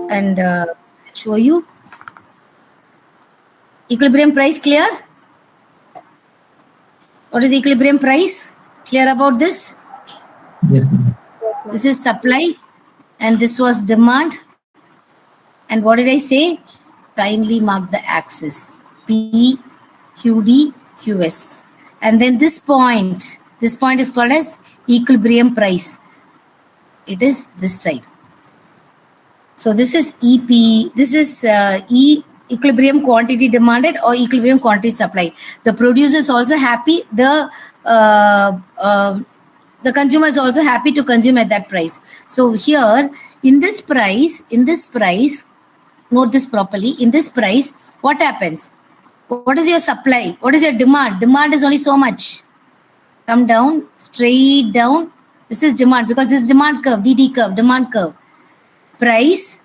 and show you equilibrium price. Clear? What is equilibrium price? Clear about this? Yes. This is supply and this was demand. And what did I say? Kindly mark the axis P, QD, QS. And then this point is called as equilibrium price. It is this side. So this is EP, this is equilibrium quantity demanded or equilibrium quantity supply. The producer is also happy, the consumer is also happy to consume at that price. So here in this price, note this properly, in this price, what happens? What is your supply? What is your demand? Demand is only so much. Come down, straight down. This is demand because this is demand curve, DD curve, demand curve. Price,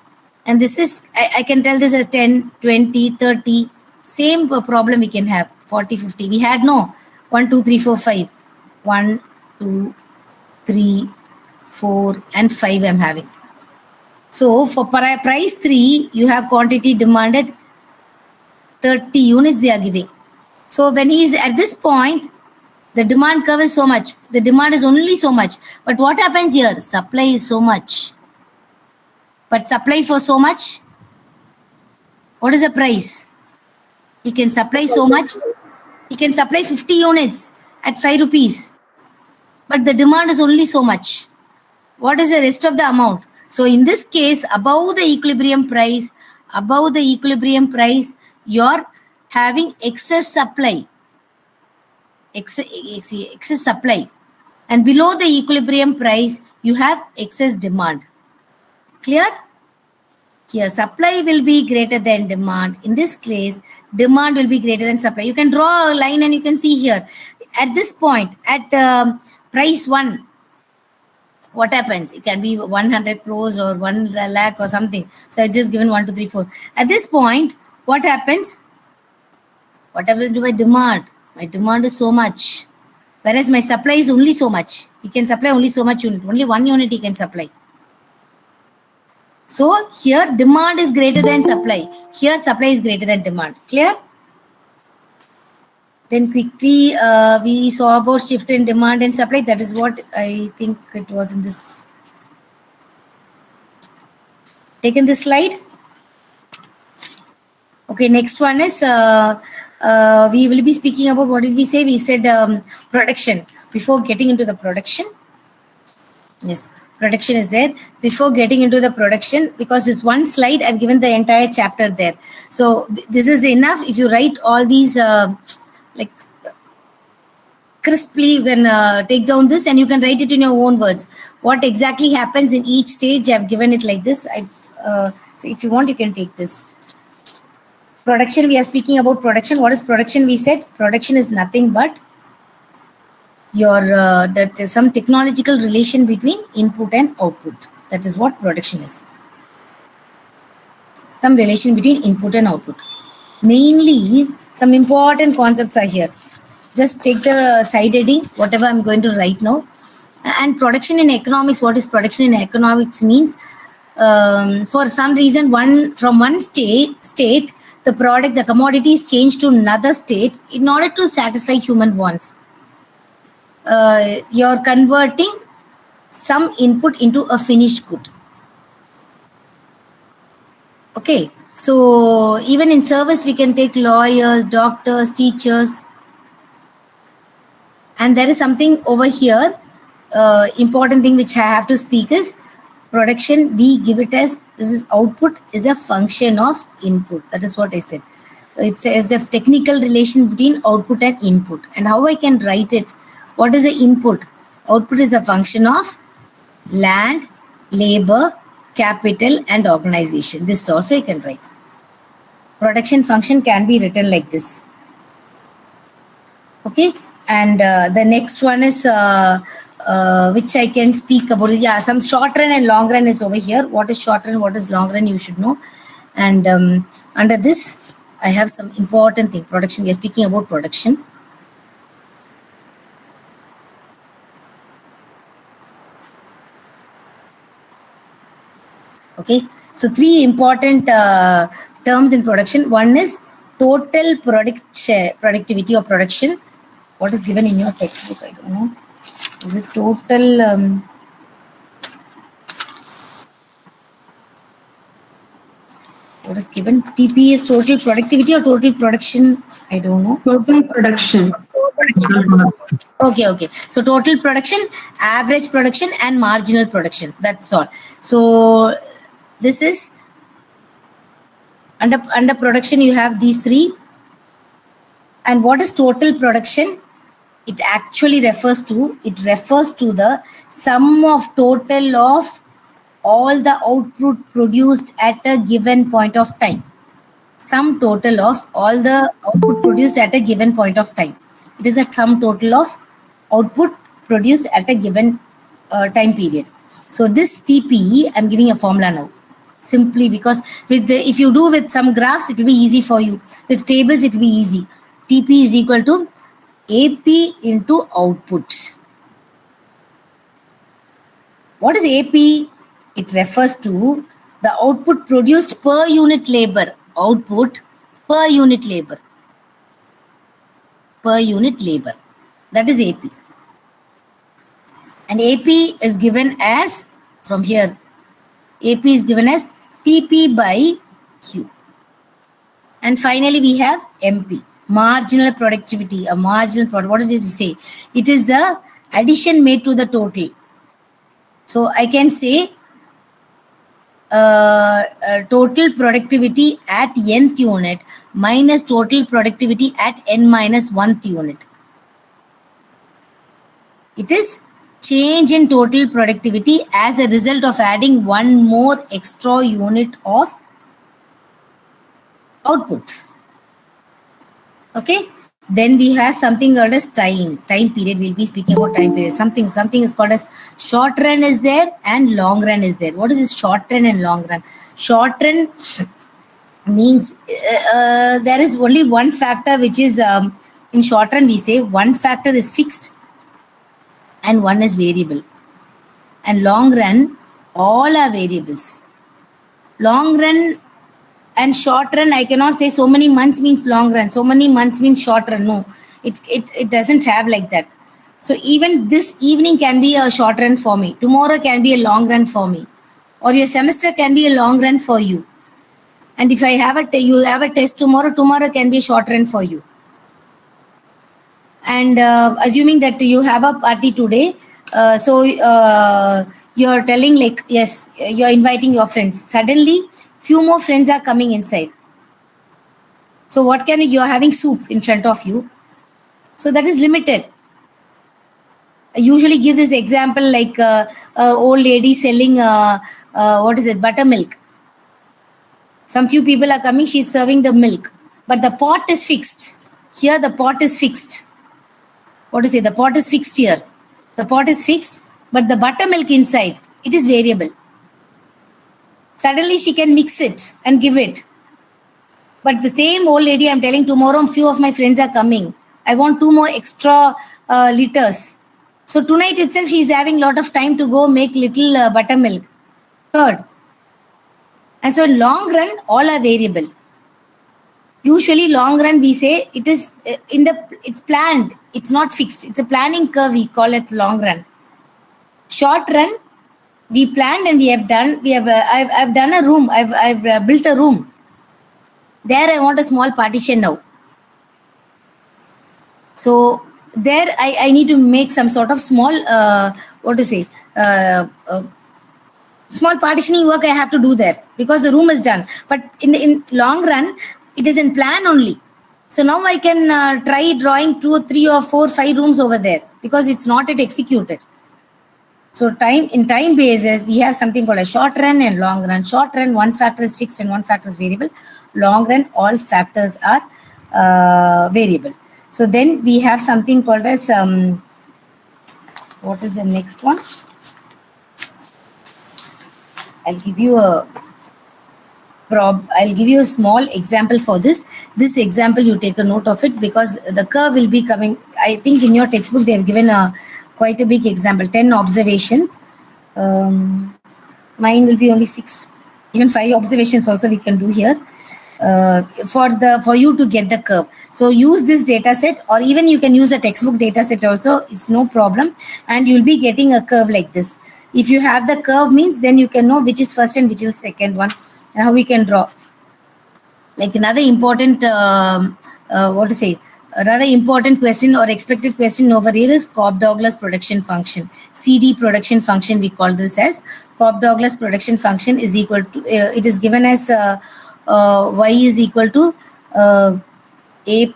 and this is, I can tell this as 10, 20, 30. Same problem we can have, 40, 50. We had no 1, 2, 3, 4, 5. 1, 2, 3, 4, and 5 I'm having. So for price 3, you have quantity demanded 30 units they are giving. So when he is at this point, the demand curve is so much. The demand is only so much. But what happens here? Supply is so much. But supply for so much, what is the price? He can supply so much. He can supply 50 units at 5 rupees. But the demand is only so much. What is the rest of the amount? So in this case, above the equilibrium price, you're having excess supply. Excess supply. And below the equilibrium price, you have excess demand. Clear? Here, supply will be greater than demand. In this case, demand will be greater than supply. You can draw a line and you can see here. At this point, at price 1, what happens? It can be 100 crores or 1 lakh or something. So I just given 1, 2, 3, 4. At this point, what happens? What happens to my demand? My demand is so much. Whereas my supply is only so much. He can supply only so much unit. Only 1 unit he can supply. So here demand is greater than supply. Here supply is greater than demand. Clear? Then quickly we saw about shift in demand and supply. That is what I think it was in this. Taken this slide. Okay, next one is we will be speaking about, what did we say? We said production. Before getting into the production. Yes, production is there. Before getting into the production, because this one slide, I've given the entire chapter there. So this is enough. If you write all these like crisply, you can take down this and you can write it in your own words. What exactly happens in each stage, I've given it like this. So if you want, you can take this. Production, we are speaking about production. What is production? We said production is nothing but your that is some technological relation between input and output. That is what production is. Some relation between input and output. Mainly, some important concepts are here. Just take the side heading, whatever I'm going to write now. And production in economics, what is production in economics means? For some reason, from one state, the product, the commodity is changed to another state in order to satisfy human wants. You're converting some input into a finished good. Okay, so even in service, we can take lawyers, doctors, teachers. And there is something over here, important thing which I have to speak is production. We give it as, this is output is a function of input. That is what I said. It says the technical relation between output and input. And how I can write it? What is the input? Output is a function of land, labor, capital, and organization. This also you can write. Production function can be written like this. Okay, and the next one is which I can speak about. Yeah, some short run and long run is over here. What is short run? What is long run? You should know. And under this, I have some important thing. Production. We are speaking about production. Okay, so 3 important terms in production. One is total productivity or production. What is given in your textbook? I don't know. Is it total? What is given? TP is total productivity or total production? I don't know. Total production. Okay. So total production, average production, and marginal production. That's all. So this is under production. You have these 3. And what is total production? It actually refers to the sum of total of all the output produced at a given point of time. Sum total of all the output produced at a given point of time. It is a sum total of output produced at a given time period. So this TP, I'm giving a formula now. Simply because if you do with some graphs, it will be easy for you. With tables, it will be easy. TP is equal to AP into outputs. What is AP? It refers to the output produced per unit labor. Output per unit labor. Per unit labor. That is AP. And AP is given as, from here, AP is given as TP by Q. And finally, we have MP. Marginal productivity, a marginal product. What does it say? It is the addition made to the total. So I can say total productivity at nth unit minus total productivity at n minus 1th unit. It is change in total productivity as a result of adding 1 more extra unit of output. Okay, Then we have something called as time period. We'll be speaking about time period. Something is called as short run is there and long run is there. What is this short run and long run? Short run means there is only one factor which is in short run we say one factor is fixed and one is variable. And long run, all are variables. Long run and short run, I cannot say so many months means long run, so many months means short run. No, it doesn't have like that. So even this evening can be a short run for me. Tomorrow can be a long run for me. Or your semester can be a long run for you. And if I have you have a test tomorrow can be a short run for you. And assuming that you have a party today, you're telling like, yes, you're inviting your friends. Suddenly, few more friends are coming inside. So what can you're having soup in front of you? So that is limited. I usually give this example like old lady selling buttermilk. Some few people are coming, she's serving the milk, but the pot is fixed. Here the pot is fixed. The pot is fixed here. The pot is fixed, but the buttermilk inside, it is variable. Suddenly she can mix it and give it. But the same old lady, I'm telling tomorrow, few of my friends are coming. I want 2 more extra liters. So tonight itself, she's having a lot of time to go make little buttermilk. Third. And so in long run, all are variable. Usually long run, we say it is it's planned. It's not fixed. It's a planning curve. We call it long run. Short run, we planned and we have done. I've done a room. I've built a room. There I want a small partition now. So there I need to make some sort of small small partitioning work I have to do there because the room is done. But in long run, it is in plan only. So now I can try drawing 2 or 3 or 4, 5 rooms over there because it's not yet executed. So in time basis, we have something called a short run and long run. Short run, one factor is fixed and one factor is variable. Long run, all factors are variable. So then we have something called as, what is the next one? I'll give you a small example for this. This example, you take a note of it because the curve will be coming. I think in your textbook, they have given quite a big example, 10 observations. Mine will be only 6, even 5 observations also we can do here for you to get the curve. So use this data set, or even you can use the textbook data set also. It's no problem. And you'll be getting a curve like this. If you have the curve means, then you can know which is first and which is second one and how we can draw. Like another important, another important question or expected question over here is Cobb-Douglas production function. CD production function, we call this as Cobb-Douglas production function is equal to, it is given as y is equal to k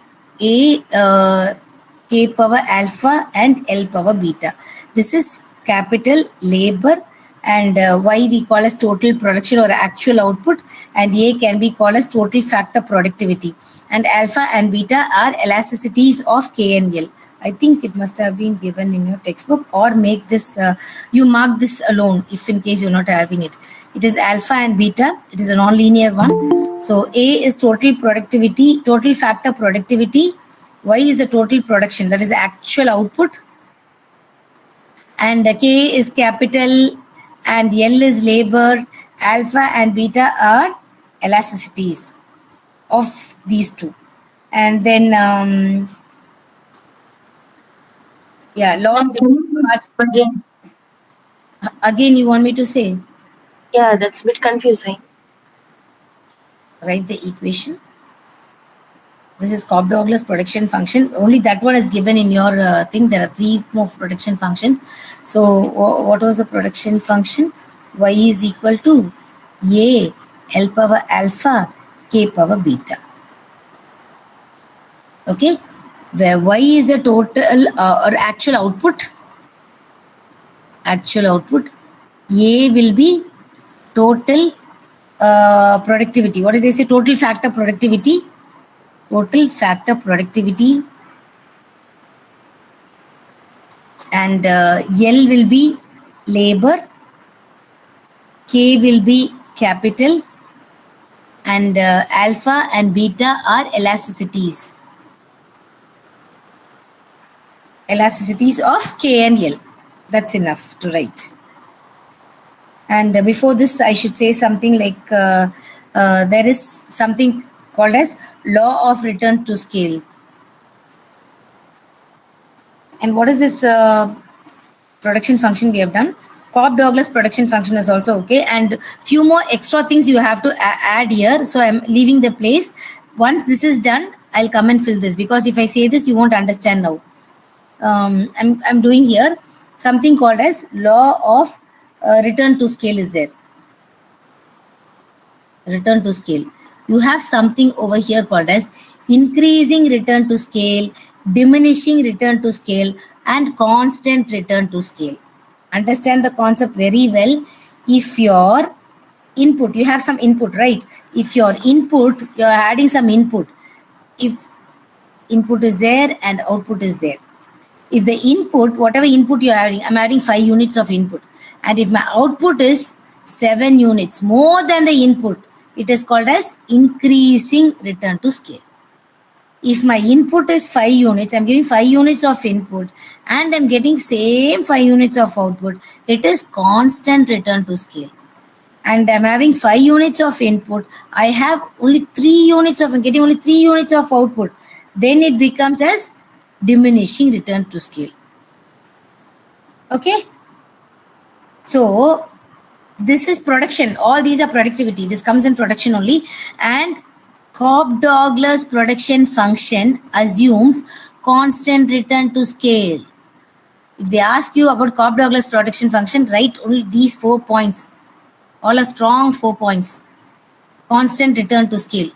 power alpha and L power beta. This is capital labor, and y we call as total production or actual output, and A can be called as total factor productivity, and alpha and beta are elasticities of K and L. I think it must have been given in your textbook, or make this, you mark this alone if in case you're not having it. It is alpha and beta. It is a non-linear one. So A is total productivity, total factor productivity. Y is the total production, that is the actual output. And K is capital and L is labor. Alpha and beta are elasticities of these two. And then, yeah, log again you want me to say? Yeah, that's a bit confusing. Write the equation. This is Cobb-Douglas production function. Only that one is given in your thing. There are 3 more production functions. So what was the production function? Y is equal to A, L power alpha, K power beta. Okay, where Y is the total or actual output. Actual output. A will be total productivity. What did they say? Total factor productivity. Total factor productivity and L will be labor, K will be capital, and alpha and beta are elasticities. Elasticities of K and L. That's enough to write. And before this, I should say something like there is something called as law of return to scale. And what is this production function we have done? Cobb-Douglas production function is also okay, and few more extra things you have to add here. So I'm leaving the place. Once this is done, I'll come and fill this, because if I say this, you won't understand now. I'm doing here something called as law of return to scale is there. Return to scale. You have something over here called as increasing return to scale, diminishing return to scale, and constant return to scale. Understand the concept very well. If your input, you have some input, right? If your input, you're adding some input. If input is there and output is there. If the input, whatever input you're adding, I'm adding 5 units of input. And if my output is 7 units more than the input, it is called as increasing return to scale. If my input is 5 units, I'm giving 5 units of input and I'm getting same 5 units of output, it is constant return to scale. And I'm having 5 units of input, I have only 3 units of, I'm getting only 3 units of output, then it becomes as diminishing return to scale. Okay? So, this is production. All these are productivity. This comes in production only. And Cobb-Douglas production function assumes constant return to scale. If they ask you about Cobb-Douglas production function, write only these 4 points. All are strong 4 points. Constant return to scale.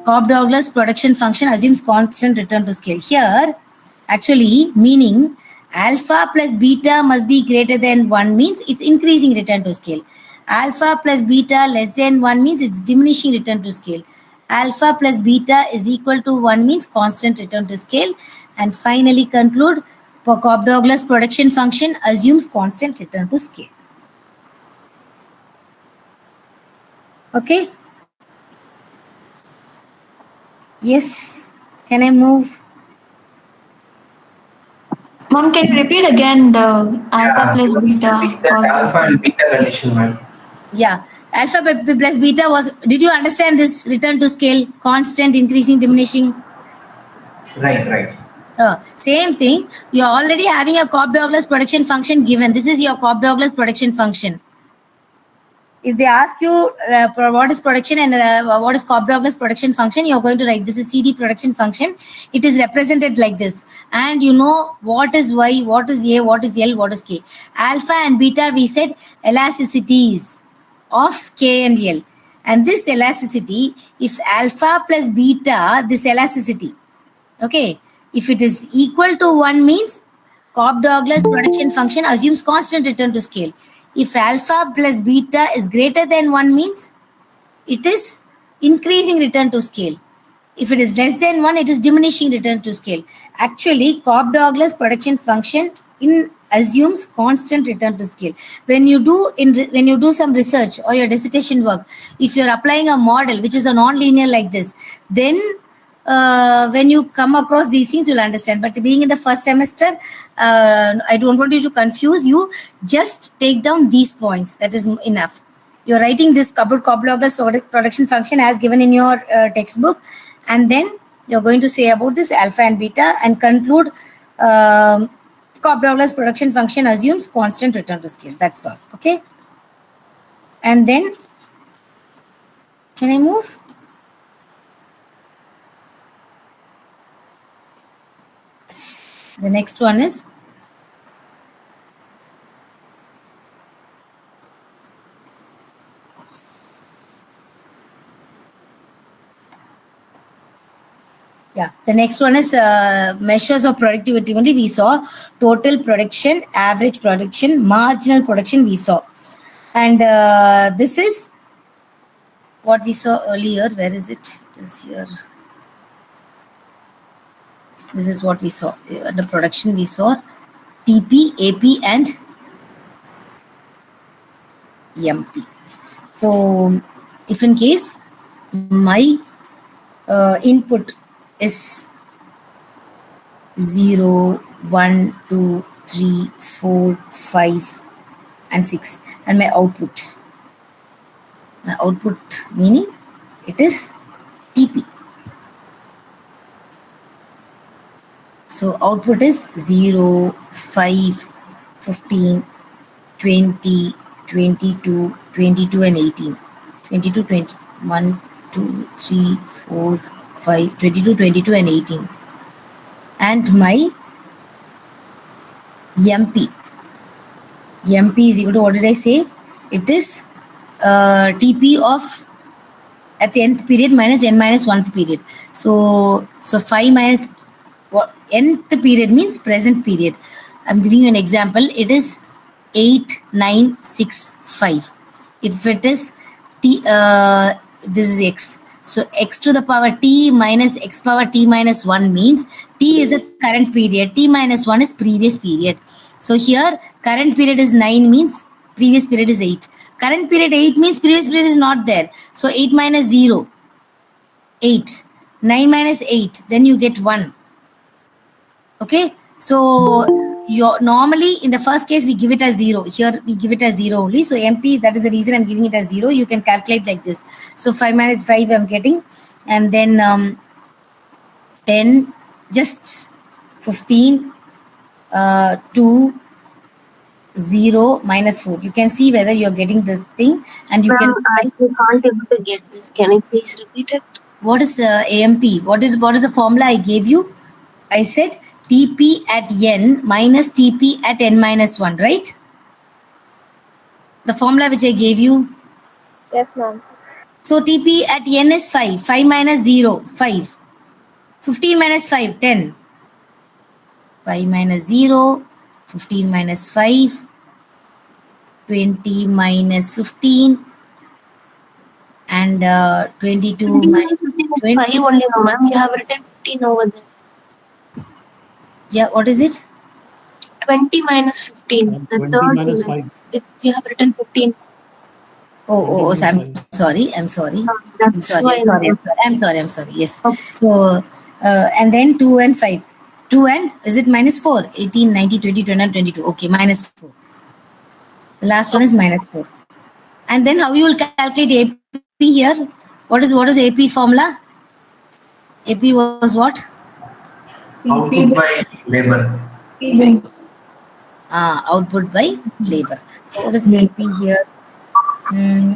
Cobb-Douglas production function assumes constant return to scale. Here, actually, meaning alpha plus beta must be greater than 1 means it's increasing return to scale. Alpha plus beta less than 1 means it's diminishing return to scale. Alpha plus beta is equal to 1 means constant return to scale. And finally conclude, for Cobb-Douglas production function assumes constant return to scale. Okay? Yes. Can I move? Mom, can you repeat again the alpha plus beta? Alpha and beta condition, ma'am. Yeah. Alpha plus beta was, did you understand this return to scale? Constant, increasing, diminishing? Right. Same thing. You're already having a Cobb-Douglas production function given. This is your Cobb-Douglas production function. If they ask you what is production and what is Cobb-Douglas production function, you're going to write this is CD production function. It is represented like this. And you know what is Y, what is A, what is L, what is K. Alpha and beta, we said elasticities of K and L. And this elasticity, if alpha plus beta, this elasticity, okay, if it is equal to 1 means Cobb-Douglas production function assumes constant return to scale. If alpha plus beta is greater than 1 means it is increasing return to scale. If it is less than 1, it is diminishing return to scale. Actually, Cobb-Douglas production function assumes constant return to scale. When you do some research or your dissertation work, if you're applying a model which is a non-linear like this, then when you come across these things, you'll understand. But being in the first semester, I don't want you to confuse you. Just take down these points. That is enough. You're writing this Cobb-Douglas production function as given in your textbook. And then you're going to say about this alpha and beta and conclude Cobb-Douglas production function assumes constant return to scale. That's all. Okay. And then, can I move? The next one is the next one is measures of productivity. Only we saw total production, average production, marginal production we saw. And this is what we saw earlier. Where is it? It is here. This is what we saw. Under production, we saw TP, AP, and MP. So, if in case my input is 0, 1, 2, 3, 4, 5, and 6, and my output meaning it is TP. So output is 0, 5, 15, 20, 22, 22 and 18. 22, 20, 1, 2, 3, 4, 5, 22, 22 and 18. And my MP. MP is equal to, what did I say? It is TP of at the nth period minus n minus 1th period. So 5 minus what nth period means present period. I'm giving you an example. It is 8, 9, 6, 5. If it is t, this is x. So x to the power t minus x power t minus 1 means t is the current period, t minus 1 is previous period. So here current period is 9 means previous period is 8. Current period 8 means previous period is not there. So 8 minus 0, 8. 9 minus 8, then you get 1. Okay, so normally in the first case we give it as 0. Here we give it as 0 only. So MP, that is the reason I'm giving it as 0. You can calculate like this. So 5 minus 5 I'm getting, and then 10, just 15, 2, 0, minus 4. You can see whether you're getting this thing, and you can. I can't able to get this. Can you please repeat it? What is AMP? What is the formula I gave you? I said TP at n minus TP at n minus 1, right? The formula which I gave you. Yes, ma'am. So TP at n is 5. 5 minus 0, 5. 15 minus 5, 10. 5 minus 0, 15 minus 5, 20 minus 15, and 22 minus 20. 5 only, no, ma'am. You have written 15 over there. Yeah, what is it? 20 minus 15. The 20 third minus line. 5. You have written 15. Oh, so I'm sorry. I'm sorry. That's why. I'm sorry. Yes. Okay. So, and then 2 and 5. 2 and, is it minus 4? 18, 90, 20, 21, 22. Okay, minus 4. The last one is minus 4. And then how you will calculate AP here? What is AP formula? AP was what? Output by labor. Output by labor. So what is AP here?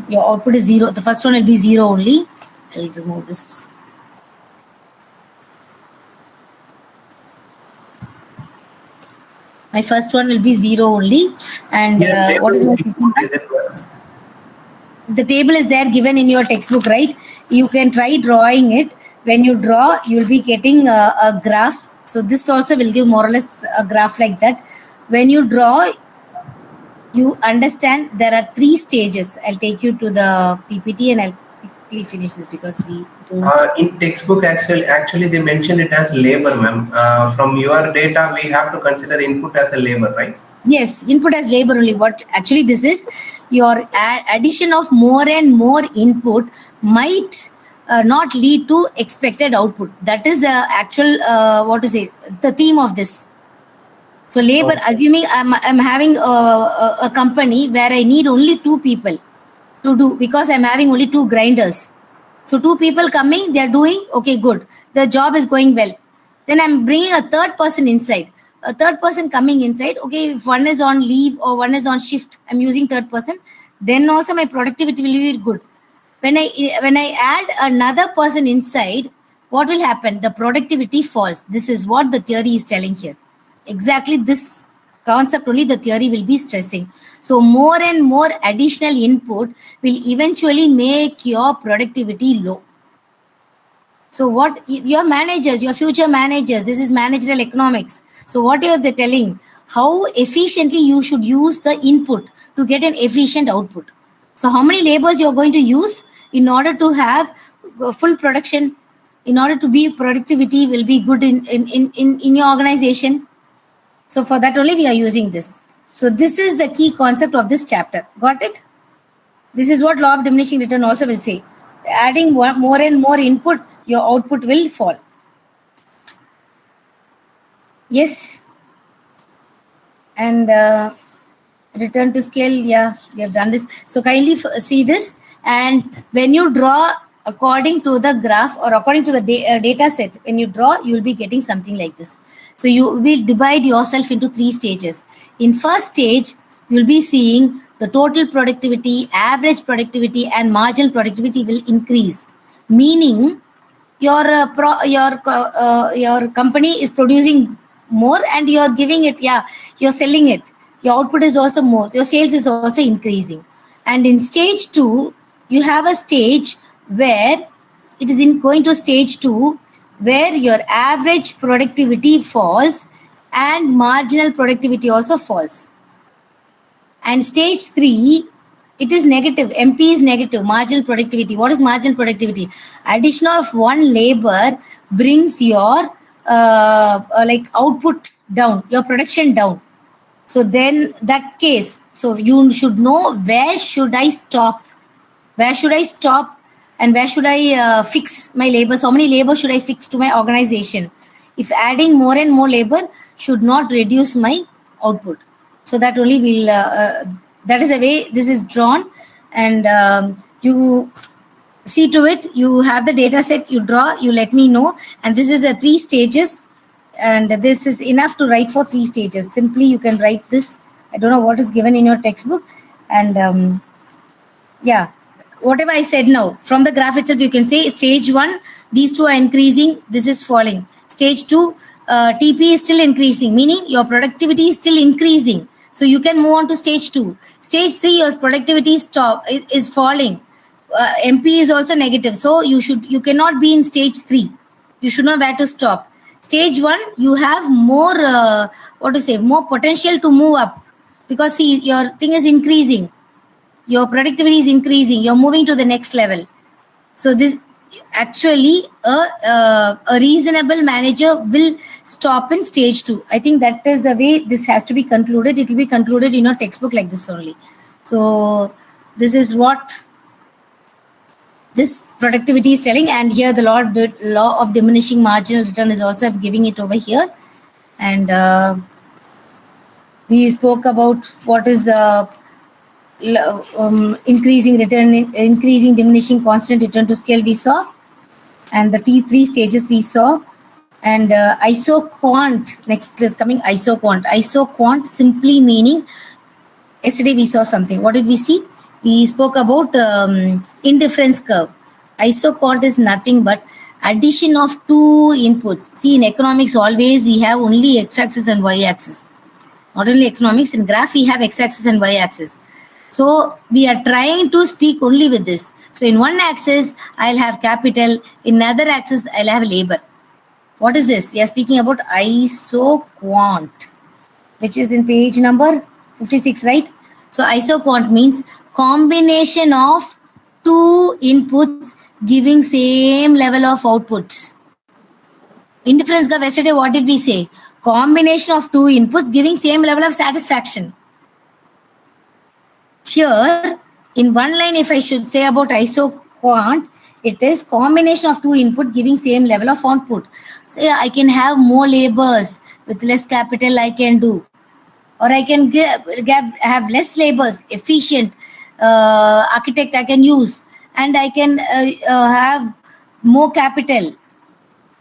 Your output is 0. The first one will be 0 only. I'll remove this. My first one will be 0 only. And what is my second one? The table is there given in your textbook, right? You can try drawing it. When you draw, you'll be getting a graph. So this also will give more or less a graph like that. When you draw, you understand there are 3 stages. I'll take you to the PPT and I'll quickly finish this because we don't. In textbook, actually they mention it as labor, ma'am. From your data, we have to consider input as a labor, right? Yes, input as labor only. What actually this is, your addition of more and more input might not lead to expected output. That is the actual, the theme of this. So labor, assuming I'm having a company where I need only 2 people to do, because I'm having only 2 grinders. So 2 people coming, they're doing, okay, good. The job is going well. Then I'm bringing a 3rd person inside. A 3rd person coming inside, okay, if one is on leave or one is on shift, I'm using 3rd person, then also my productivity will be good. When I add another person inside, what will happen? The productivity falls. This is what the theory is telling here. Exactly this concept only the theory will be stressing. So more and more additional input will eventually make your productivity low. So what your managers, your future managers, this is managerial economics. So what are they telling? How efficiently you should use the input to get an efficient output. So how many labors you're going to use in order to have full production? in order to be productivity will be good in your organization. So for that only we are using this. So this is the key concept of this chapter. Got it? This is what law of diminishing return also will say. Adding more and more input, your output will fall. Yes. And return to scale, yeah, we have done this. So kindly see this. And when you draw according to the graph or according to the data set, when you draw, you will be getting something like this. So you will divide yourself into 3 stages. In first stage, you will be seeing the total productivity, average productivity, and marginal productivity will increase. Meaning, your company is producing more and you are giving it, you're selling it. Your output is also more. Your sales is also increasing. And in stage 2, you have a stage where it is going to stage 2 where your average productivity falls and marginal productivity also falls. And stage 3, it is negative. MP is negative, marginal productivity. What is marginal productivity? Addition of one labor brings your output down, your production down. So then that case, so you should know where should I stop? Where should I stop and where should I fix my labor? So how many labor should I fix to my organization? If adding more and more labor should not reduce my output. So that only will, that is the way this is drawn. And you see to it, you have the data set, you draw, you let me know. And this is the 3 stages. And this is enough to write for 3 stages. Simply you can write this. I don't know what is given in your textbook. And whatever I said now, from the graph itself, you can say stage 1, these 2 are increasing, this is falling. Stage 2, TP is still increasing, meaning your productivity is still increasing. So you can move on to stage 2. Stage 3, your productivity is falling. MP is also negative. So you cannot be in stage 3. You should know where to stop. Stage 1, you have more, more potential to move up. Because see, your thing is increasing. Your productivity is increasing. You're moving to the next level. So this actually a reasonable manager will stop in stage 2. I think that is the way this has to be concluded. It will be concluded in your textbook like this only. So this is what this productivity is telling. And here the law of diminishing marginal return is also giving it over here. And we spoke about what is the increasing return, increasing, diminishing, constant, return to scale we saw, and the 3 stages we saw. And isoquant, next is coming isoquant. Isoquant simply meaning, yesterday we saw something. What did we see? We spoke about indifference curve. Isoquant is nothing but addition of 2 inputs. See, in economics always we have only x-axis and y-axis. Not only economics, in graph we have x-axis and y-axis. So we are trying to speak only with this. So in one axis, I'll have capital. In another axis, I'll have labor. What is this? We are speaking about isoquant, which is in page number 56, right? So isoquant means combination of 2 inputs giving same level of output. Indifference curve, yesterday what did we say? Combination of 2 inputs giving same level of satisfaction. Here, in one line, if I should say about isoquant, it is combination of 2 input giving same level of output. So I can have more labors with less capital I can do. Or I can have less labors, efficient architect I can use. And I can have more capital.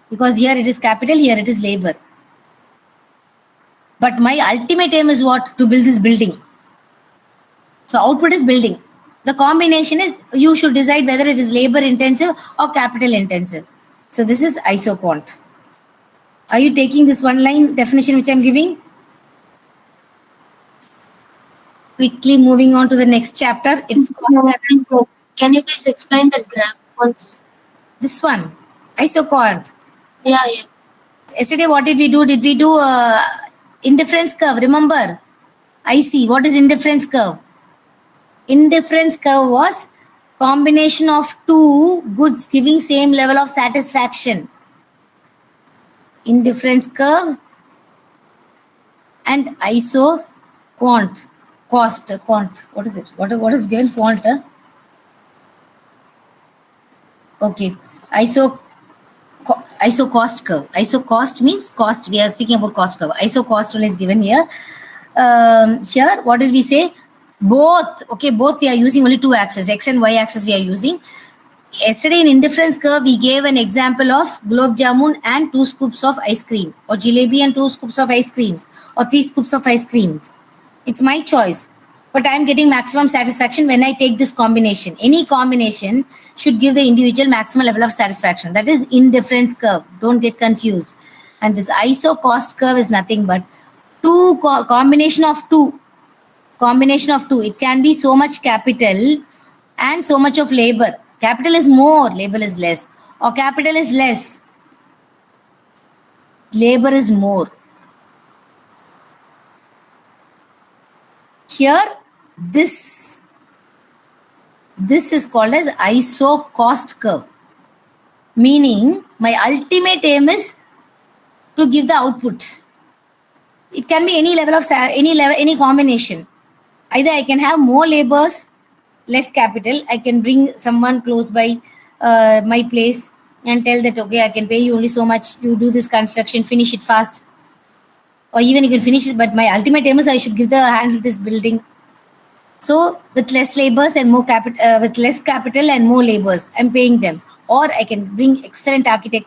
Because here it is capital, here it is labor. But my ultimate aim is what? To build this building. So output is building. The combination is, you should decide whether it is labor intensive or capital intensive. So this is isoquant. Are you taking this one line definition which I'm giving? Quickly moving on to the next chapter. It's Can you please explain the graph once? This one, isoquant. Yeah. Yesterday what did we do? Did we do indifference curve? Remember? IC. What is indifference curve? Indifference curve was combination of two goods giving same level of satisfaction. Indifference curve and iso quant. What is it? What is given quant? Okay. Iso cost curve. Iso cost means cost. We are speaking about cost curve. Iso cost is given here. Here, what did we say? Both. Okay, both we are using only two axes, x and y axis we are using. Yesterday in indifference curve, we gave an example of gulab jamun and 2 scoops of ice cream, or jalebi and 2 scoops of ice creams, or 3 scoops of ice creams. It's my choice. But I'm getting maximum satisfaction when I take this combination. Any combination should give the individual maximum level of satisfaction. That is indifference curve. Don't get confused. And this iso cost curve is nothing but combination of two. It can be so much capital and so much of labor. Capital is more, labor is less. Or capital is less, labor is more. Here, this is called as iso cost curve. Meaning, my ultimate aim is to give the output. It can be any level of any combination. Either I can have more labors, less capital. I can bring someone close by my place and tell that, okay, I can pay you only so much. You do this construction, finish it fast. Or even you can finish it, but my ultimate aim is I should handle this building. So with less labors and more capital, with less capital and more labors, I'm paying them. Or I can bring excellent architect.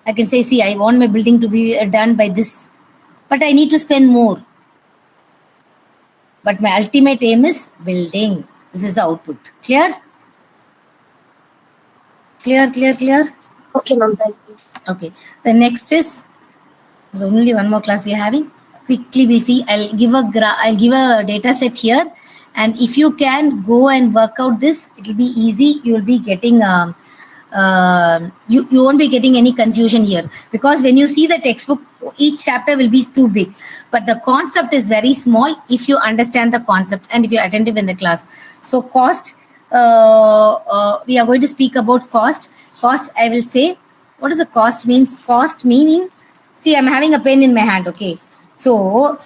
I can say, see, I want my building to be done by this, but I need to spend more. But my ultimate aim is building. This is the output. Clear? Clear? Okay, ma'am. Thank you. Okay. The next is, there's only one more class we are having. Quickly we'll see. I'll give a data set here, and if you can go and work out this, it will be easy. You will be getting you won't be getting any confusion here, because when you see the textbook, each chapter will be too big, but the concept is very small if you understand the concept and if you're attentive in the class. So cost, we are going to speak about cost. I will say, what does the cost means? Cost meaning, see, I'm having a pen in my hand. Okay, so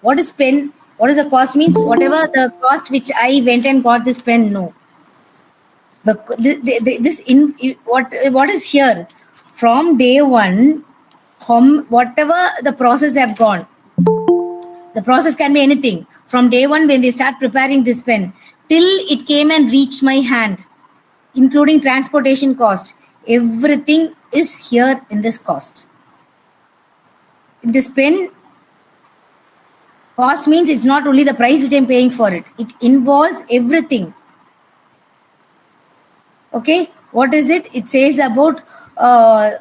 what is pen? What is the cost means? Whatever the cost which I went and got this pen. No, what is here from day one, whatever the process have gone. The process can be anything from day one when they start preparing this pen till it came and reached my hand, including transportation cost. Everything is here in this cost. In this pen, cost means it's not only the price which I'm paying for it. It involves everything. Okay, what is it? It says about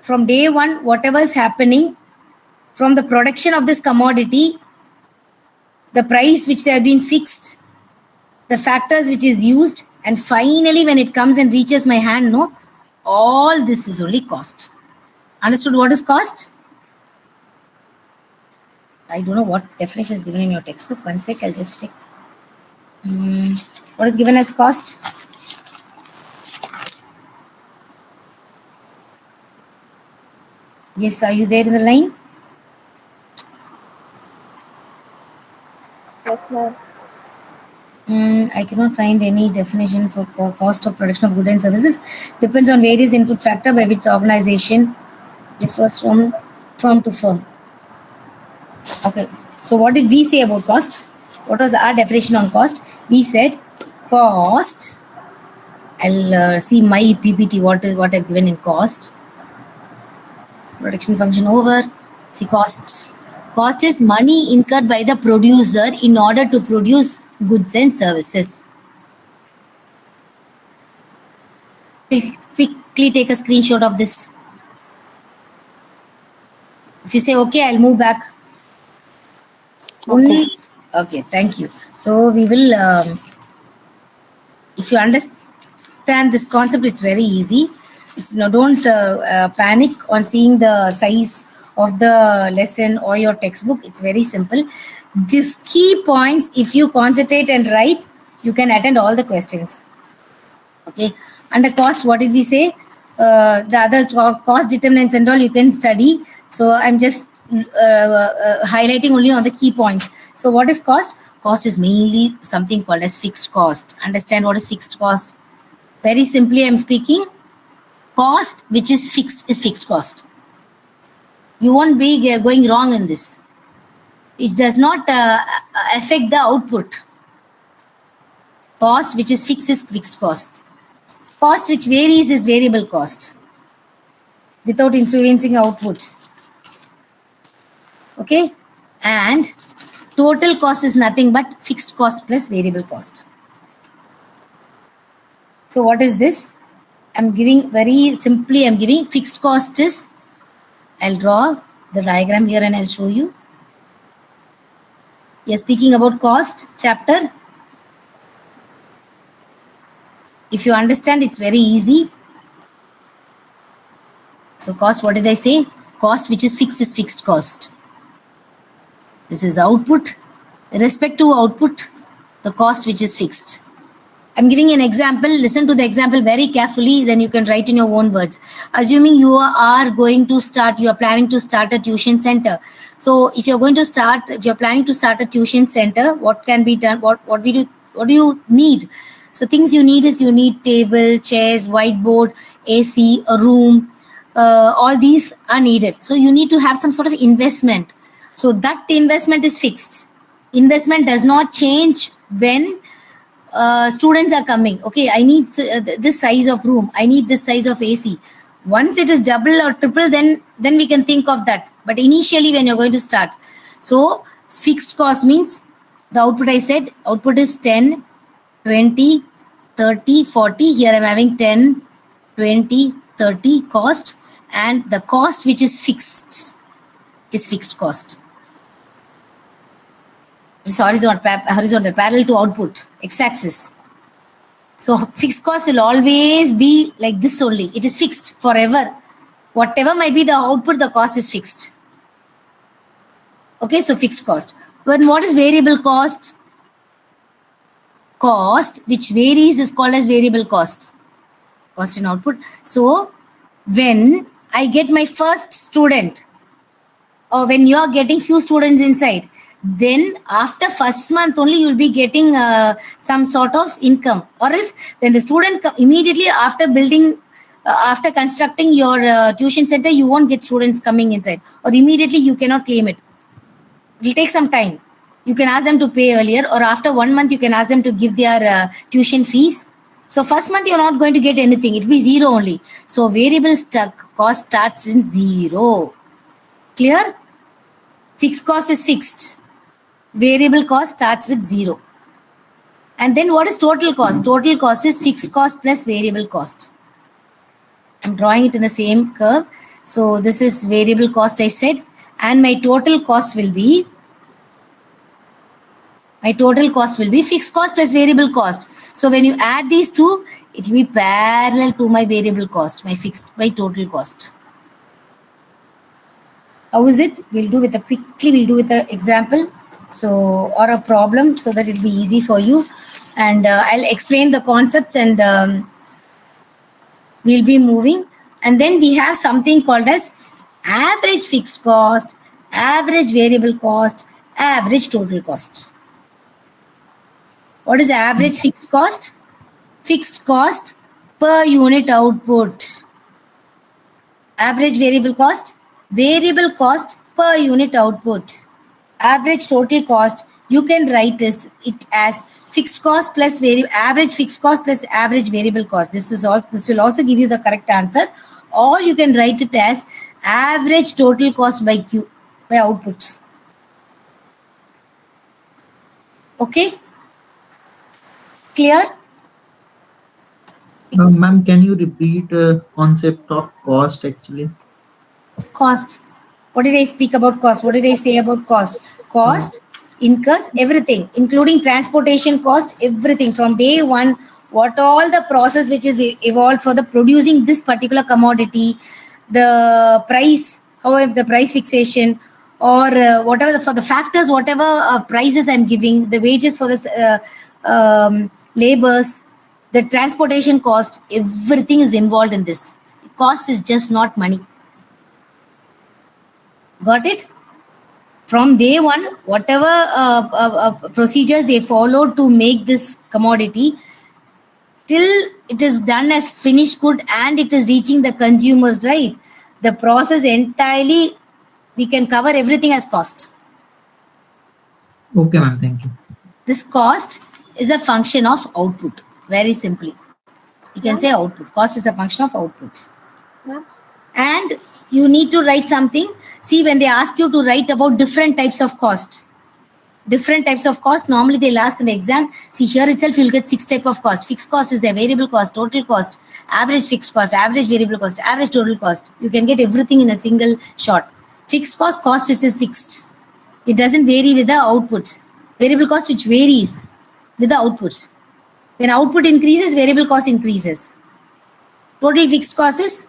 from day one, whatever is happening from the production of this commodity, the price which they have been fixed, the factors which is used, and finally when it comes and reaches my hand, no, all this is only cost. Understood what is cost? I don't know what definition is given in your textbook. One sec, I'll just check. What is given as cost? Yes, are you there in the line? Yes, ma'am. I cannot find any definition for cost of production of goods and services. Depends on various input factor by which the organization differs from firm to firm. Okay, so what did we say about cost? What was our definition on cost? We said cost. I'll see my PPT. What I've given in cost. Production function over. See costs. Cost is money incurred by the producer in order to produce goods and services. Please quickly take a screenshot of this. If you say okay, I'll move back. Okay. Okay, thank you. So we will, if you understand this concept, it's very easy. It's no, don't panic on seeing the size of the lesson or your textbook. It's very simple. These key points, if you concentrate and write, you can attend all the questions. Okay. Under cost, what did we say? The other cost determinants and all you can study. So I'm just highlighting only on the key points. So what is cost? Cost is mainly something called as fixed cost. Understand what is fixed cost? Very simply, I'm speaking. Cost which is fixed cost. You won't be going wrong in this. It does not affect the output. Cost which is fixed cost. Cost which varies is variable cost without influencing output. Okay? And total cost is nothing but fixed cost plus variable cost. So what is this? I'm giving very simply, I'm giving fixed cost is, I'll draw the diagram here and I'll show you. You're speaking about cost chapter. If you understand, it's very easy. So cost, what did I say? Cost which is fixed cost. This is output. Respect to output, the cost which is fixed. I'm giving an example. Listen to the example very carefully, then you can write in your own words. Assuming you are planning to start a tuition center. So if you're planning to start a tuition center, what can be done? What do you need? So things you need is you need table, chairs, whiteboard, AC, a room. All these are needed. So you need to have some sort of investment. So that investment is fixed. Investment does not change when students are coming. Okay, I need this size of room. I need this size of AC. Once it is double or triple, then we can think of that. But initially when you're going to start. So fixed cost means the output I said, output is 10, 20, 30, 40. Here I'm having 10, 20, 30 cost. And the cost which is fixed is fixed cost. It's horizontal, parallel to output, x-axis. So fixed cost will always be like this only. It is fixed forever. Whatever might be the output, the cost is fixed. Okay, so fixed cost. But what is variable cost? Cost which varies is called as variable cost. Cost in output. So when I get my first student, or when you are getting few students inside, then after first month only you will be getting some sort of income. Or else when the student immediately after building, after constructing your tuition center, you won't get students coming inside, or immediately you cannot claim it. It will take some time. You can ask them to pay earlier, or after 1 month you can ask them to give their tuition fees. So first month you're not going to get anything. It will be zero only. So variable cost starts in zero. Clear? Fixed cost is fixed. Variable cost starts with zero. And then what is total cost? Total cost is fixed cost plus variable cost. I'm drawing it in the same curve. So this is variable cost I said. And my total cost will be fixed cost plus variable cost. So when you add these two, it will be parallel to my variable cost, my total cost. How is it? We'll do with an example. So, or a problem, so that it'll be easy for you. And I'll explain the concepts, and we'll be moving. And then we have something called as average fixed cost, average variable cost, average total cost. What is average fixed cost? Fixed cost per unit output. Average variable cost per unit output. Average total cost, you can write it as fixed cost plus average fixed cost plus average variable cost. This will also give you the correct answer. Or you can write it as average total cost by Q, by output. Okay? Clear? Ma'am, can you repeat concept of cost actually? Cost. What did I speak about cost? What did I say about cost? Cost incurs everything, including transportation cost, everything from day one, what all the process which is evolved for the producing this particular commodity, the price, however the price fixation, or whatever for the factors, whatever prices I'm giving, the wages for this labors, the transportation cost, everything is involved in this. Cost is just not money. Got it? From day one, whatever procedures they follow to make this commodity, till it is done as finished good and it is reaching the consumers, right? The process entirely, we can cover everything as cost. Okay, ma'am. Thank you. This cost is a function of output, very simply. You can say output. Cost is a function of output. And you need to write something. See, when they ask you to write about different types of cost, normally they'll ask in the exam. See, here itself you'll get 6 types of cost. Fixed cost is the variable cost, total cost, average fixed cost, average variable cost, average total cost. You can get everything in a single shot. Fixed cost is fixed. It doesn't vary with the outputs. Variable cost which varies with the outputs. When output increases, variable cost increases. Total fixed cost is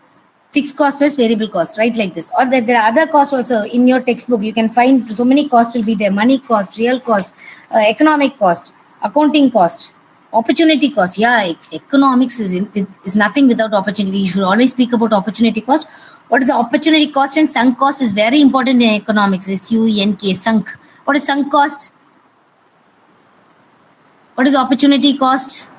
fixed cost plus variable cost, right? Like this. Or there are other costs also in your textbook. You can find so many costs will be there. Money cost, real cost, economic cost, accounting cost, opportunity cost. Yeah, economics is nothing without opportunity. You should always speak about opportunity cost. What is the opportunity cost and sunk cost is very important in economics. S-U-N-K, sunk. What is sunk cost? What is opportunity cost?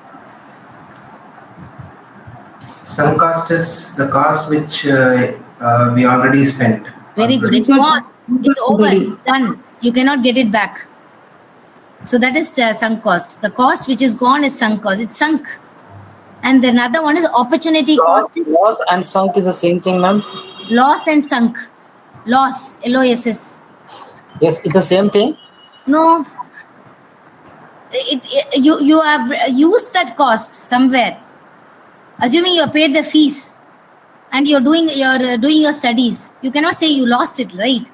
Sunk cost is the cost which we already spent. Very good. It's gone. It's over. It's done. You cannot get it back. So that is sunk cost. The cost which is gone is sunk cost. It's sunk. And another one is opportunity cost. Loss and sunk is the same thing, ma'am. Loss and sunk. Loss. L-O-S-S. Yes, it's the same thing. No. You have used that cost somewhere. Assuming you have paid the fees and you're doing your studies, you cannot say you lost it, right?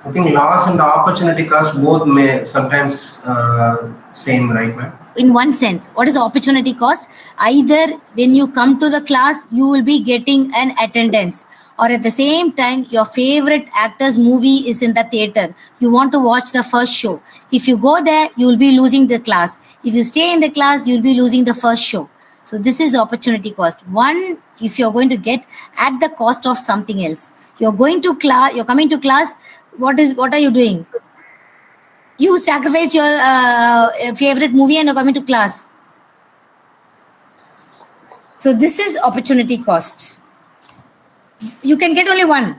I think loss and the opportunity cost both may sometimes same, right, ma'am? In one sense, what is opportunity cost? Either when you come to the class, you will be getting an attendance, or at the same time, your favorite actor's movie is in the theater. You want to watch the first show. If you go there, you will be losing the class. If you stay in the class, you will be losing the first show. So this is opportunity cost. One, if you're going to get at the cost of something else. You're going to class, you're coming to class, what are you doing? You sacrifice your favorite movie and you're coming to class. So this is opportunity cost. You can get only one.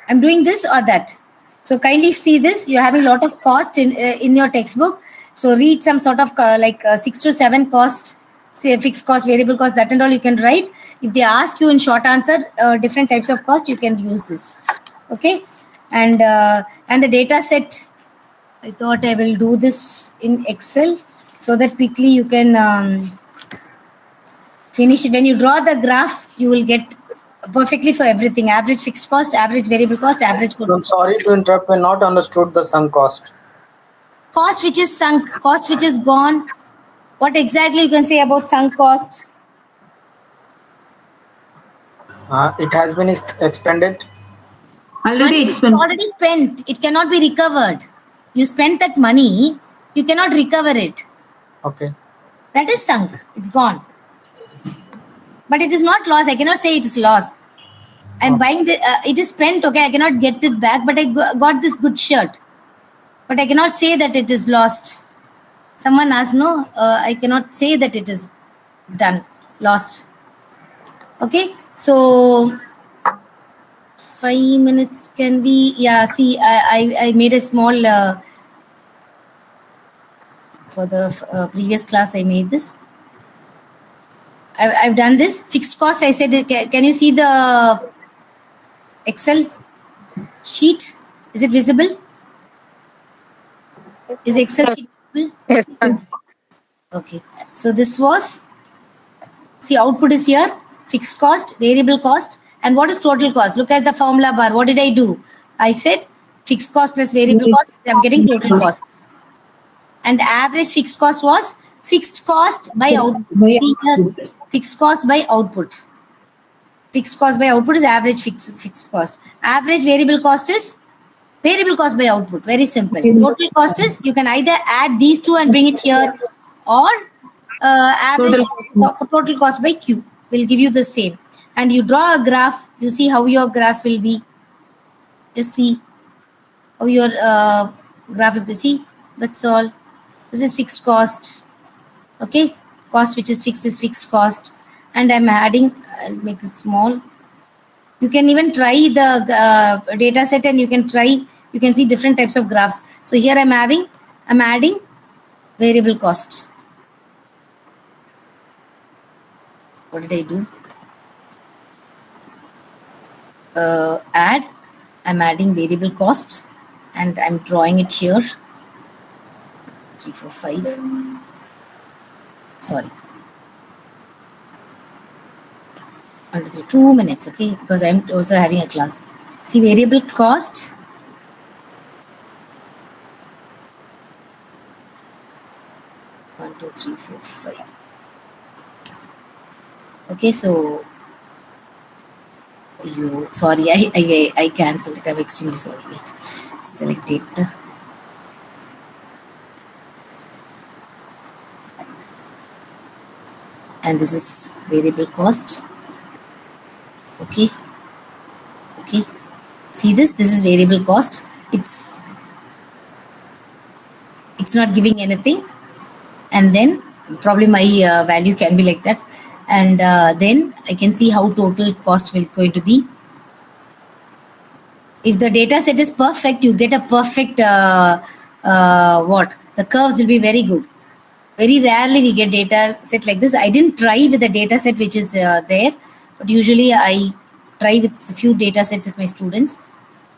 I'm doing this or that. So kindly see this. You're having a lot of cost in your textbook. So read some sort of 6 to 7 cost, say fixed cost, variable cost, that and all you can write. If they ask you in short answer, different types of cost, you can use this. Okay. And the data set, I thought I will do this in Excel so that quickly you can finish it. When you draw the graph, you will get perfectly for everything. Average fixed cost, average variable cost, average. I'm sorry to interrupt. I not understood the sunk cost. Cost which is sunk, cost which is gone. What exactly you can say about sunk cost? It has been expended. Already spent. It cannot be recovered. You spent that money, you cannot recover it. Okay. That is sunk. It's gone. But it is not loss. I cannot say it is loss. I'm buying the. It is spent. Okay, I cannot get it back. But I got this good shirt. But I cannot say that it is lost. Someone asked, no, I cannot say that it is done, lost. Okay, so 5 minutes can be, yeah, see, I made a small, for the previous class, I made this. I've done this. Fixed cost, I said, can you see the Excel sheet? Is it visible? Is Excel sheet visible? Yes. Okay, so this was, see, output is here, fixed cost, variable cost, and what is total cost? Look at the formula bar. What did I do? I said fixed cost plus variable cost, I'm getting total cost. And average fixed cost was fixed cost by output. See here, fixed cost by output. Fixed cost by output is average fixed cost. Average variable cost is variable cost by output. Very simple. Total cost is, you can either add these two and bring it here, or Average total cost by Q will give you the same. And you draw a graph, you see how your graph will be. Just see how your graph is going. See, that's all. This is fixed cost. Okay, cost which is fixed cost. And I'm adding, I'll make it small. You can even try the data set and you can see different types of graphs. So here I'm adding variable cost. What did I do? I'm adding variable cost and I'm drawing it here. 3, 4, 5. Sorry. Under 2 minutes, okay? Because I'm also having a class. See variable cost. One, two, three, four, 5. Okay, so sorry, I cancelled it. I'm extremely sorry. Wait, select data. And this is variable cost. Okay. See this is variable cost. It's not giving anything, and then probably my value can be like that, and then I can see how total cost will going to be. If the data set is perfect, you get a perfect the curves will be very good. Very rarely we get data set like this. I didn't try with the data set which is there, but usually I try with a few data sets with my students.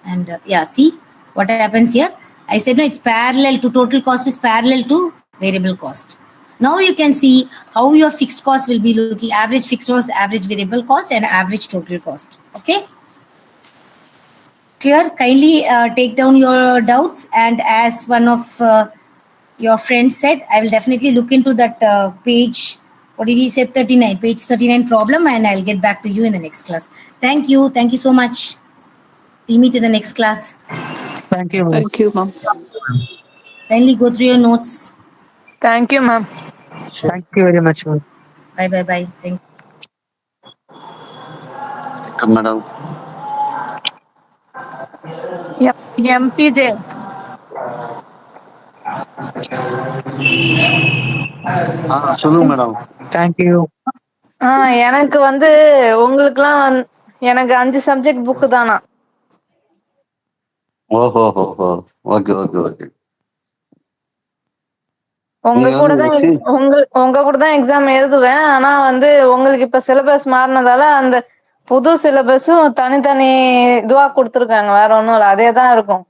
And yeah, see what happens here. I said no, it's parallel to total cost is parallel to variable cost. Now you can see how your fixed cost will be looking, average fixed cost, average variable cost, and average total cost. Okay. Clear? Kindly take down your doubts, and as one of your friend said, I will definitely look into that page. What did he say? 39, page 39 problem, and I'll get back to you in the next class. Thank you. Thank you so much. We'll meet in the next class. Thank you, ma'am. Thank you, ma'am. Kindly go through your notes. Thank you, ma'am. Thank you very much, ma'am. Bye, bye, bye. Thank you. Madam. Yep. MPJ. சொல்லுங்க madam. Thank you. எனக்கு வந்து உங்களுக்குலாம் எனக்கு 5 subject book தானா? ஓஹோ okay okay okay. உங்க கூட தான் எக்ஸாம் எழுதுவேன். ஆனா வந்து உங்களுக்கு இப்ப சிலபஸ் மாறினதால அந்த புது சிலபஸும் தனித்தனி இதுவா கொடுத்துருக்காங்க. வேற ஒண்ணும் இல்ல, அதே தான் இருக்கும்.